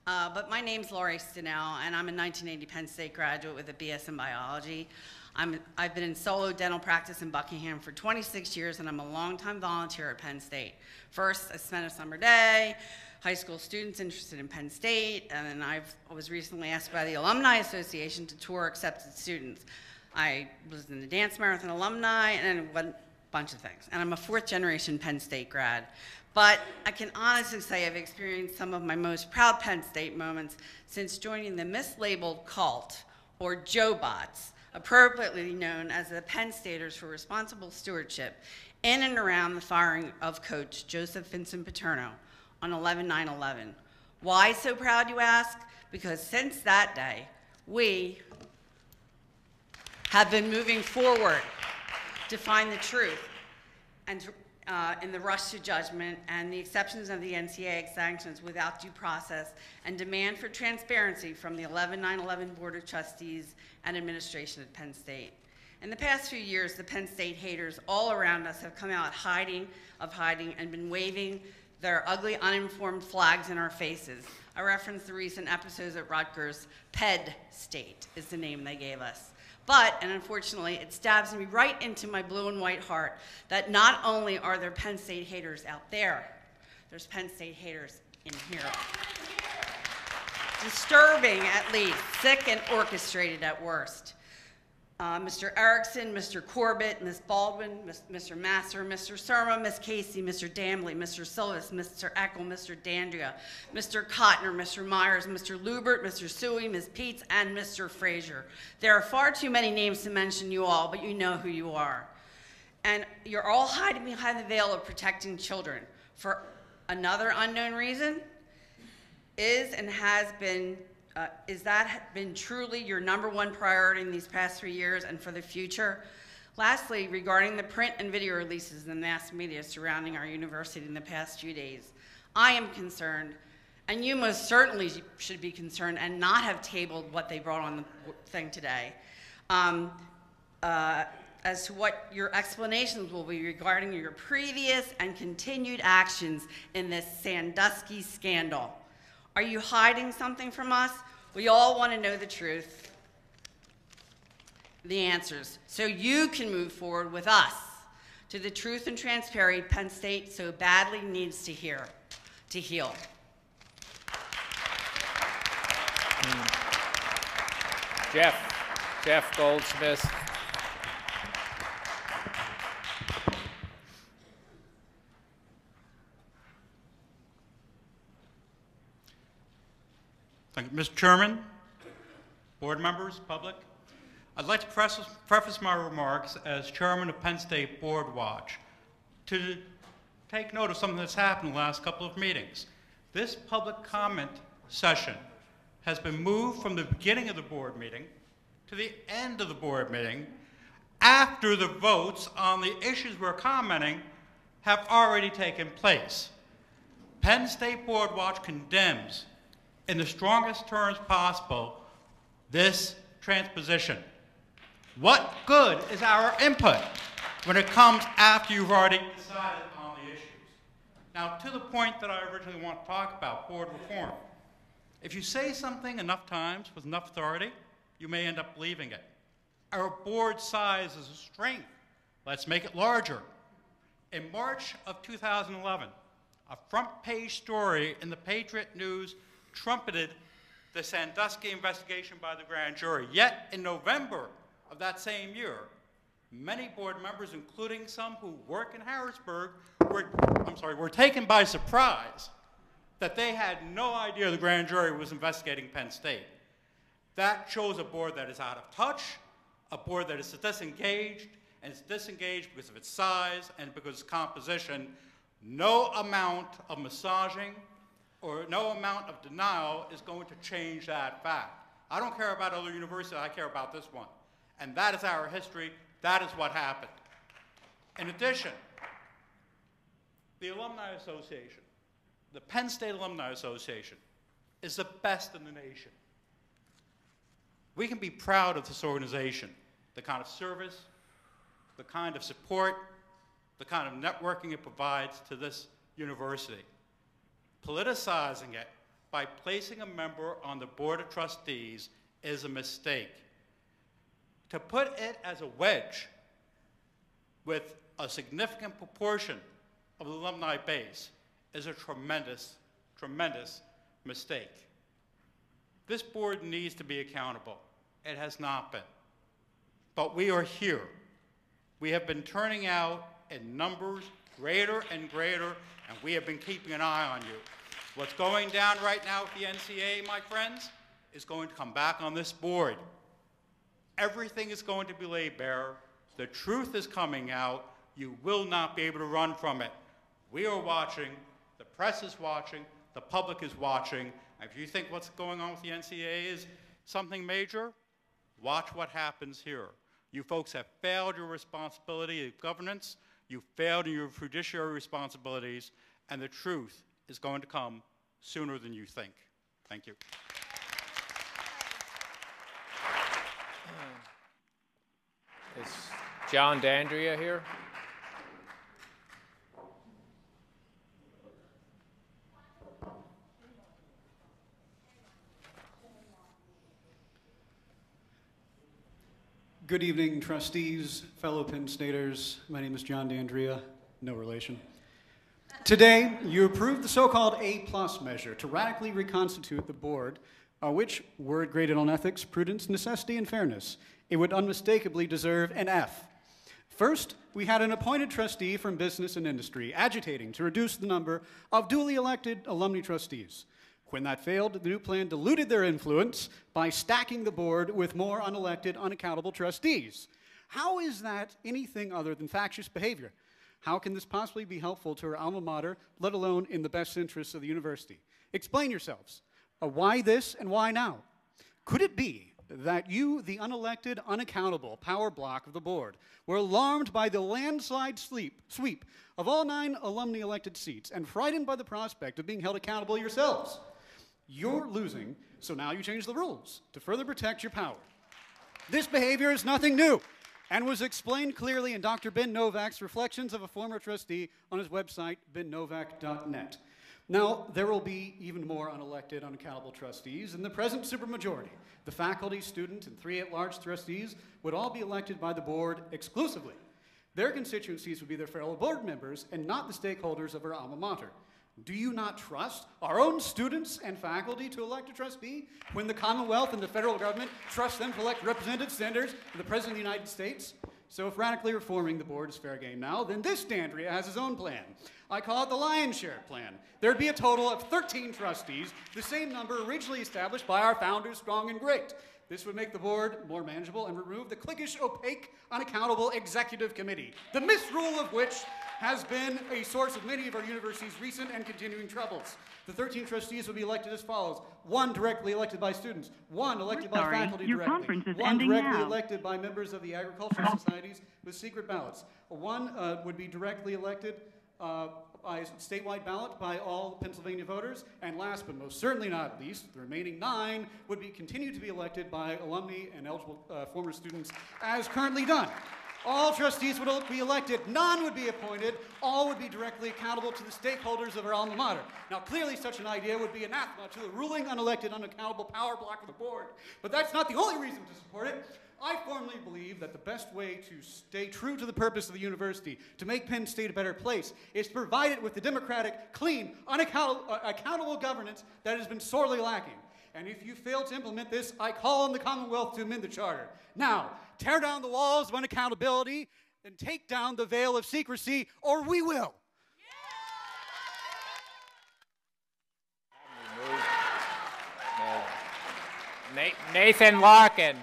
But my name's Laurie Stenell, and I'm a 1980 Penn State graduate with a BS in biology. I've been in solo dental practice in Buckingham for 26 years, and I'm a longtime volunteer at Penn State. First, I spent a summer day, high school students interested in Penn State, and then I was recently asked by the Alumni Association to tour accepted students. I was in the Dance Marathon alumni and a bunch of things. And I'm a fourth generation Penn State grad. But I can honestly say I've experienced some of my most proud Penn State moments since joining the mislabeled cult, or Joe-Bots, appropriately known as the Penn Staters for Responsible Stewardship, in and around the firing of Coach Joseph Vincent Paterno on 11/9/11. Why so proud, you ask? Because since that day, we have been moving forward to find the truth and in the rush to judgment and the exceptions of the NCAA sanctions without due process and demand for transparency from the 11/9/11 Board of Trustees and administration at Penn State. In the past few years, the Penn State haters all around us have come out hiding and been waving their ugly, uninformed flags in our faces. I reference the recent episodes at Rutgers. Ped State is the name they gave us. But, and unfortunately, it stabs me right into my blue and white heart that not only are there Penn State haters out there, there's Penn State haters in here. Disturbing at least, sick and orchestrated at worst. Mr. Erickson, Mr. Corbett, Ms. Baldwin, Mr. Masser, Mr. Surma, Ms. Casey, Mr. Damley, Mr. Silvis, Mr. Eckel, Mr. Dandria, Mr. Kottner, Mr. Myers, Mr. Lubert, Mr. Suey, Ms. Peets, and Mr. Frazier. There are far too many names to mention you all, but you know who you are. And you're all hiding behind the veil of protecting children for another unknown reason. Is that been truly your #1 priority in these past 3 years and for the future? Lastly, regarding the print and video releases in the mass media surrounding our university in the past few days, I am concerned, and you most certainly should be concerned and not have tabled what they brought on the thing today, as to what your explanations will be regarding your previous and continued actions in this Sandusky scandal. Are you hiding something from us? We all want to know the truth, the answers, so you can move forward with us to the truth and transparency Penn State so badly needs to heal. Jeff Goldsmith. Thank you. Mr. Chairman, board members, public, I'd like to preface my remarks as chairman of Penn State Board Watch to take note of something that's happened in the last couple of meetings. This public comment session has been moved from the beginning of the board meeting to the end of the board meeting after the votes on the issues we're commenting have already taken place. Penn State Board Watch condemns in the strongest terms possible this transposition. What good is our input when it comes after you've already decided on the issues? Now, to the point that I originally want to talk about, board reform. If you say something enough times with enough authority, you may end up believing it. Our board size is a strength. Let's make it larger. In March of 2011, a front page story in the Patriot News trumpeted the Sandusky investigation by the grand jury. Yet, in November of that same year, many board members, including some who work in Harrisburg, were taken by surprise that they had no idea the grand jury was investigating Penn State. That shows a board that is out of touch, a board that is disengaged, and it's disengaged because of its size and because of its composition, no amount of massaging or no amount of denial is going to change that fact. I don't care about other universities, I care about this one. And that is our history, that is what happened. In addition, the Alumni Association, the Penn State Alumni Association, is the best in the nation. We can be proud of this organization, the kind of service, the kind of support, the kind of networking it provides to this university. Politicizing it by placing a member on the Board of Trustees is a mistake. To put it as a wedge with a significant proportion of the alumni base is a tremendous, tremendous mistake. This board needs to be accountable. It has not been. But we are here. We have been turning out in numbers greater and greater, and we have been keeping an eye on you. What's going down right now with the NCAA, my friends, is going to come back on this board. Everything is going to be laid bare. The truth is coming out. You will not be able to run from it. We are watching. The press is watching. The public is watching. And if you think what's going on with the NCAA is something major, watch what happens here. You folks have failed your responsibility of governance. You failed in your fiduciary responsibilities. And the truth is going to come sooner than you think. Thank you. Is John D'Andrea here? Good evening, trustees, fellow Penn Staters. My name is John D'Andrea, no relation. Today, you approved the so-called A+ measure to radically reconstitute the board, which, were it graded on ethics, prudence, necessity, and fairness, it would unmistakably deserve an F. First, we had an appointed trustee from business and industry agitating to reduce the number of duly elected alumni trustees. When that failed, the new plan diluted their influence by stacking the board with more unelected, unaccountable trustees. How is that anything other than factious behavior? How can this possibly be helpful to our alma mater, let alone in the best interests of the university? Explain yourselves. Why this and why now? Could it be that you, the unelected, unaccountable power block of the board, were alarmed by the landslide sweep of all 9 alumni elected seats and frightened by the prospect of being held accountable yourselves? You're losing, so now you change the rules to further protect your power. This behavior is nothing new and was explained clearly in Dr. Ben Novak's Reflections of a Former Trustee on his website, bennovak.net. Now, there will be even more unelected, unaccountable trustees in the present supermajority. The faculty, student, and 3 at-large trustees would all be elected by the board exclusively. Their constituencies would be their fellow board members and not the stakeholders of our alma mater. Do you not trust our own students and faculty to elect a trustee when the Commonwealth and the federal government trust them to elect representative senators to the President of the United States? So if radically reforming the board is fair game now, then this D'Andrea has his own plan. I call it the lion's share plan. There'd be a total of 13 trustees, the same number originally established by our founders, Strong and Great. This would make the board more manageable and remove the cliquish, opaque, unaccountable executive committee, the misrule of which has been a source of many of our university's recent and continuing troubles. The 13 trustees will be elected as follows: 1 directly elected by students, 1 elected by faculty directly, 1 directly elected by members of the agricultural societies with secret ballots, 1 would be directly elected by statewide ballot by all Pennsylvania voters, and last but most certainly not least, the remaining 9 would be continued to be elected by alumni and eligible former students as currently done. All trustees would be elected, none would be appointed, all would be directly accountable to the stakeholders of our alma mater. Now, clearly such an idea would be anathema to the ruling, unelected, unaccountable power block of the board. But that's not the only reason to support it. I firmly believe that the best way to stay true to the purpose of the university, to make Penn State a better place, is to provide it with the democratic, clean, accountable governance that has been sorely lacking. And if you fail to implement this, I call on the Commonwealth to amend the charter. Now, tear down the walls of unaccountability and take down the veil of secrecy, or we will. Nathan Larkin.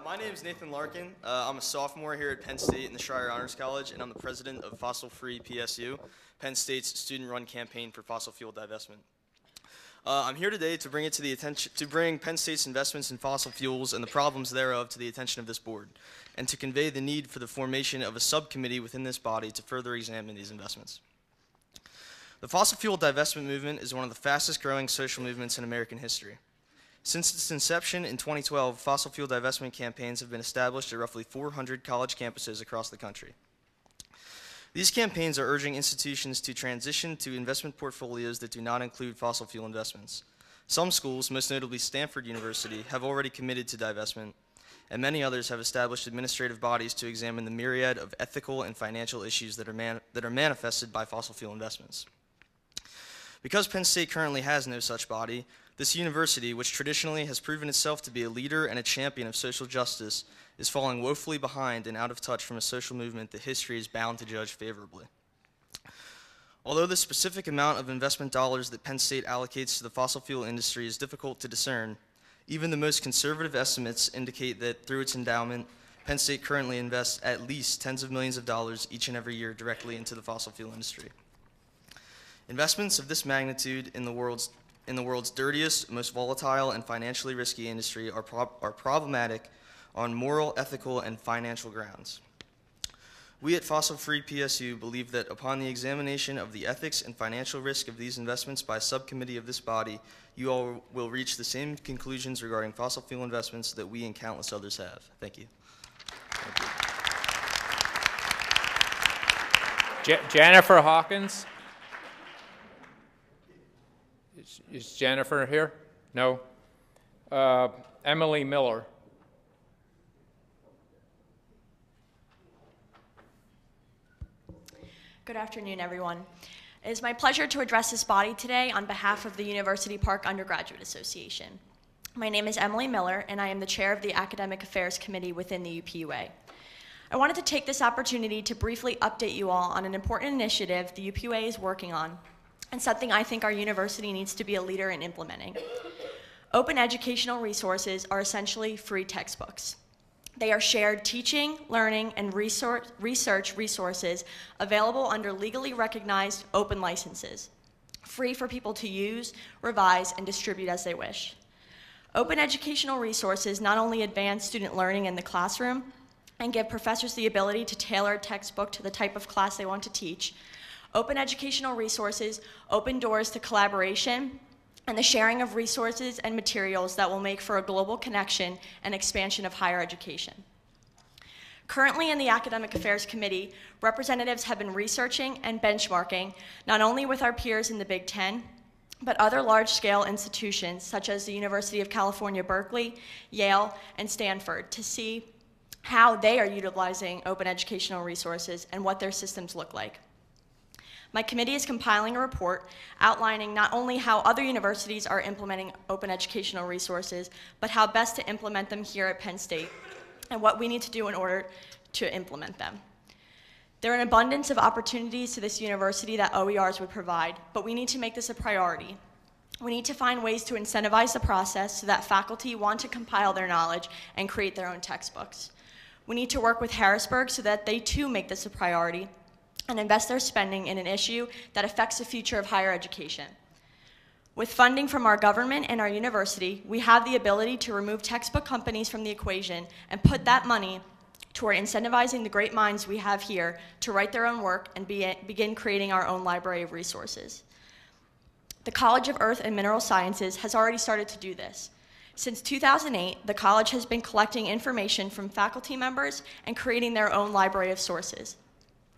My name is Nathan Larkin. I'm a sophomore here at Penn State in the Schreier Honors College, and I'm the president of Fossil Free PSU, Penn State's student-run campaign for fossil fuel divestment. I'm here today to bring Penn State's investments in fossil fuels and the problems thereof to the attention of this board, and to convey the need for the formation of a subcommittee within this body to further examine these investments. The fossil fuel divestment movement is one of the fastest growing social movements in American history. Since its inception in 2012, fossil fuel divestment campaigns have been established at roughly 400 college campuses across the country. These campaigns are urging institutions to transition to investment portfolios that do not include fossil fuel investments. Some schools, most notably Stanford University, have already committed to divestment, and many others have established administrative bodies to examine the myriad of ethical and financial issues that are manifested by fossil fuel investments. Because Penn State currently has no such body, this university, which traditionally has proven itself to be a leader and a champion of social justice, is falling woefully behind and out of touch from a social movement that history is bound to judge favorably. Although the specific amount of investment dollars that Penn State allocates to the fossil fuel industry is difficult to discern, even the most conservative estimates indicate that through its endowment, Penn State currently invests at least tens of millions of dollars each and every year directly into the fossil fuel industry. Investments of this magnitude in the world's dirtiest, most volatile, and financially risky industry are problematic on moral, ethical, and financial grounds. We at Fossil Free PSU believe that upon the examination of the ethics and financial risk of these investments by a subcommittee of this body, you all will reach the same conclusions regarding fossil fuel investments that we and countless others have. Thank you. Jennifer Hawkins. Is Jennifer here? No. Emily Miller. Good afternoon, everyone. It is my pleasure to address this body today on behalf of the University Park Undergraduate Association. My name is Emily Miller, and I am the chair of the Academic Affairs Committee within the UPUA. I wanted to take this opportunity to briefly update you all on an important initiative the UPUA is working on, and something I think our university needs to be a leader in implementing. Open educational resources are essentially free textbooks. They are shared teaching, learning, and research resources available under legally recognized open licenses, free for people to use, revise, and distribute as they wish. Open educational resources not only advance student learning in the classroom and give professors the ability to tailor a textbook to the type of class they want to teach, open educational resources open doors to collaboration and the sharing of resources and materials that will make for a global connection and expansion of higher education. Currently in the Academic Affairs Committee, representatives have been researching and benchmarking not only with our peers in the Big Ten, but other large-scale institutions such as the University of California, Berkeley, Yale, and Stanford to see how they are utilizing open educational resources and what their systems look like. My committee is compiling a report outlining not only how other universities are implementing open educational resources, but how best to implement them here at Penn State and what we need to do in order to implement them. There are an abundance of opportunities to this university that OERs would provide, but we need to make this a priority. We need to find ways to incentivize the process so that faculty want to compile their knowledge and create their own textbooks. We need to work with Harrisburg so that they too make this a priority and invest their spending in an issue that affects the future of higher education. With funding from our government and our university, we have the ability to remove textbook companies from the equation and put that money toward incentivizing the great minds we have here to write their own work and begin creating our own library of resources. The College of Earth and Mineral Sciences has already started to do this. Since 2008, the college has been collecting information from faculty members and creating their own library of sources.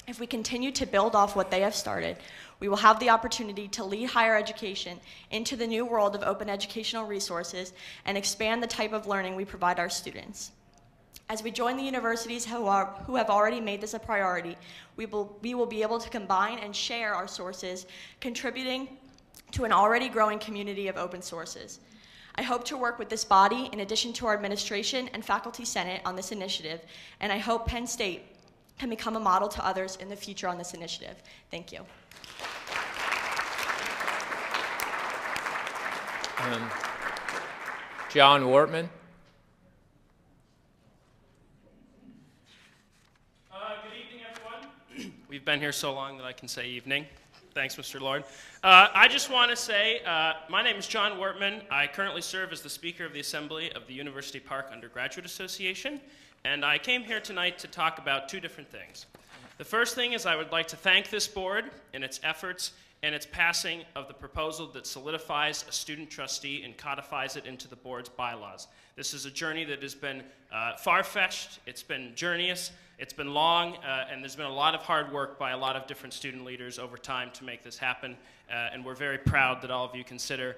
If we continue to build off what they have started, we will have the opportunity to lead higher education into the new world of open educational resources and expand the type of learning we provide our students. As we join the universities who have already made this a priority, we will be able to combine and share our sources, contributing to an already growing community of open sources. I hope to work with this body in addition to our administration and faculty senate on this initiative, and I hope Penn State can become a model to others in the future on this initiative. Thank you. John Wortman. been here so long that I can say evening. Thanks, Mr. Lord. I just want to say, my name is John Wortman. I currently serve as the Speaker of the Assembly of the University Park Undergraduate Association, and I came here tonight to talk about two different things. The first thing is I would like to thank this board in its efforts and its passing of the proposal that solidifies a student trustee and codifies it into the board's bylaws. This is a journey that has been far-fetched, it's been journeyous, it's been long, and there's been a lot of hard work by a lot of different student leaders over time to make this happen, and we're very proud that all of you consider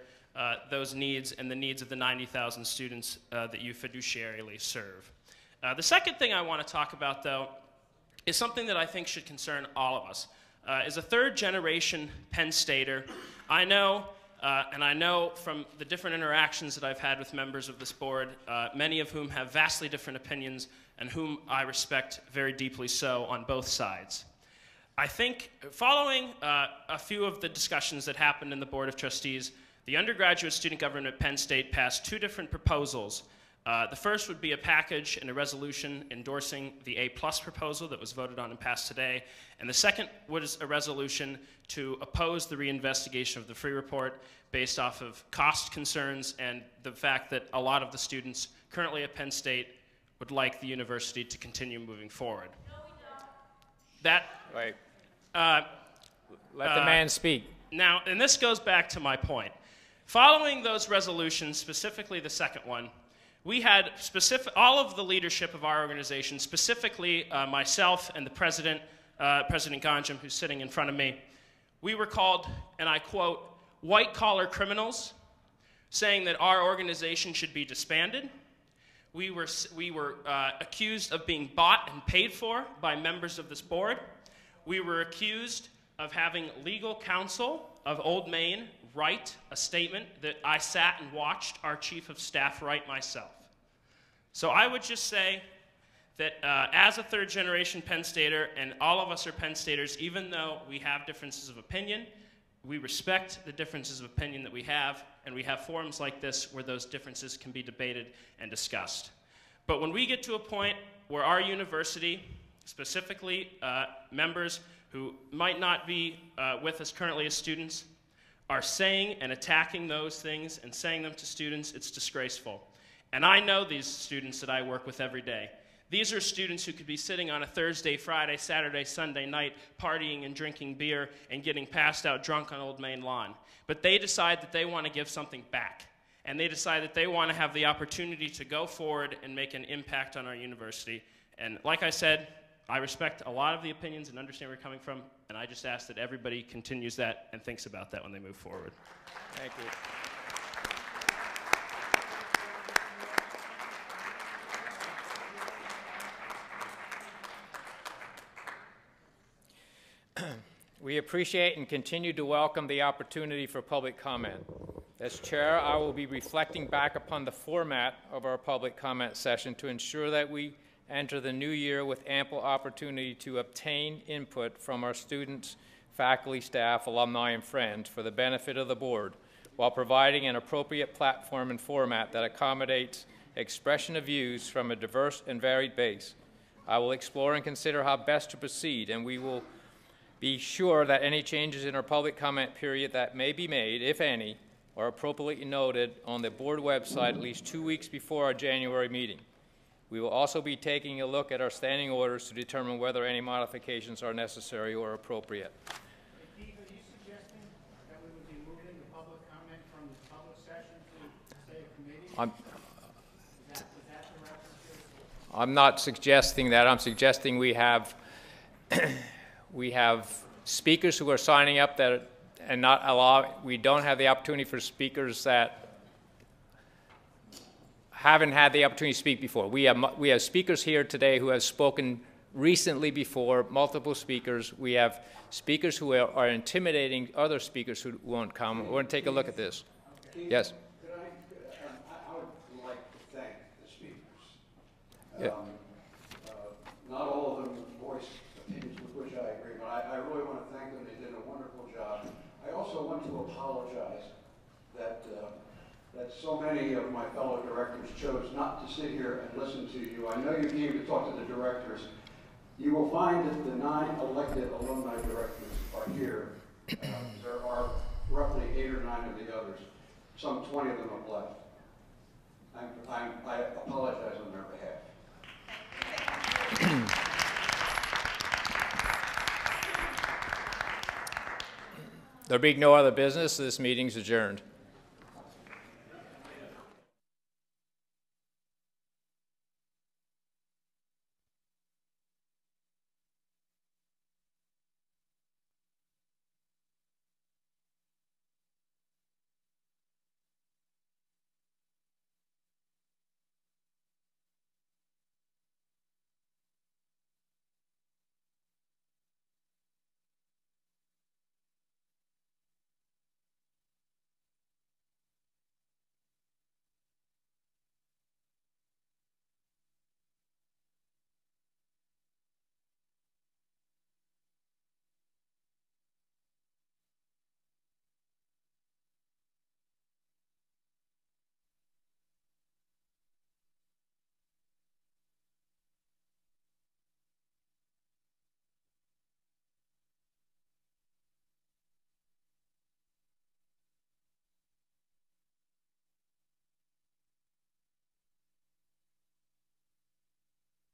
those needs and the needs of the 90,000 students that you fiduciarily serve. The second thing I want to talk about, though, is something that I think should concern all of us. As a third-generation Penn Stater, I know, and I know from the different interactions that I've had with members of this board, many of whom have vastly different opinions and whom I respect very deeply so on both sides. I think following a few of the discussions that happened in the Board of Trustees, the undergraduate student government at Penn State passed two different proposals. The first would be a package and a resolution endorsing the A+ proposal that was voted on and passed today, and the second was a resolution to oppose the reinvestigation of the free report based off of cost concerns and the fact that a lot of the students currently at Penn State would like the university to continue moving forward. No, we don't. That, right. Let the man speak. Now, and this goes back to my point. Following those resolutions, specifically the second one, we had all of the leadership of our organization, specifically myself and the president, President Ganjam, who's sitting in front of me, we were called, and I quote, white-collar criminals, saying that our organization should be disbanded. We were accused of being bought and paid for by members of this board. We were accused of having legal counsel of Old Main write a statement that I sat and watched our chief of staff write myself. So I would just say that as a third-generation Penn Stater, and all of us are Penn Staters, even though we have differences of opinion, we respect the differences of opinion that we have, and we have forums like this where those differences can be debated and discussed. But when we get to a point where our university, specifically members who might not be with us currently as students, are saying and attacking those things and saying them to students, it's disgraceful. And I know these students that I work with every day. These are students who could be sitting on a Thursday, Friday, Saturday, Sunday night partying and drinking beer and getting passed out drunk on Old Main Lawn. But they decide that they want to give something back. And they decide that they want to have the opportunity to go forward and make an impact on our university. And like I said, I respect a lot of the opinions and understand where you're coming from, and I just ask that everybody continues that and thinks about that when they move forward. Thank you. We appreciate and continue to welcome the opportunity for public comment. As chair, I will be reflecting back upon the format of our public comment session to ensure that we enter the new year with ample opportunity to obtain input from our students, faculty, staff, alumni, and friends for the benefit of the board, while providing an appropriate platform and format that accommodates expression of views from a diverse and varied base. I will explore and consider how best to proceed, and we will be sure that any changes in our public comment period that may be made, if any, are appropriately noted on the board website at least 2 weeks before our January meeting. We will also be taking a look at our standing orders to determine whether any modifications are necessary or appropriate. Keith, are you suggesting that we would be moving the public comment from the public session to, say, a committee? Is that the reference? I'm not suggesting that. I'm suggesting we have speakers who are signing up that and not allow. We don't have the opportunity for speakers that haven't had the opportunity to speak before. We have speakers here today who have spoken recently before, multiple speakers. We have speakers who are intimidating other speakers who won't come. We're going to take a look at this. Yes. I would like to thank the speakers. Yeah. Not all of them voiced opinions with which I agree, but I really want to thank them. They did a wonderful job. I also want to apologize that so many of my fellow directors chose not to sit here and listen to you. I know you came to talk to the directors. You will find that the 9 elected alumni directors are here. There are roughly 8 or 9 of the others. Some 20 of them have left. I apologize on their behalf. There being no other business, this meeting's adjourned.